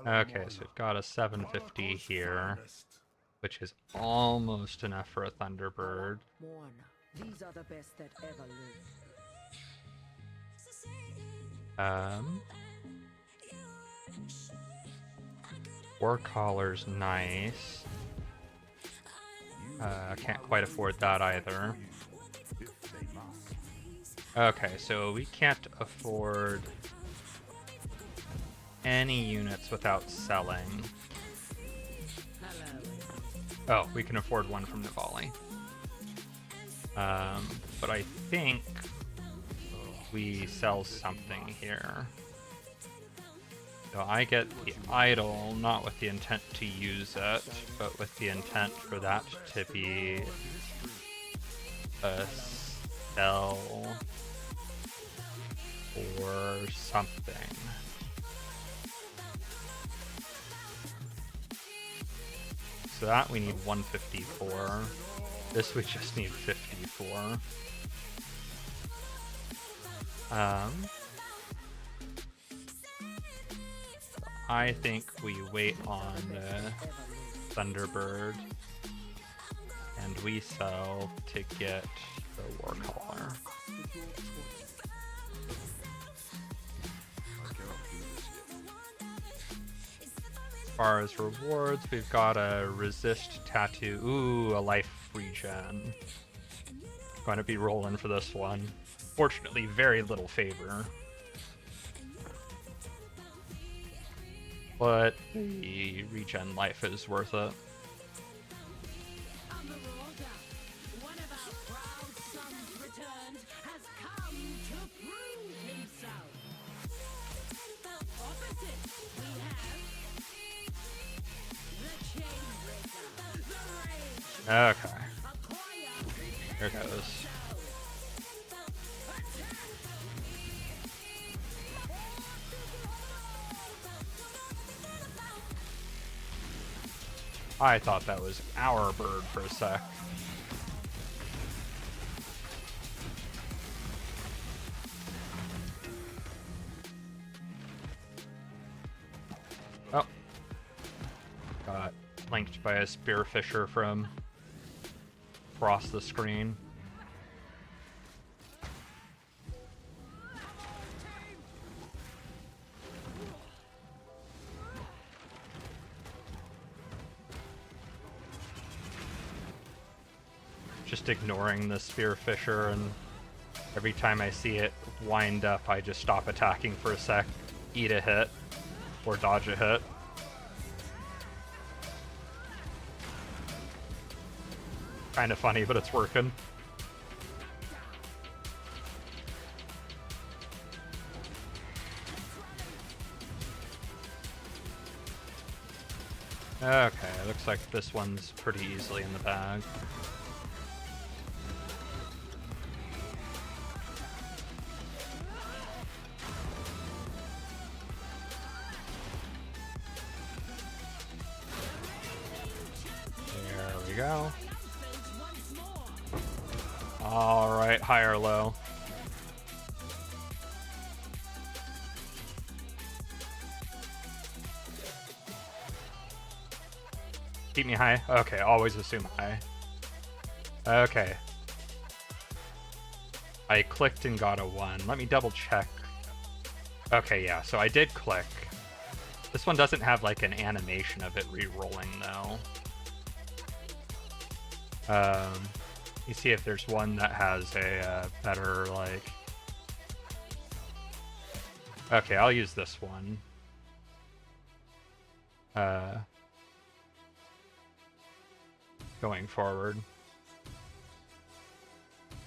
Okay, so we've got a 750 here, which is almost enough for a Thunderbird. Mourn. These are the best that ever lived. War Collar's nice. Can't quite afford that either. Okay, so we can't afford any units without selling. Oh, we can afford one from Navali. But I think we sell something here. So I get the idol, not with the intent to use it, but with the intent for that to be a sell or something. So that we need 154. This we just need 54. I think we wait on Thunderbird and we sell to get the War Collar. As far as rewards, we've got a resist tattoo. Ooh, a life regen. Going to be rolling for this one. Fortunately, very little favor. But the regen life is worth it. One of our proud sons returned, has come to prove himself. Opposite, we have the Chainbreaker, the Rage. Okay. Here goes. I thought that was our bird for a sec. Oh. Got flanked by a Spearfisher from across the screen. Just ignoring the Spearfisher, and every time I see it wind up, I just stop attacking for a sec, eat a hit, or dodge a hit. Kinda funny, but it's working. Okay, looks like this one's pretty easily in the bag. There we go. Alright, high or low. Keep me high? Okay, always assume high. Okay. I clicked and got a 1. Let me double check. Okay, yeah, so I did click. This one doesn't have like an animation of it re-rolling though. You see if there's one that has a better like... Okay, I'll use this one. Going forward.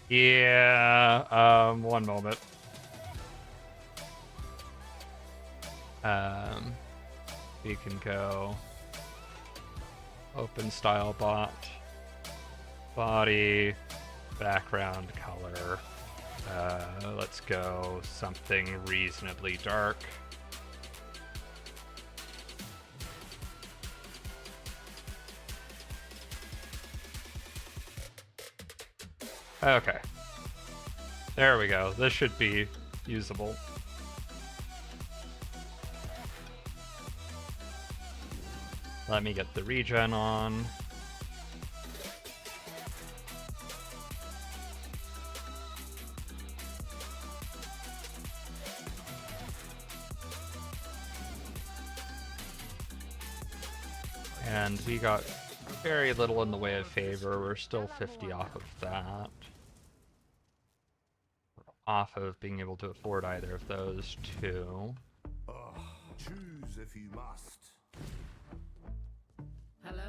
Yeah, one moment. We can go open style bot, body, background color. Let's go something reasonably dark. Okay. There we go. This should be usable. Let me get the regen on. And we got very little in the way of favor. We're still 50 off of that. Off of being able to afford either of those two. Choose if you must.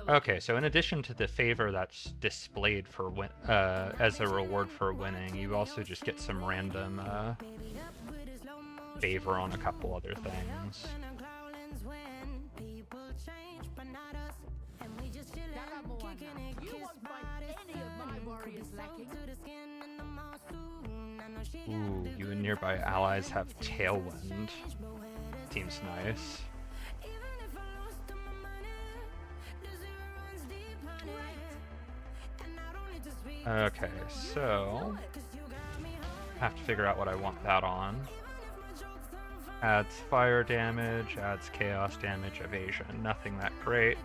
Okay, so in addition to the favor that's displayed for as a reward for winning, you also just get some random favor on a couple other things. Ooh, you and nearby allies have Tailwind. Seems nice. Okay, so have to figure out what I want that on. Adds fire damage, adds chaos damage, evasion. Nothing that great.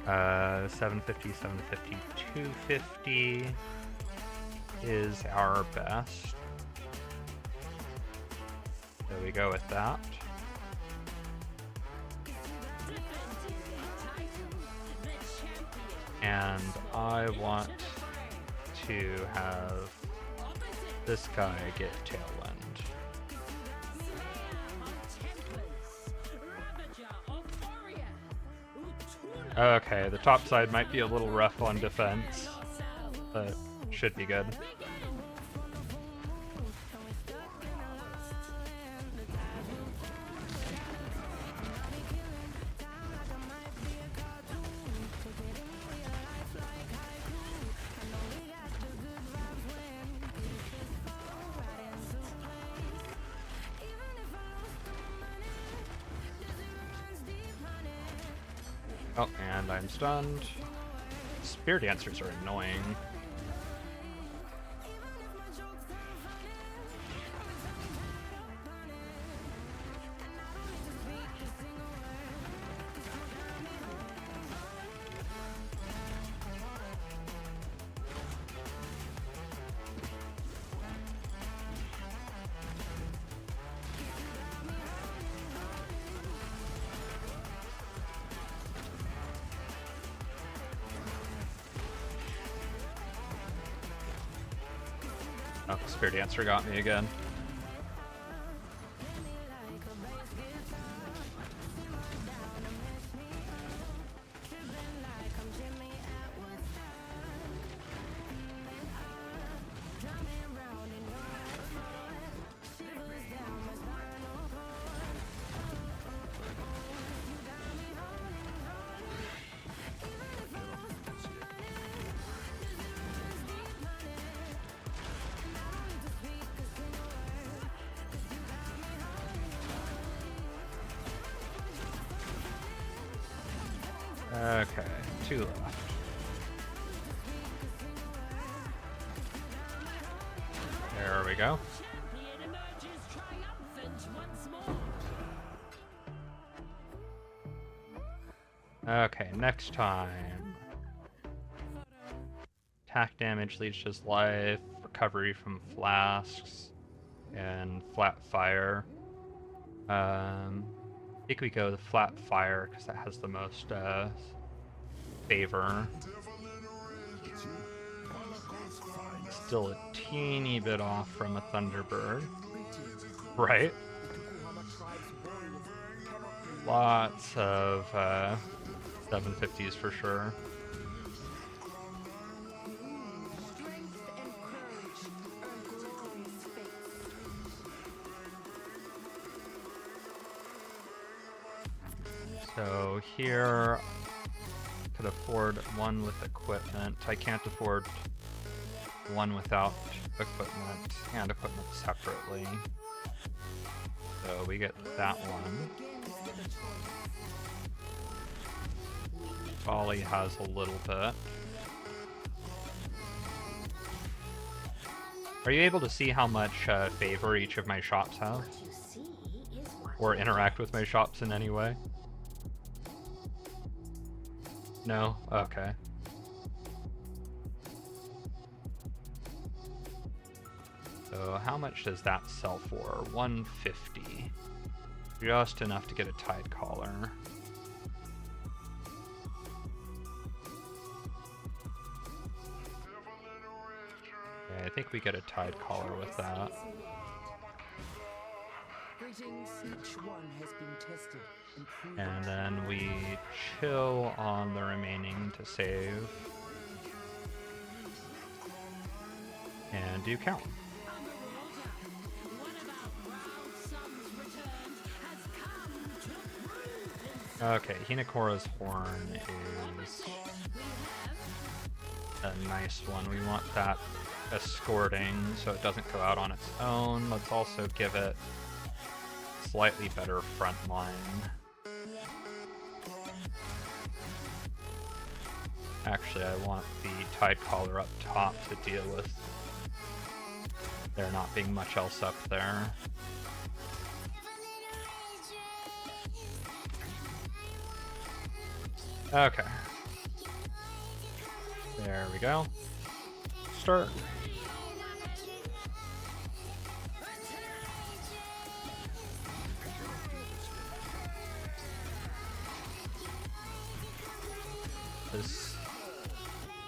750, 750, 250 is our best. So we go with that. And I want to have this guy get Tailwind. Okay, the top side might be a little rough on defense, but should be good. Oh, and I'm stunned. Spear dancers are annoying. Oh, Spear Dancer got me again. Okay, 2 left. There we go. Okay, next time. Attack damage, leeches life, recovery from flasks, and flat fire. I think we go with flat fire because that has the most favor. Still a teeny bit off from a Thunderbird. Right? Lots of 750s for sure. Strength and courage earn glorious fates. So here, could afford one with equipment. I can't afford one without equipment and equipment separately. So we get that one. Volley has a little bit. Are you able to see how much favor each of my shops have? Or interact with my shops in any way? No? Okay. So how much does that sell for? 150. Just enough to get a Tide Collar. Okay, I think we get a Tide Collar with that. Greetings, each one has been tested and proven. And then we chill on the remaining to save. And do count. Okay, Hinakora's Horn is a nice one. We want that escorting so it doesn't go out on its own. Let's also give it slightly better front line. Actually, I want the Tide Collar up top to deal with there not being much else up there. Okay. There we go. Start. This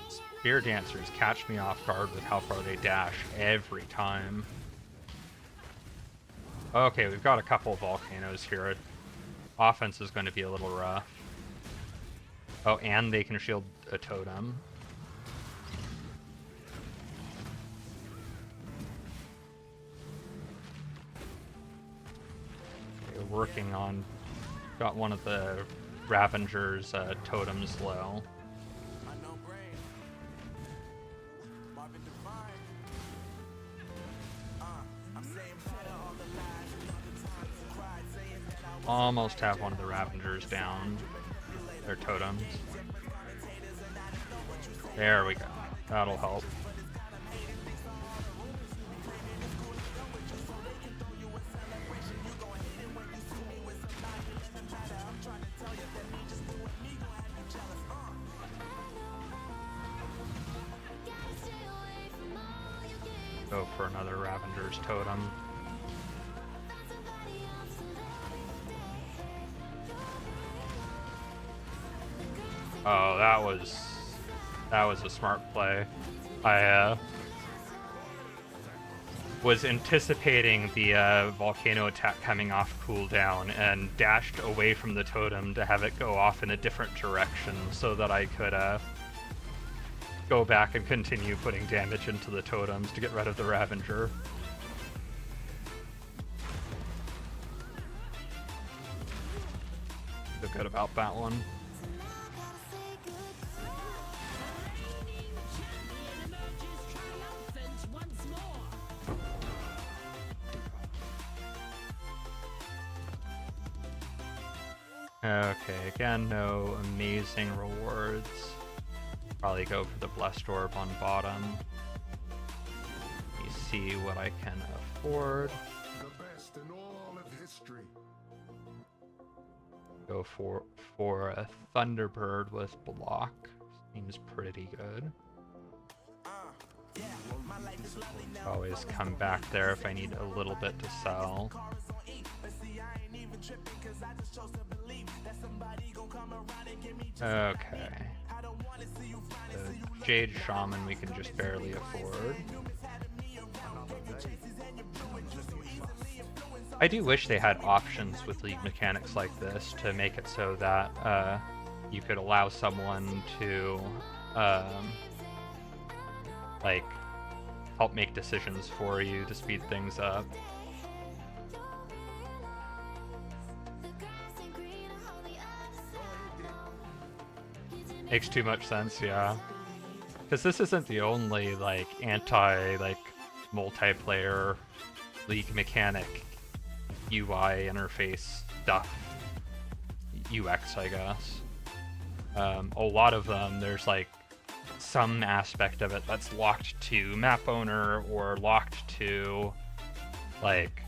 Spear Dancers catch me off guard with how far they dash every time. Okay, we've got a couple of volcanoes here. Offense is going to be a little rough. Oh, and they can shield a totem. Okay, working on... Got one of the Ravenger's totems low. Almost have one of the Ravengers down. Their totems. There we go. That'll help. Go for another Ravenger's totem. Oh, that was a smart play. I was anticipating the volcano attack coming off cooldown and dashed away from the totem to have it go off in a different direction so that I could go back and continue putting damage into the totems to get rid of the Ravenger. Feel good about that one. Okay, again, no amazing rewards. Probably go for the Blessed Orb on bottom. Let me see what I can afford. The best in all of history. Go for for a Thunderbird with block. Seems pretty good. Always come back there if I need a little bit to sell. Okay. The Jade Shaman we can just barely afford. I do wish they had options with league mechanics like this to make it so that you could allow someone to like help make decisions for you to speed things up. Makes too much sense, yeah. Because this isn't the only like multiplayer league mechanic UI interface stuff. UX, I guess. A lot of them, there's like some aspect of it that's locked to map owner or locked to like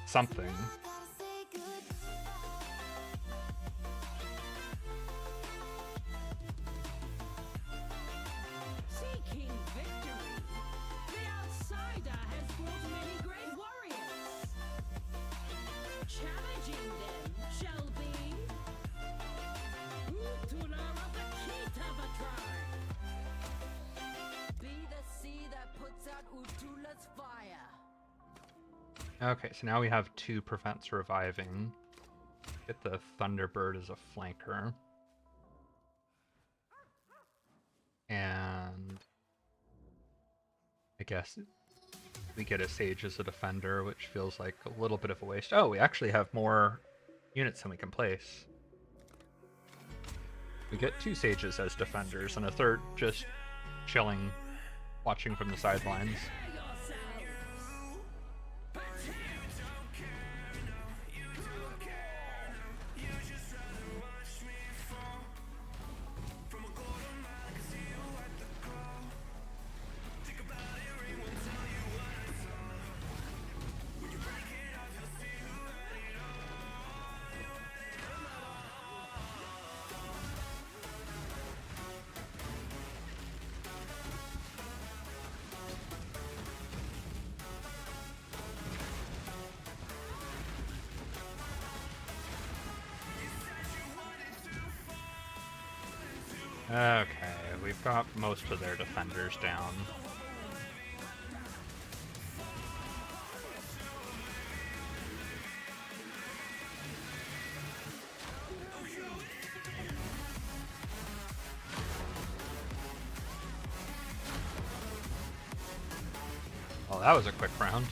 something. Seeking victory. The outsider has brought many great warriors. Challenging them shall be Utula of the Kitava tribe. Be the sea that puts out Utula's fire. Okay, so now we have 2 prevents reviving. Get the Thunderbird as a flanker. And I guess we get a Sage as a defender, which feels like a little bit of a waste. Oh, we actually have more units than we can place. We get 2 Sages as defenders and a third just chilling, watching from the sidelines. Okay, we've got most of their defenders down. Well, that was a quick round.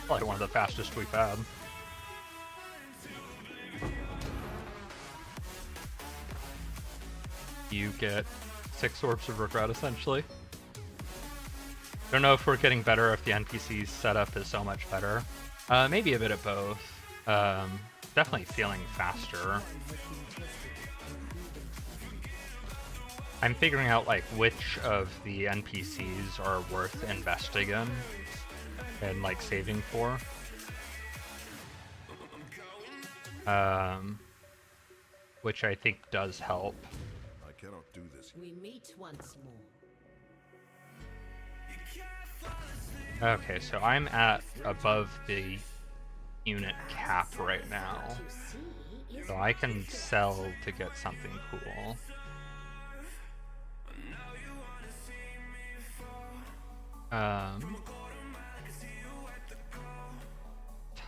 Probably one of the fastest we've had. You get 6 Orbs of Regret, essentially. Don't know if we're getting better, if the NPC's setup is so much better. Maybe a bit of both. Definitely feeling faster. I'm figuring out like which of the NPCs are worth investing in and like saving for. Which I think does help. I cannot do this. We meet once more. Okay, so I'm at above the unit cap right now. So I can sell to get something cool.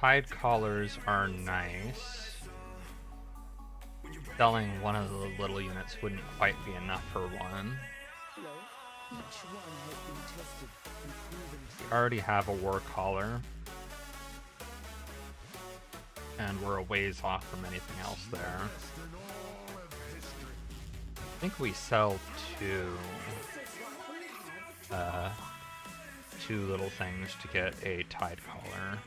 Tide collars are nice. Selling one of the little units wouldn't quite be enough for one. We already have a war collar. And we're a ways off from anything else there. I think we sell two little things to get a tide collar.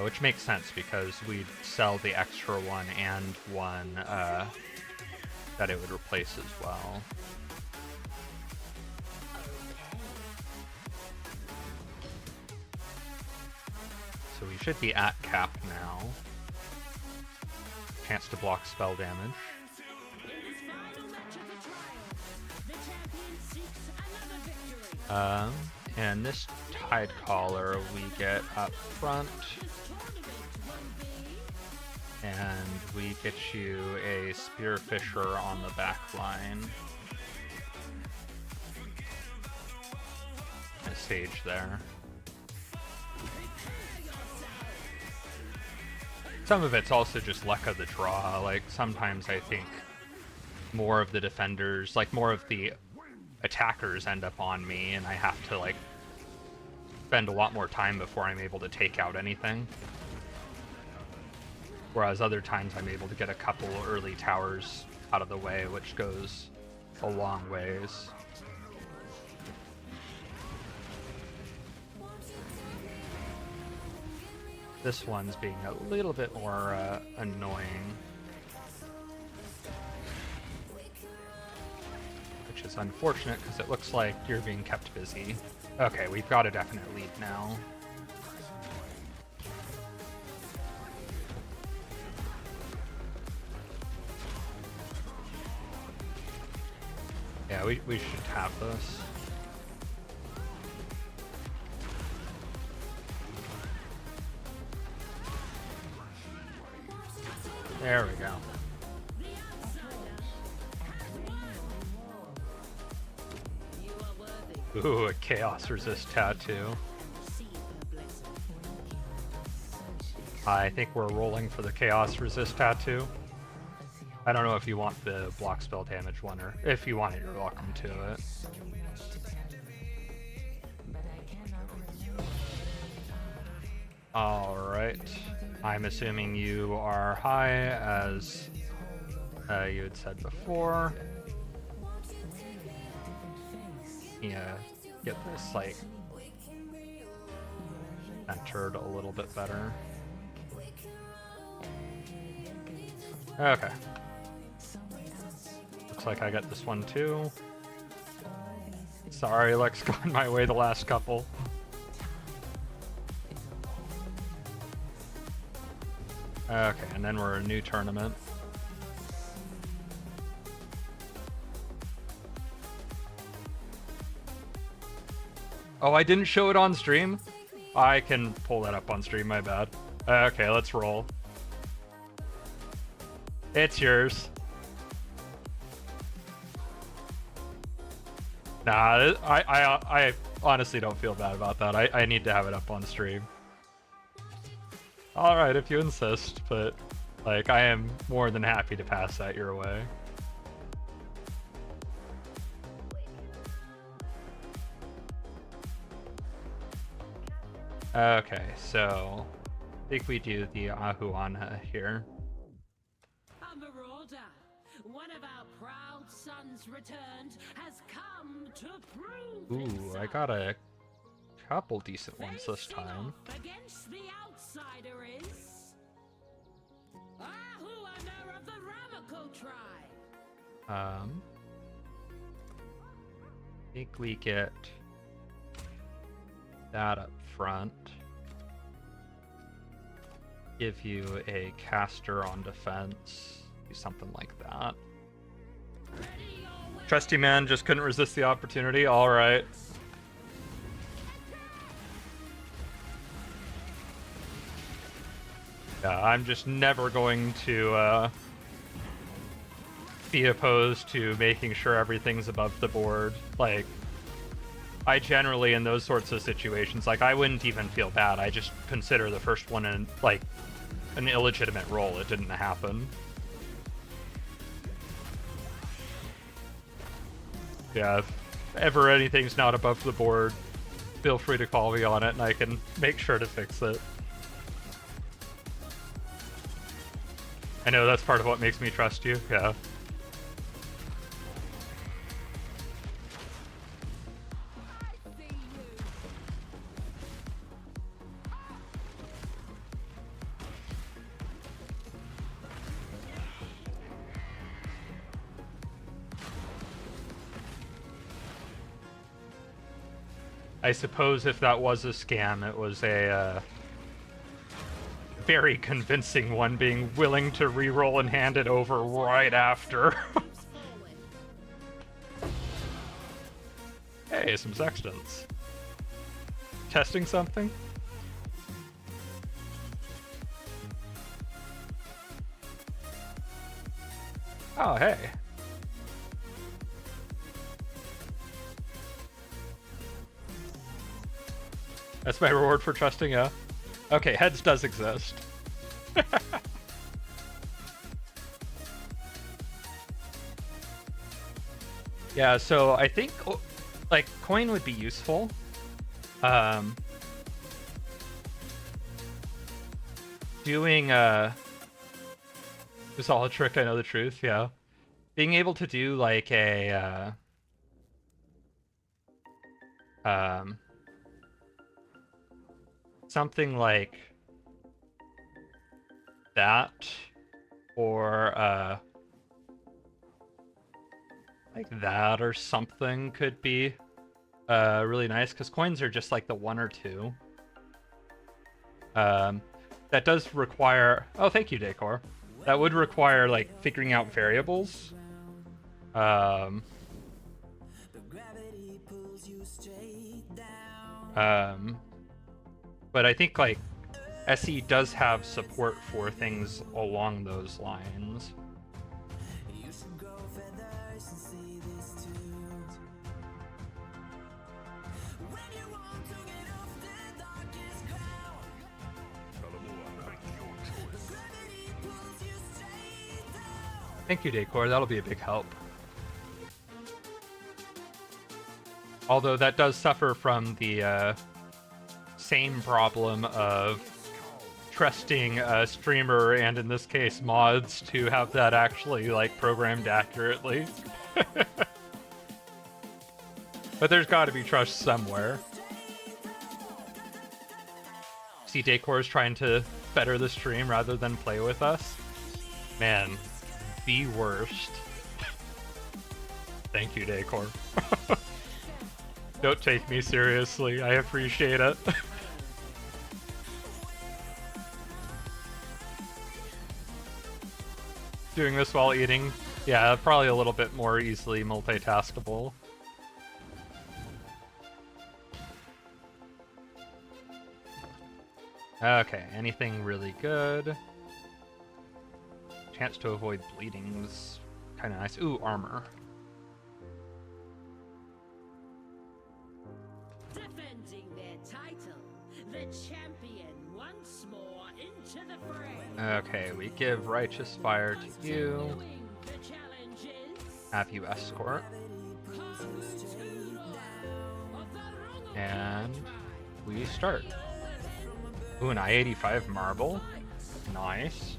Which makes sense because we'd sell the extra one and one that it would replace as well. so we should be at cap now. Chance to block spell damage. And this Tide Caller we get up front. And we get you a Spearfisher on the back line. A stage there. Some of it's also just luck of the draw. Like, sometimes I think more of the defenders, like more of the attackers end up on me, and I have to, like, spend a lot more time before I'm able to take out anything. Whereas other times I'm able to get a couple early towers out of the way, which goes a long ways. This one's being a little bit more annoying. Which is unfortunate because it looks like you're being kept busy. Okay, we've got a definite lead now. Yeah, we should have this. There we go. Ooh, a Chaos Resist tattoo. I think we're rolling for the Chaos Resist tattoo. I don't know if you want the block spell damage one, or if you want it, you're welcome to it. Alright. I'm assuming you are high, as you had said before. Yeah, get this, like, centered a little bit better. Okay. Looks like I got this one too. Sorry, Lex, gone my way the last couple. Okay, and then we're a new tournament. Oh, I didn't show it on stream? I can pull that up on stream, my bad. Okay, let's roll. It's yours. Nah, I honestly don't feel bad about that. I need to have it up on stream. Alright, if you insist, but, like, I am more than happy to pass that your way. Okay, so I think we do the Ahuana here. A marauder, one of our proud sons returned, has come to prove Ooh, himself. I got a couple decent ones this time. Against the outsider is Ahuana of the Ramaco tribe. I think we get that up front. Give you a caster on defense. Do something like that. Trusty man just couldn't resist the opportunity. Alright. Yeah, I'm just never going to be opposed to making sure everything's above the board. Like, I generally, in those sorts of situations, like, I wouldn't even feel bad. I just consider the first one like an illegitimate roll. It didn't happen. Yeah, if ever anything's not above the board, feel free to call me on it and I can make sure to fix it. I know that's part of what makes me trust you, yeah. I suppose if that was a scam, it was a very convincing one being willing to re-roll and hand it over right after. Hey, some sextants. Testing something? Oh, hey. That's my reward for trusting a... Okay, heads does exist. Yeah, so I think, like, coin would be useful. Doing, it's all a trick, I know the truth, yeah. Being able to do, like, a, something like that, or, like that or something could be, really nice, because coins are just, like, the 1 or 2. That does require... Oh, thank you, Decor. That would require, like, figuring out variables. But I think, like, SE does have support for things along those lines. Thank you, Decor. That'll be a big help. Although that does suffer from the same problem of trusting a streamer, and in this case mods, to have that actually, like, programmed accurately. But there's got to be trust somewhere. See, Decor is trying to better the stream rather than play with us. Man, the worst. Thank you, Decor. Don't take me seriously. I appreciate it. Doing this while eating, yeah, probably a little bit more easily multitaskable. Okay, anything really good? Chance to avoid bleeding is kind of nice. Ooh, armor. Defending their title, the champion once more into the fray. Okay, we give Righteous Fire to you. The challenge is Have you escort. And we start. Ooh, an I-85 marble. Nice.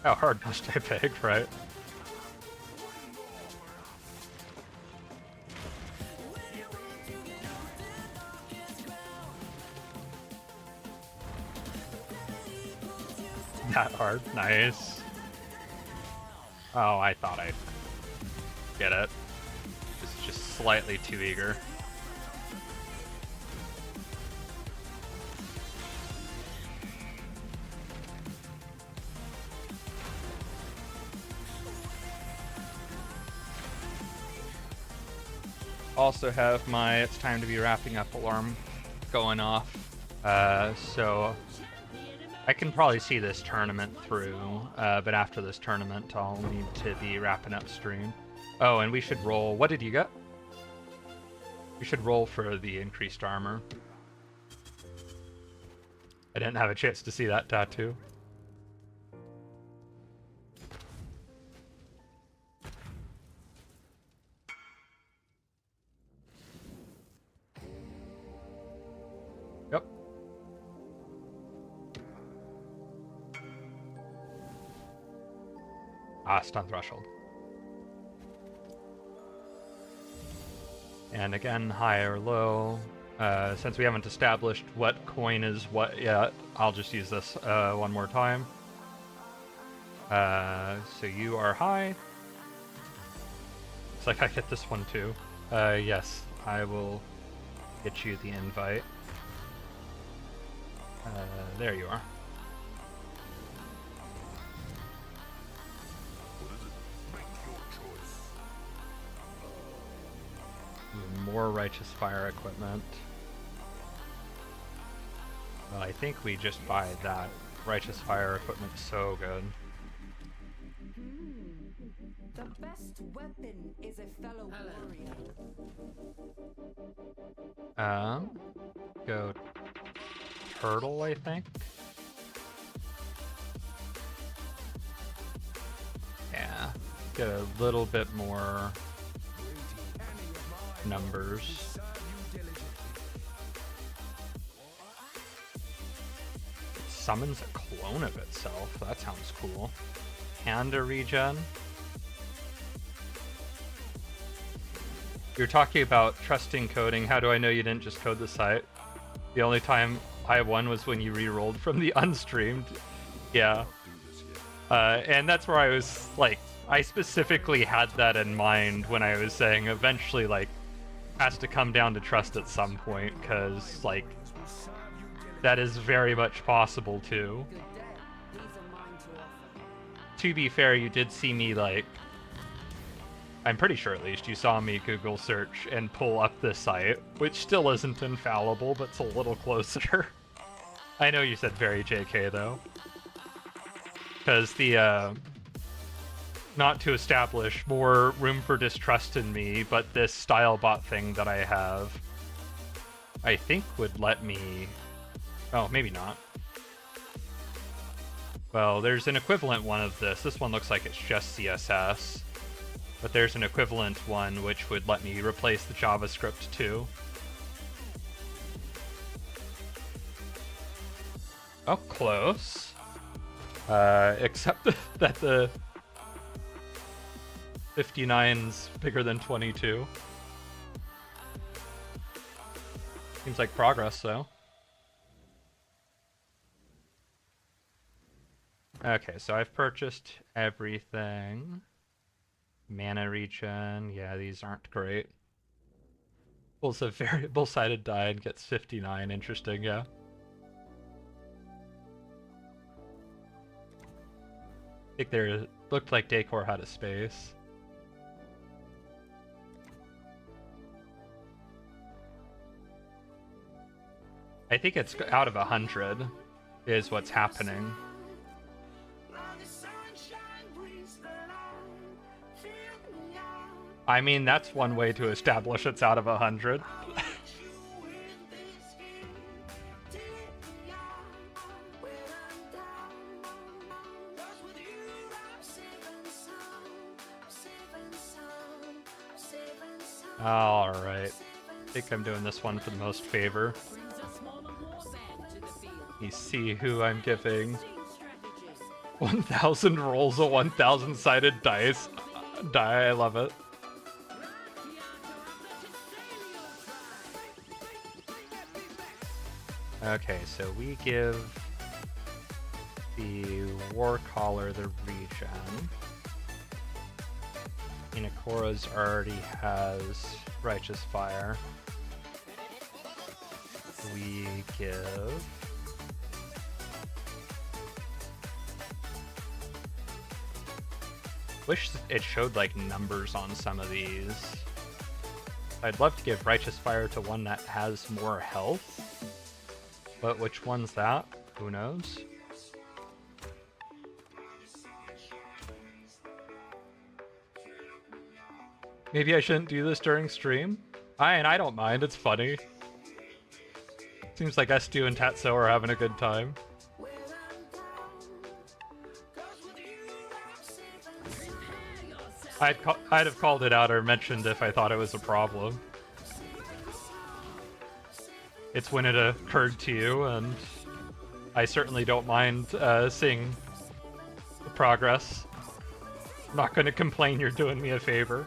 How hard must I beg, right? Not hard. Nice. Oh, I thought I'd get it. It's just slightly too eager. Also have my it's time to be wrapping up alarm going off. So I can probably see this tournament through, but after this tournament I'll need to be wrapping up stream. Oh, and we should roll. What did you get? We should roll for the increased armor. I didn't have a chance to see that tattoo. Yep. Ah, stun threshold. And again, high or low. Since we haven't established what coin is what yet, I'll just use this one more time. So you are high. Looks like I get this one too. Yes, I will get you the invite. There you are. More righteous fire equipment. Well, I think we just buy that. Righteous fire equipment's so good. The best weapon is a fellow warrior. Go turtle, I think. Yeah, get a little bit more numbers. It summons a clone of itself. That sounds cool. Panda regen. You're talking about trusting coding. How do I know you didn't just code the site? The only time I won was when you re-rolled from the unstreamed. Yeah. And that's where I was like, I specifically had that in mind when I was saying eventually, like, has to come down to trust at some point, because, like, that is very much possible too. To be fair, you did see me, like, I'm pretty sure at least you saw me Google search and pull up this site, which still isn't infallible, but it's a little closer. I know you said very JK though. Because the, not to establish more room for distrust in me, but this style bot thing that I have, I think would let me... Oh, maybe not. Well, there's an equivalent one of this. This one looks like it's just CSS. But there's an equivalent one which would let me replace the JavaScript too. Oh, close. Except that the 59's bigger than 22. Seems like progress though. Okay, so I've purchased everything. Mana regen, yeah, these aren't great. Pulls a variable-sided die and gets 59, interesting, yeah. I think there looked like Decor had a space. I think it's out of 100 is what's happening. I mean, that's one way to establish it's out of 100. Alright. I think I'm doing this one for the most favor. You see who I'm giving 1,000 rolls of 1,000-sided dice. I love it. Okay, so we give the Warcaller the regen. Inakora's already has Righteous Fire. We give... Wish it showed, like, numbers on some of these. I'd love to give Righteous Fire to one that has more health. But which one's that? Who knows? Maybe I shouldn't do this during stream? I don't mind, it's funny. Seems like Estu and Tatso are having a good time. I'd have called it out or mentioned if I thought it was a problem. It's when it occurred to you, and I certainly don't mind seeing the progress. I'm not going to complain, you're doing me a favor.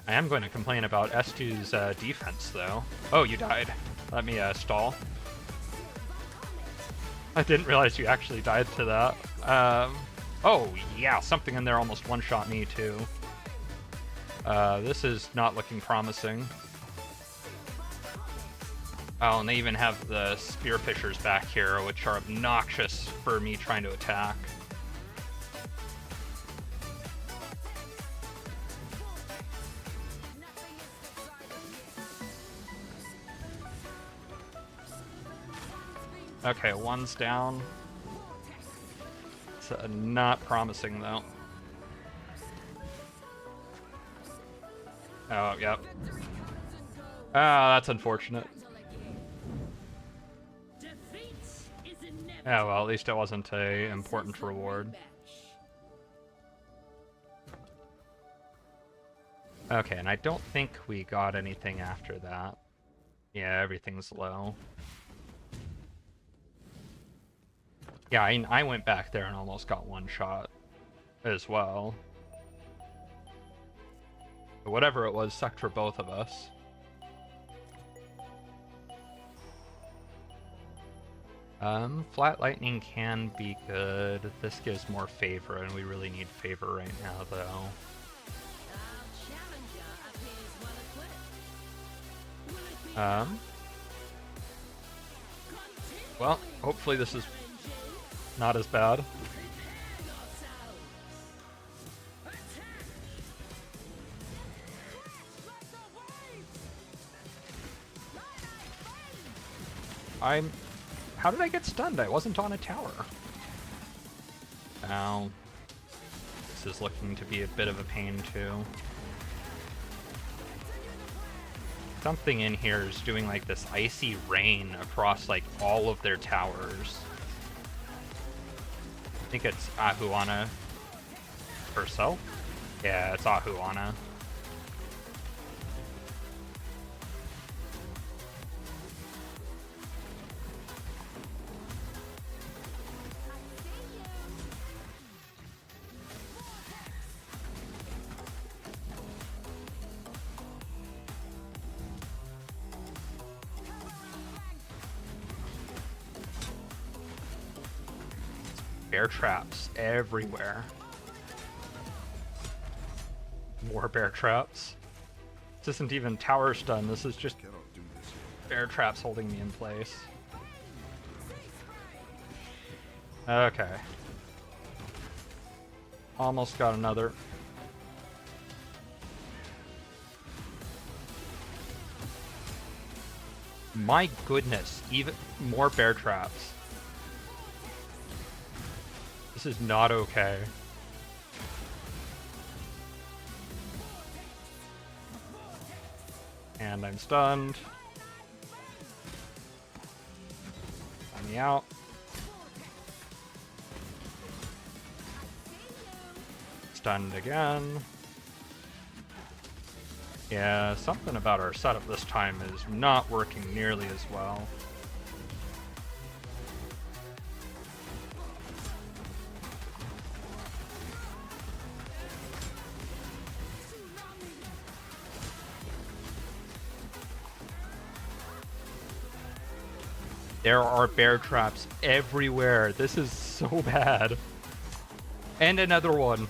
I am going to complain about S2's defense, though. Oh, you died. Let me stall. I didn't realize you actually died to that. Oh, yeah, something in there almost one-shot me, too. This is not looking promising. Oh, and they even have the spearfishers back here, which are obnoxious for me trying to attack. Okay, one's down. It's not promising, though. Oh, yep. Ah, that's unfortunate. Yeah, well, at least it wasn't a important reward. Okay, and I don't think we got anything after that. Yeah, everything's low. Yeah, I went back there and almost got one shot as well. But whatever it was sucked for both of us. Flat lightning can be good. This gives more favor, and we really need favor right now, though. Well, hopefully this is not as bad. How did I get stunned? I wasn't on a tower. Now, this is looking to be a bit of a pain, too. Something in here is doing like this icy rain across like all of their towers. I think it's Ahuana herself. Yeah, it's Ahuana. Bear traps everywhere. More bear traps. This isn't even tower stun, this is just bear traps holding me in place. Okay. Almost got another. My goodness, even more bear traps. This is not okay. And I'm stunned. Let me out. Stunned again. Yeah, something about our setup this time is not working nearly as well. There are bear traps everywhere. This is so bad. And another one.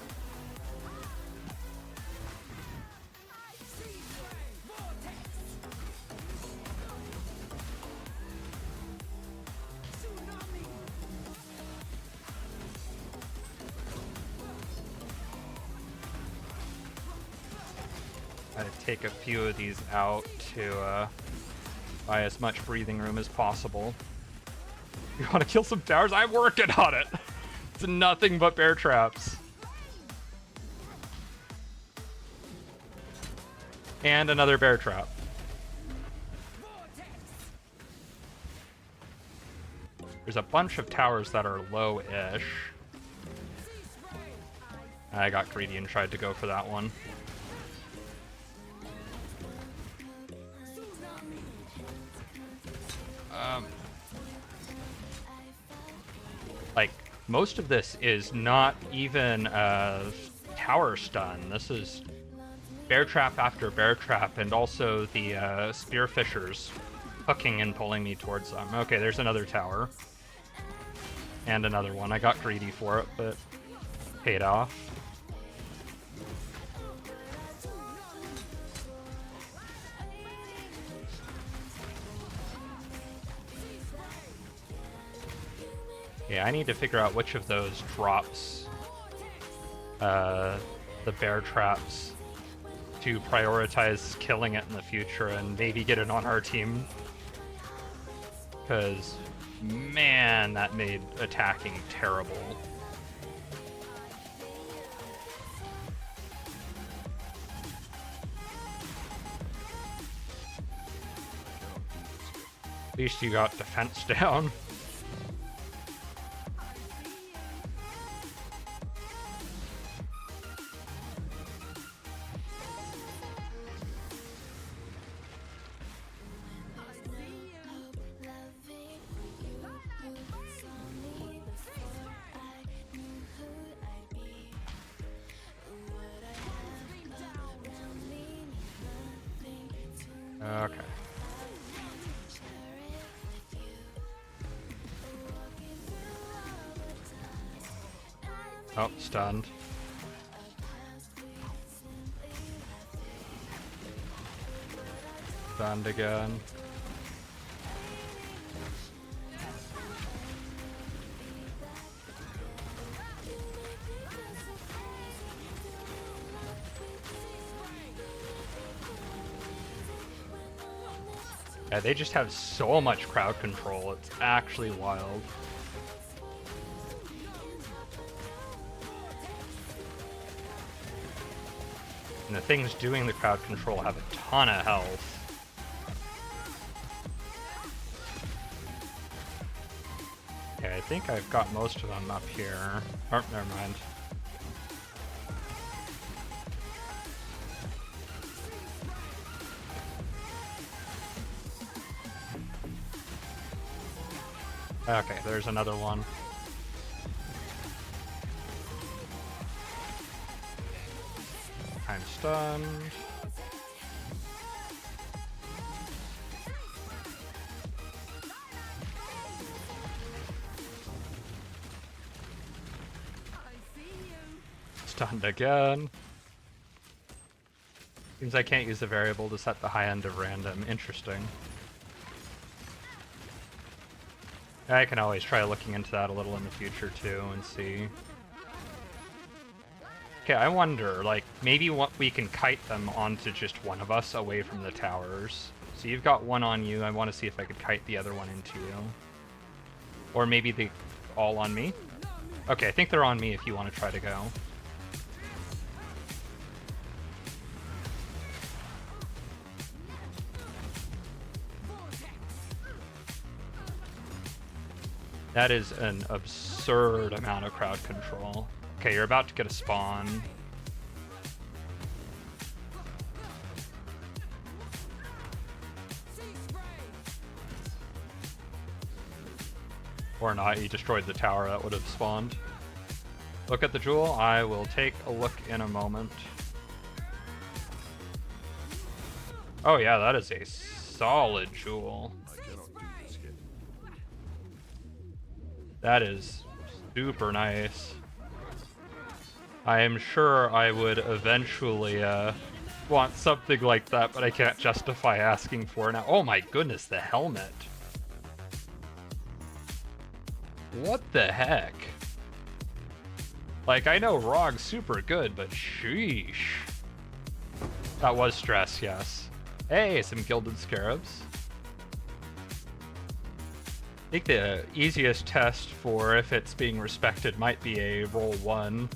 Gotta take a few of these out to buy as much breathing room as possible. You want to kill some towers? I'm working on it. It's nothing but bear traps. And another bear trap. There's a bunch of towers that are low-ish. I got greedy and tried to go for that one. Like, most of this is not even tower stun. This is bear trap after bear trap, and also the spearfishers hooking and pulling me towards them. Okay, there's another tower. And another one. I got greedy for it, but paid off. Yeah, I need to figure out which of those drops the bear traps to prioritize killing it in the future and maybe get it on our team. Because, man, that made attacking terrible. At least you got defense down. Okay. Oh, stunned. Stunned again. Yeah, they just have so much crowd control, it's actually wild. And the things doing the crowd control have a ton of health. Okay, I think I've got most of them up here. Oh, never mind. Okay, there's another one. I'm stunned. Stunned again. Seems I can't use the variable to set the high end of random. Interesting. I can always try looking into that a little in the future too and see. Okay, I wonder, like, maybe we can kite them onto just one of us away from the towers. So you've got one on you, I want to see if I could kite the other one into you. Or maybe they all on me? Okay, I think they're on me if you want to try to go. That is an absurd amount of crowd control. Okay, you're about to get a spawn. Or not, you destroyed the tower that would have spawned. Look at the jewel, I will take a look in a moment. Oh yeah, that is a solid jewel. That is super nice. I am sure I would eventually want something like that, but I can't justify asking for it now. Oh my goodness, the helmet. What the heck? Like, I know Rog's super good, but sheesh. That was stress, yes. Hey, some gilded scarabs. I think the easiest test for if it's being respected might be a roll 1.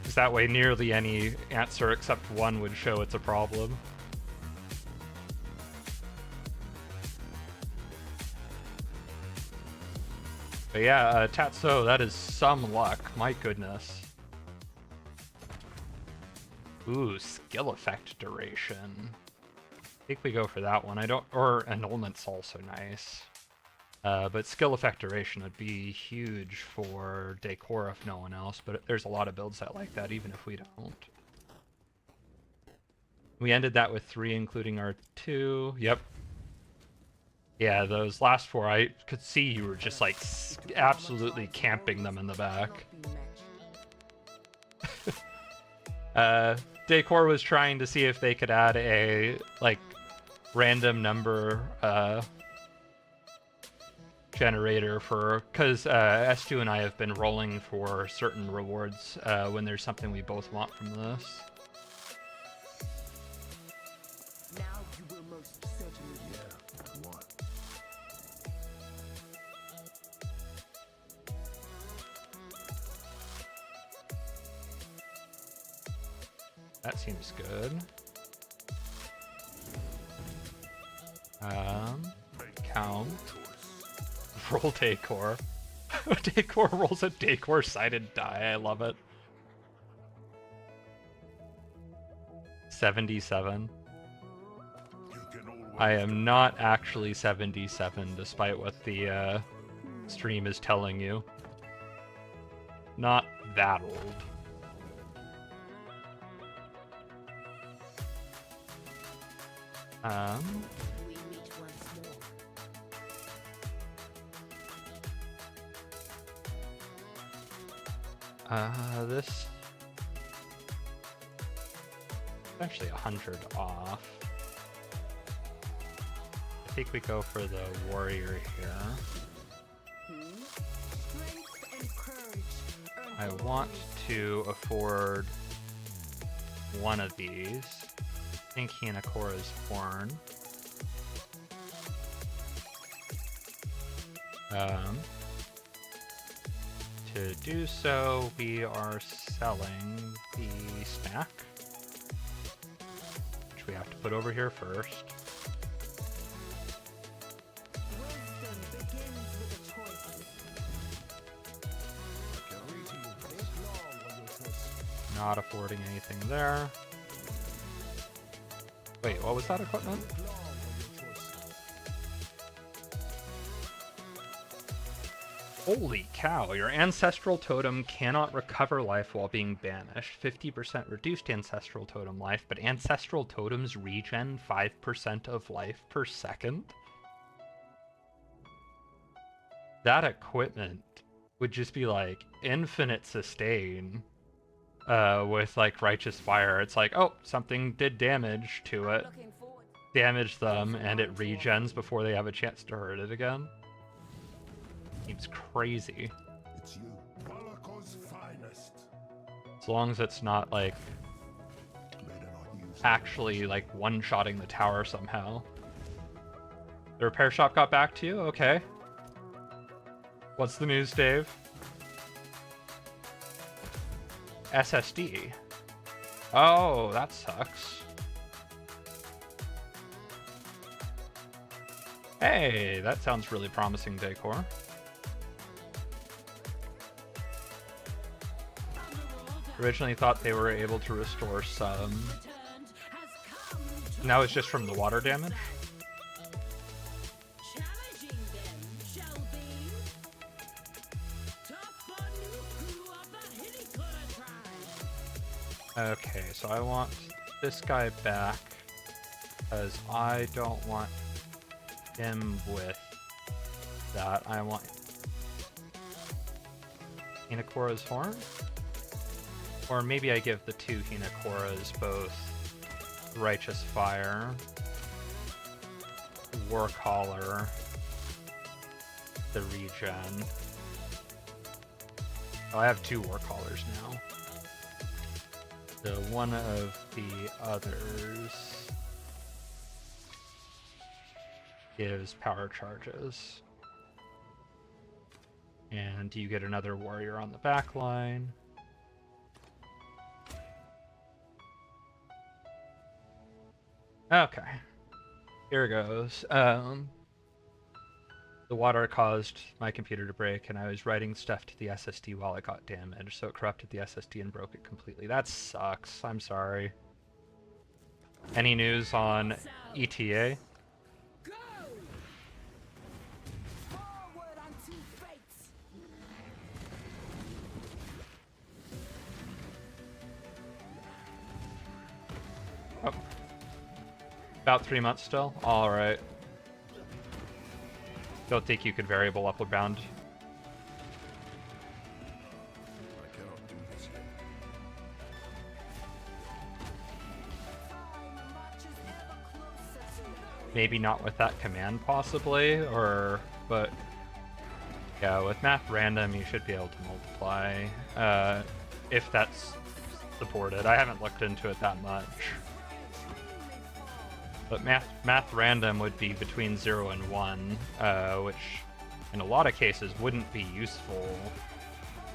Because that way nearly any answer except 1 would show it's a problem. But yeah, Tatso, that is some luck. My goodness. Ooh, skill effect duration. I think we go for that one. Or annulment's also nice. But skill effect duration would be huge for Decor if no one else, but there's a lot of builds that like that even if we don't. We ended that with 3 including our 2. Yep. Yeah, those last 4, I could see you were just like absolutely camping them in the back. Decor was trying to see if they could add a like random number generator for, because S2 and I have been rolling for certain rewards when there's something we both want from this. Now you will most certainly. Yeah. What? That seems good. Count. Roll Decor. Decor rolls a Decor-sided die. I love it. 77. I am not actually 77, despite what the stream is telling you. Not that old. We meet once more. This actually 100 off. I think we go for the warrior here. Strength and courage. I want to afford one of these. I think Hinakora's Horn. To do so, we are selling the snack, which we have to put over here first. Wisdom begins with a choice. Not affording anything there. Wait, what was that equipment? Holy cow, your ancestral totem cannot recover life while being banished. 50% reduced ancestral totem life, but ancestral totems regen 5% of life per second? That equipment would just be like infinite sustain with like Righteous Fire. It's like, oh, something did damage to it, damage them, and it regens before they have a chance to hurt it again. Seems crazy. It's you. Valako's finest. As long as it's not like actually like one-shotting the tower somehow. The repair shop got back to you? Okay. What's the news, Dave? SSD. Oh, that sucks. Hey, that sounds really promising, Decor. Originally thought they were able to restore some. Now it's just from the water damage? Challenging them shall be Tapanuku of the Hinikura tribe. Okay, so I want this guy back because I don't want him with that. I want Hinakora's Horn? Or maybe I give the two Hinakoras both Righteous Fire, War Collar, the regen. Oh, I have 2 War Collars now. So one of the others gives power charges. And you get another warrior on the back line. Okay, here goes. The water caused my computer to break, and I was writing stuff to the SSD while it got damaged, so it corrupted the SSD and broke it completely. That sucks. I'm sorry. Any news on ETA? About 3 months still? Alright. Don't think you could variable upward bound. I cannot do this yet. Maybe not with that command, possibly, but yeah, with math random, you should be able to multiply, if that's supported. I haven't looked into it that much. But math random would be between 0 and 1, which in a lot of cases wouldn't be useful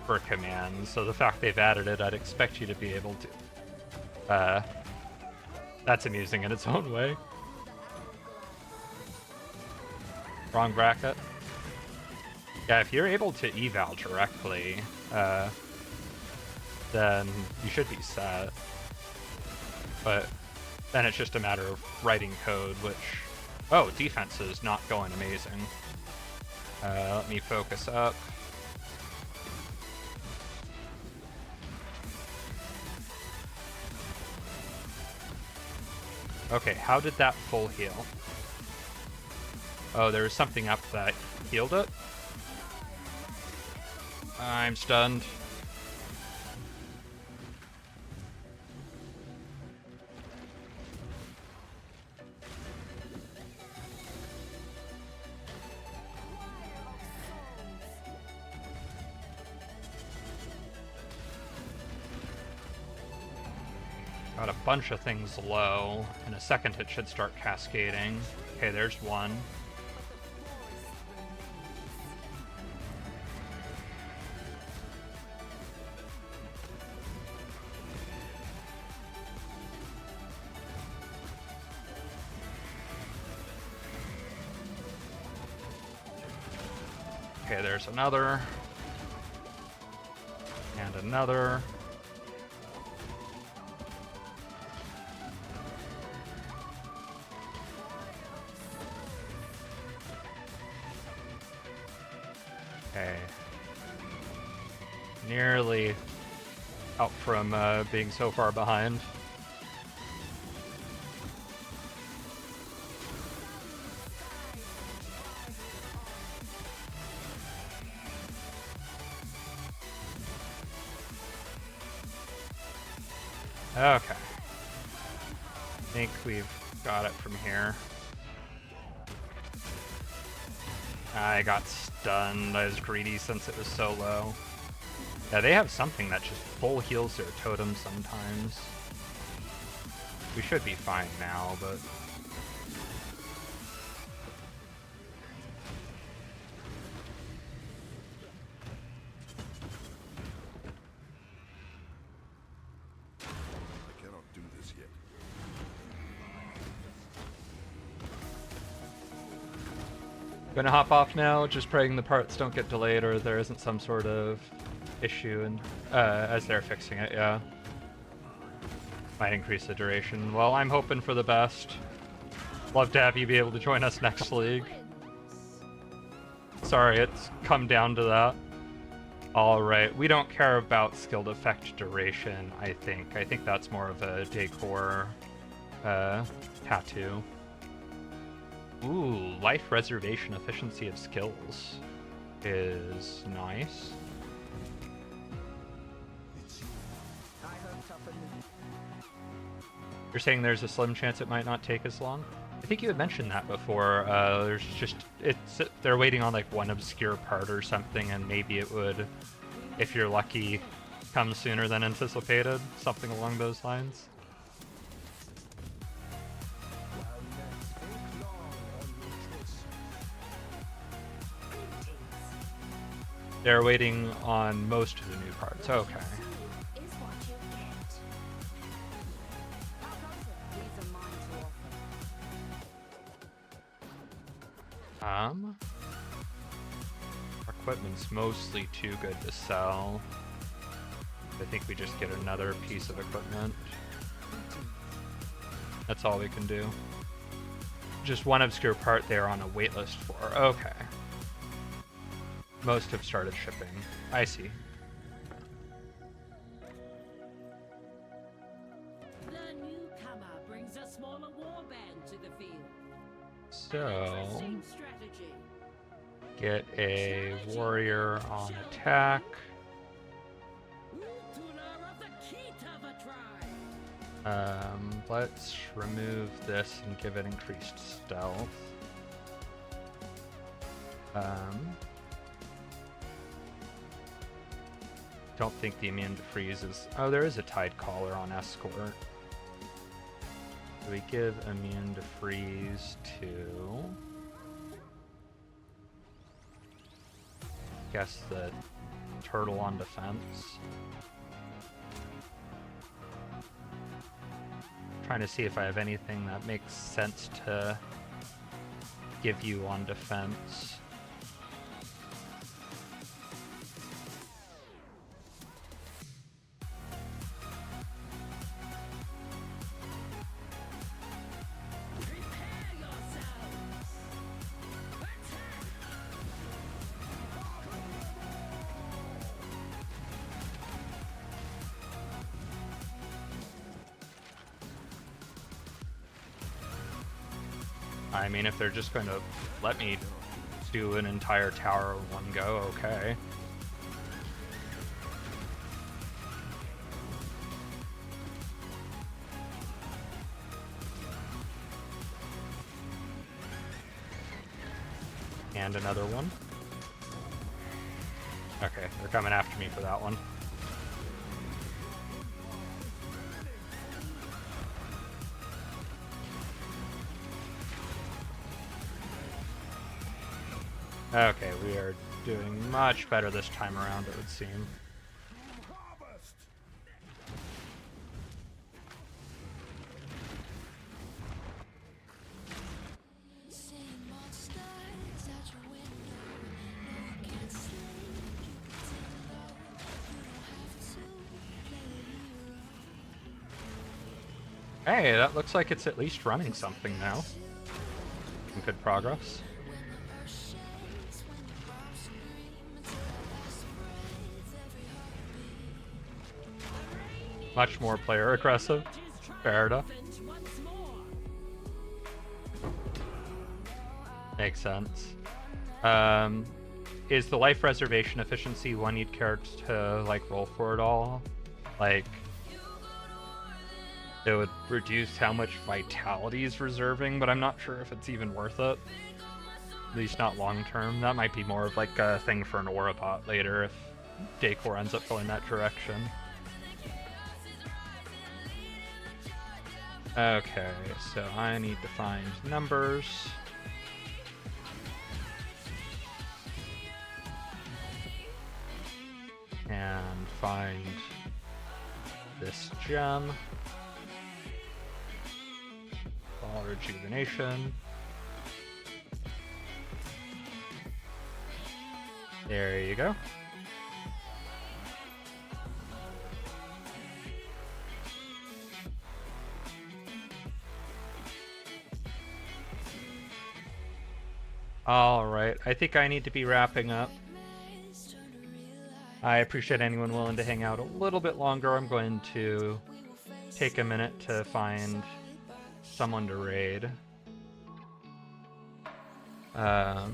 for commands, so the fact they've added it, I'd expect you to be able to. That's amusing in its own way. Wrong bracket. Yeah, if you're able to eval directly, then you should be set. But then it's just a matter of writing code, which... Oh, defense is not going amazing. Let me focus up. Okay, how did that full heal? Oh, there was something up that healed it? I'm stunned. Got a bunch of things low. In a second it should start cascading. Okay, there's one. Okay, there's another. And another. Okay. Nearly out from being so far behind. Okay. I think we've got it from here. I got stunned. I was greedy since it was so low. Yeah, they have something that just full heals their totem sometimes. We should be fine now, but... I cannot do this yet. Gonna hop off now, just praying the parts don't get delayed or there isn't some sort of issue and as they're fixing it, yeah. Might increase the duration. Well, I'm hoping for the best. Love to have you be able to join us next league. Sorry, it's come down to that. Alright, we don't care about skilled effect duration, I think. I think that's more of a decor tattoo. Ooh, life reservation efficiency of skills is nice. You're saying there's a slim chance it might not take as long? I think you had mentioned that before. There's just, they're waiting on like one obscure part or something, and maybe it would, if you're lucky, come sooner than anticipated. Something along those lines. They're waiting on most of the new parts. Okay. Our equipment's mostly too good to sell. I think we just get another piece of equipment. That's all we can do. Just one obscure part they're on a wait list for. Okay. Most have started shipping. I see. The newcomer brings a smaller warband to the So, Interesting strategy. get a warrior on attack. Tular of the Kitava tribe. Let's remove this and give it increased stealth. Don't think the immune to freeze is... Oh, there is a Tide Collar on Escort. So we give immune to freeze to... Guess the turtle on defense. Trying to see if I have anything that makes sense to give you on defense. I mean, if they're just going to let me do an entire tower in one go, okay. And another one. Okay, they're coming after me for that one. Okay, we are doing much better this time around, it would seem. Hey, that looks like it's at least running something now. Some good progress. Much more player aggressive. Fair enough. Makes sense. Is the life reservation efficiency one you'd care to like roll for at all? Like, it would reduce how much vitality is reserving, but I'm not sure if it's even worth it. At least not long term. That might be more of like a thing for an aura bot later if Decor ends up going that direction. Okay, so I need to find numbers. And find this gem. Ball rejuvenation. There you go. Alright, I think I need to be wrapping up. I appreciate anyone willing to hang out a little bit longer. I'm going to take a minute to find someone to raid. But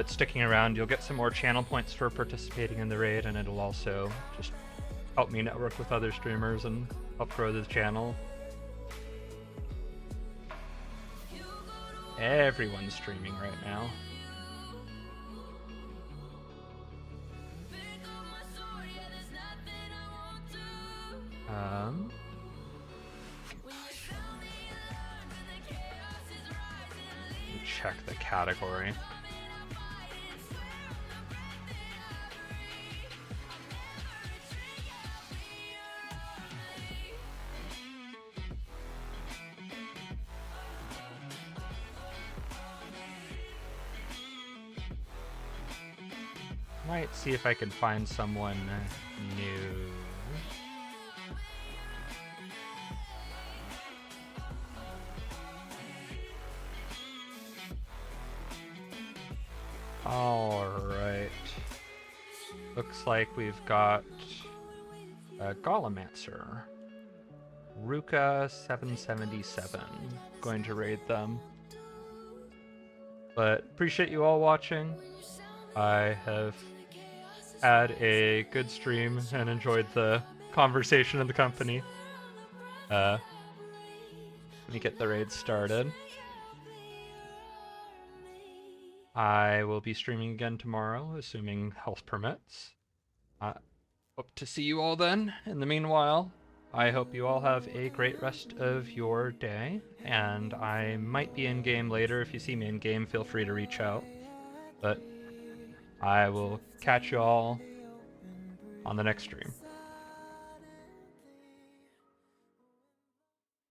sticking around, you'll get some more channel points for participating in the raid, and it'll also just help me network with other streamers and help grow the channel. Everyone's streaming right now. Check the category. Might see if I can find someone new. Alright. Looks like we've got a Golemancer. Ruka 777. Going to raid them. But appreciate you all watching. I have had a good stream and enjoyed the conversation and the company. Let me get the raid started. I will be streaming again tomorrow, assuming health permits. Hope to see you all then. In the meanwhile, I hope you all have a great rest of your day, and I might be in game later. If you see me in game, feel free to reach out. But I will catch you all on the next stream.